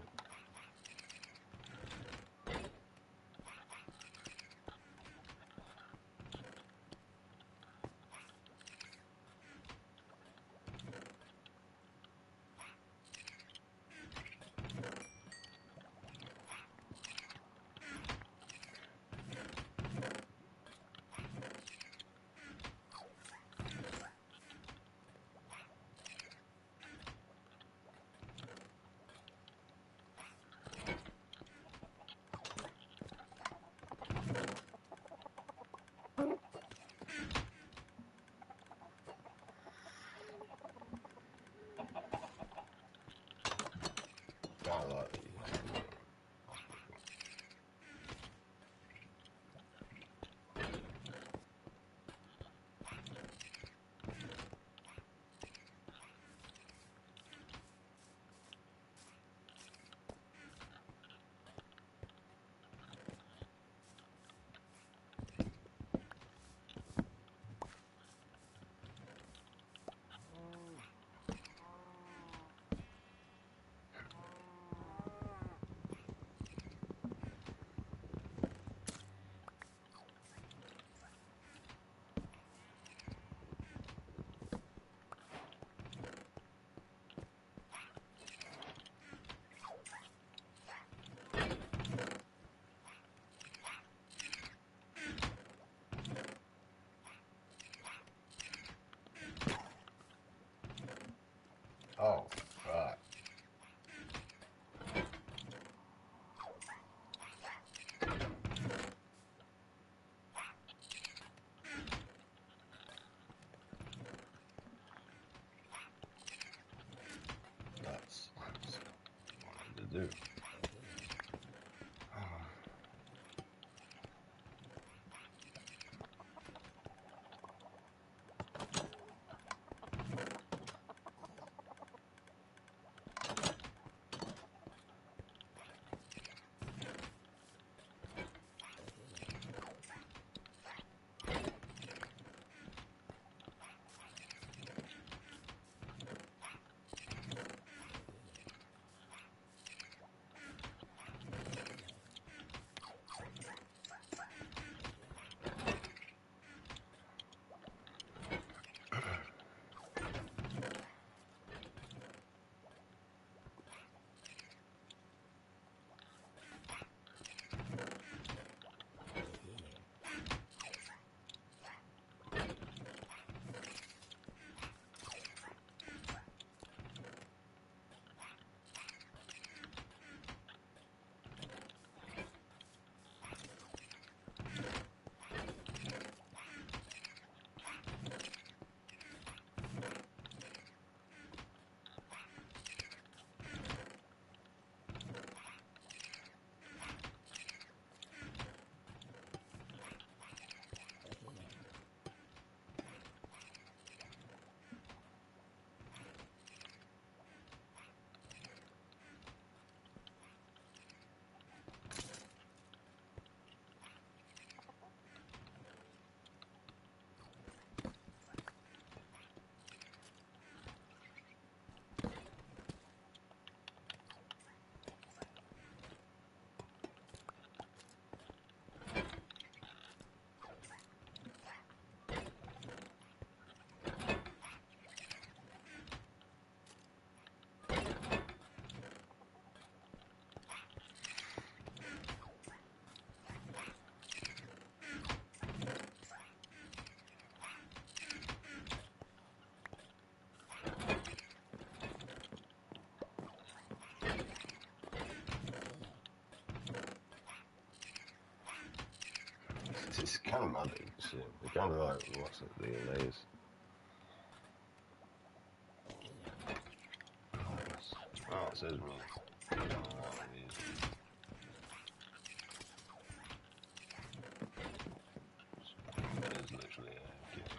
I like these. Oh, right. That's what I wanted to do. It's kind of muddy. Shit. It's kind of like, what's it, the Lays. Oh, it says me. I don't know what it is. It is literally a gift.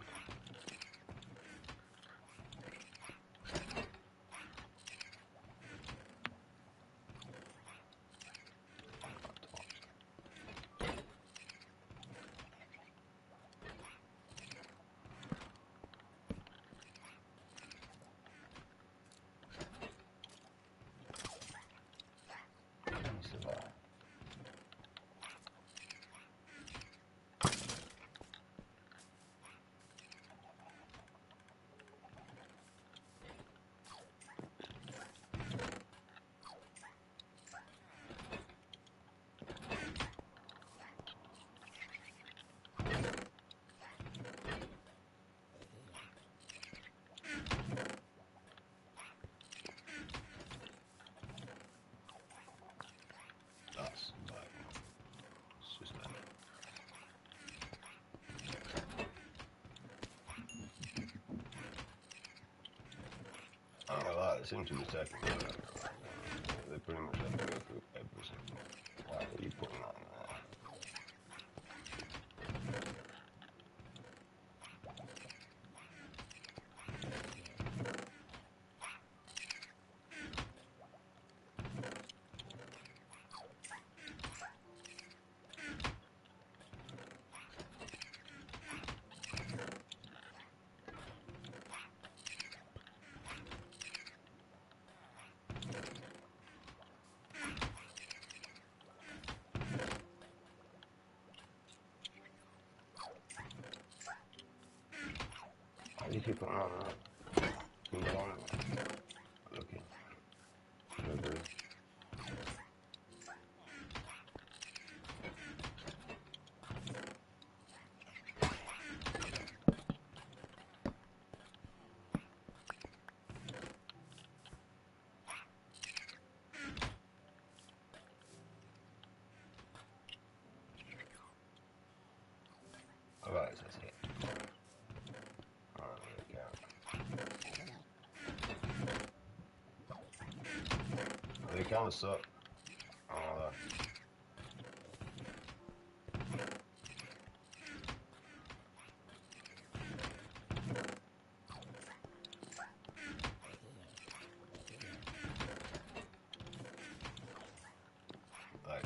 it seems to be taking they pretty much have to go through every single. Why are you putting that in there? Why do you keep putting that in there? Can you go on it? Okay. Agree. Alright, that's it. Alright, there we go. They kind of suck. Like,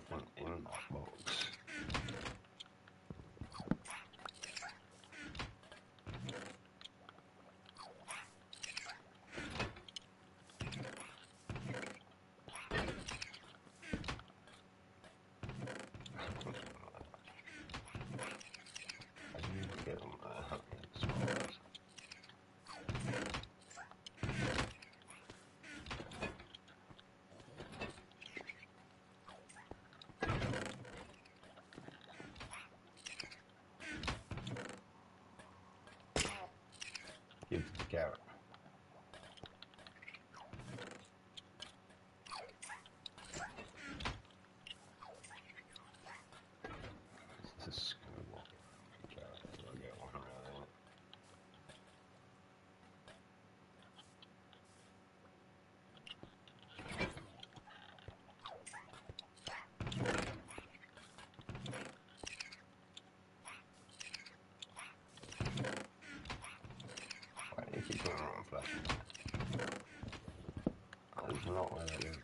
nothing in that box. How do you get them there? Small. Give the carrot. This is screwball. Carrot. I'll get one around it. Why do you keep putting it on flash? That is not where that is.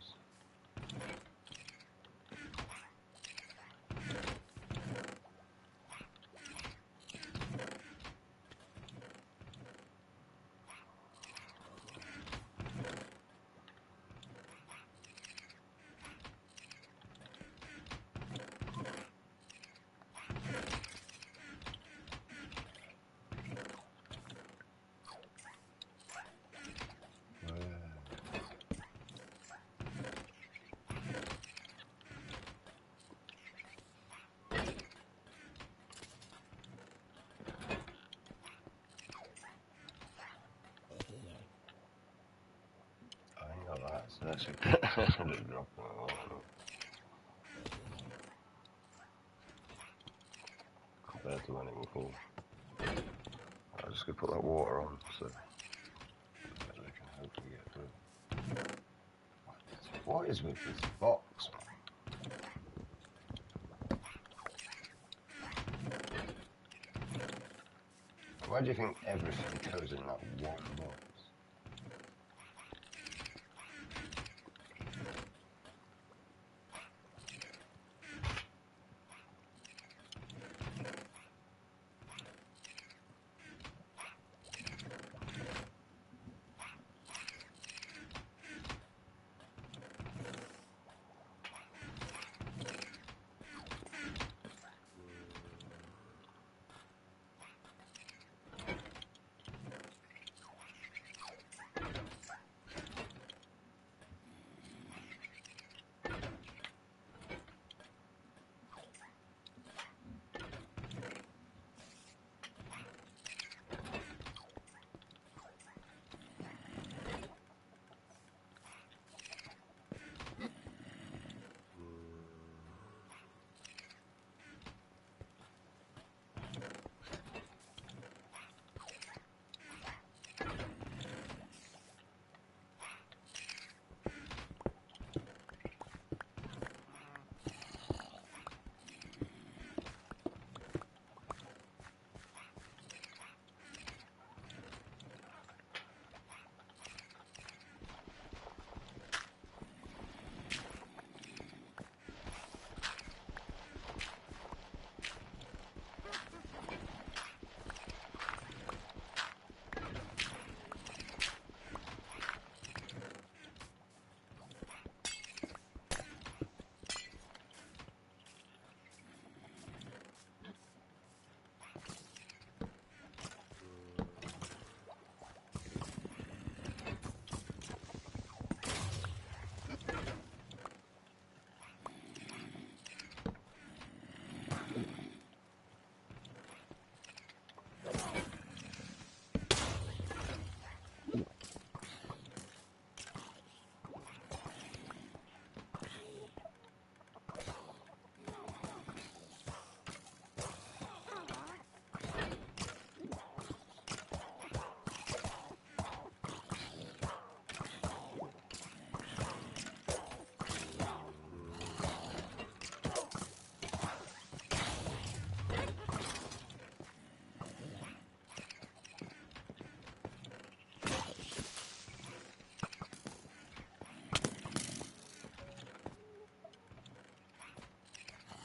I ain't got that, so that should just drop it all. Compared to any before. I'm just gonna put that water on so they can hopefully get through. What is with this box, man? Why do you think everything goes in that one box?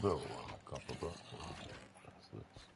Bill and a couple of bucks. That's this.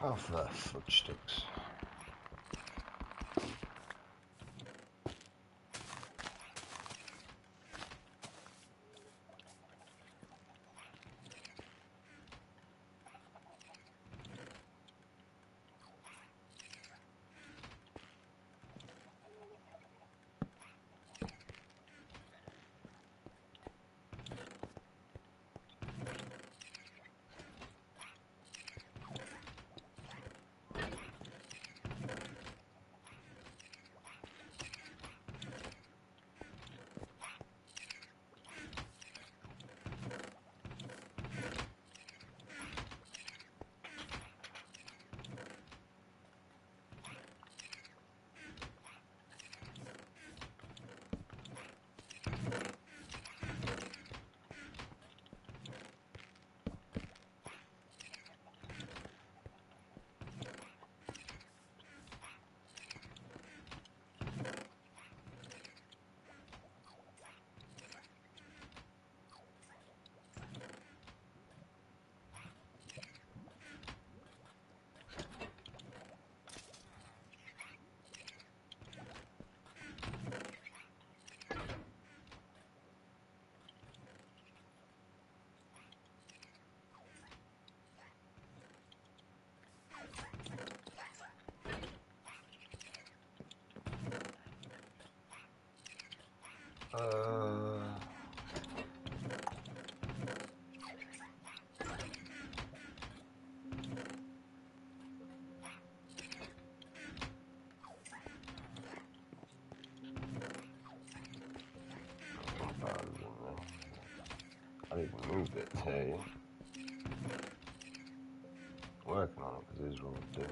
Half the fudge sticks. I didn't even move it today. Working on it because this is what I'm doing.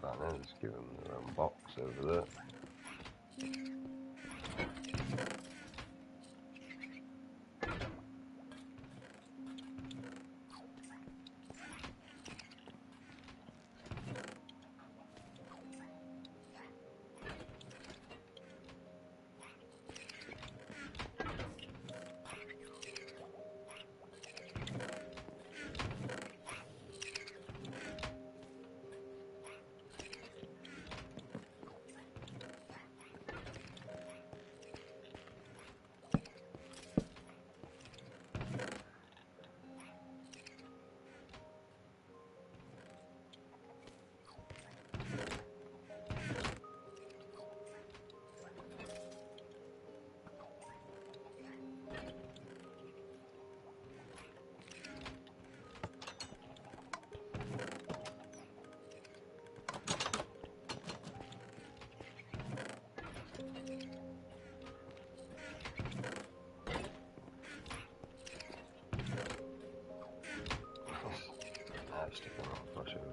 Right now, just give them their own box over there. Stick it on, brush it over.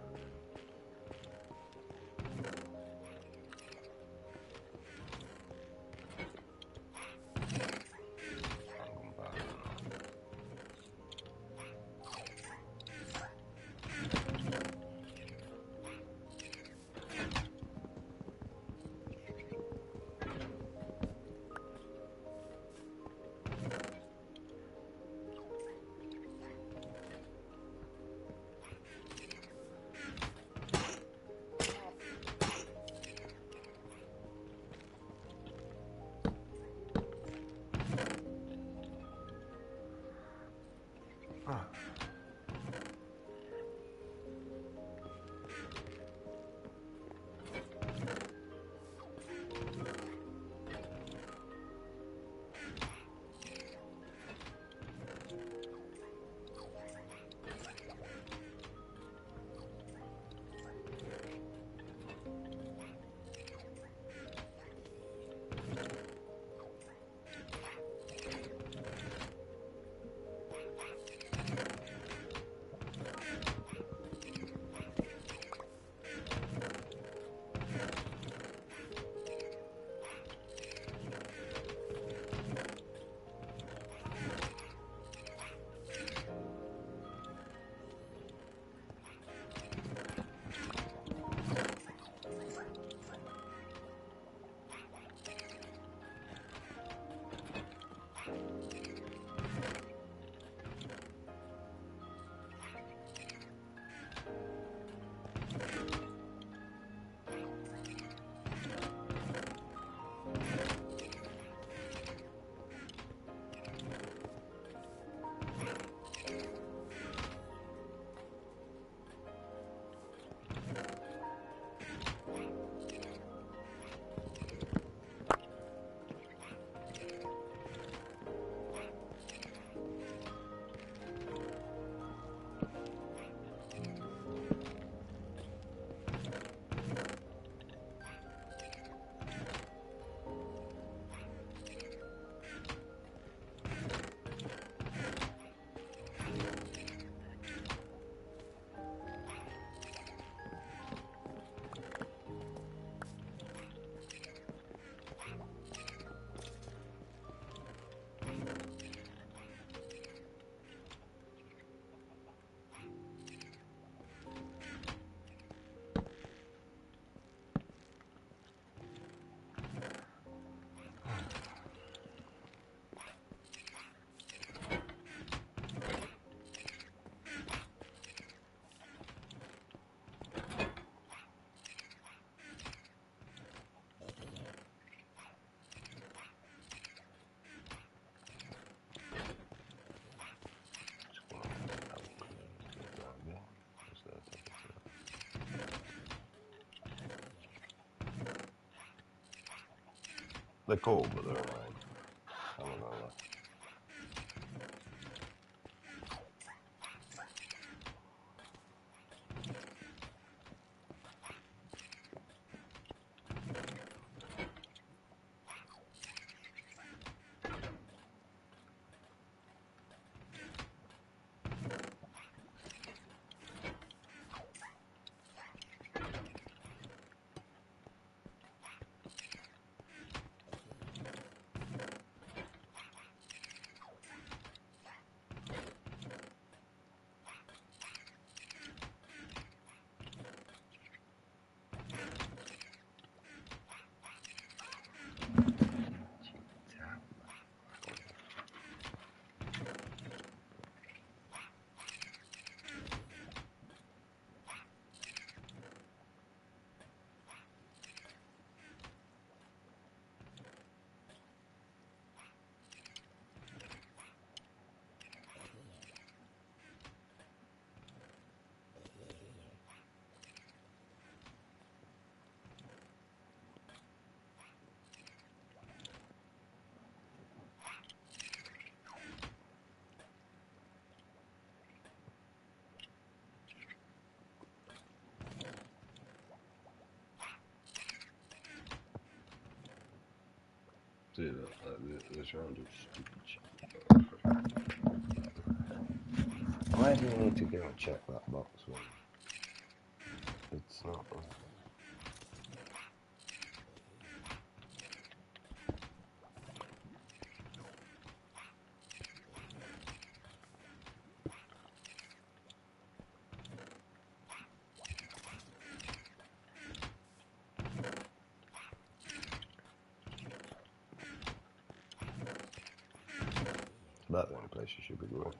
They're cool, but they're annoying. I don't know. Like, see, this round is stupid shit. Why do you need to go and check that box when it's not? It's about the only place you should be going.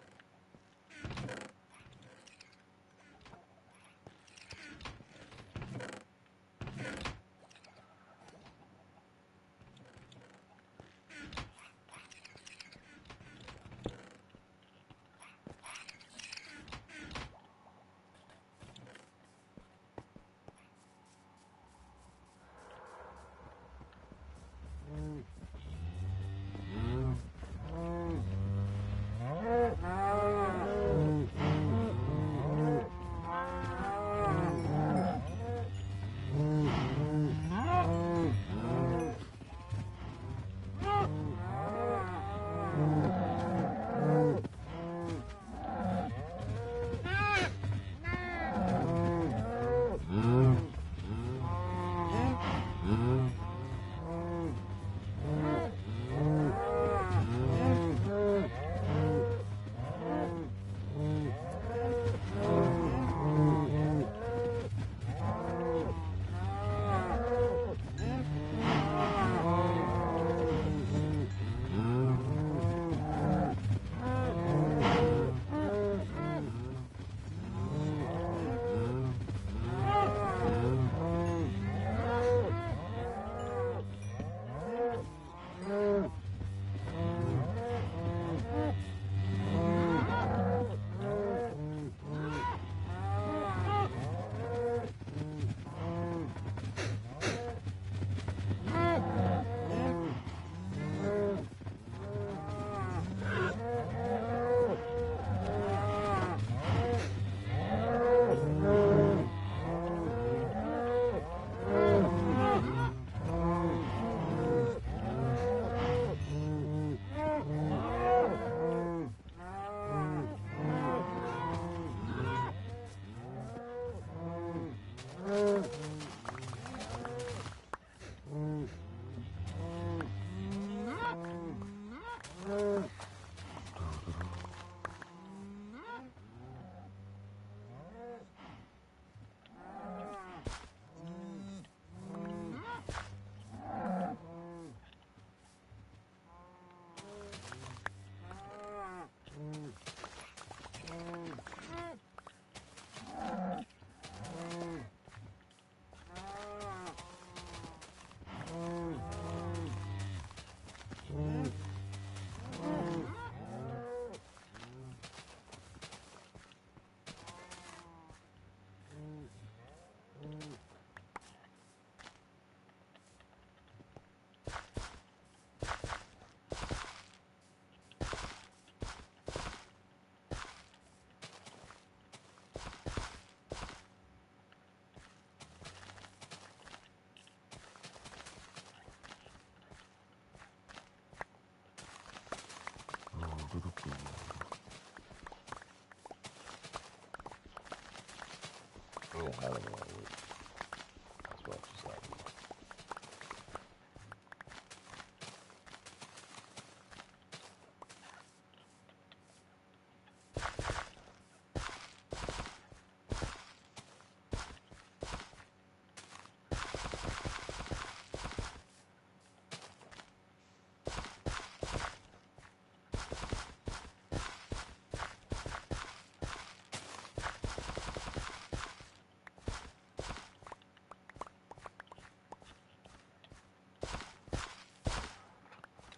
Yeah, hell of a lot of wood. That's what I just like.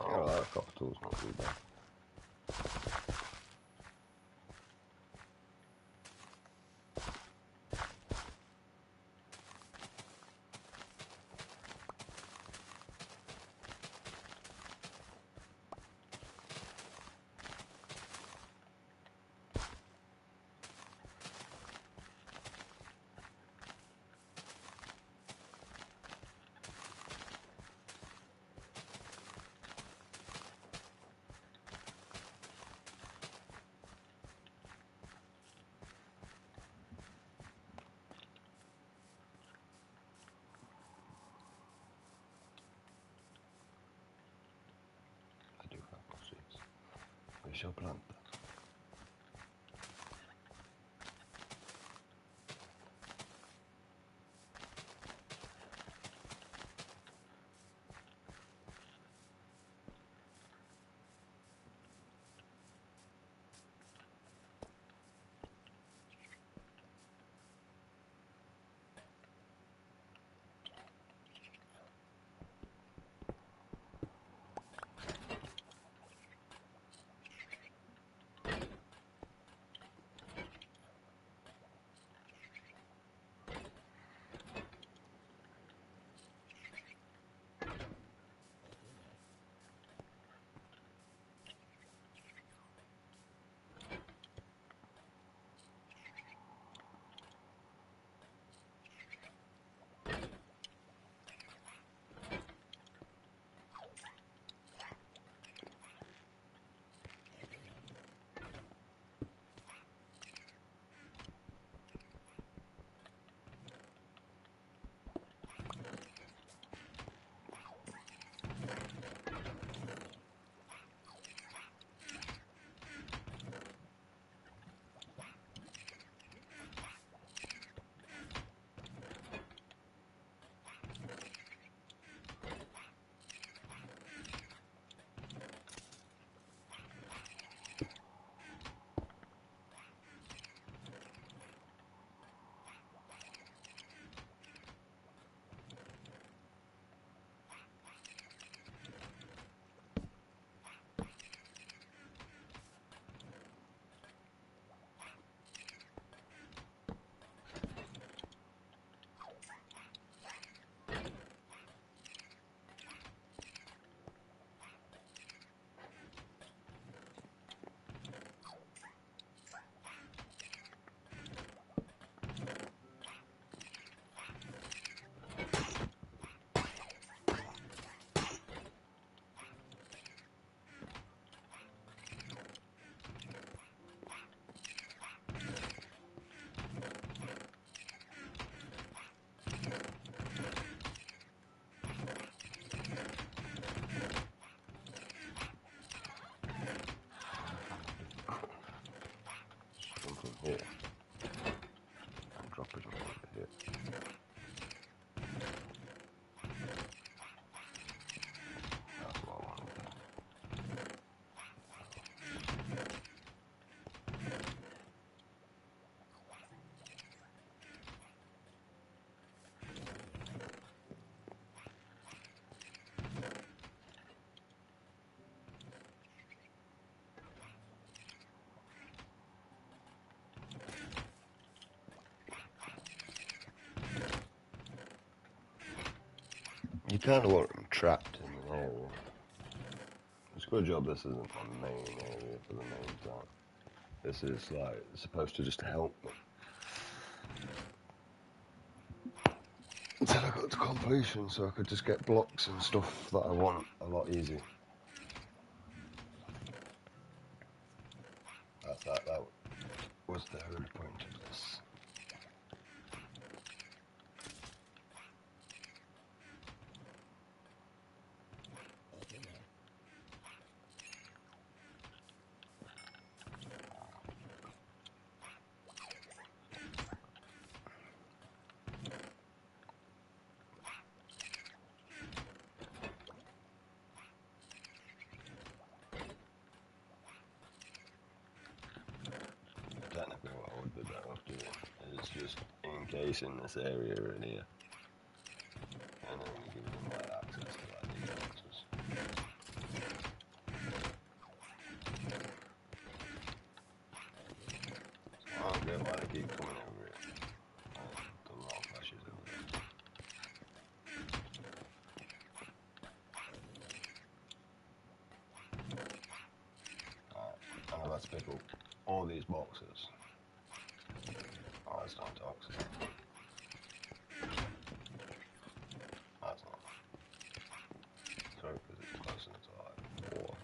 Oh, that copper tool's not too bad. I do have more seeds. We shall plant them. Jump in here and drop it over here. That's what I want to do. You kind of want them trapped in an area. It's a good job this isn't my main area for the main town. This is like supposed to just help me until I got to completion, so I could just get blocks and stuff that I want a lot easier. That was the whole point of this. case in this area right here. And then we give them like access to like these boxes. So I don't get why they keep coming over here. The wrong flashes over there. Alright, and let's pick up all these boxes. Oh, that's not toxic. That's not. Sorry, because it's close enough to like water.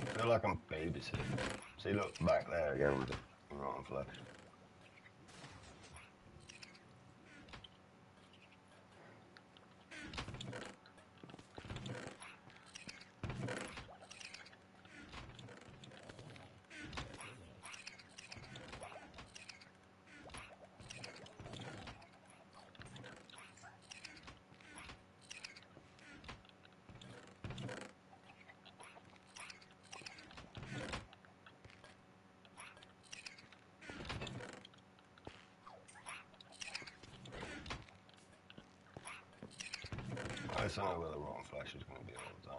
I feel like I'm babysitting. See, look back there again with the rotten flesh. I just don't know where the rotten flesh is going to be all the time.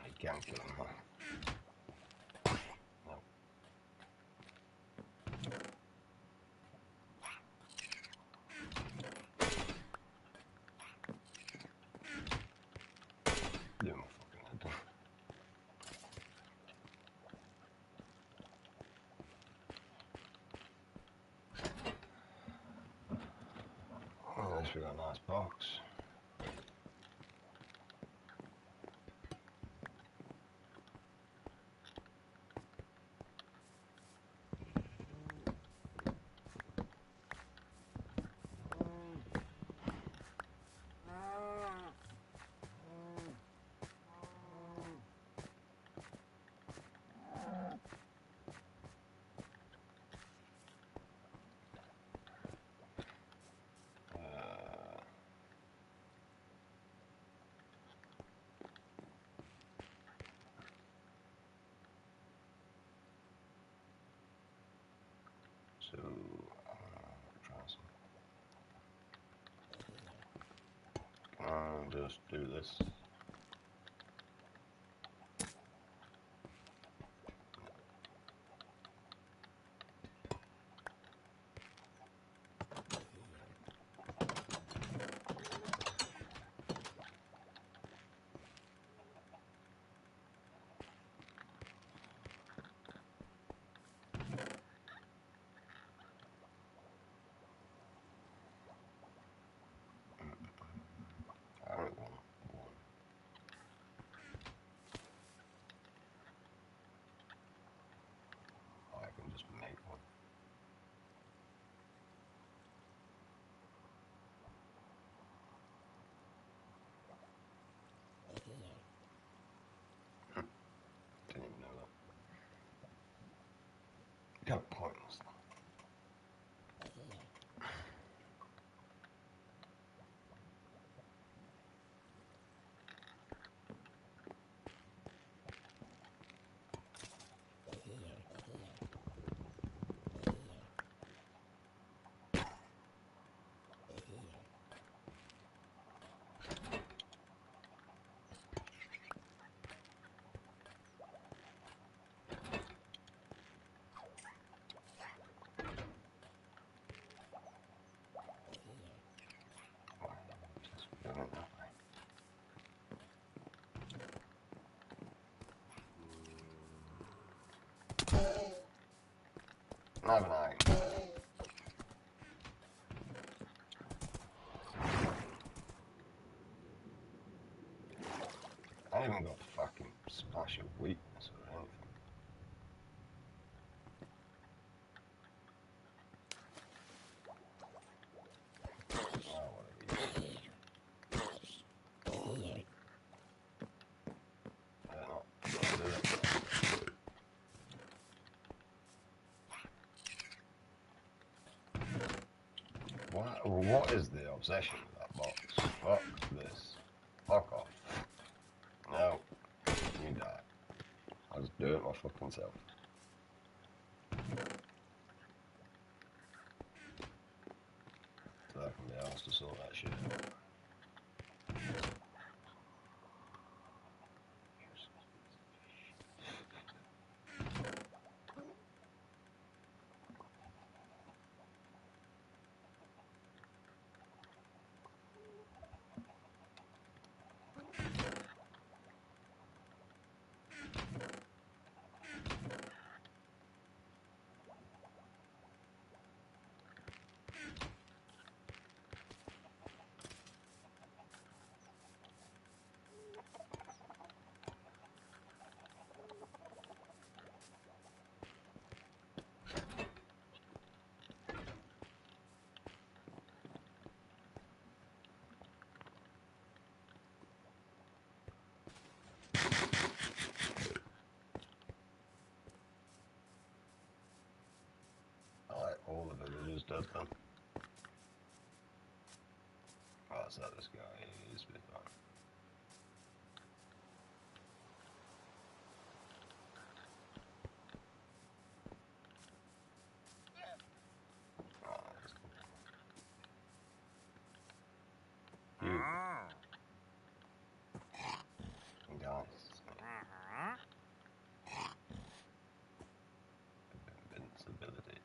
I can't kill him, huh? No. Leave my fucking head down. Oh, at least we got a nice box. So, try some. I'll just do this. I don't want one. I can just make one. Didn't even know that. Kind of pointless. Have a night. I ain't even got fucking splash of weakness or anything. Oh, whatever you do. Yeah, not do it. What is the obsession with that box? Fuck this. Fuck off. No. You die. I'll just do it my fucking self. So I can be asked to sort that shit out. Alright, all the villagers dead then. Oh, so this guy is a bit fine. Oh, that's cool. Guys. Invincibility.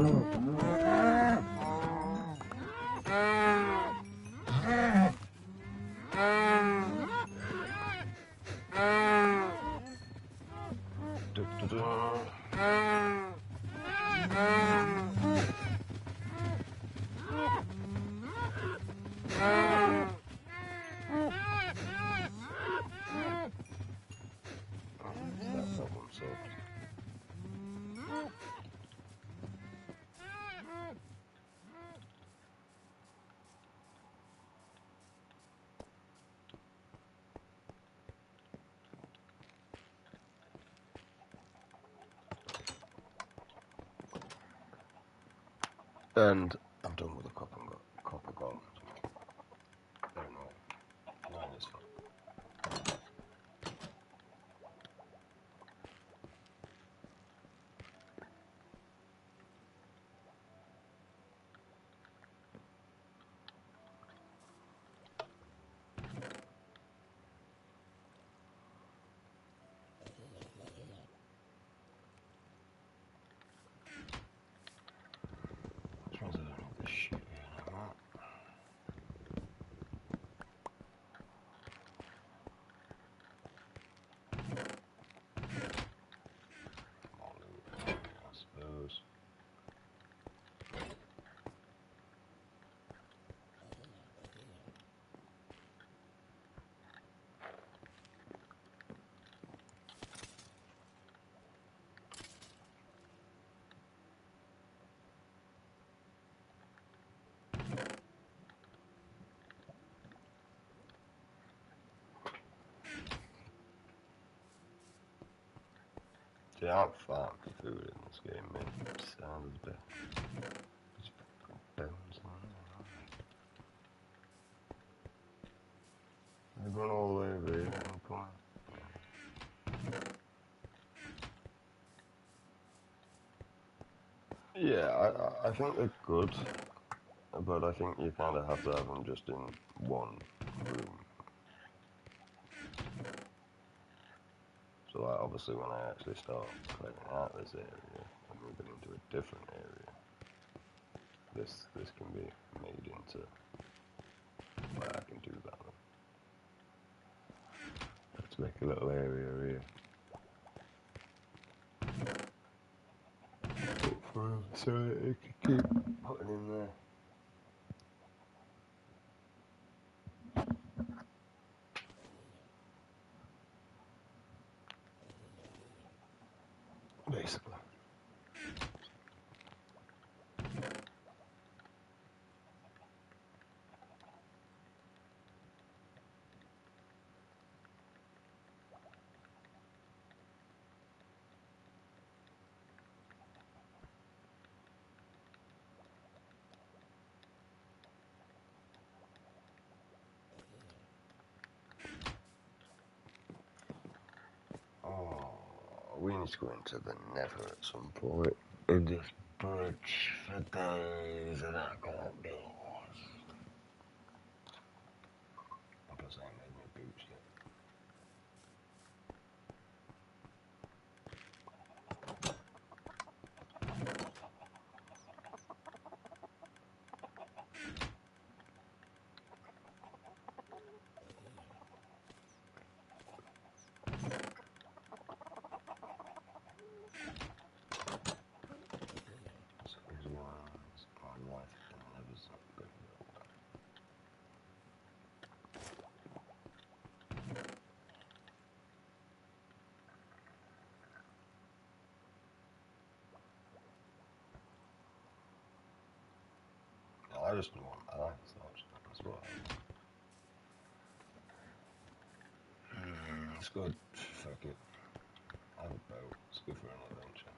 That problem solved. And I'm done with the copper golems. They're annoying. Annoying as fuck. Which ones I don't need this shit here anymore. More loot, I suppose. See, I don't farm for food in this game, man. It sounds a bit. Just bones on there. They're going all the way over here at one point. Yeah, I think they're good, but I think you kind of have to have them just in one room. So like, obviously when I actually start clearing out this area and moving into a different area, this can be made into where I can do that. Let's make a little area here. For him so that he can keep putting in there. Basically. Oh, we need to go into the Nether at some point. In this bridge for days and I can't be lost. Plus I ain't made my boots yet. So here's my life in the Nether's not good. I just want ice, that's what it's good, fuck it. I have a boat, it's good for an adventure.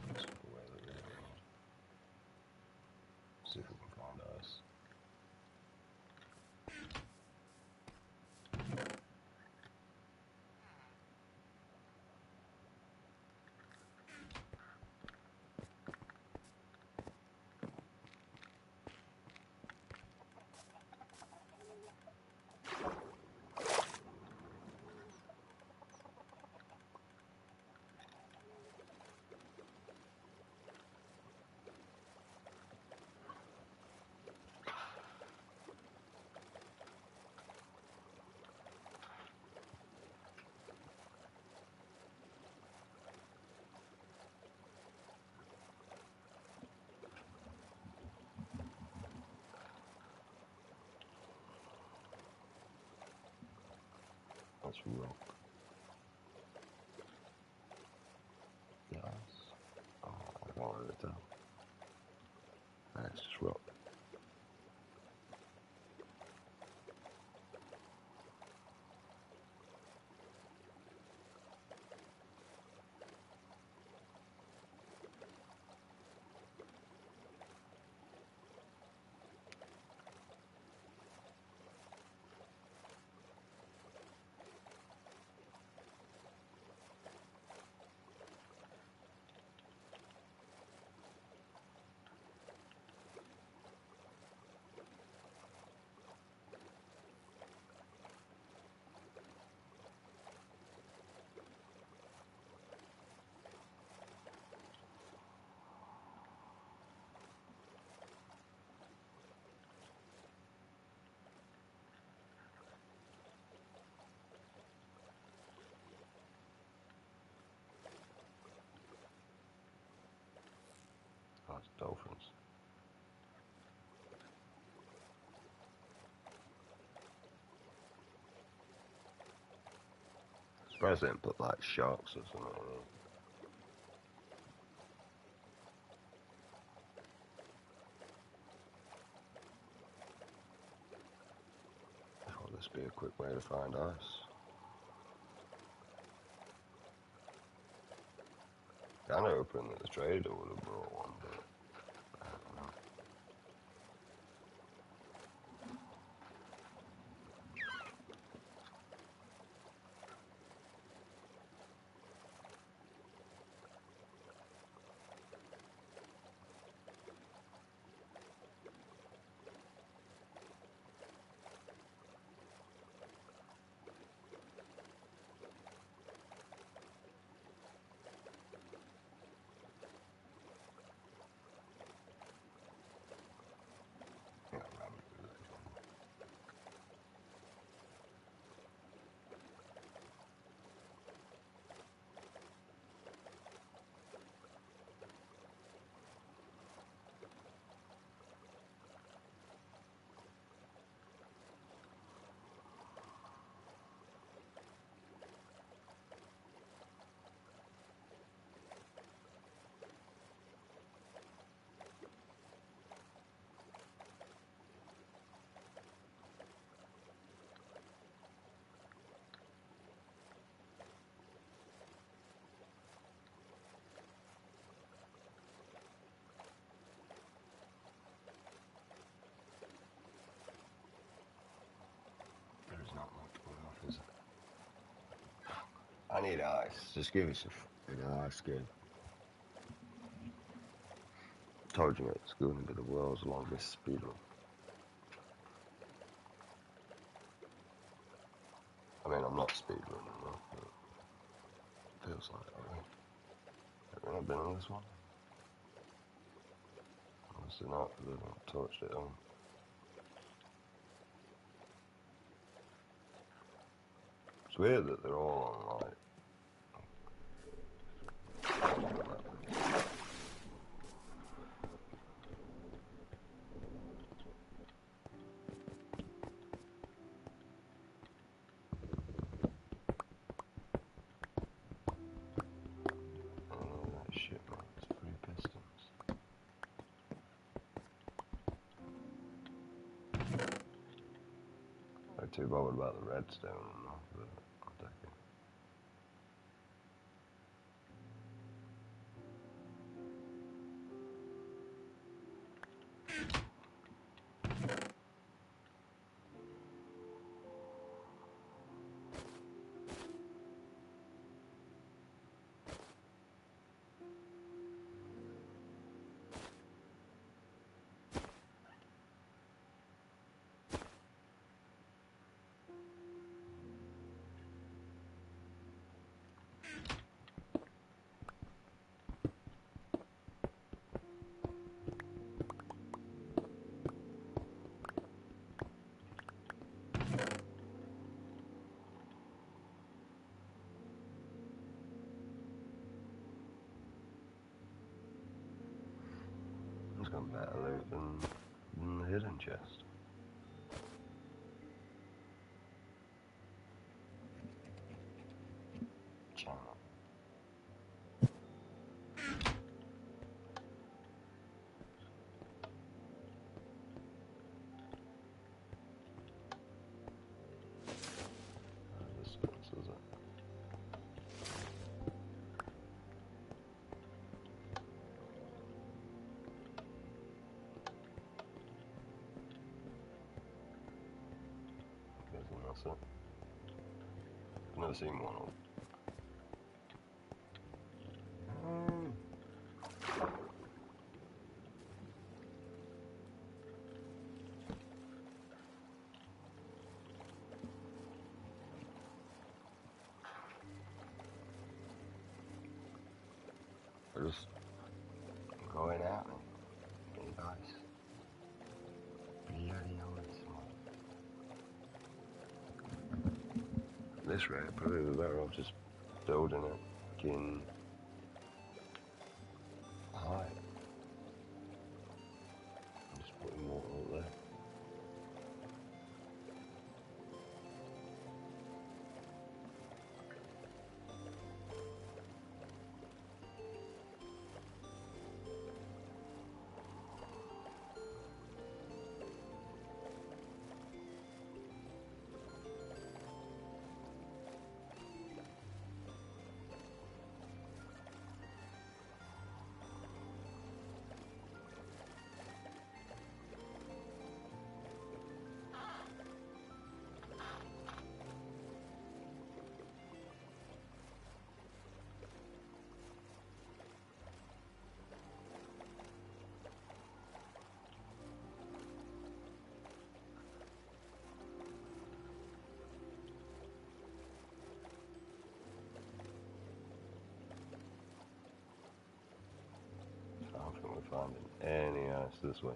Let's go away that we don't need. See if we can find ice. That's rock. Yes. Oh, I can't really tell. That's just rock. Oh, it's dolphins. Surprised they didn't put like sharks or something. Oh, this be a quick way to find ice. Kinda hoping that the trader would have brought one, but I don't know. Yeah, rabbit village. There's not much going off, is there? I need ice. Just give us a fucking ice game. Told you it's going to be the world's longest speedrun. I mean, I'm not speedrunning though, but it feels like it. Have you not been on this one? Obviously not, because I haven't touched it on. It's weird that they're all on like. Oh, that shit, man. It's 3 pistons. I'm too bothered about the redstone and all, but I'll take it. It's got better loot than the hidden chest. never seen one of them. We're just going out and being nice. Bloody hell, it's small. At this rate, probably we're better off just building it in height. Just putting water up there. I don't think we're finding any ice this way.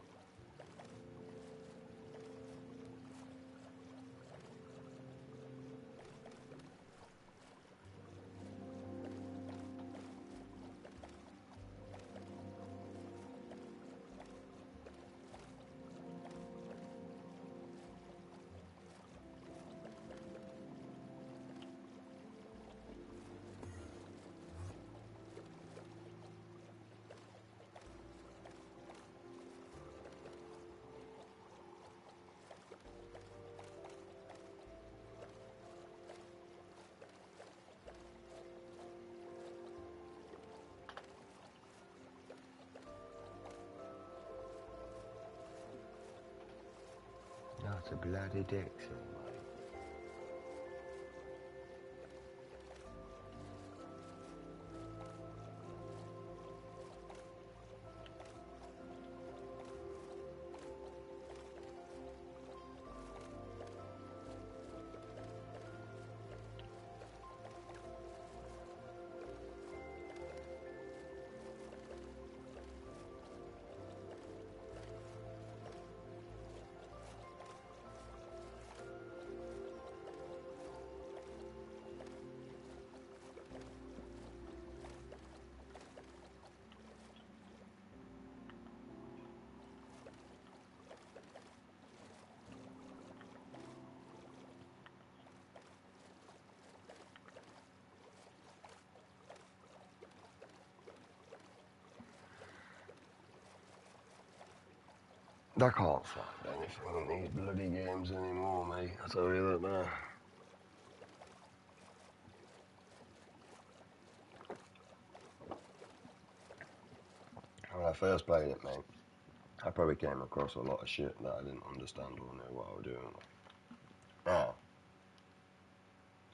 No, it's a bloody Dixie, mate. I can't find anything in these bloody games anymore, mate. I tell you that now. When I first played it, mate, I probably came across a lot of shit that I didn't understand or know what I was doing. Now,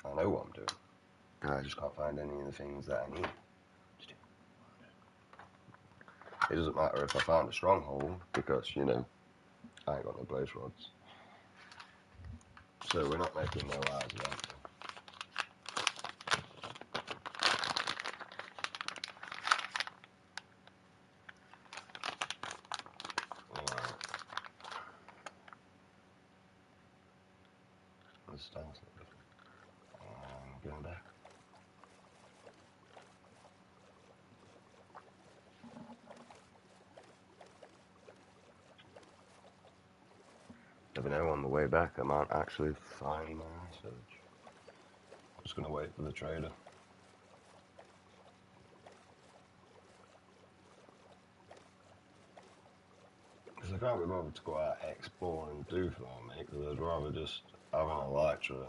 I know what I'm doing. I just can't find any of the things that I need to do. It doesn't matter if I find a stronghold, because, you know, I ain't got no blaze rods. So we're not making no eyes of that. Alright. This style's not different. Going back. Never know, on the way back I might actually find my search. I'm just gonna wait for the trader. Because I can't be bothered to go out exploring and do for that, mate, because I'd rather just have an elytra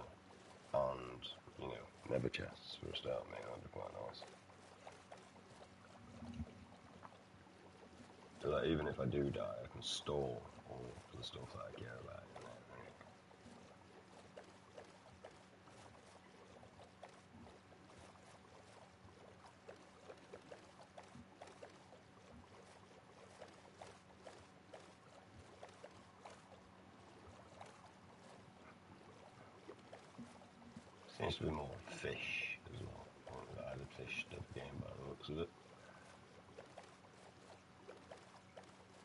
and, you know, nether chests for a start, mate. That'd be quite nice. So that even if I do die, I can store all the stuff that I care about in there, right? seems to be more fish as well. More added fish stuff game by the looks of it.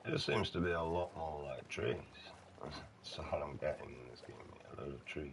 It just seems to be a lot more like trees. That's all I'm getting in this game, a load of trees.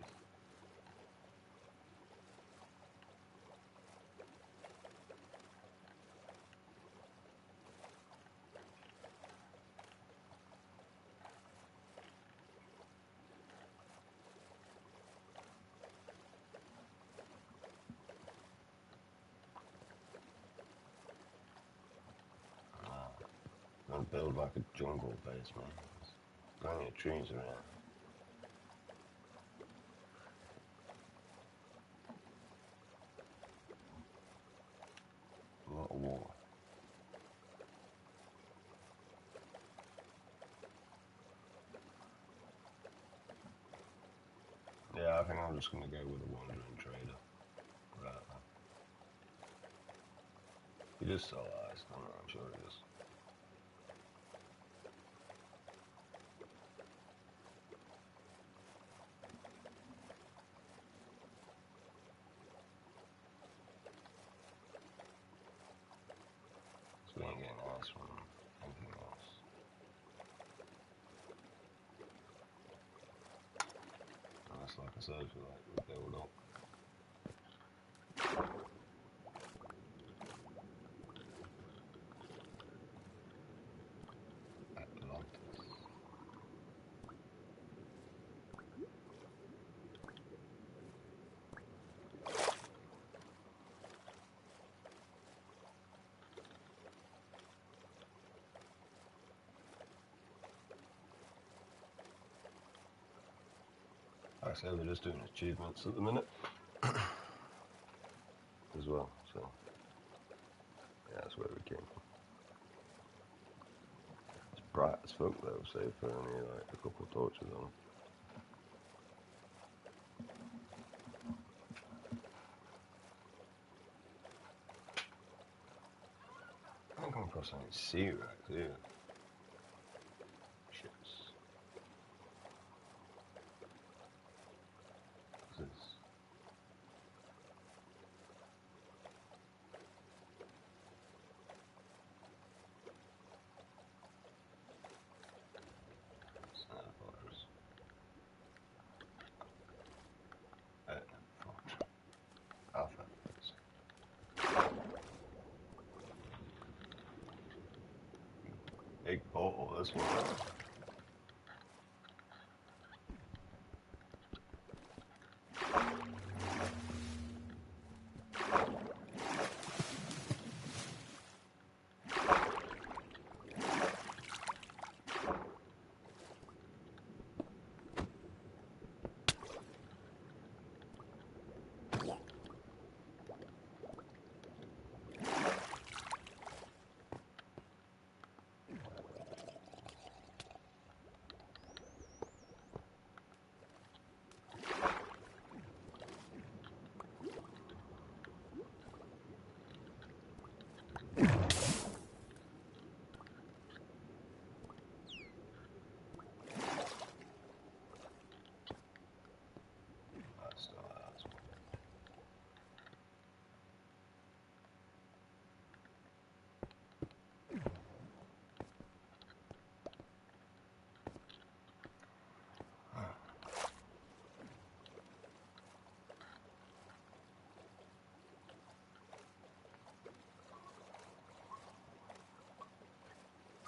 Gonna build like a jungle base, man. There's plenty of trees around. A lot of water. Yeah, I think I'm just gonna go with a wandering trader. Right now. He just sell ice, don't know, I'm sure he is. So we ain't getting ice from anything else. And that's like I said, for like we build up. Atlantis. Like I said, we're just doing achievements at the minute. As well, so yeah, that's where we came from. It's bright as fuck though, save for only like a couple of torches on. I haven't come across any sea wrecks either. Ships. What's this? Sniper fortress. Fortress. Alpha. Big portal, this one.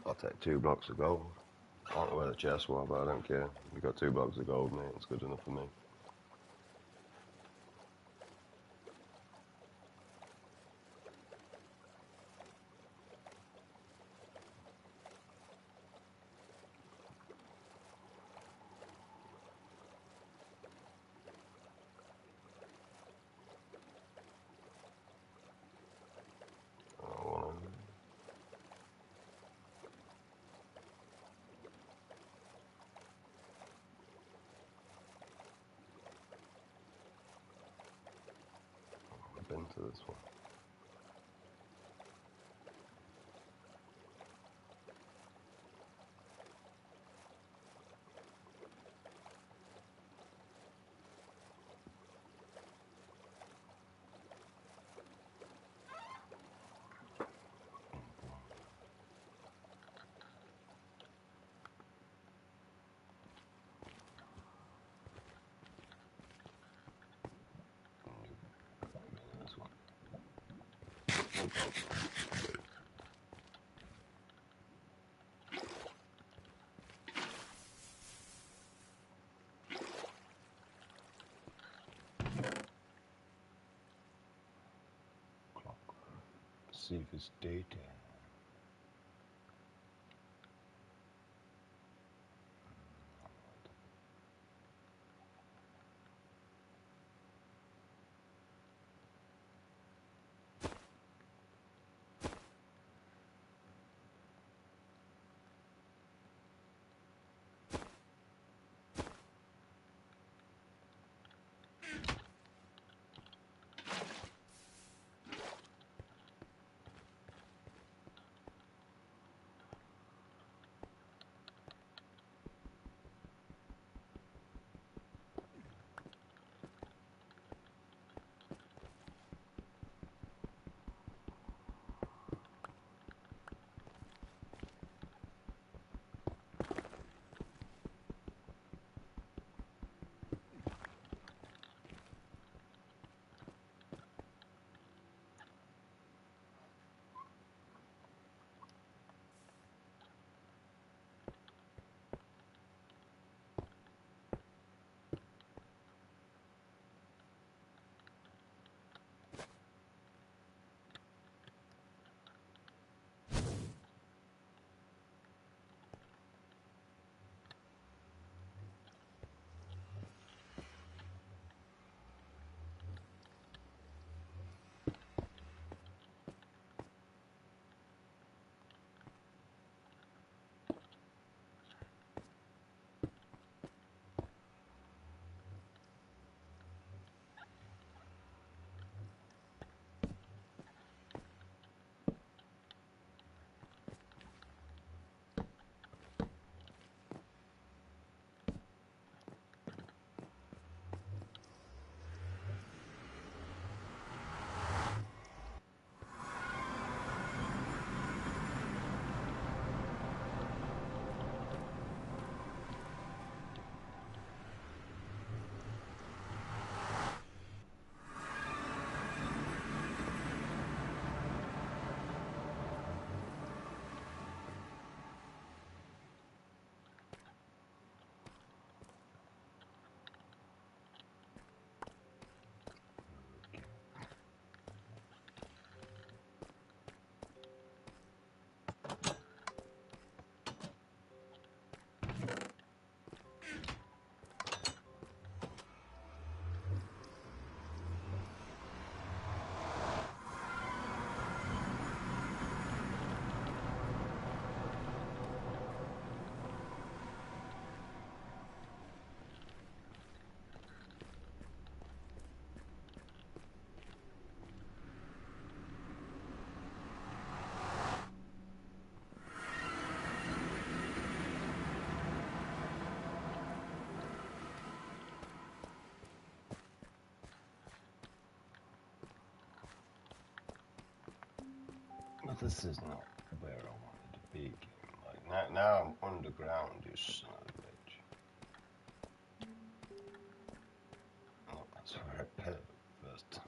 I'll take 2 blocks of gold. I don't know where the chest was, but I don't care. You got 2 blocks of gold, mate. It's good enough for me. Been to this one. Clock. See if it's daytime. But this is not where I wanted to be. Like now I'm underground, you son of a bitch. Oh, that's where I put it first.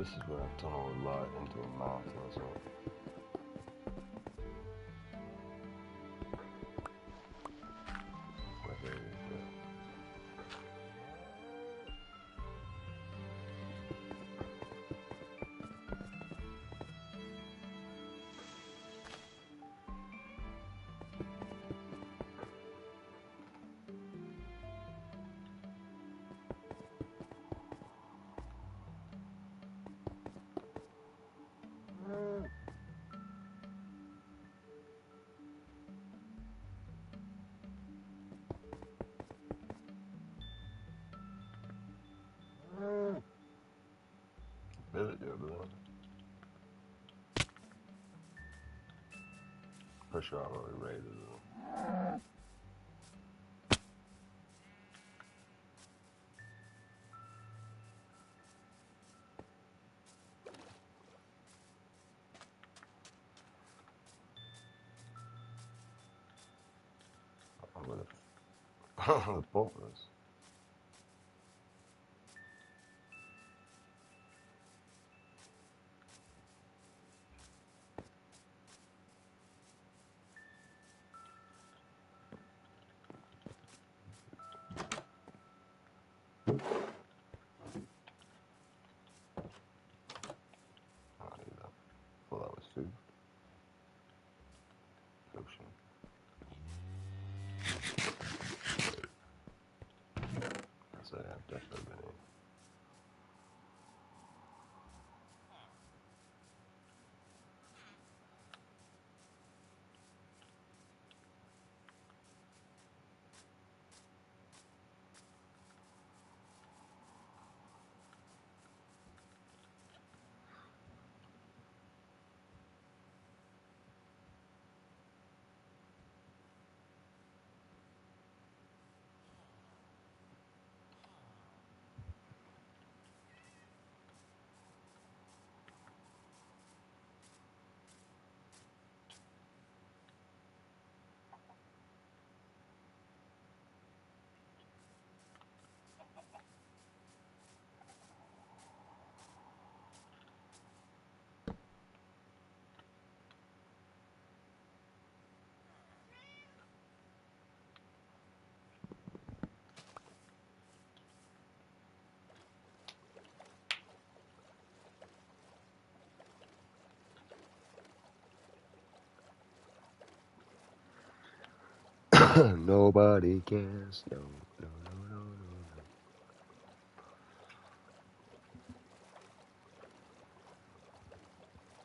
This is where I've tunneled a light into a mountain or something. Whether villager, but pretty sure I already raided them. I'm gonna the paupers. I don't need that. Thought that was food. Potion. So yeah, I've definitely been here. Nobody cares. No, no, no, no, no, no.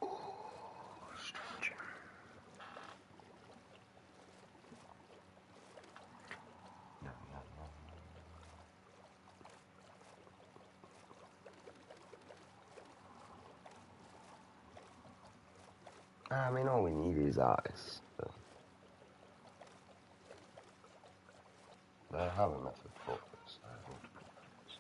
Oh, stranger. No, no, no. I mean, all we need is eyes. So. I have a method for this. I have multiple methods.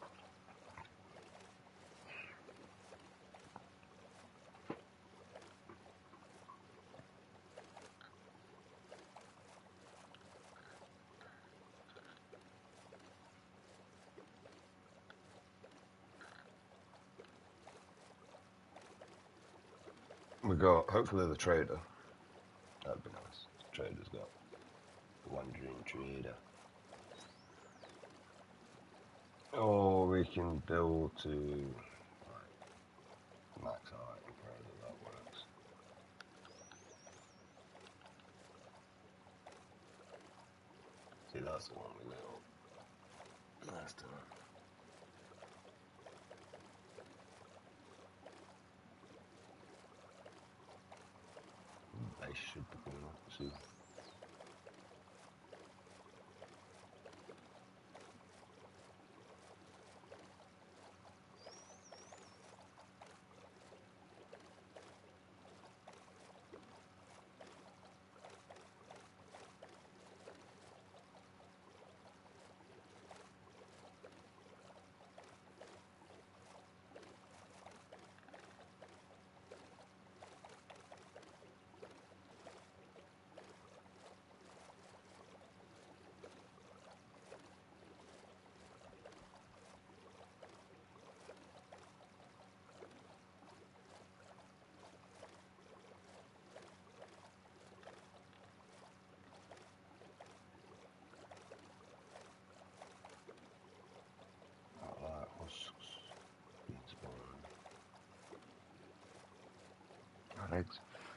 We got, hopefully, the trader. That'd be nice. The trader's got the wandering trader. Or we can build to like, max height and pray that that works. See, that's the one we lit up last time. They should be going up soon.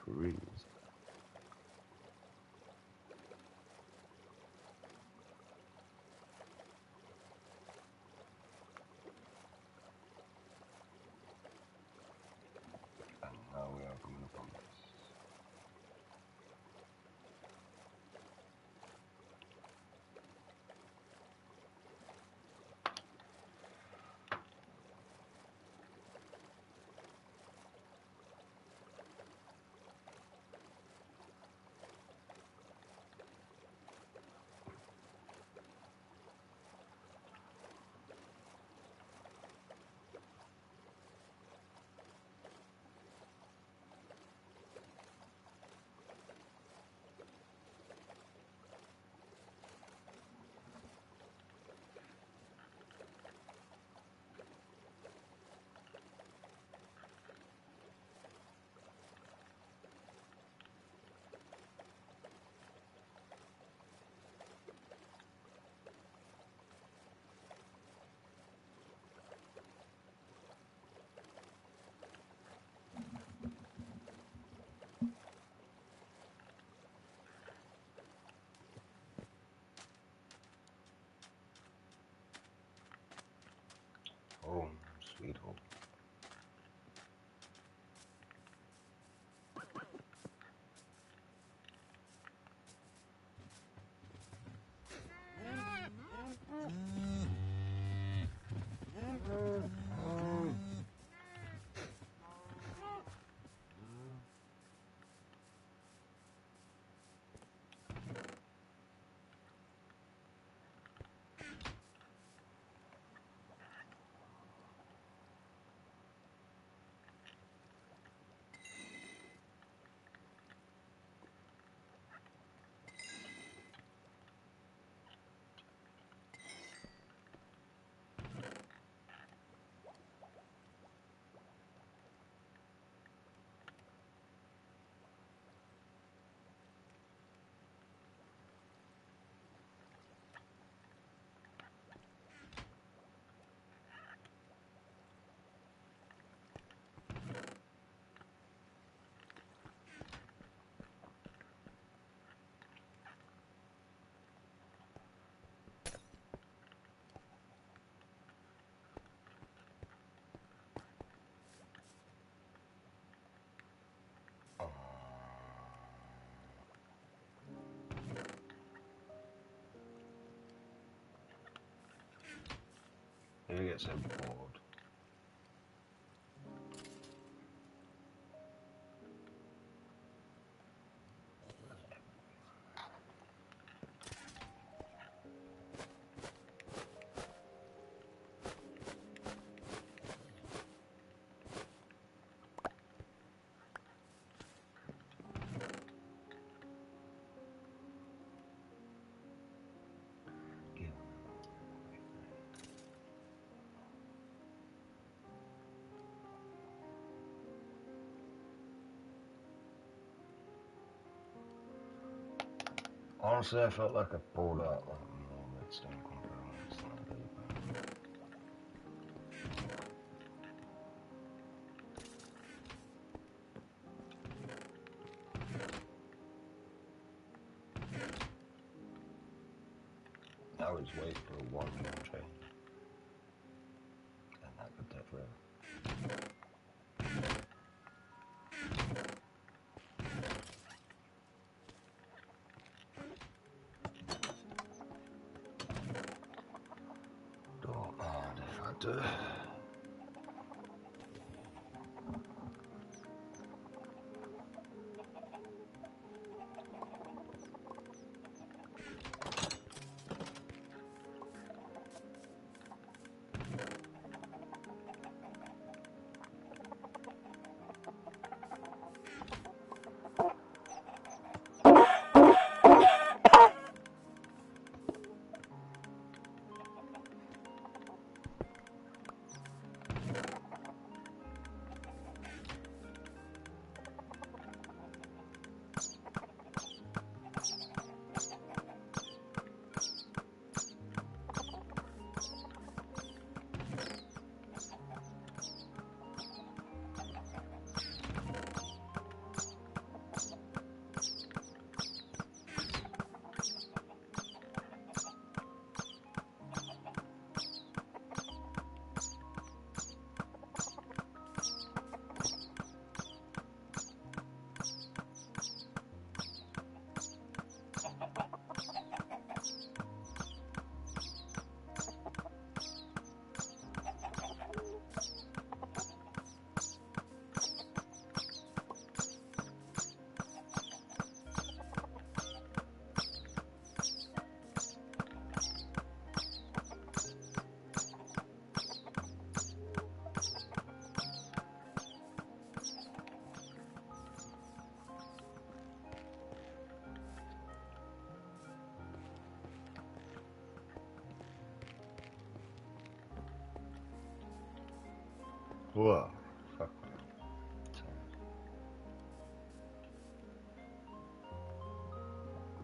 trees. And now we are coming upon this. Home, sweet home. He gets bored. Honestly, I felt like I pulled out like more redstone components than I did. I was waiting for one more train, and that could take forever. Don't mind if I do. Whoa. Fuck.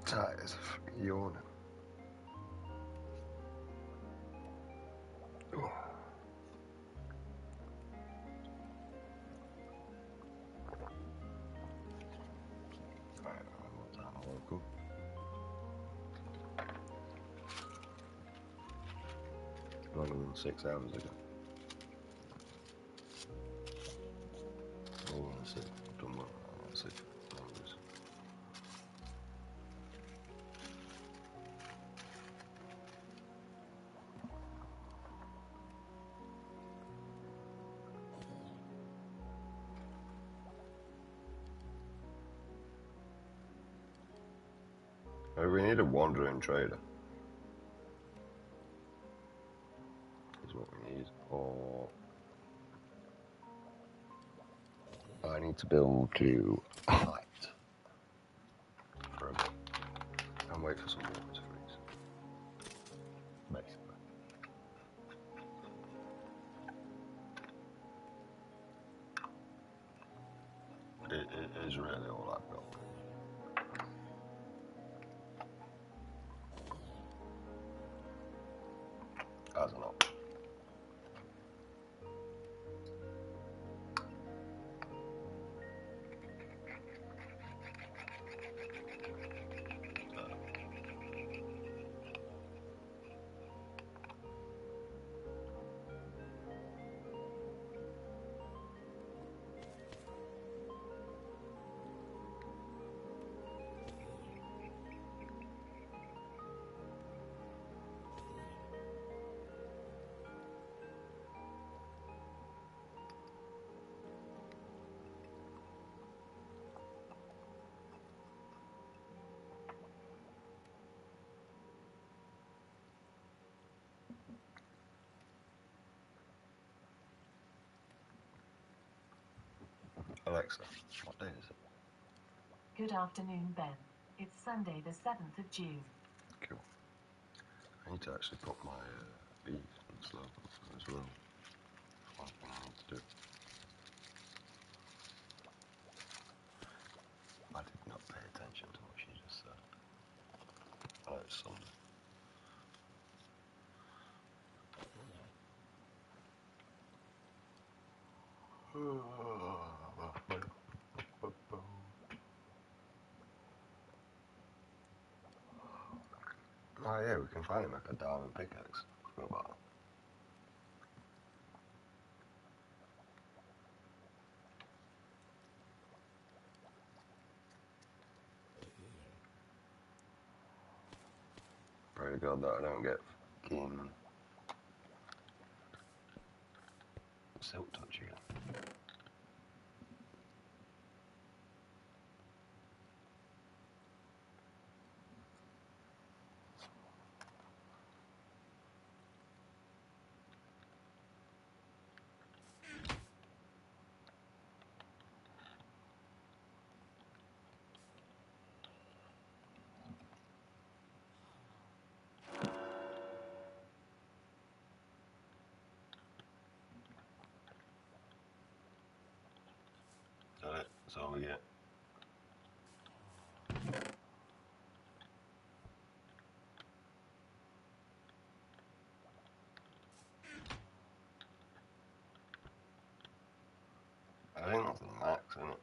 Tired as a yawning. Oh. Alright, what time I woke up? Longer than 6 hours ago. Oh, I see. Done well. I see. Numbers. We need a wandering trader. Is what we need. Or I need to build to height for a bit and wait for some water to freeze. Basically. It is really all I've got. As an option. Alexa, what day is it? Good afternoon, Ben. It's Sunday, the 7th of June. Cool. I need to actually put my beef and slow as well. One thing I need to do. I did not pay attention to what she just said. Oh, it's Sunday. Oh yeah, we can finally make a diamond pickaxe. Forgot about that. Pray to God that I don't get fucking silk touch again. Is that it? That's all we get. I think that's the max, isn't it?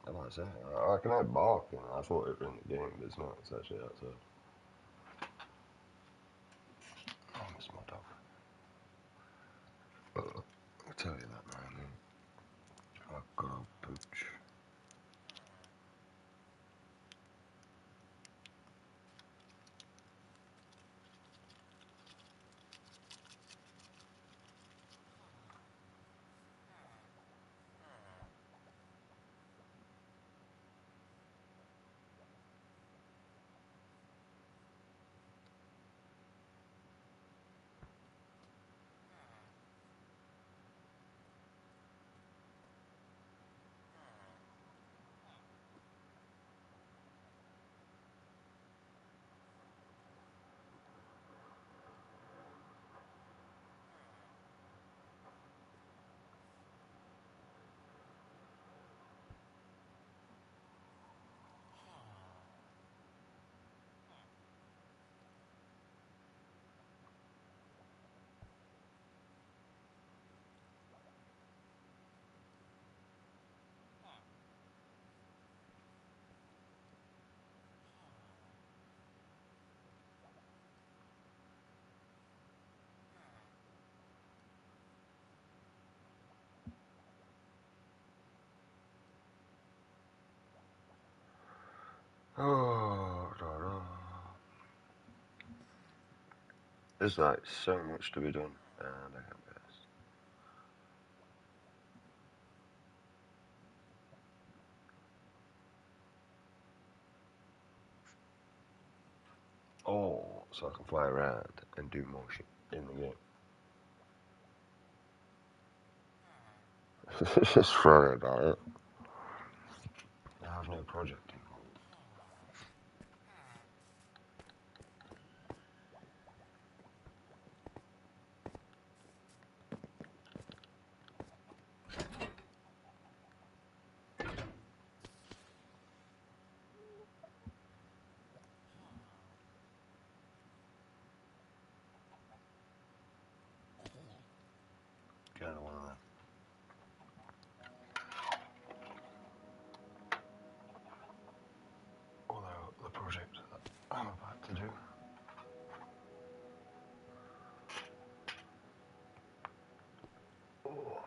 Like I say, I can have bark, and that's what it's in the game, but it's not. It's actually outside. Oh, I miss my dog. I'll tell you that now, man. Oh, good old Pooch. Oh, there's like so much to be done, and I can't be asked. Oh, so I can fly around and do more shit in the game. It's just funny about it. I have no project involved. Kind of one of them. Although the project that I'm about to do. Oh.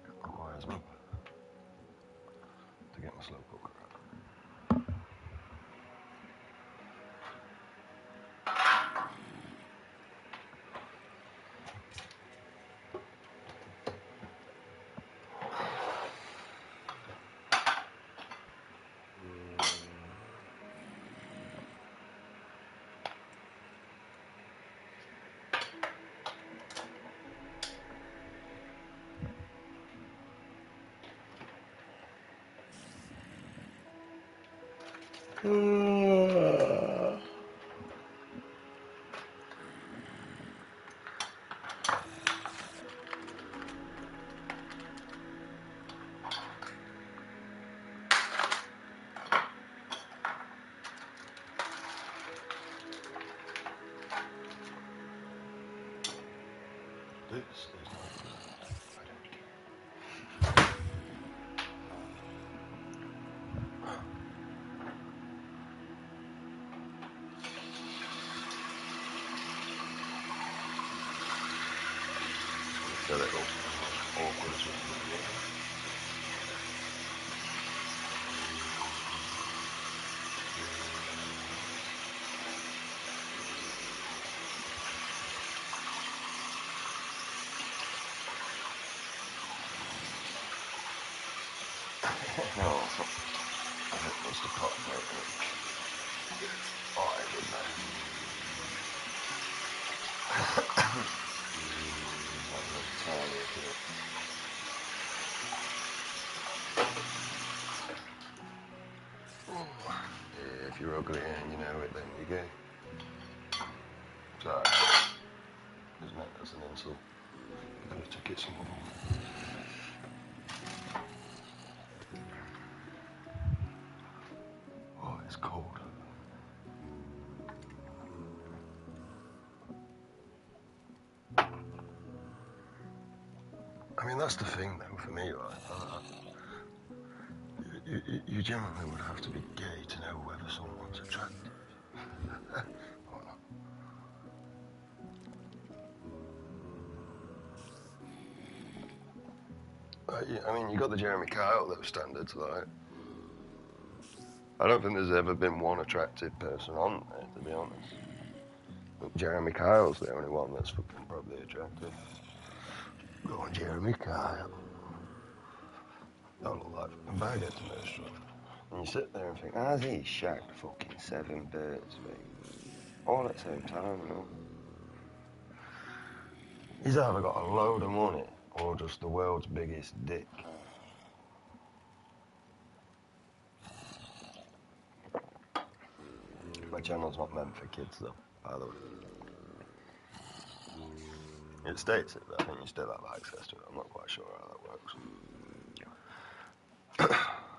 Requires me to get my slow cooker out. This is not good. I don't care. So that awkward as well. No, it was the pot maker. Oh, I did that. If you're ugly and you know it, then you're gay. Sorry. Isn't that that's an insult? I could have took it some more. Oh, it's cold. I mean, that's the thing, though, for me, right? You generally would have to be gay to know whether someone's attractive. Or not. Yeah, I mean, you got the Jeremy Kyle, those standards, like. I don't think there's ever been one attractive person on there, to be honest. But Jeremy Kyle's the only one that's fucking probably attractive. Go on, Jeremy Kyle. Don't look like fucking baggage to most of them. And you sit there and think, how's he shagged fucking 7 birds, mate? All at the same time, you know? He's either got a load of money or just the world's biggest dick. My channel's not meant for kids, though, by the way. It states it, but I think you still have access to it. I'm not quite sure how that works.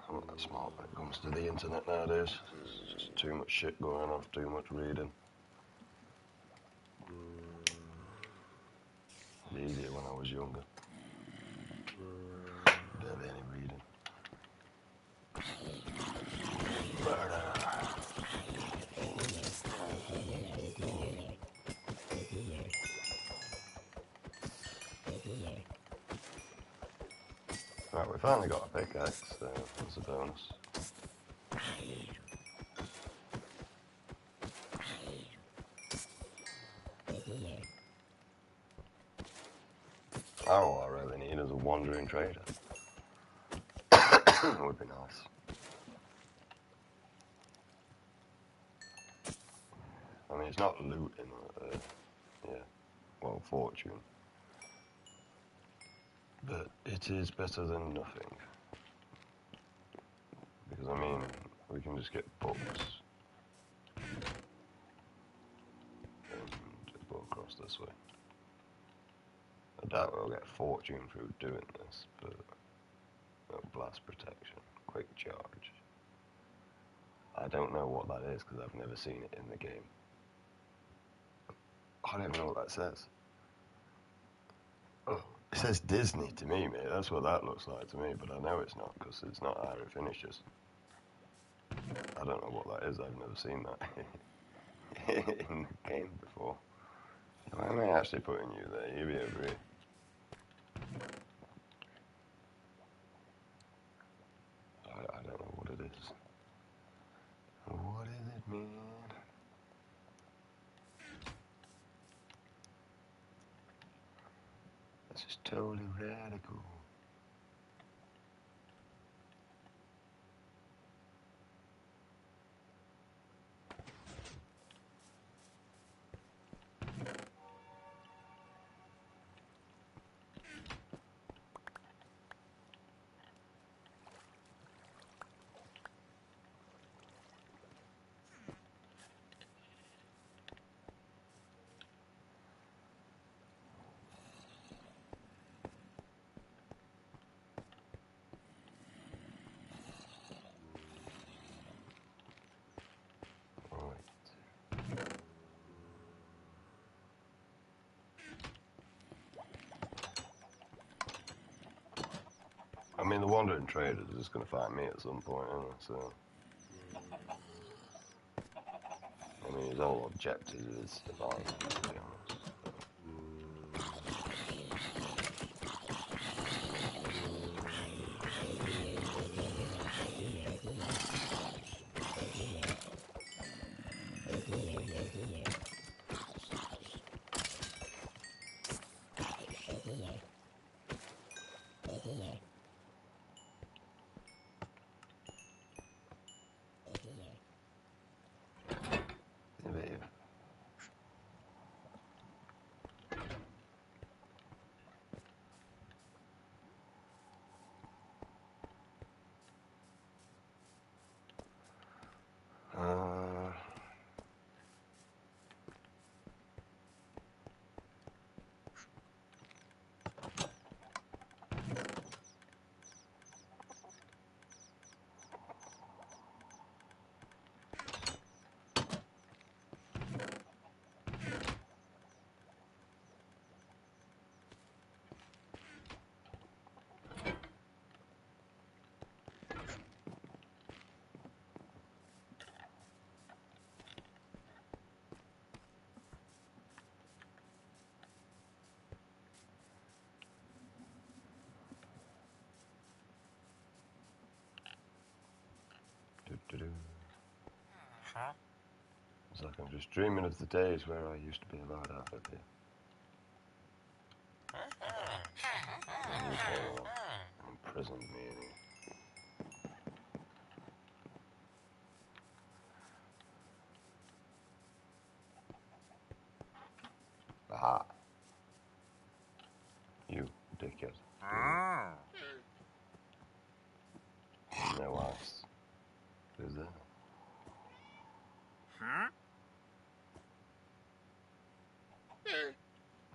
I'm not that smart when it comes to the internet nowadays. There's just too much shit going on, too much reading. It was easier when I was younger. Barely any reading. Alright, we finally got a pickaxe, so that's a bonus. Oh, I really need is a wandering trader. Would be nice. I mean, it's not looting, yeah, well, fortune. But it is better than nothing. Because, I mean, we can just get books. And go across this way. I doubt we'll get fortune through doing this, but blast protection, quick charge. I don't know what that is because I've never seen it in the game. I don't even know what that says. Oh, it says Disney to me, mate. That's what that looks like to me, but I know it's not because it's not how it finishes. I don't know what that is. I've never seen that in the game before. Why am I actually putting you there? You be over here. I don't know what it is. What is it, man? This is totally radical. I mean, the wandering trader is just going to find me at some point, isn't it? So, I mean, his whole objective is survival, to be honest. It's like I'm just dreaming of the days where I used to be allowed out of here. And you came along and imprisoned me in here. Aha. You dickhead. No ice. Is there?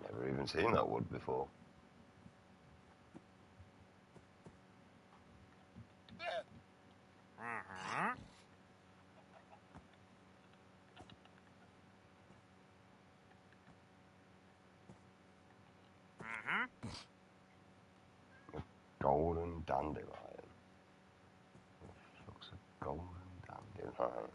Never even seen that wood before. Golden dandelion. What the fuck's a golden dandelion?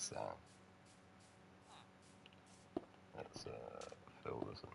sound. Let's fill this in.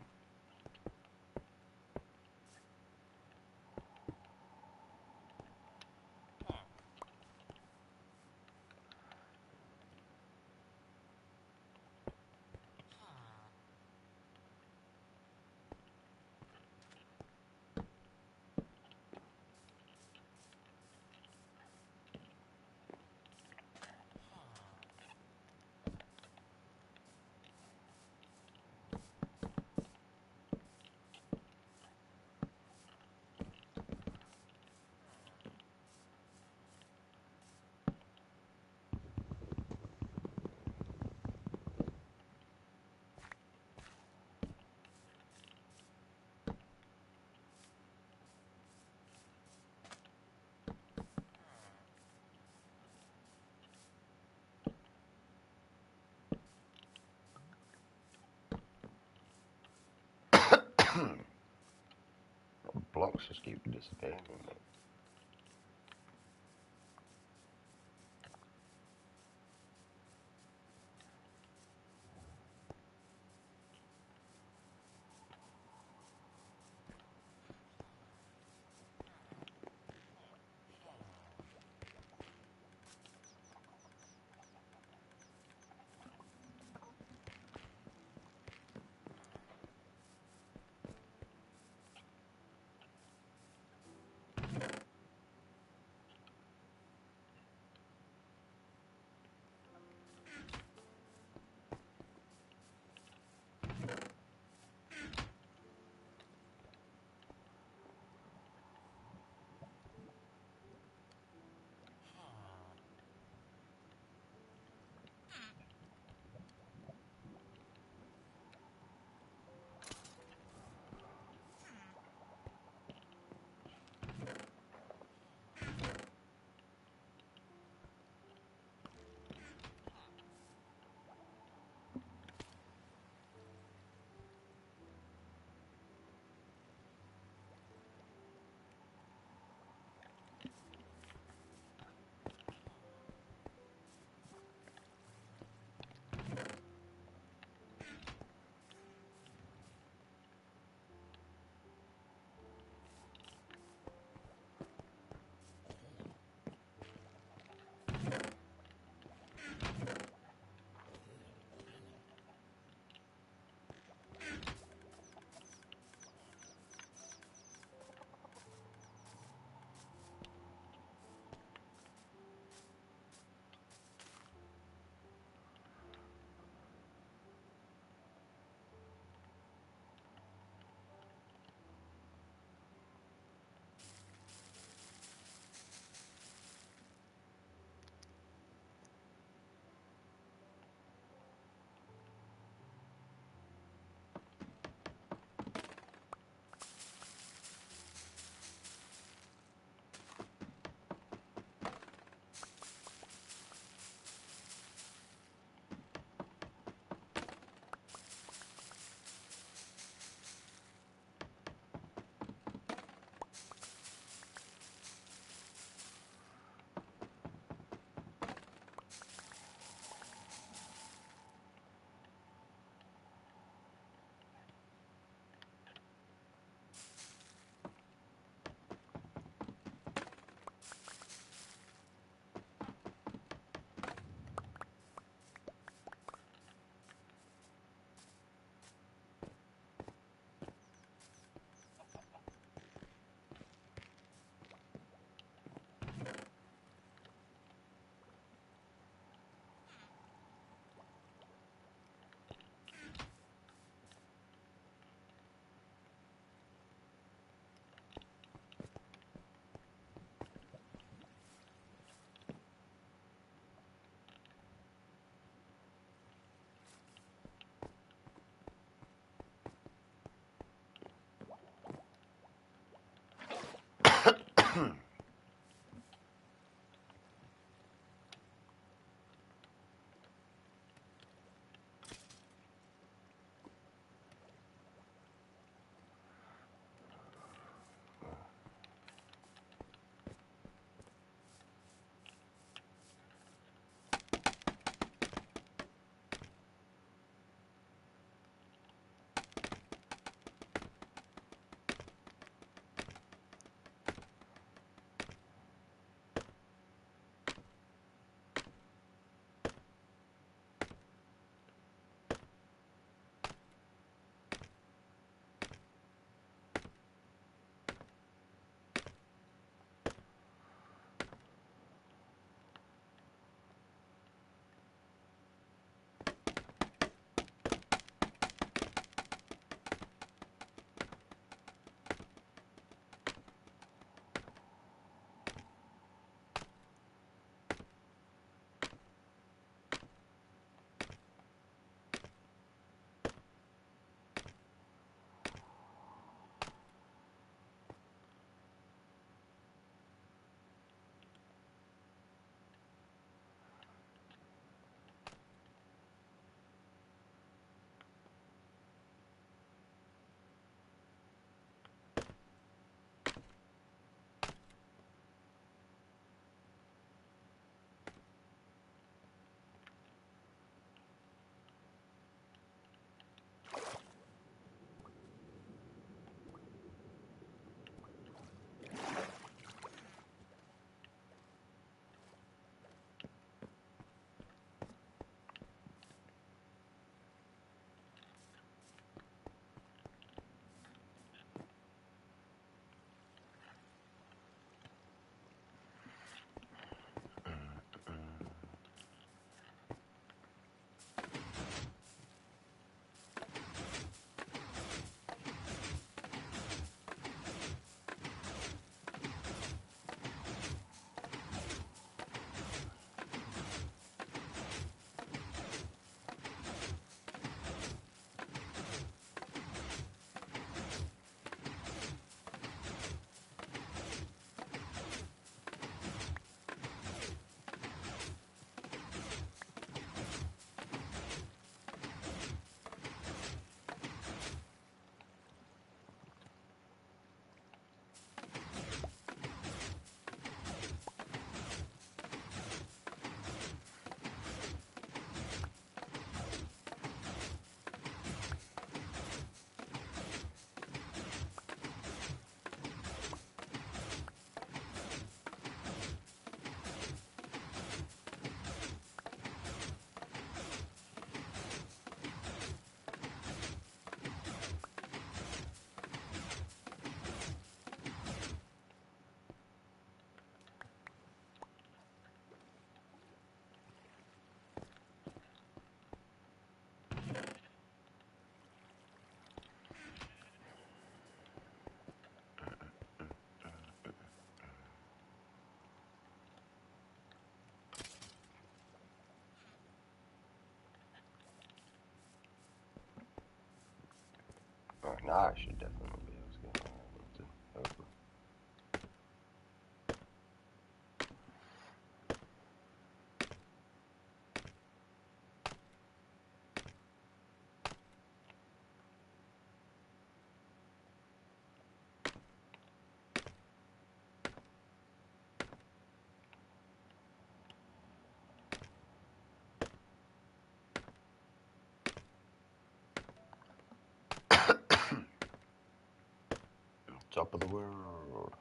Blocks just keep disappearing. I should definitely be able to get my Edmonton. Hopefully. Top of the world.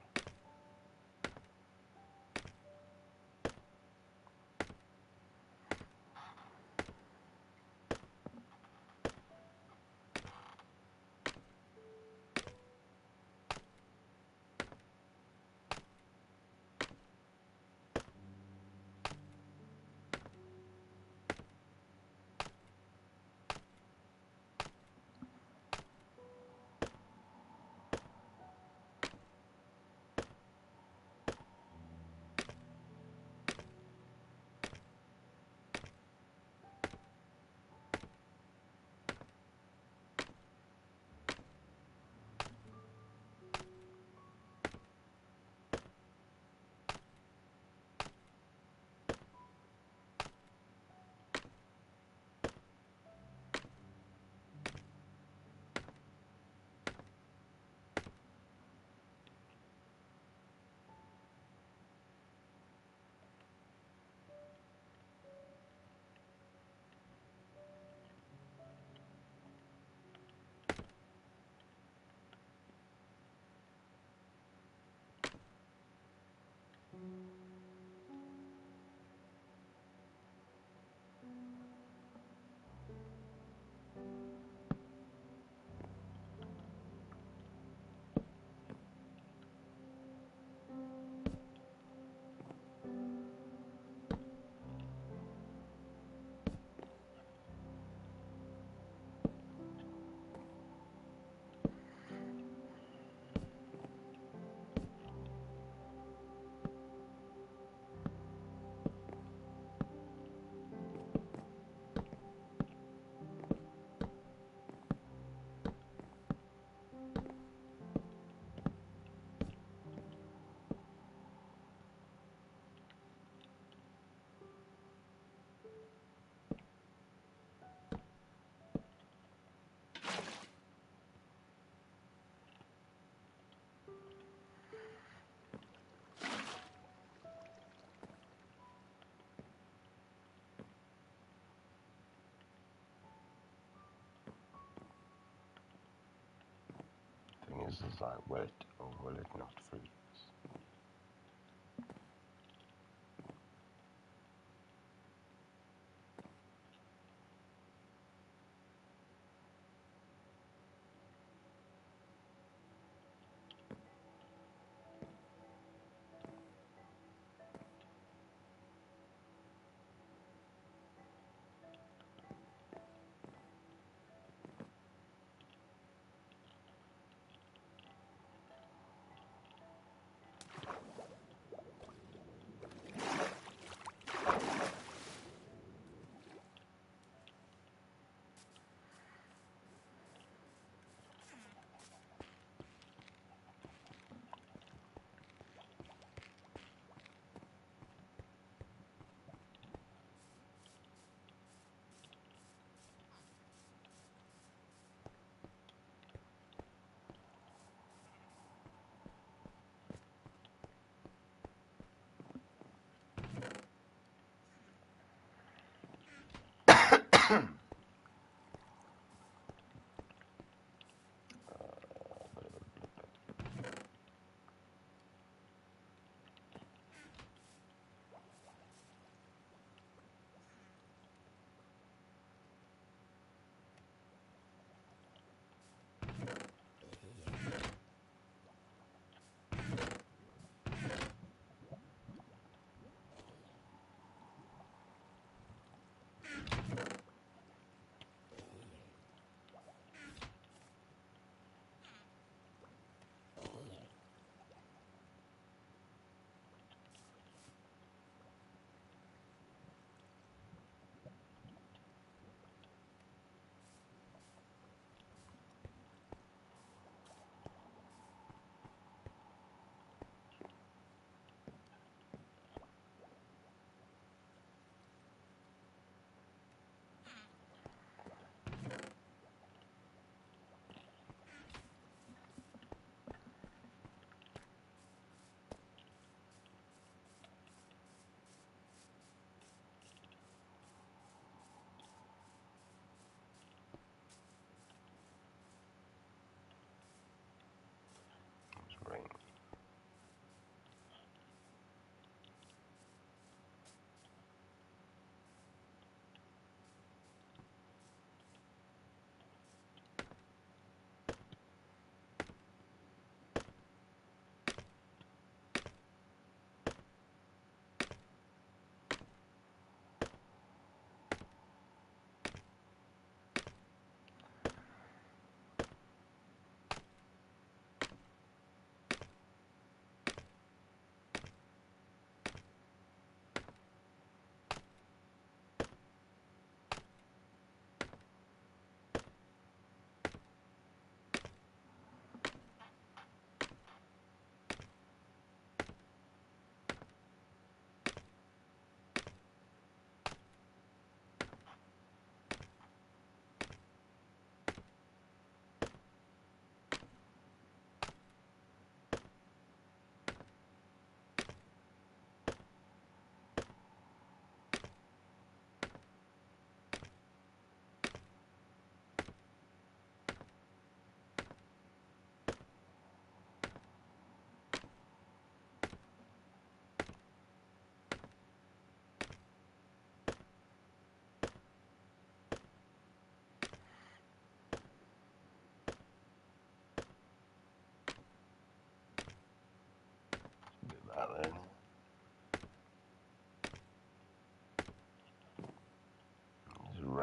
Thing is like, will it or will it not freeze?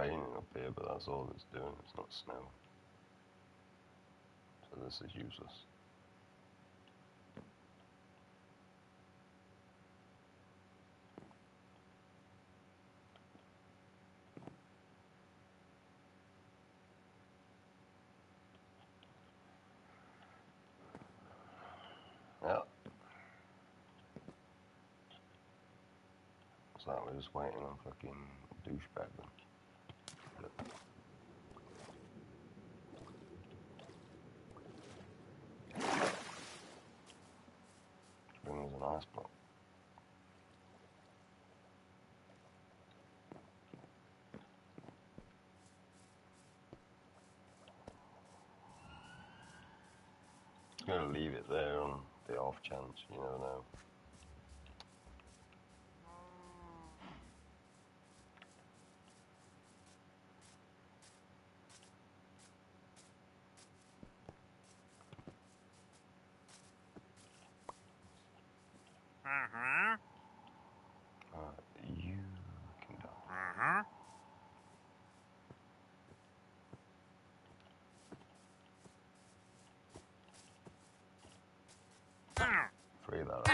raining up here, but that's all it's doing. It's not snow. So this is useless. Yeah. So we're just waiting on fucking douchebag then. Bring us an ice block. I'm gonna leave it there on the off chance, you never know. You can die. Free that up.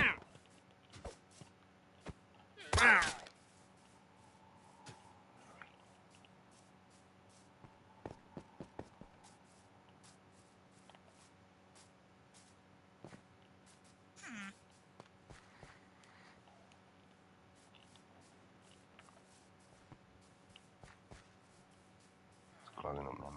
It's clogging up memory.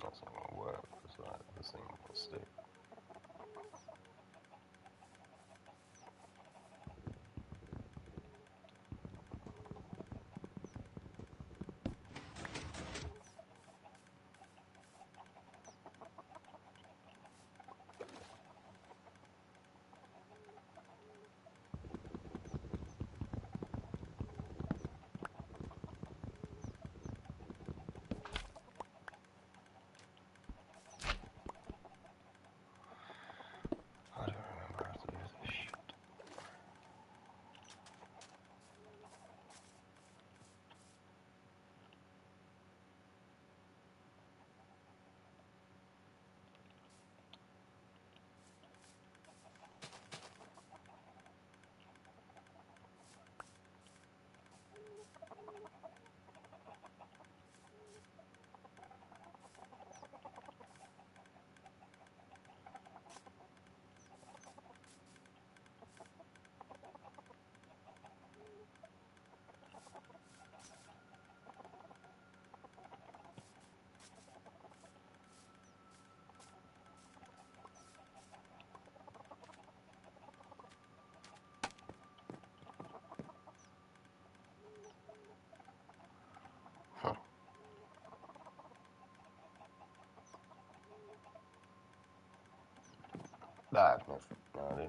That's not gonna work. It's like this thing will stick. I have no idea.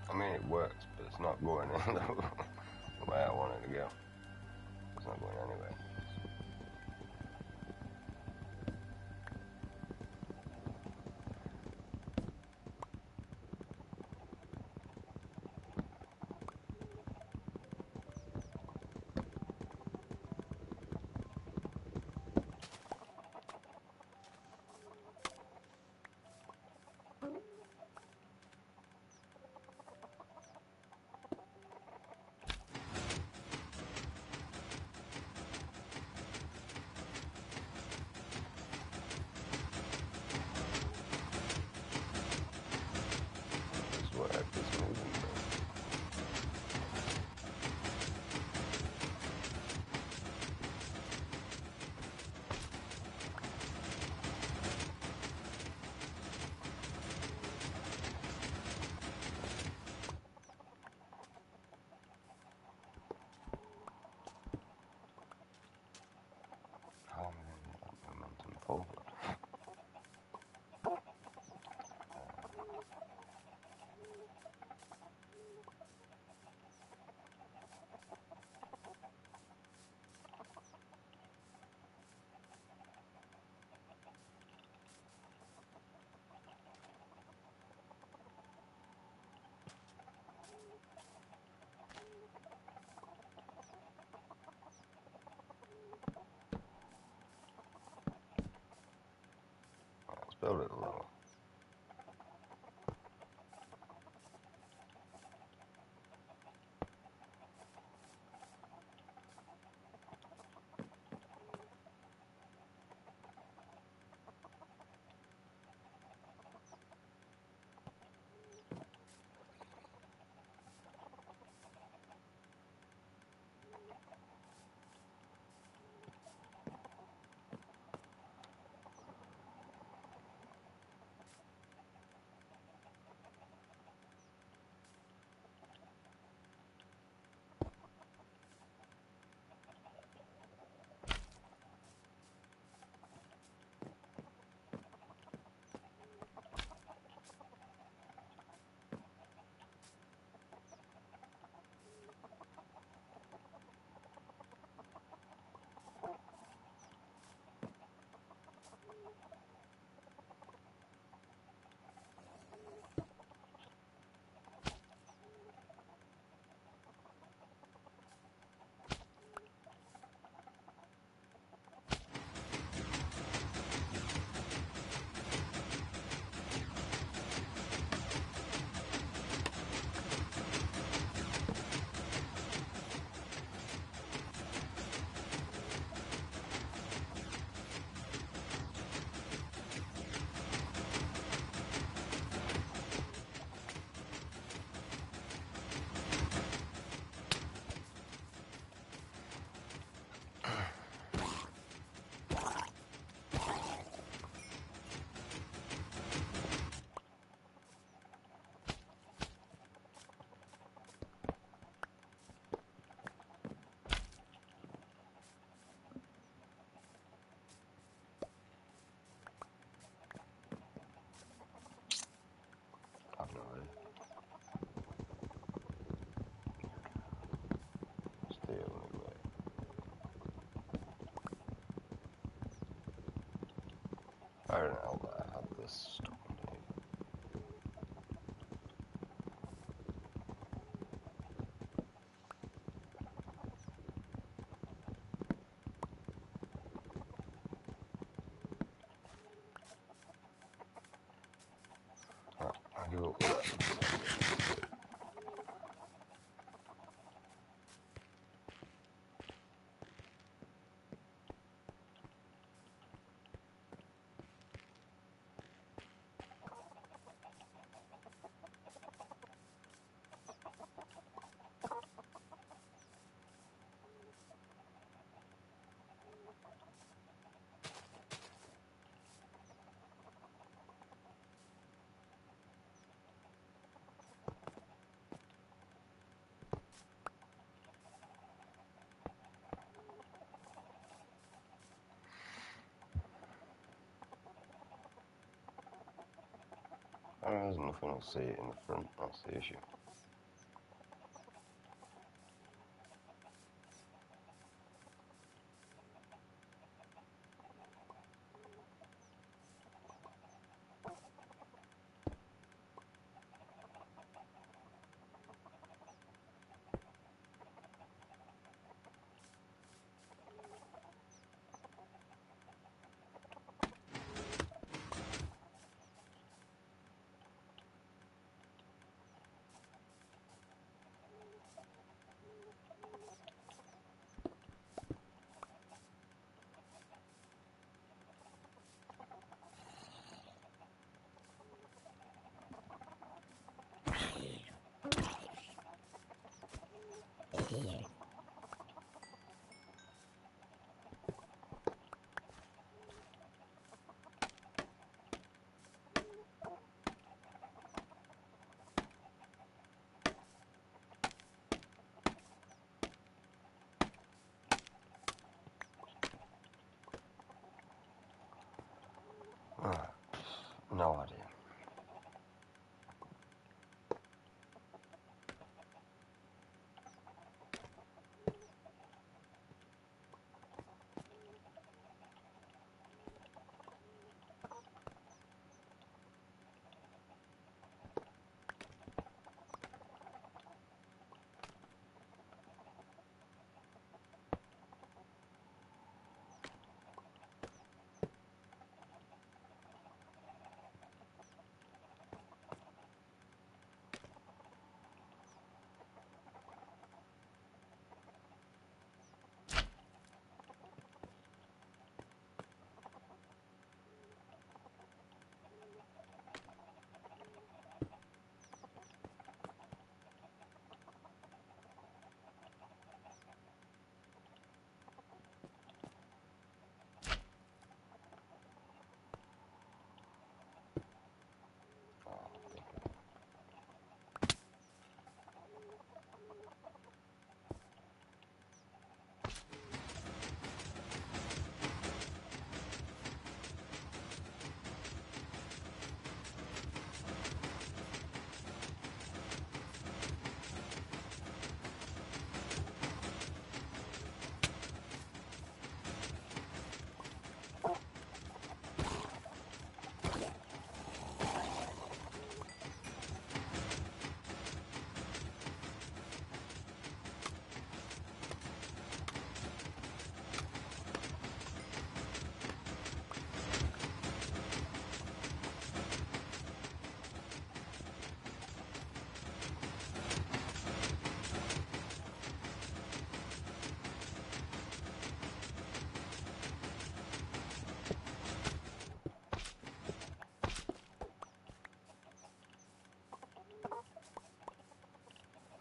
I mean, it works, but it's not going in the way I want it to go. It's not going anywhere. It's what it's moving through. How many momentum forward? Let's build it a little. I don't know why I have this stuff underneath. Alright, I'll give up with that. There's nothing to see in the front, that's the issue. No idea.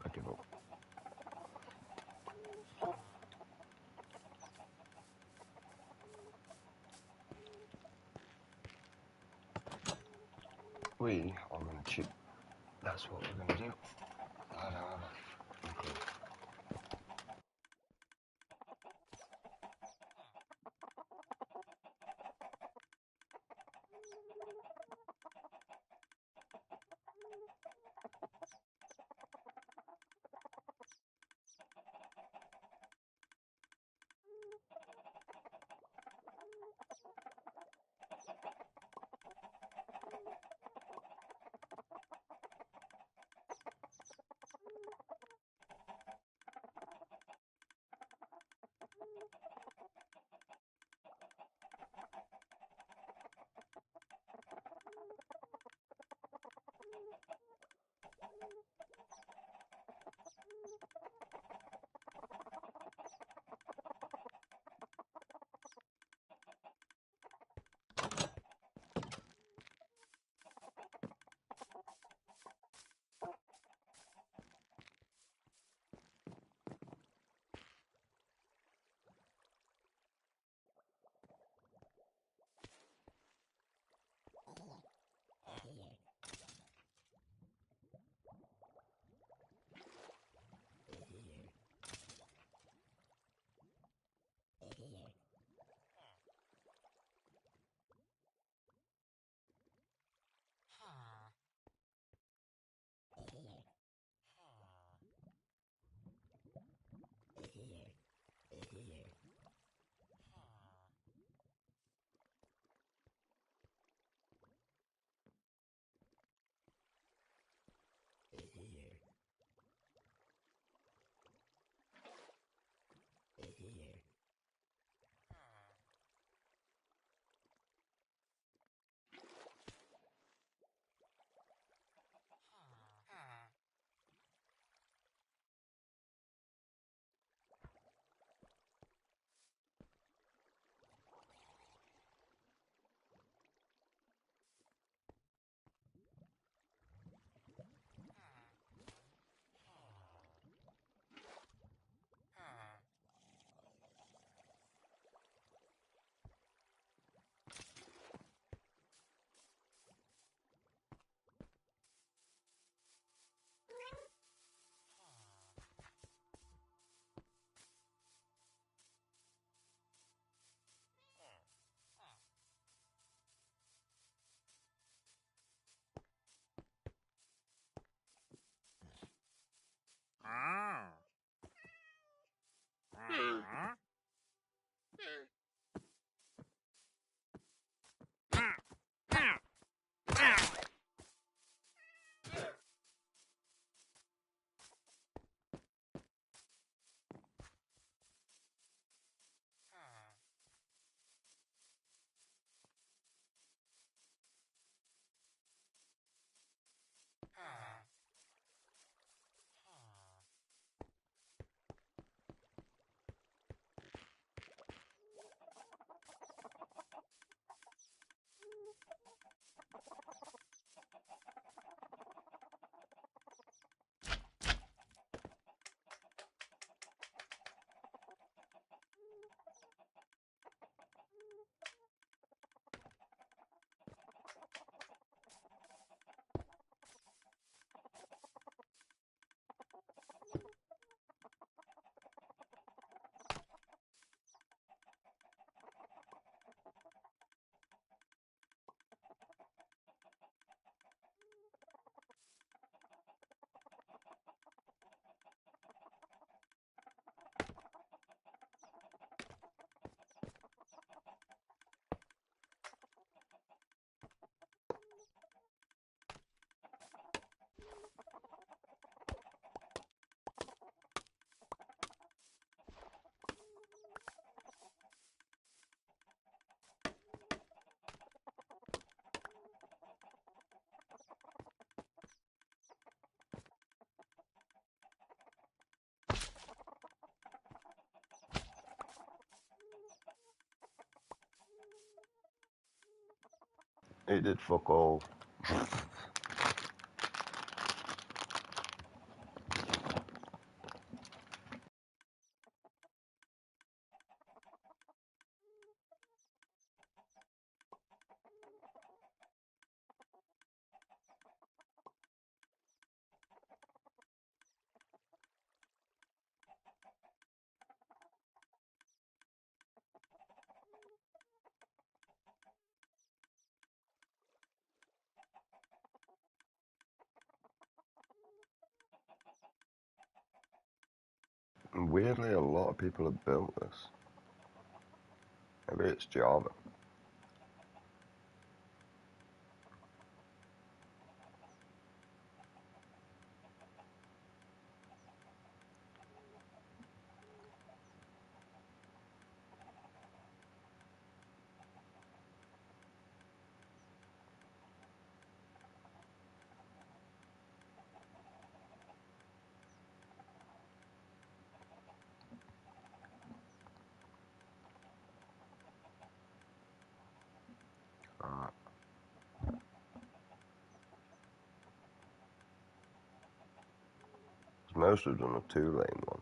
I give up. We are going to chip. That's what we're going to do. I don't have a clue. It did fuck all. Weirdly, a lot of people have built this. Maybe it's Java. Alright. Most of them are 2-lane one.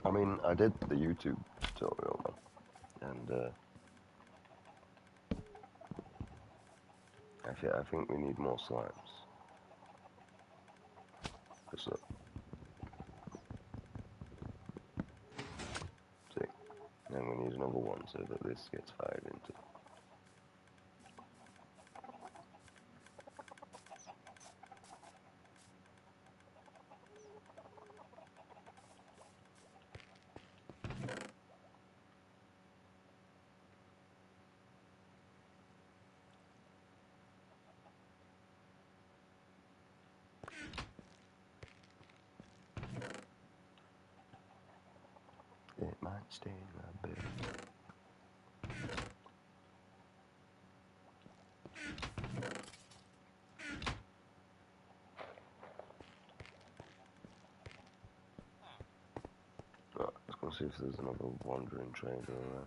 I mean, I did the YouTube tutorial, man, and I think we need more slimes. So, see, and we need another one so that this gets fired into. It might stay in my bed. Right, let's go see if there's another wandering trader around.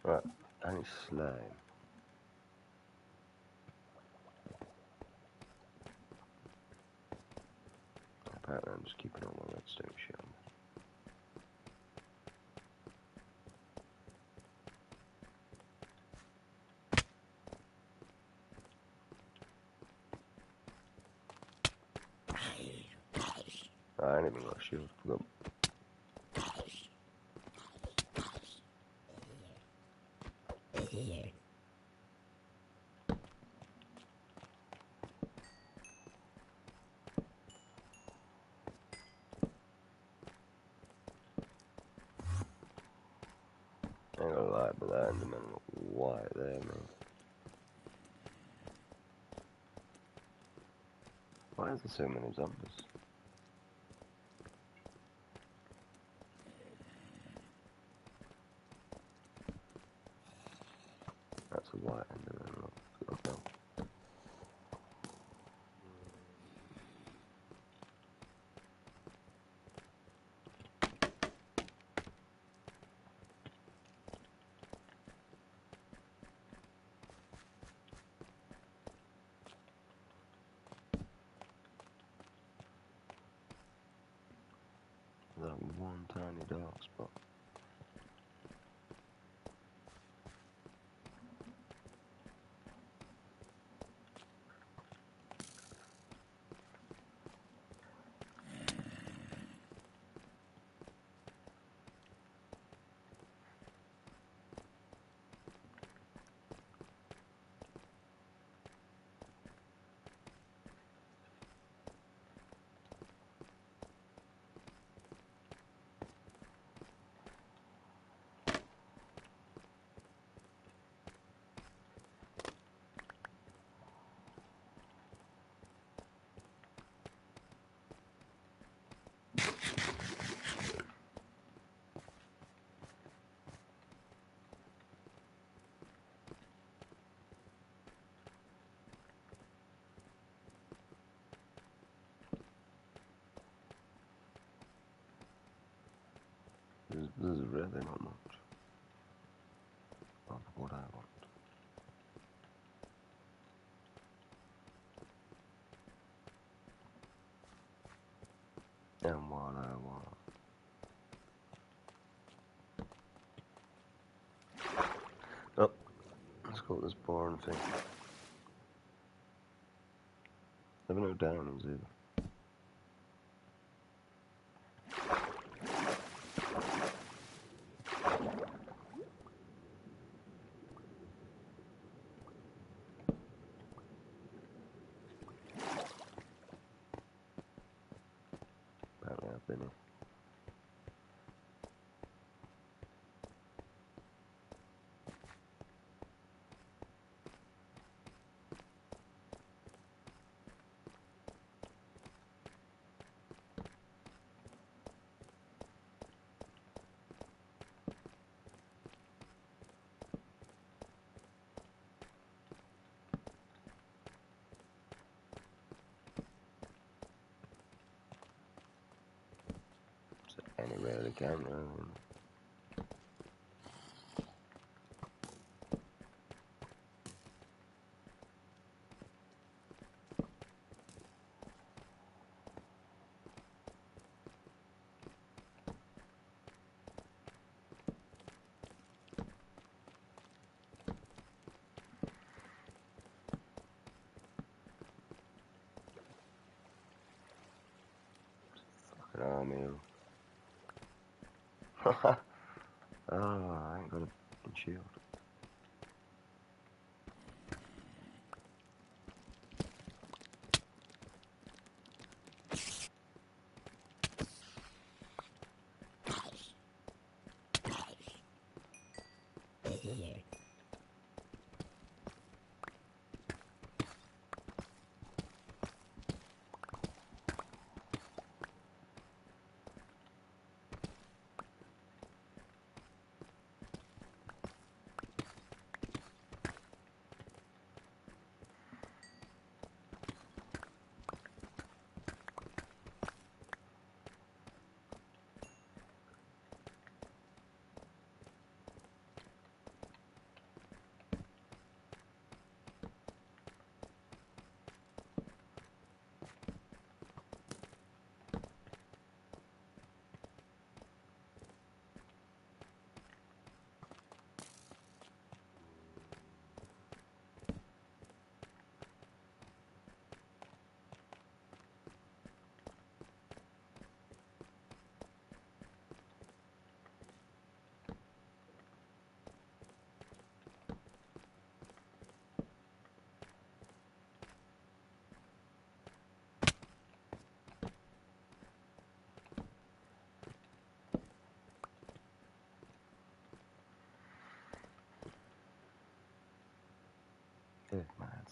Right, I need slime. Apparently I'm just keeping all my redstone shit on. I ain't even got a shield. Look. I ain't gonna lie, but that Enderman look white there, man. Why is there so many zombies? That's a white Enderman, look. Okay. That one tiny dark spot. This is really not much of what I want. And what I want. Oh, let's go with this boring thing. Never no diamonds either. Apparently I've been here. Anywhere the camera. Fucking army. Oh, I ain't got a fucking shield.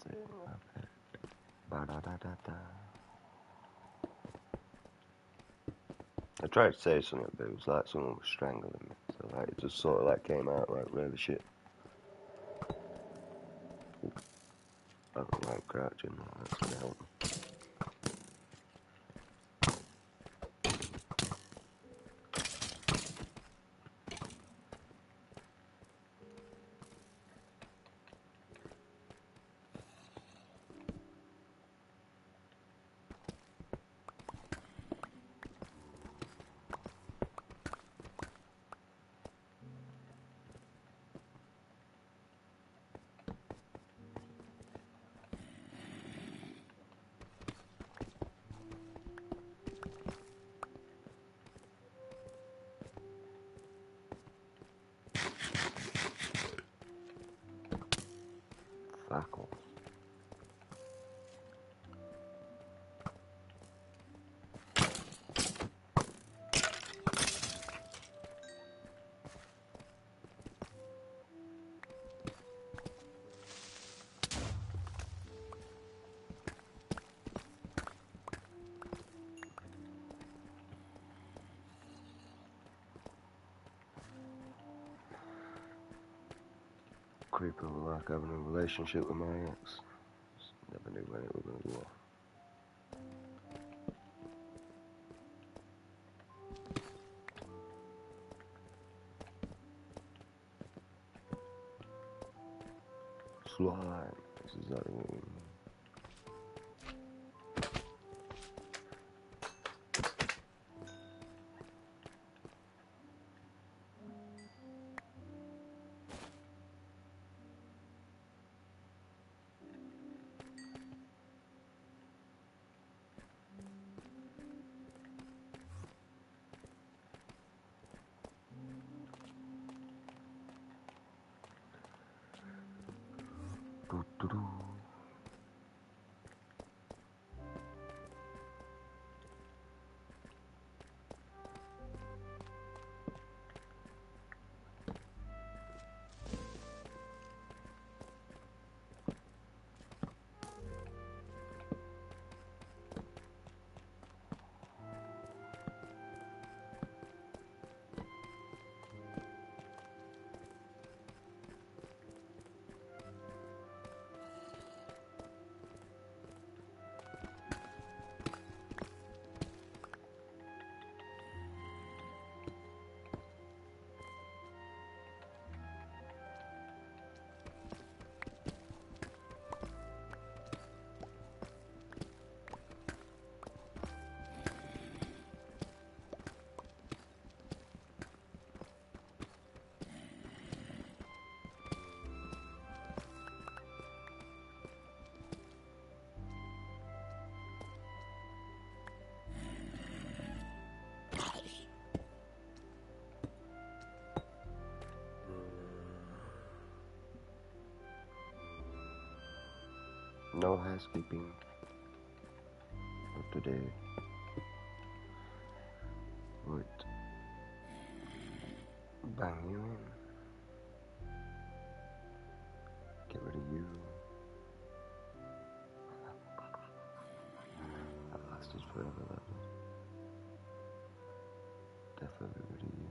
That's it. Okay. Ba-da-da-da-da. I tried to say something, but it was like someone was strangling me. So like it just sort of like came out like really shit. I don't know, I'm crouching. That's gonna help me. Fuck off. Creepy like having a relationship with my ex. Just never knew when it was gonna go off. Slime. This is that one. Doo-doo-doo. No housekeeping for today. Would bang you in. Get rid of you. That lasts forever, that does. Definitely rid of you.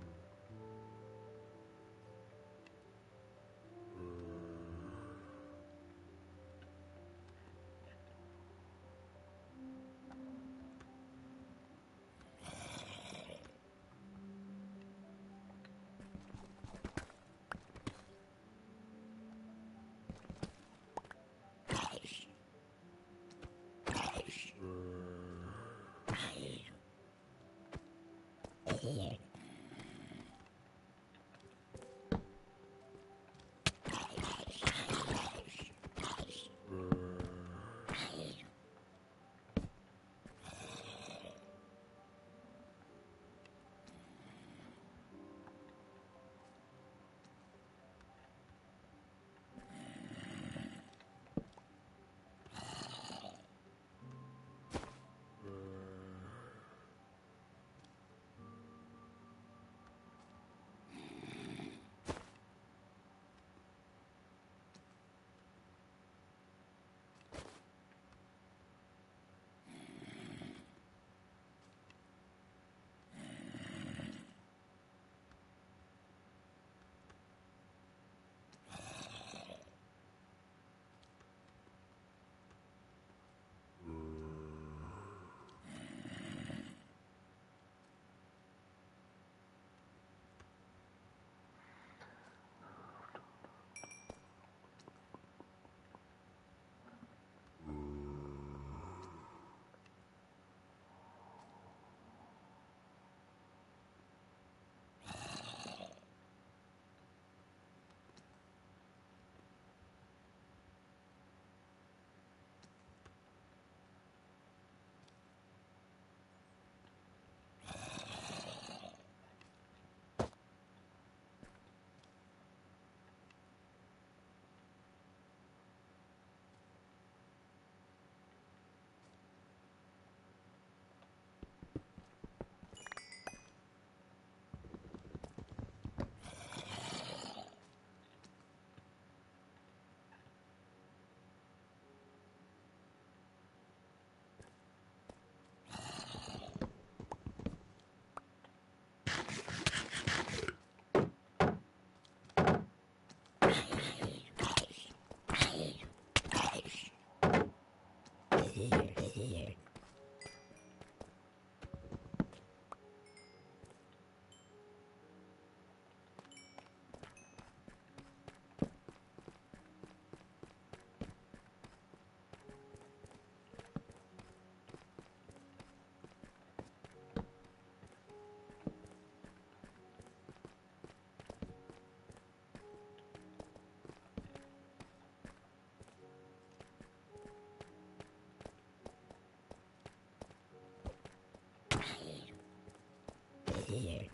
Nice.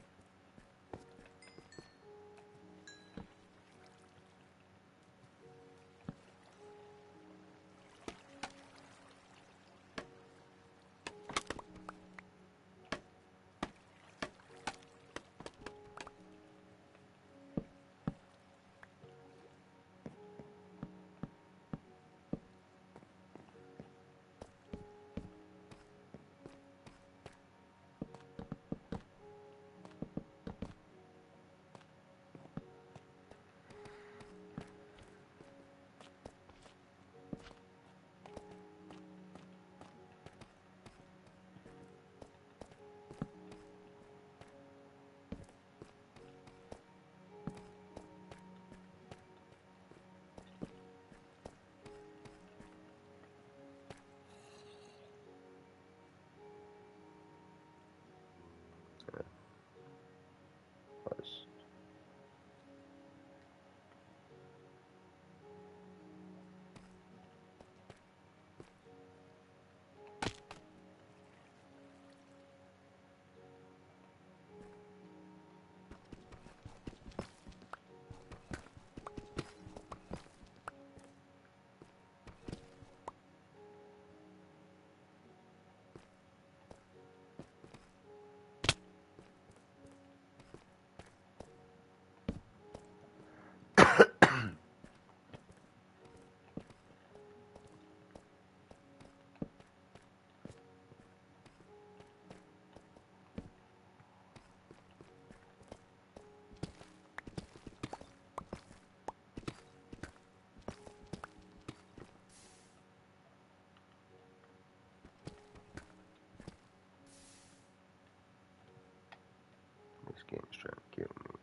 This game's trying to kill me.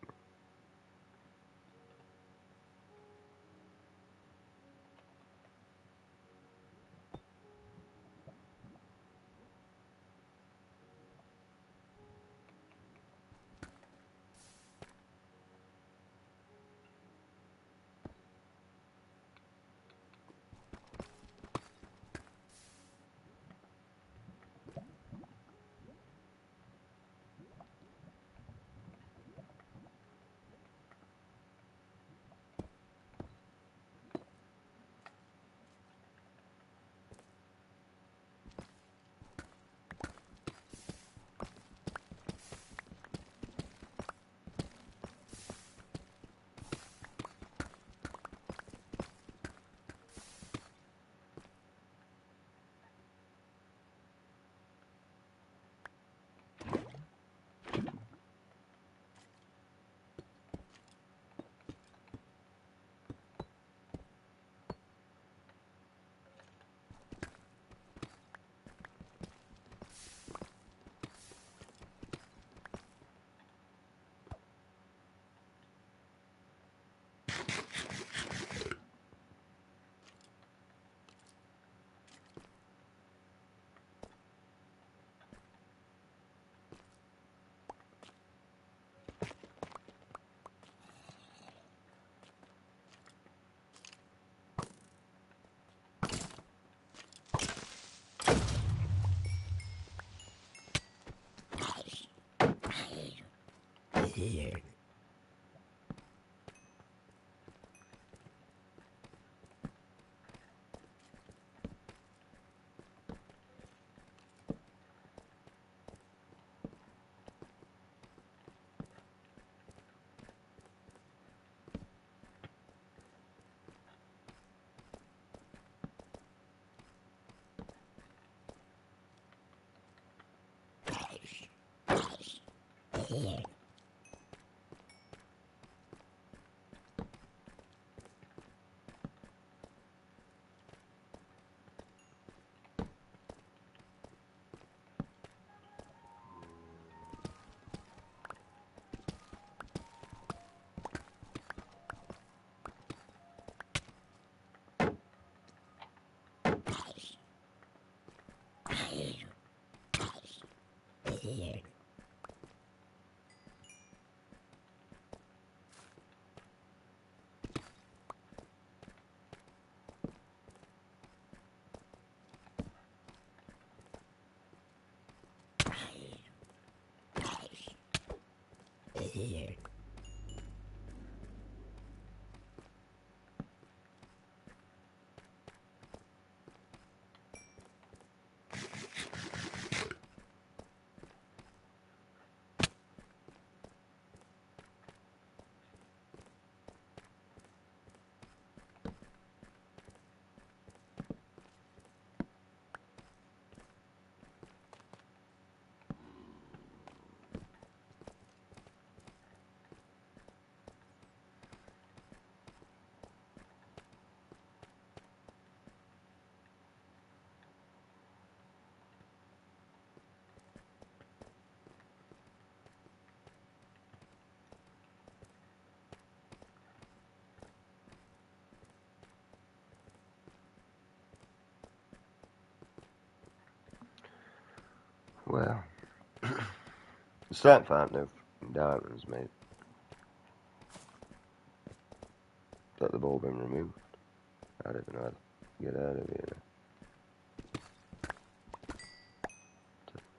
Well, it's starting to find no diamonds, mate. That they've all been removed. I don't even know how to get out of here.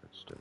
That's still.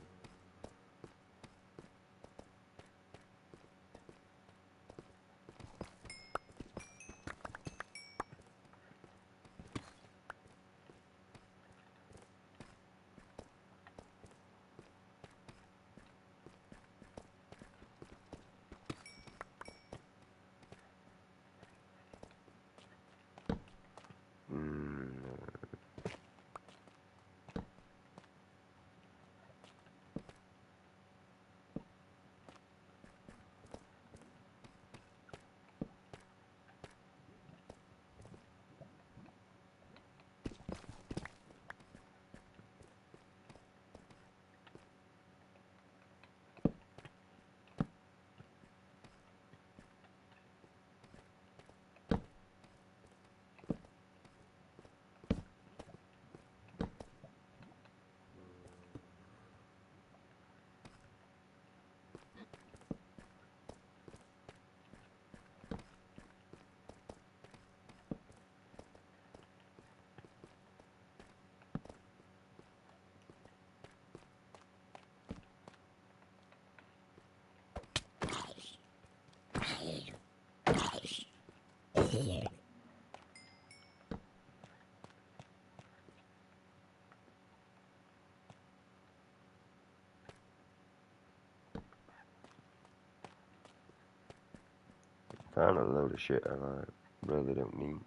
Found a load of shit I really don't need.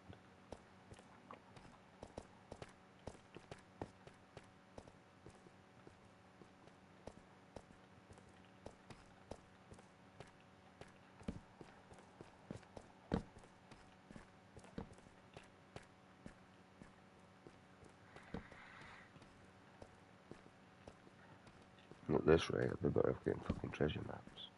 At this rate, I'll be better off getting fucking treasure maps.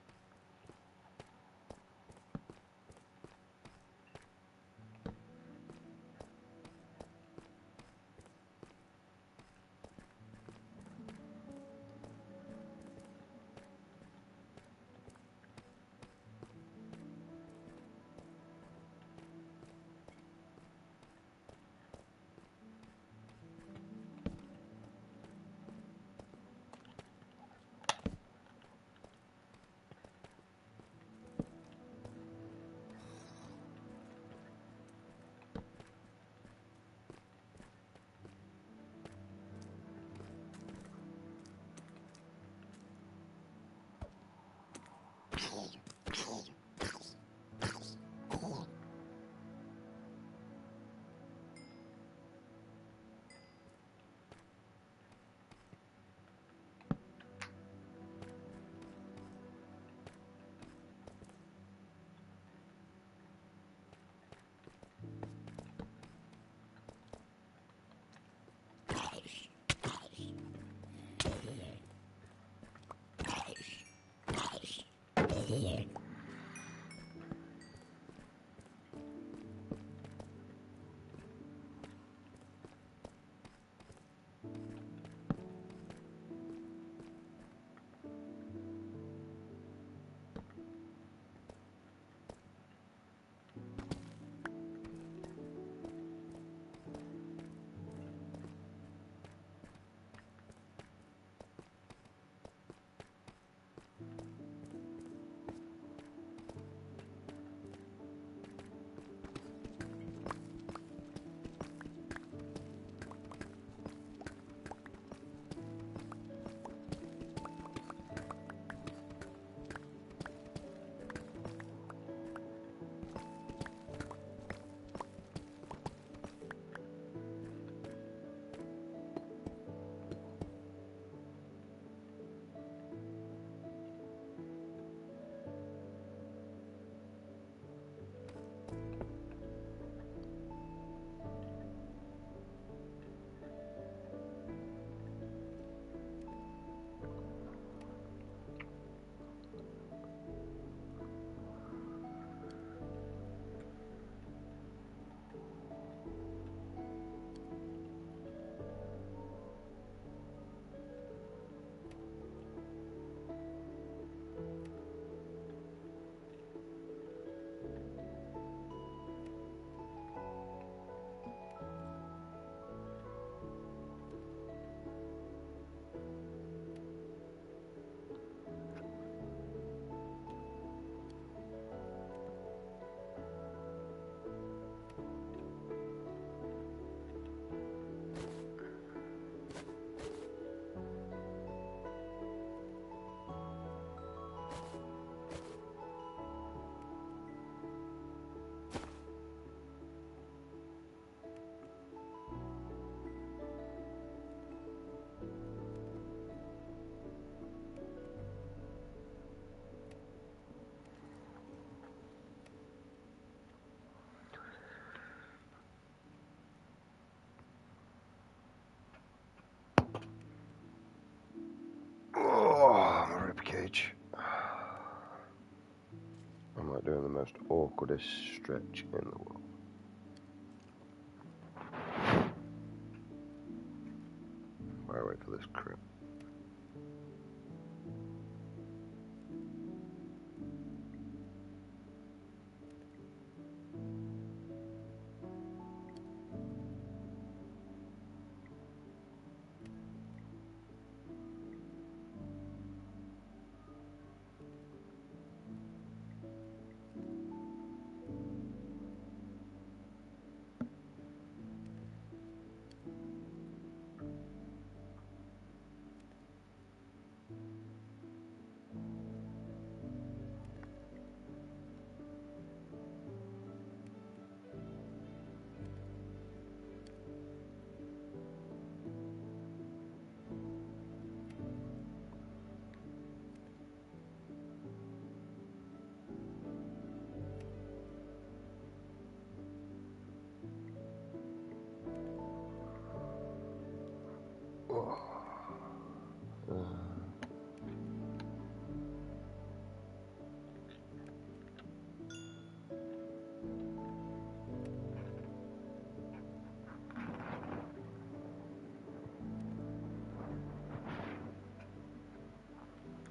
like doing the most awkwardest stretch in the world. While I wait for this crap.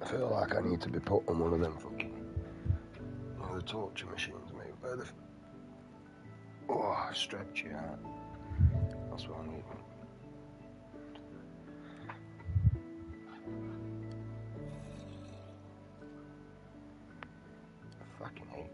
I feel like I need to be put on one of them fucking, the torture machines made by the stretch you out. That's what I need. Fucking hate.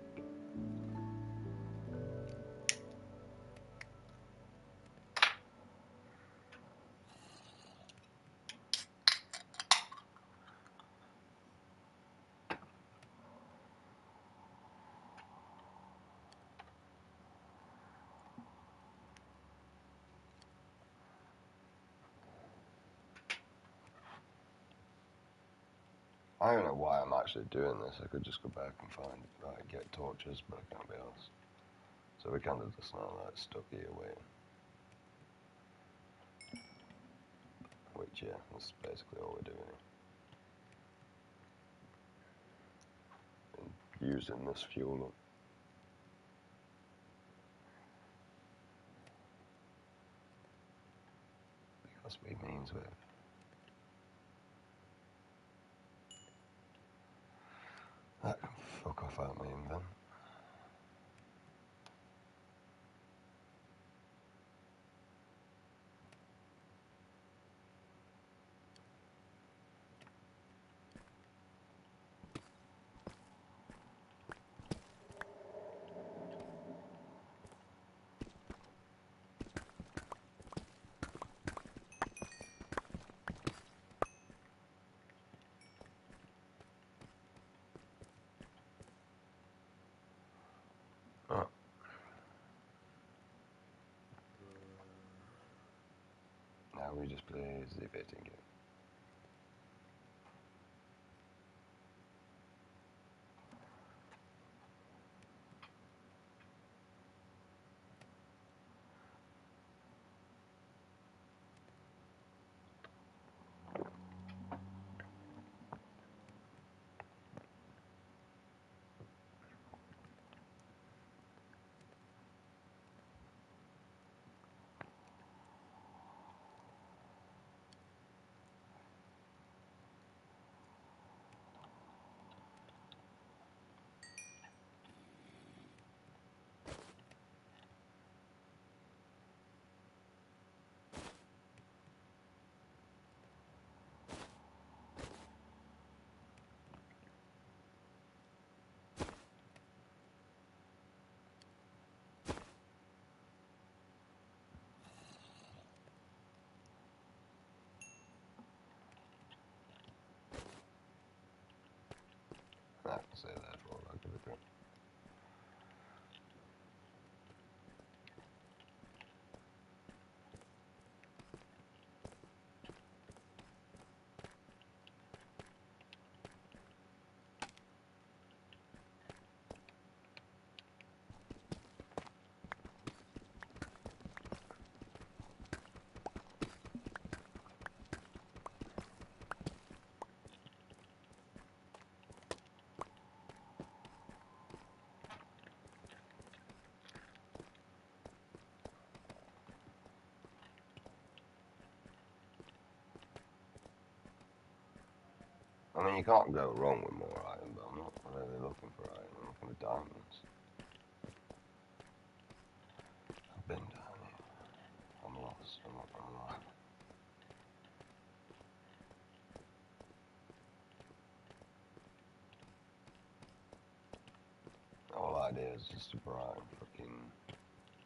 I don't know why I'm actually doing this. I could just go back and find, get torches, but I can't be asked. So we kind of just now stuck here waiting. Which, yeah, that's basically all we're doing. And using this fuel up. Because we means with. That can fuck off out me then. Oh. Now we just play the betting game. I have to say that for all I give it. I mean, you can't go wrong with more iron, but I'm not really looking for iron. I'm looking for diamonds. I've been down here. I'm lost. I'm not gonna lie. The whole idea is just to brighten fucking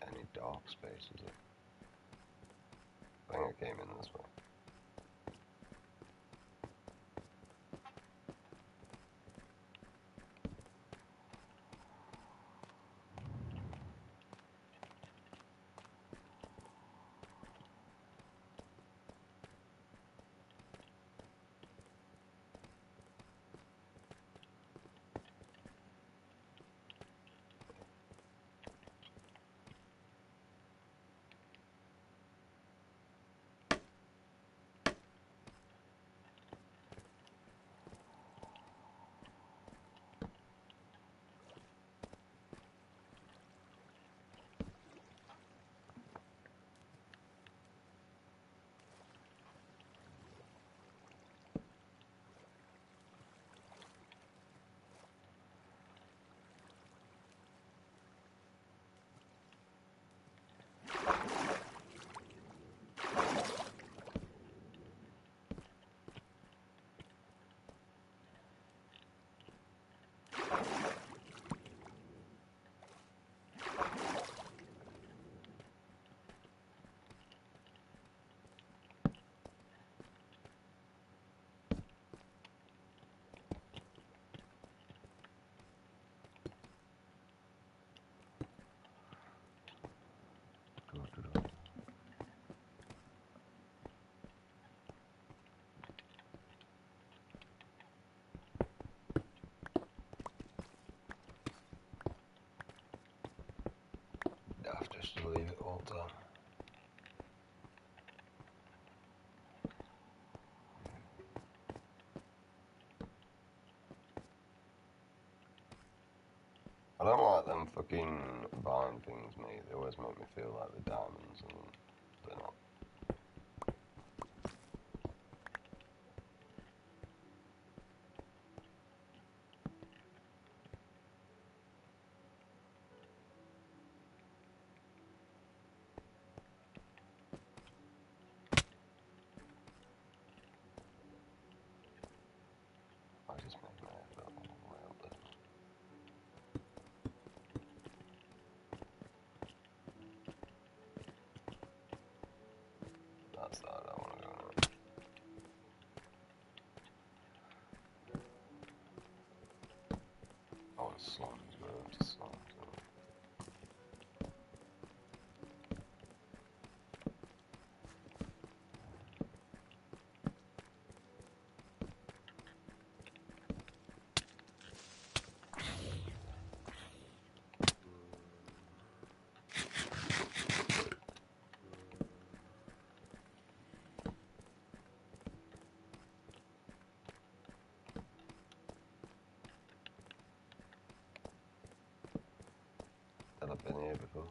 any dark spaces. I think I came in this way. Daft just to leave it all time. I don't like them fucking vine things, mate. They always make me feel like they're diamonds and they're not. I just make my effort all the way up there. That's that, I want to go now. I want slums, go up to slums. Have I been here before?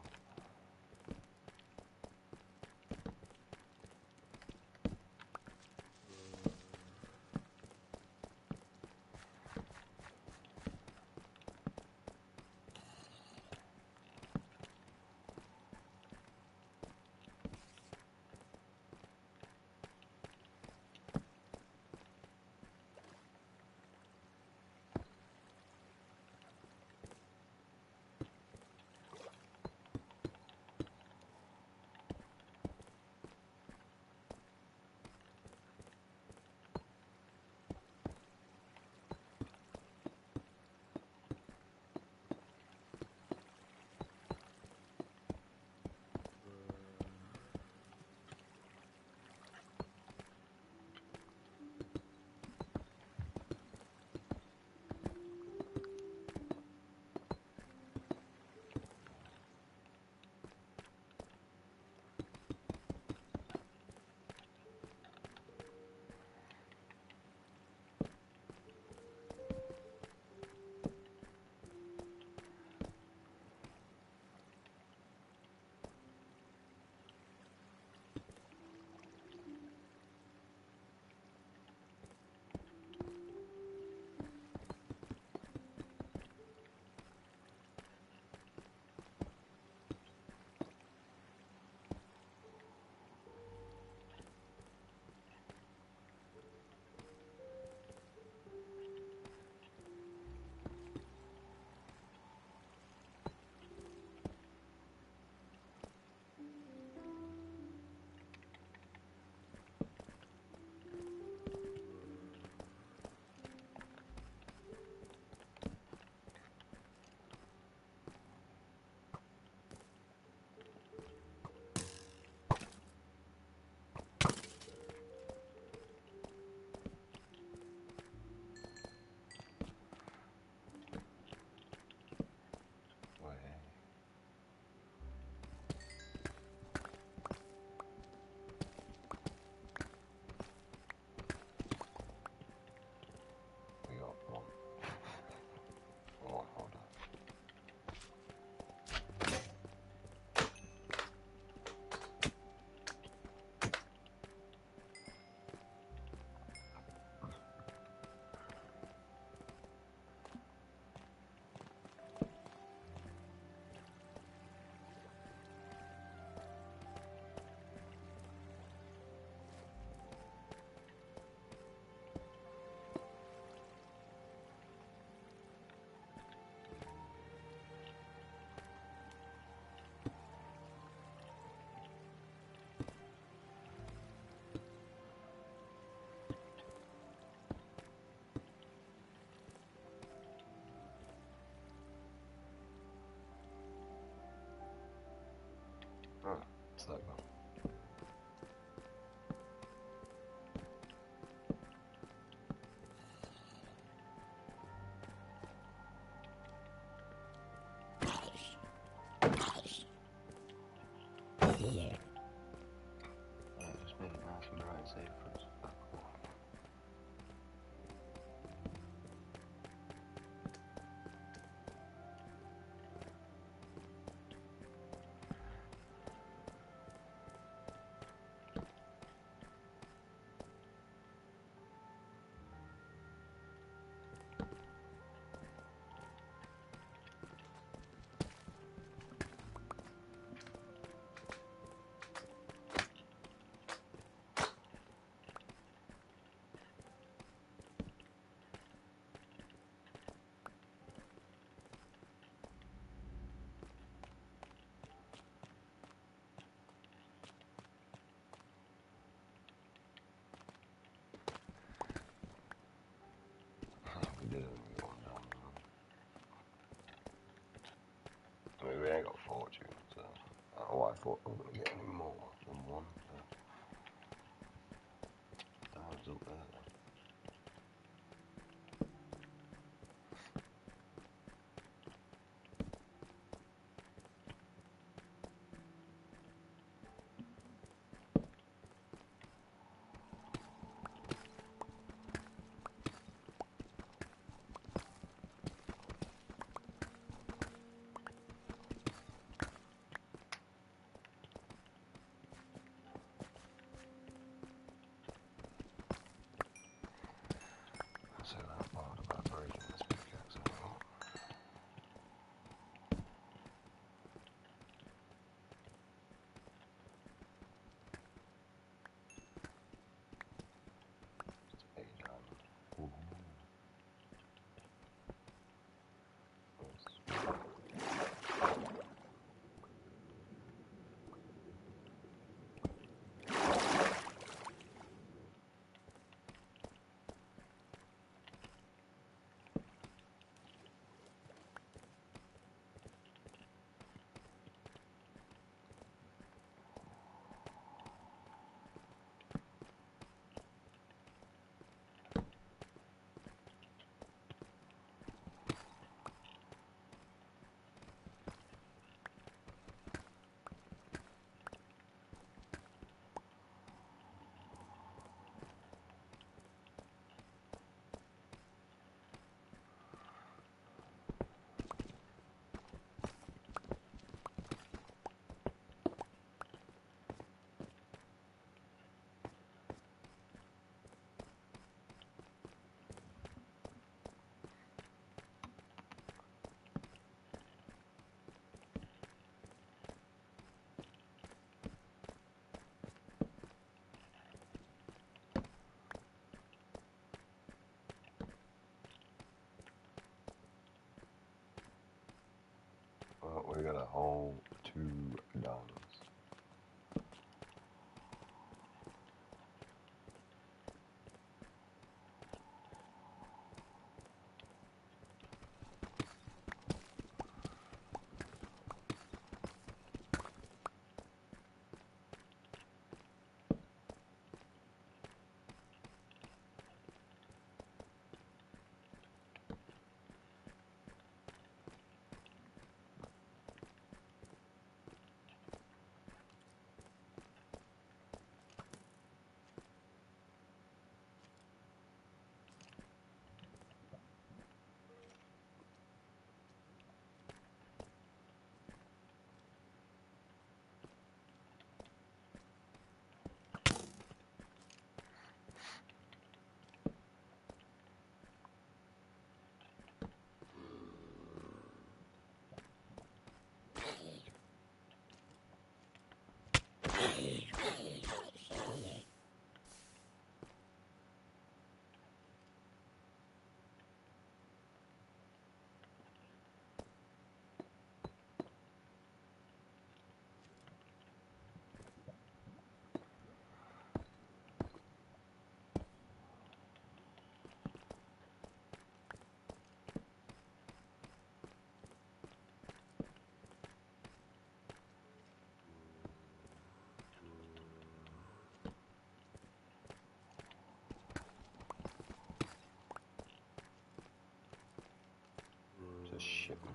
that go? Just make it nice and dry and safe for us. We did it when we were going down. I mean, we ain't got a fortune, so I don't know why I thought we were going to get any more than one. Diamonds up there. Say that part about breaking this pickaxe out. It's a big diamond. Ooh. Well, we got a whole 2 diamonds.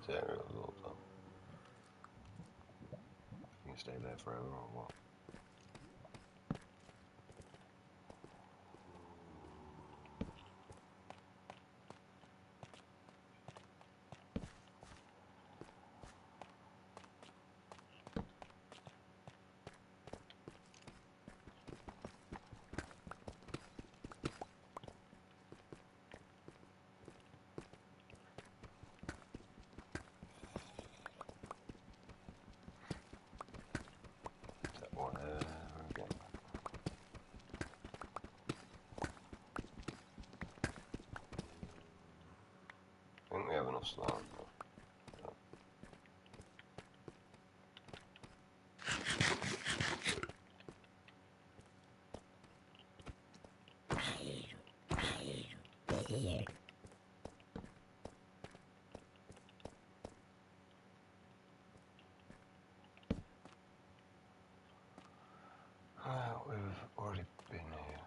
this area a little time. You can stay there forever or what? Whatever again. I think we have enough slime. We've already been here.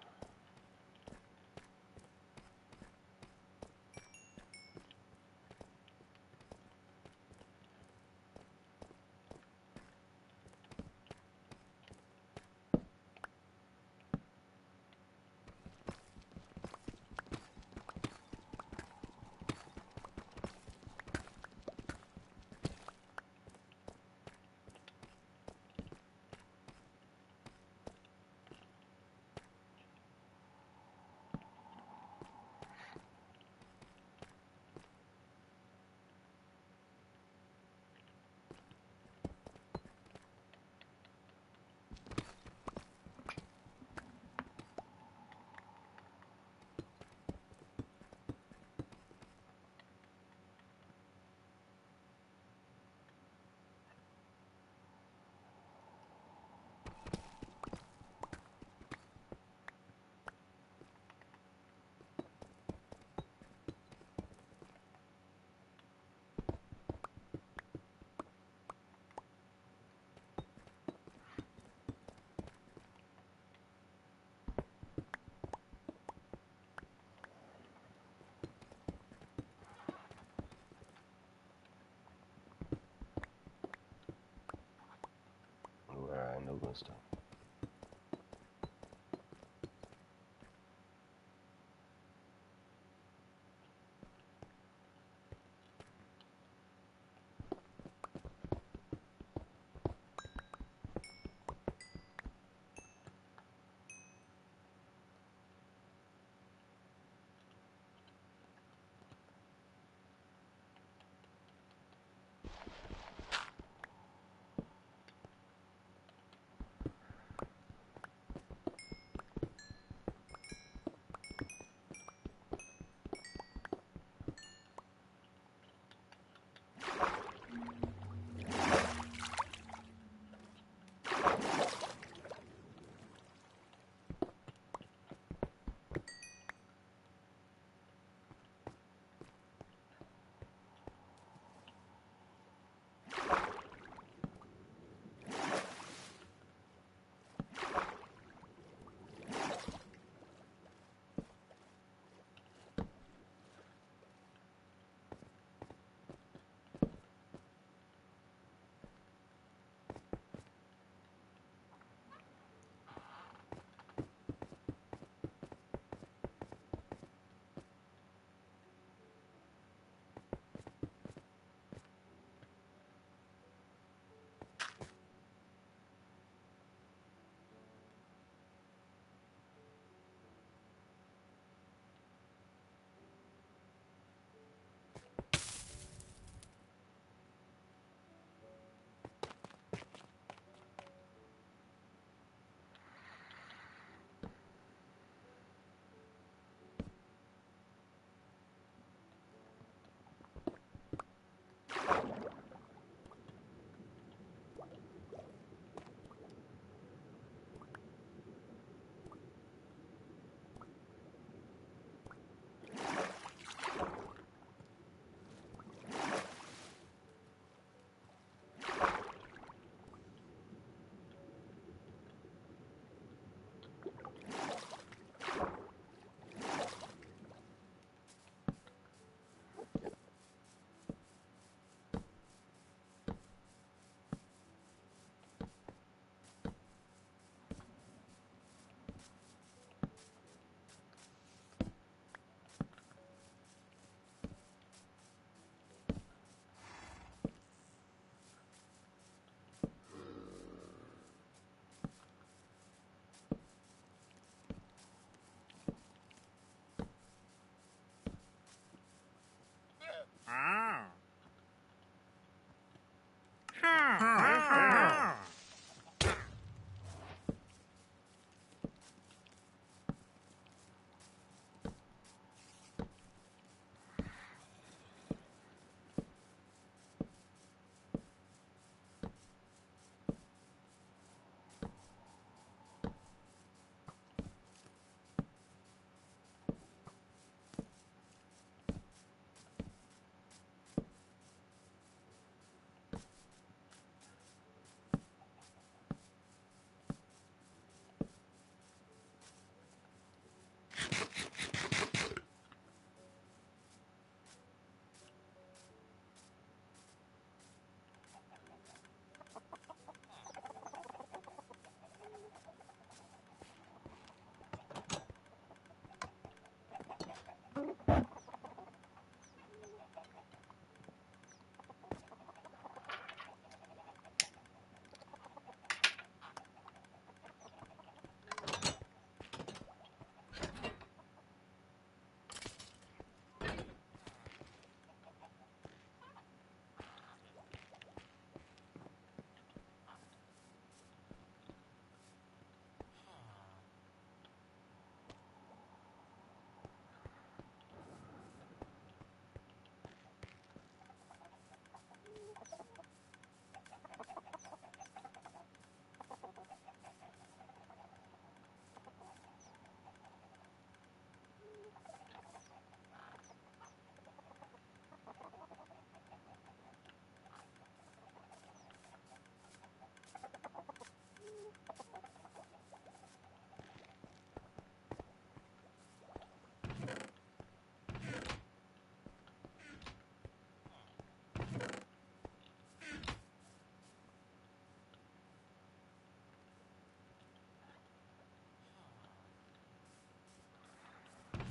Where I know this stuff.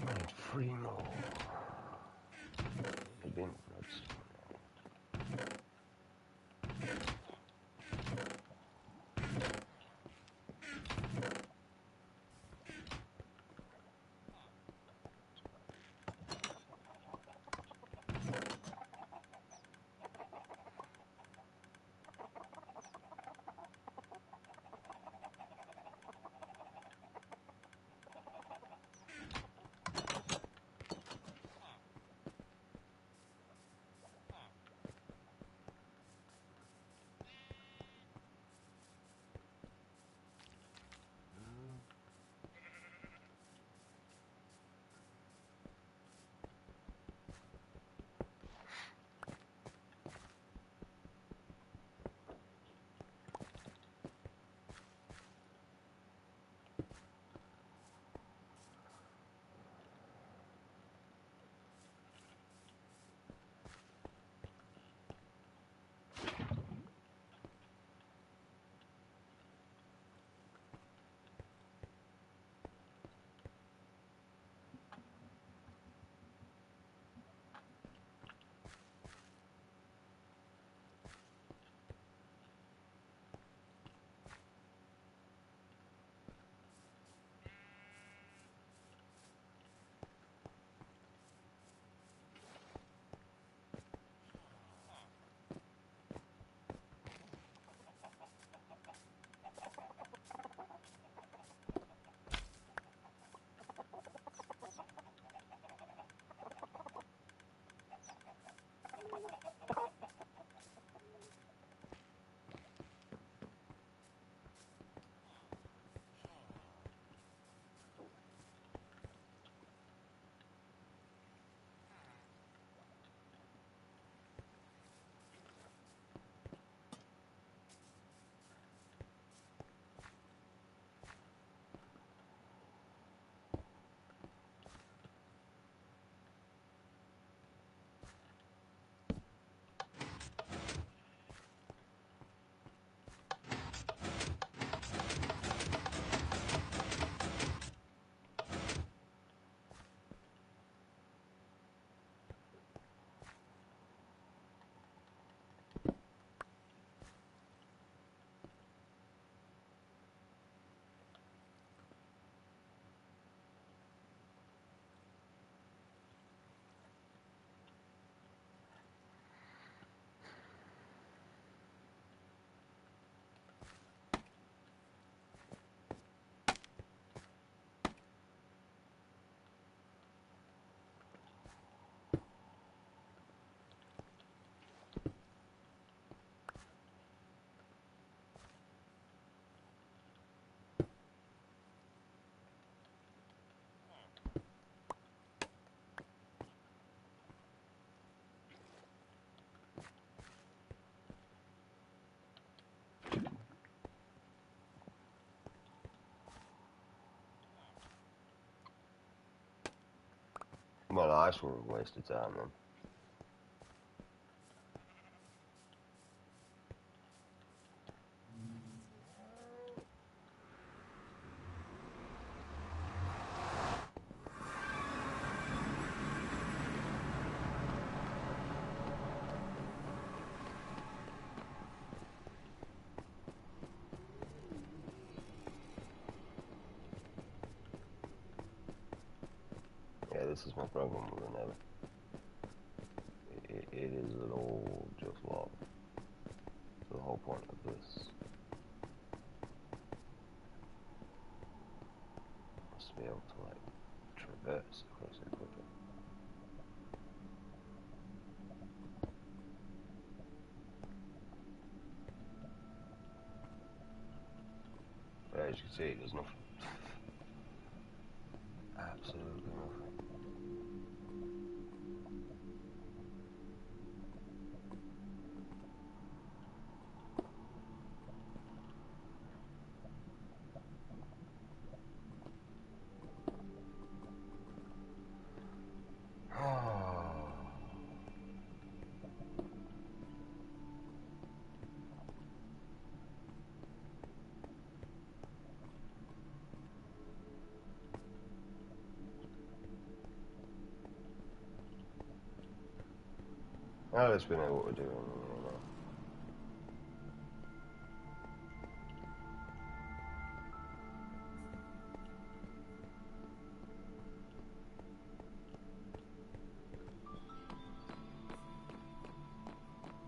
And 3 more. Lymph nodes. lives were a waste of time then. Yeah, this is my problem with the Nether. It is an old just lava. The whole point of this was to be able to like traverse across it quickly. But as you can see, there's nothing. Absolutely nothing. Now let's we know what we're doing, you know.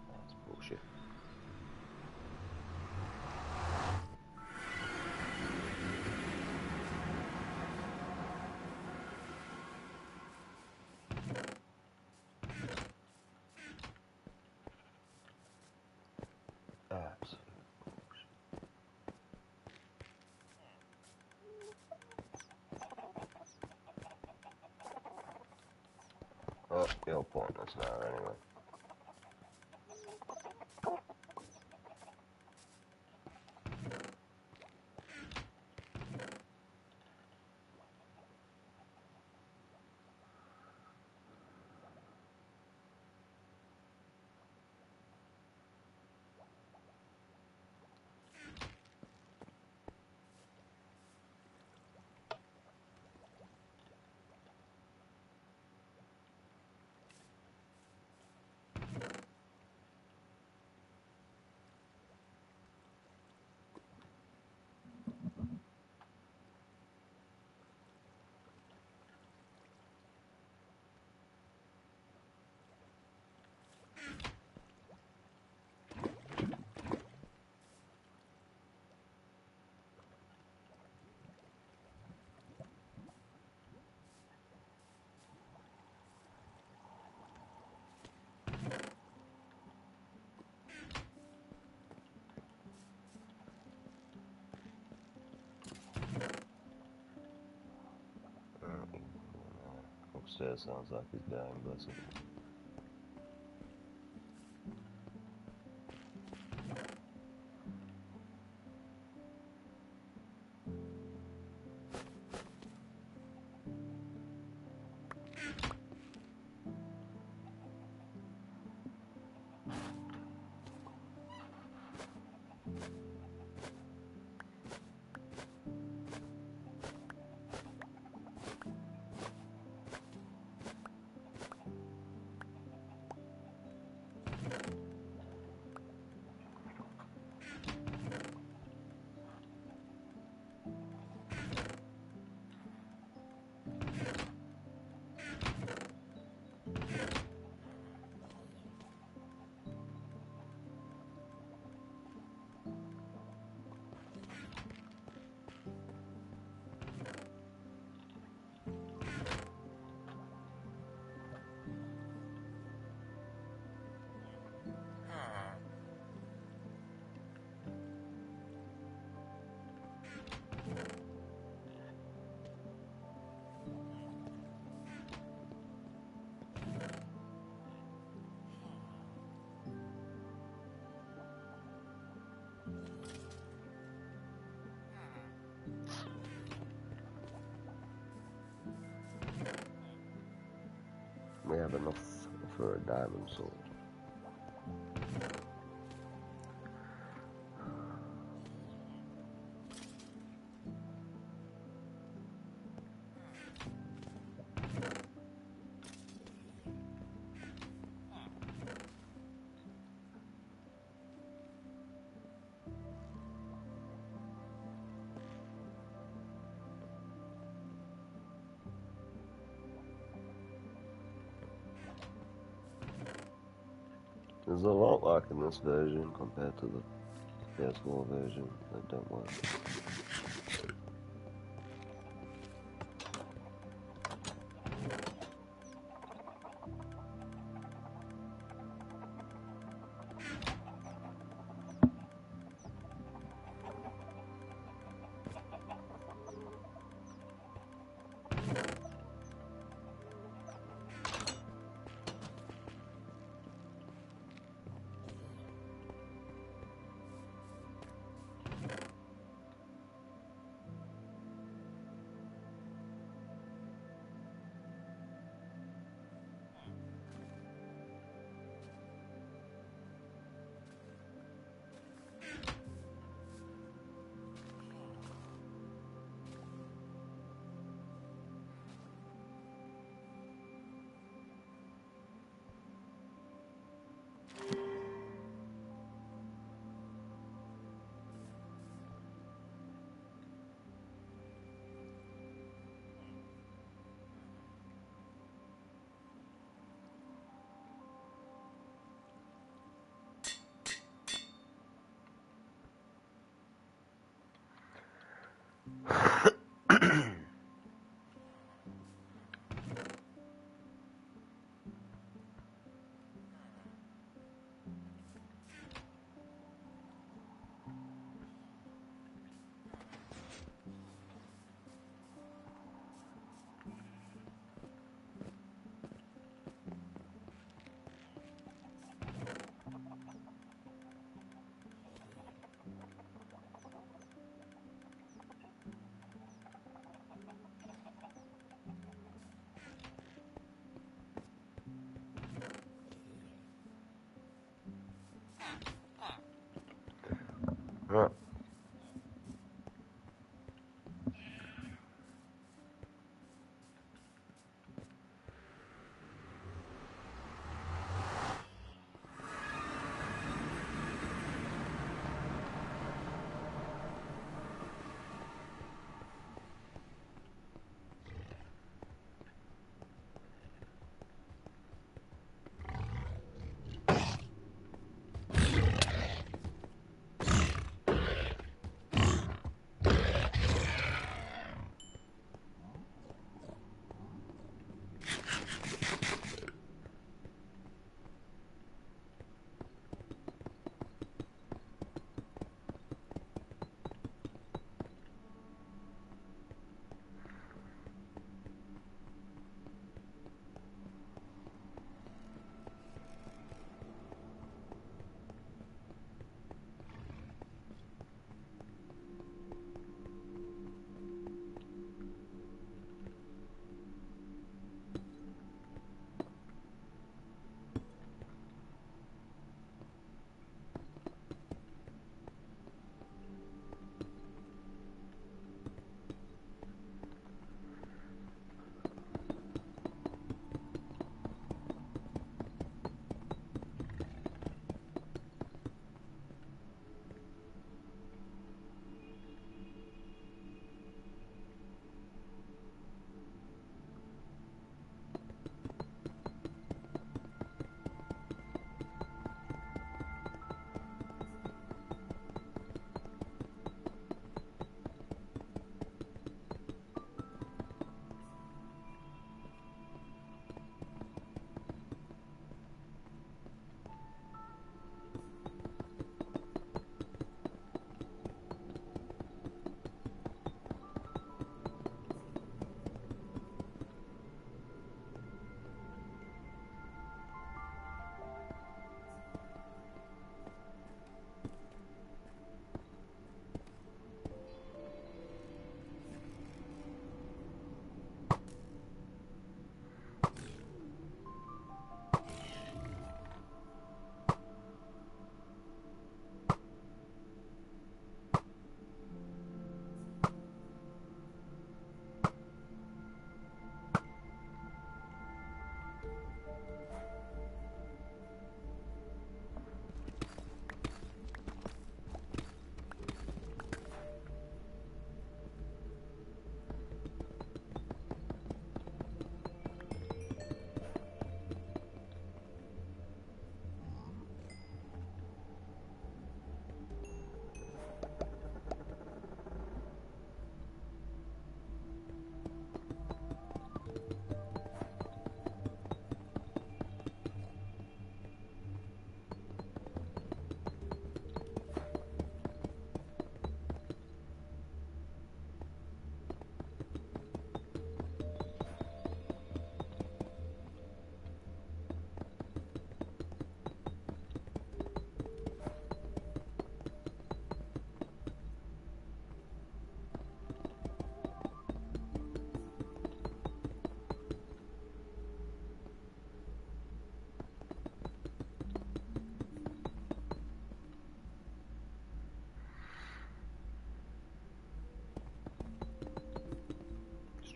That's bullshit. Absolute bullshit. Oh, you're pointless now anyway. Upstairs sounds like he's dying, bless him. only have enough for a diamond sword. There's a lot like in this version compared to the PS4 version that don't work. Right.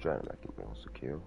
Just trying to make it more secure.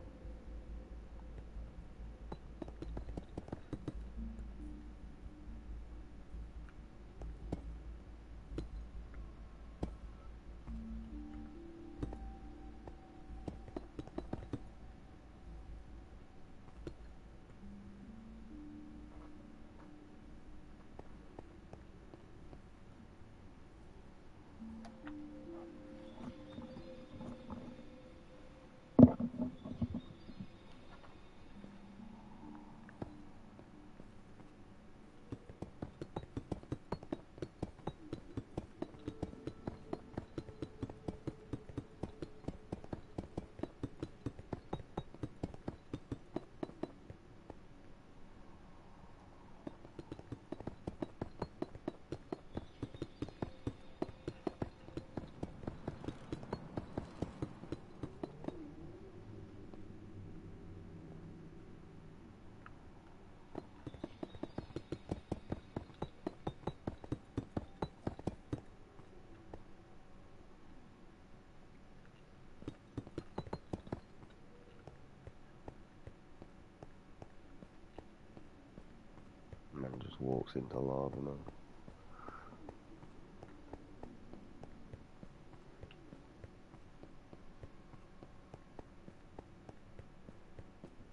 Man just walks into lava now.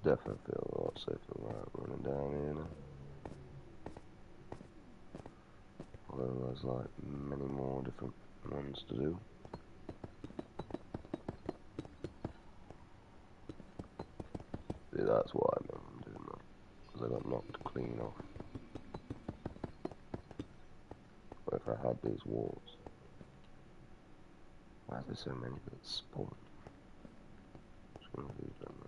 Definitely feel a lot safer running down here now. Although there's like many more different ones to do. See, that's why I mean I'm doing that. Because I got knocked clean off. But if I had these walls. Why are there so many that spawn? Just gonna leave them there.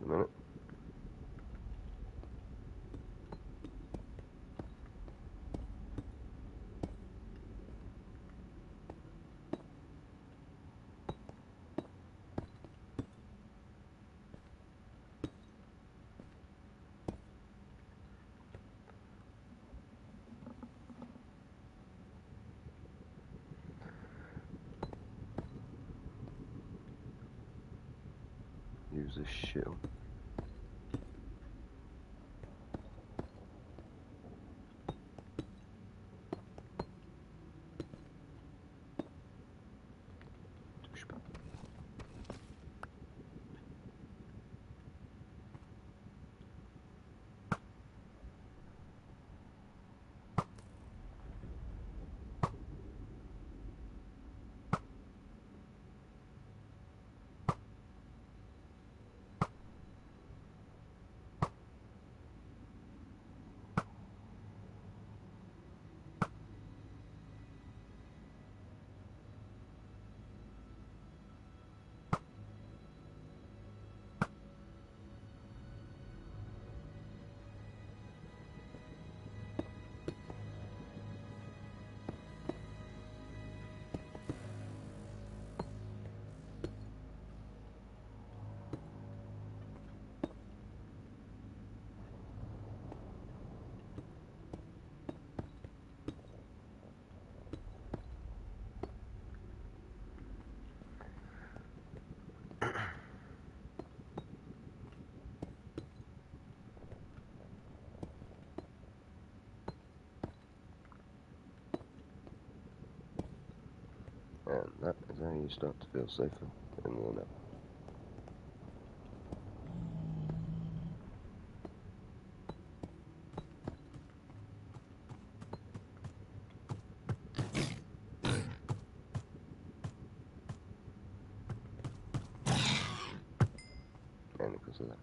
A minute. Use this shield. And that is how you start to feel safer in the net. mainly because of that.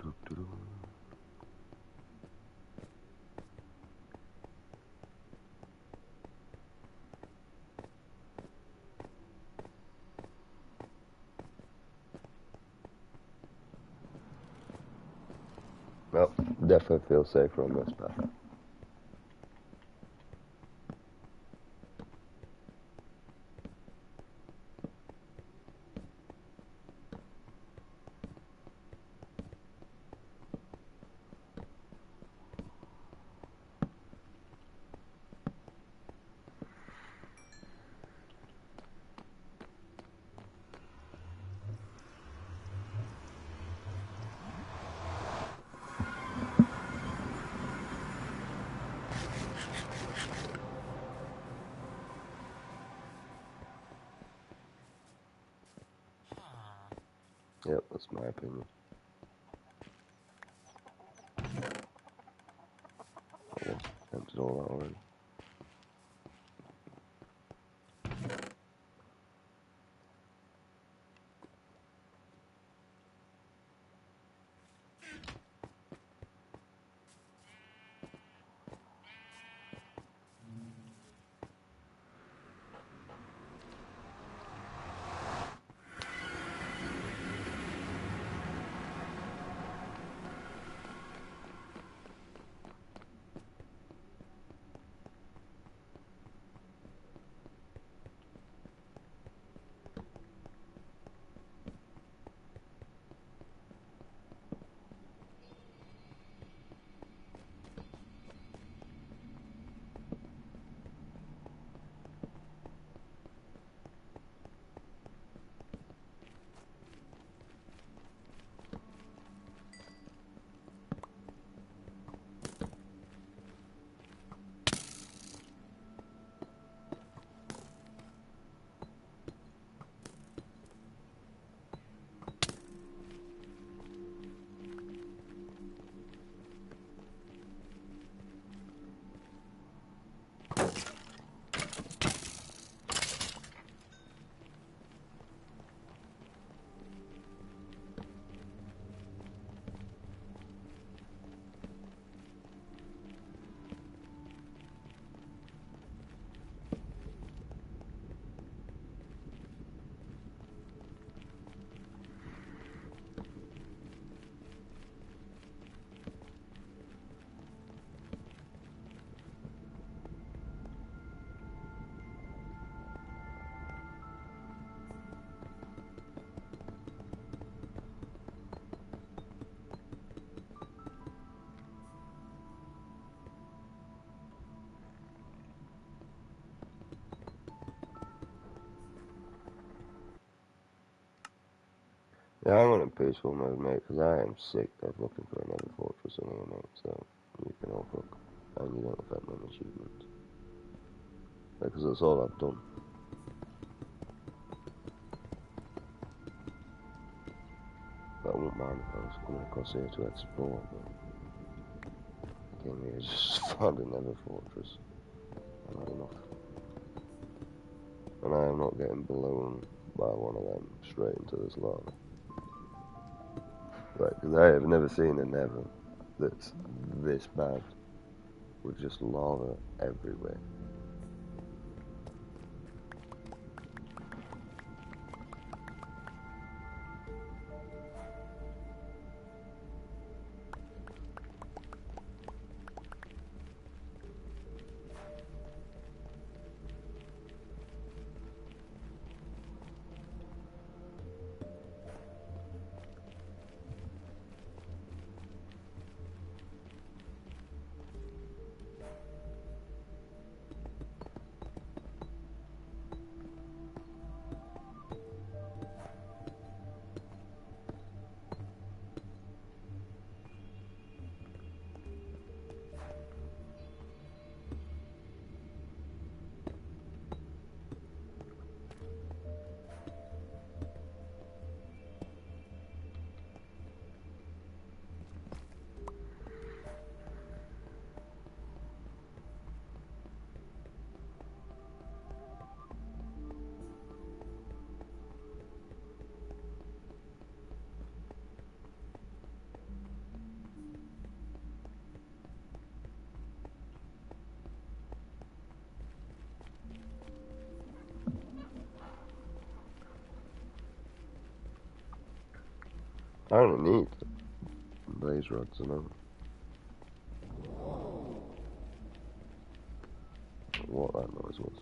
Doo-doo-doo. Well, definitely feel safer on this path. Yep, that's my opinion. Yes, emptied all that already. Yeah, I'm in peaceful mode, mate, because I am sick of looking for another fortress in here, mate, so you can all fuck. And you don't affect my achievements. Because that's all I've done. But I wouldn't mind if I was coming across here to explore, but again, it's just fun in Nether Fortress. I've had enough. And I am not getting blown by one of them straight into this lava. Like, 'cause I have never seen a Nether that's this bad, with just lava everywhere. I only need blaze rods and all. What that noise was.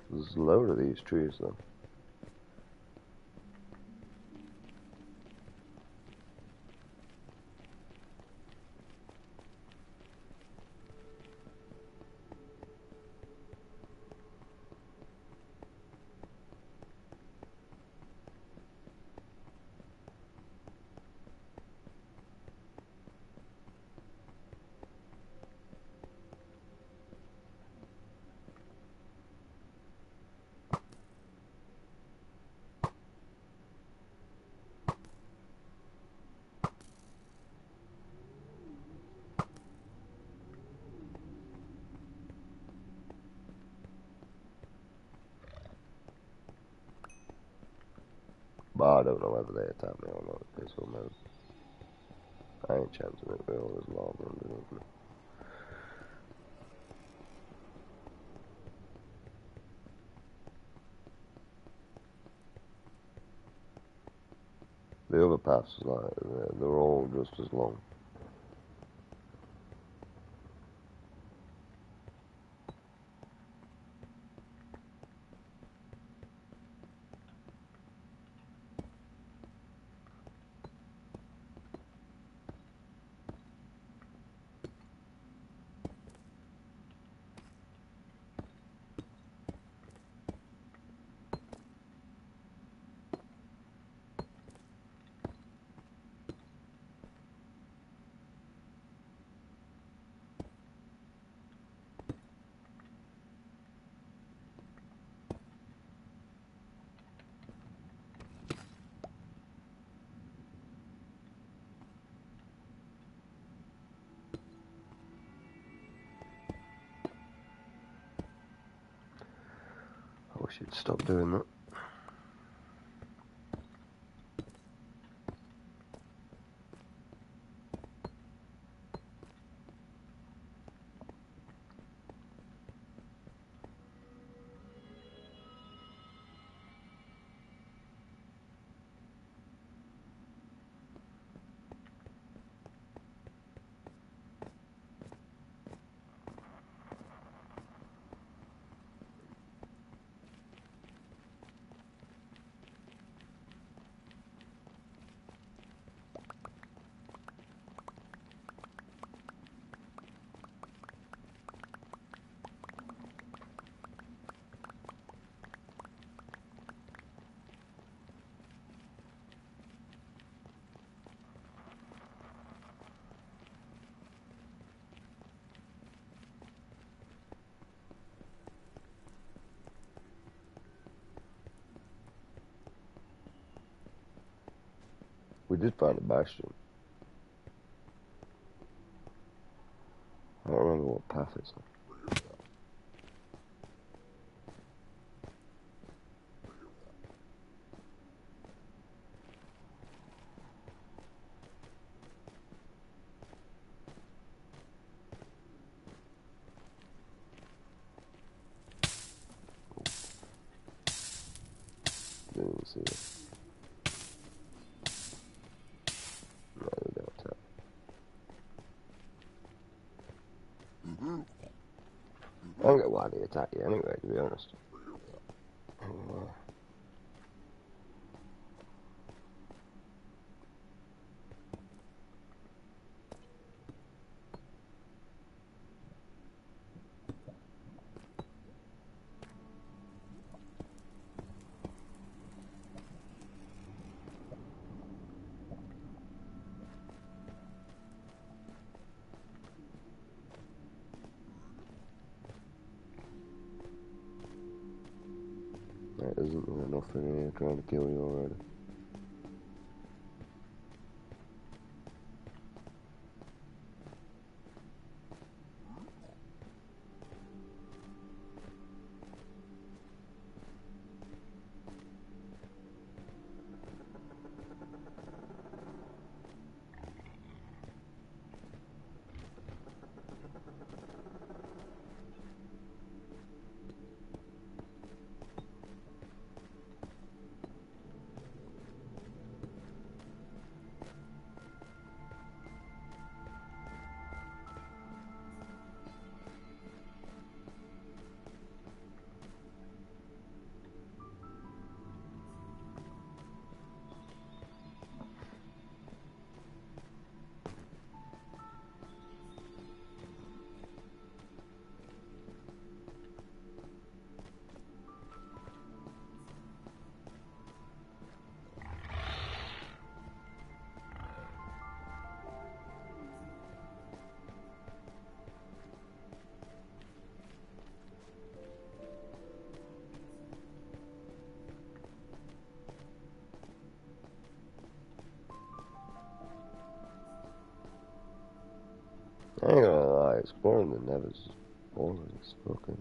There's a load of these trees though. But I don't know whether they attack me or not. This will move. I ain't chancing it with all this lava underneath me. The other paths, like, they're all just as long. I wish you'd stop doing that. We did find a bastion. I don't remember what path it's on. Didn't see it. No, they don't tap. I don't get why they attack you anyway, to be honest. There isn't enough in here trying to kill you already. I ain't gonna lie, exploring the Nevers is boring as fucking.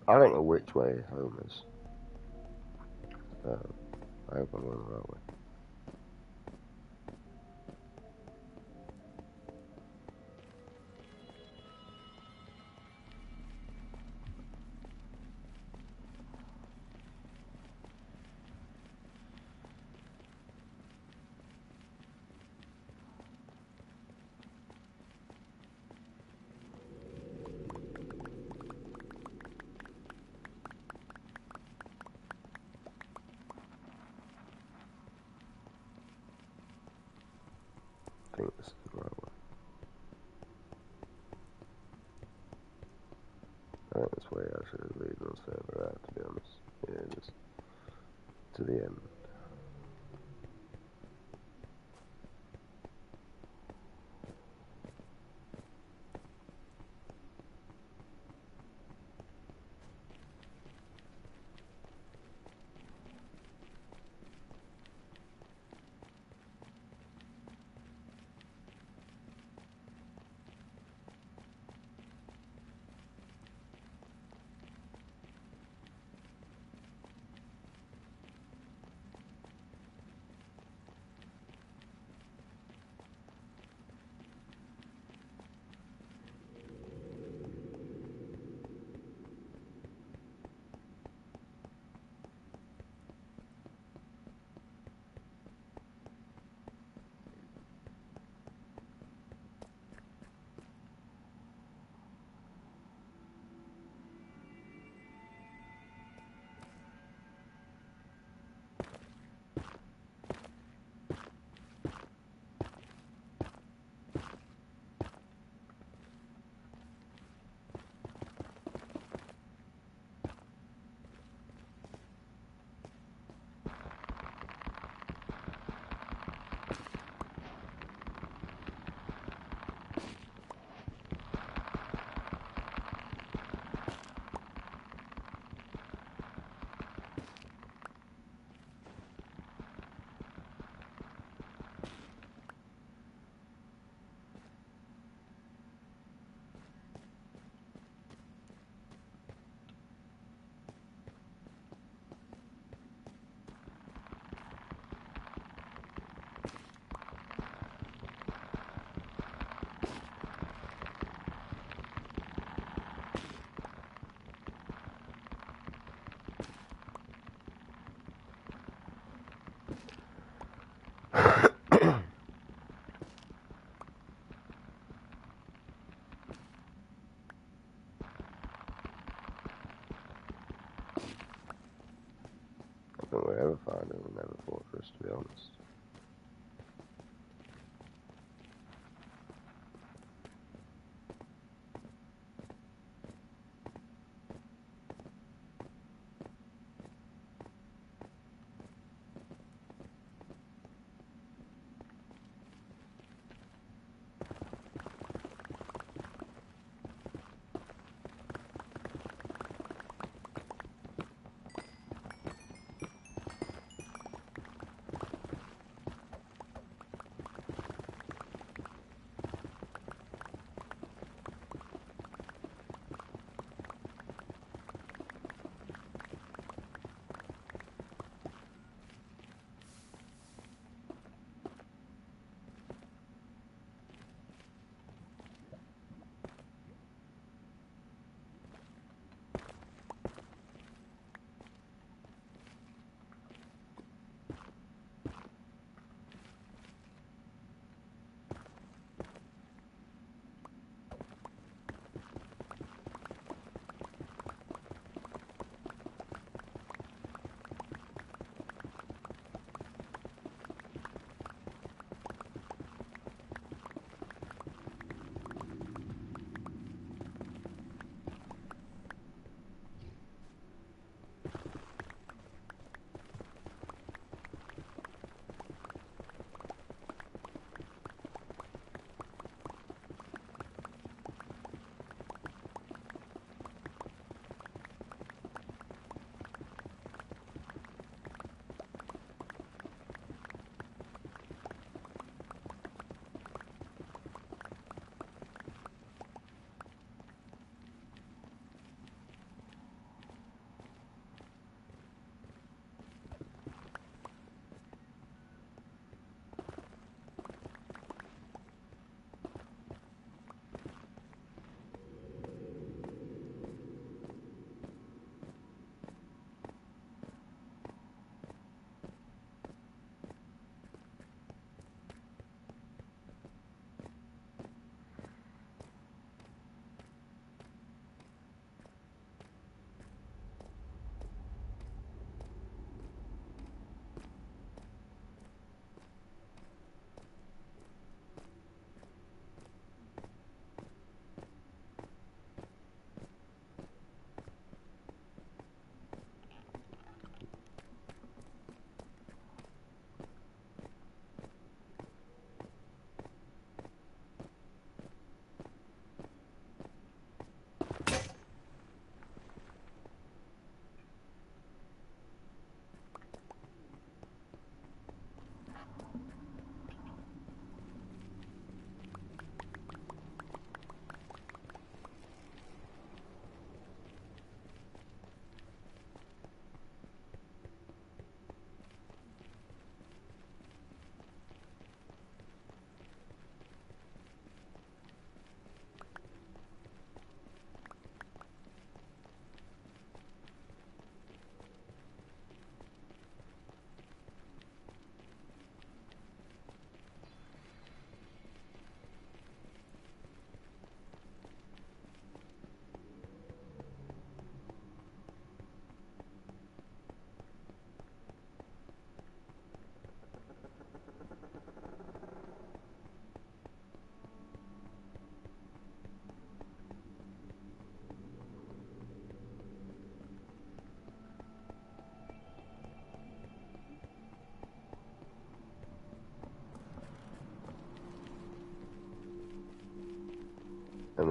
I don't know which way home is. I hope I'm going the right way. I think this is the right way. I think this way actually is leading us further out, to be honest. Yeah, just to the end. I think we'll ever find it in Nether Fortress, to be honest.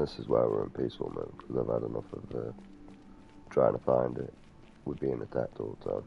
this is why we're in peaceful mode, because I've had enough of trying to find it with being attacked all the time.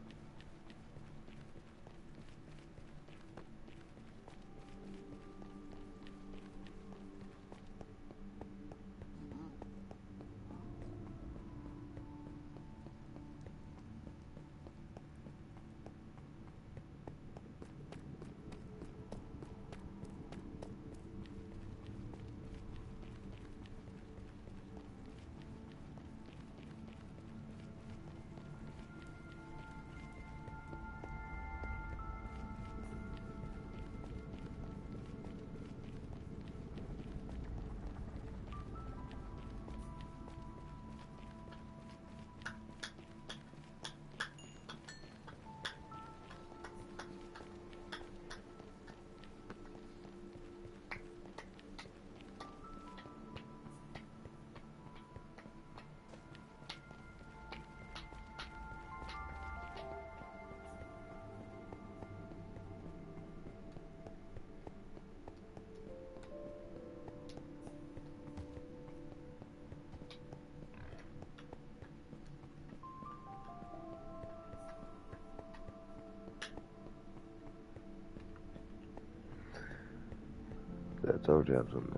I told you I was on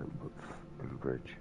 that in bridge.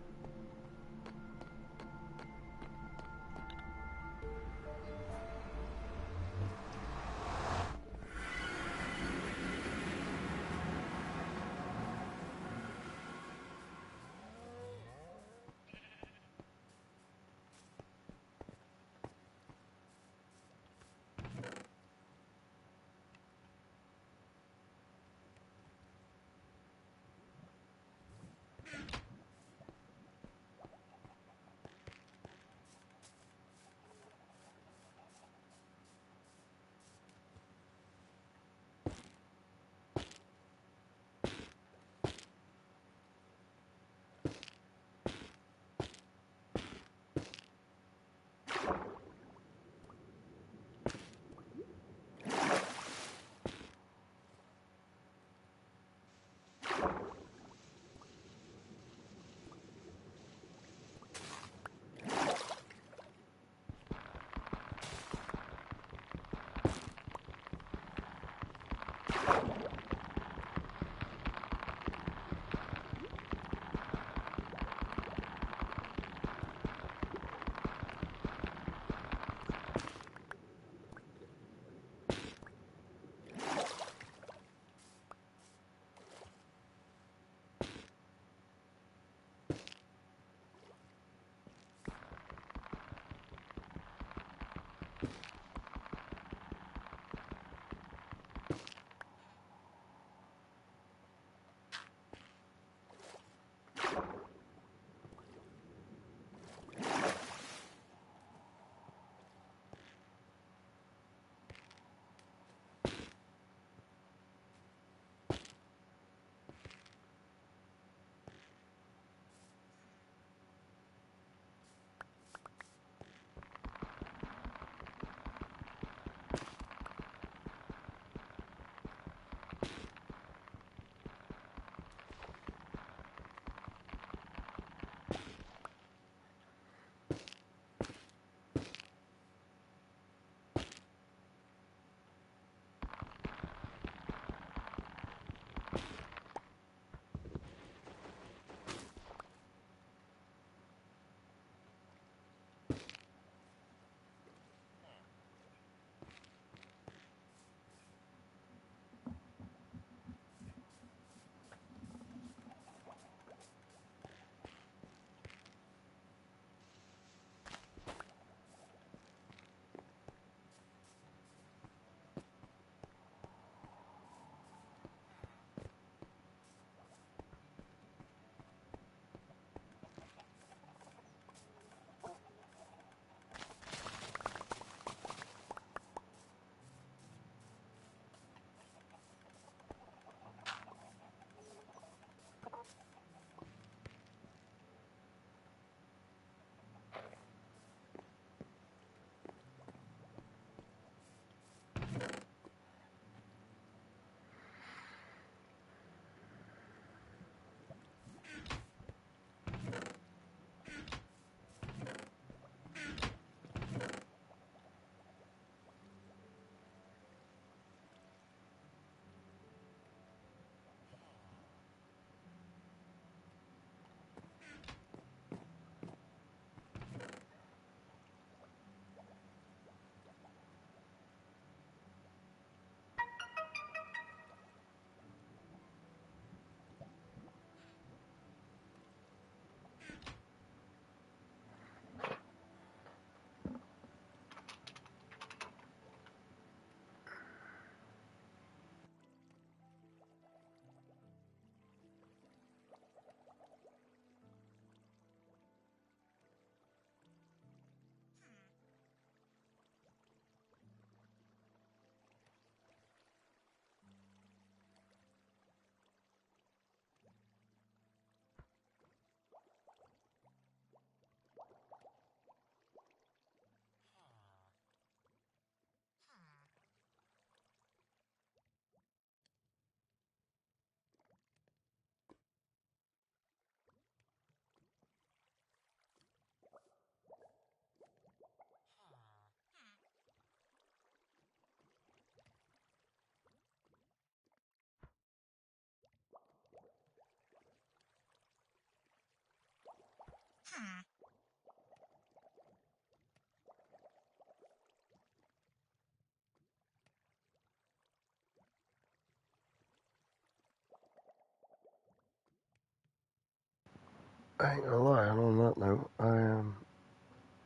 I ain't gonna lie, and on that note, I am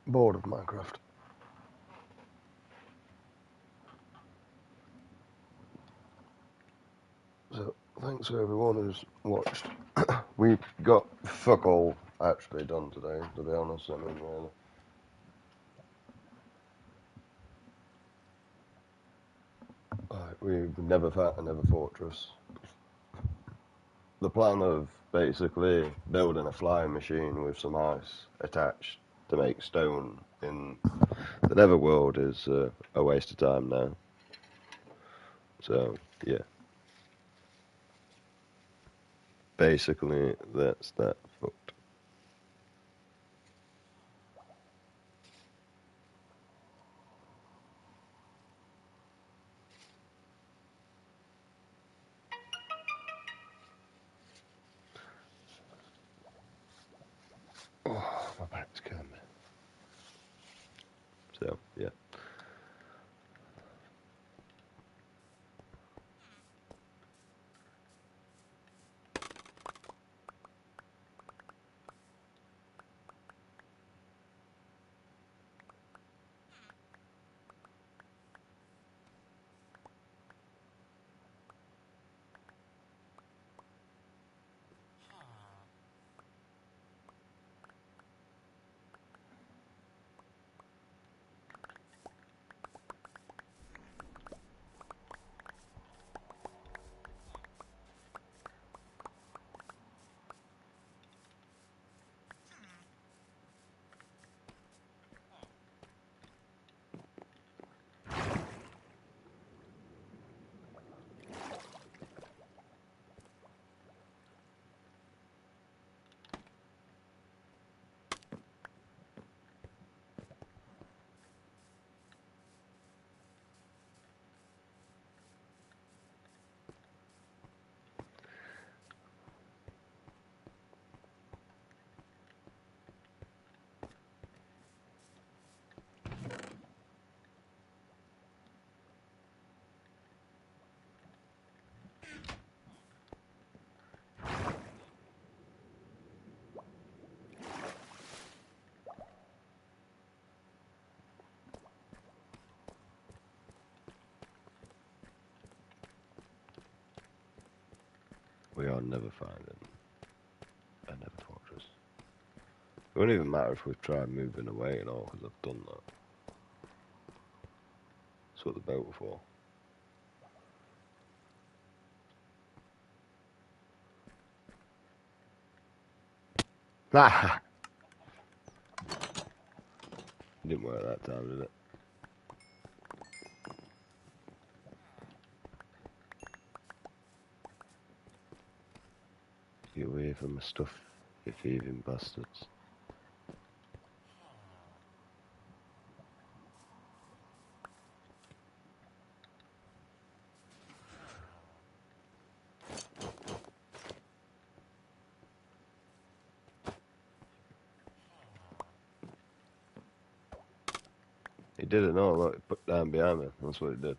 bored of Minecraft. So, thanks to everyone who's watched. We got fuck all actually done today, to be honest. I mean, really. We've never found another fortress. The plan of basically building a flying machine with some ice attached to make stone in the Netherworld is a waste of time now. So, yeah. Basically, that's that fucked. Oh, my back's killing me. So, yeah. We are never finding a Nether fortress. It won't even matter if we've tried moving away and all, because I've done that. That's what they're built for. Ah! Didn't work that time, did it? Get away from my stuff, you thieving bastards. He did it, no, look, he put down behind me. That's what he did.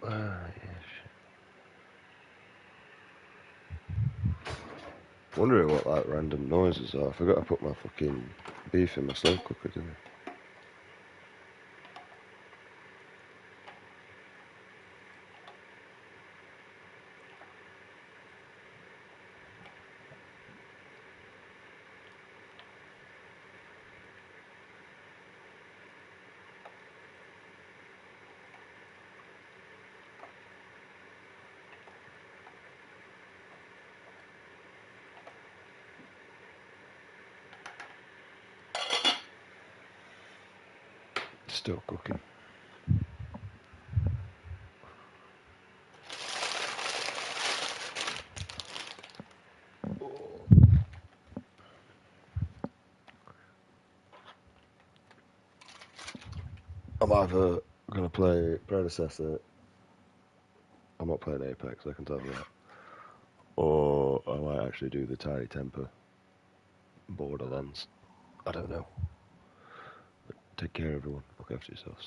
Yeah, shit. Wondering what like random noises are. I forgot to put my fucking beef in my slow cooker, didn't I? Still cooking. I'm either gonna play Predecessor. I'm not playing Apex, I can tell you that. Or I might actually do the Tiny Temper Borderlands. I don't know. But take care, everyone. Look after yourselves.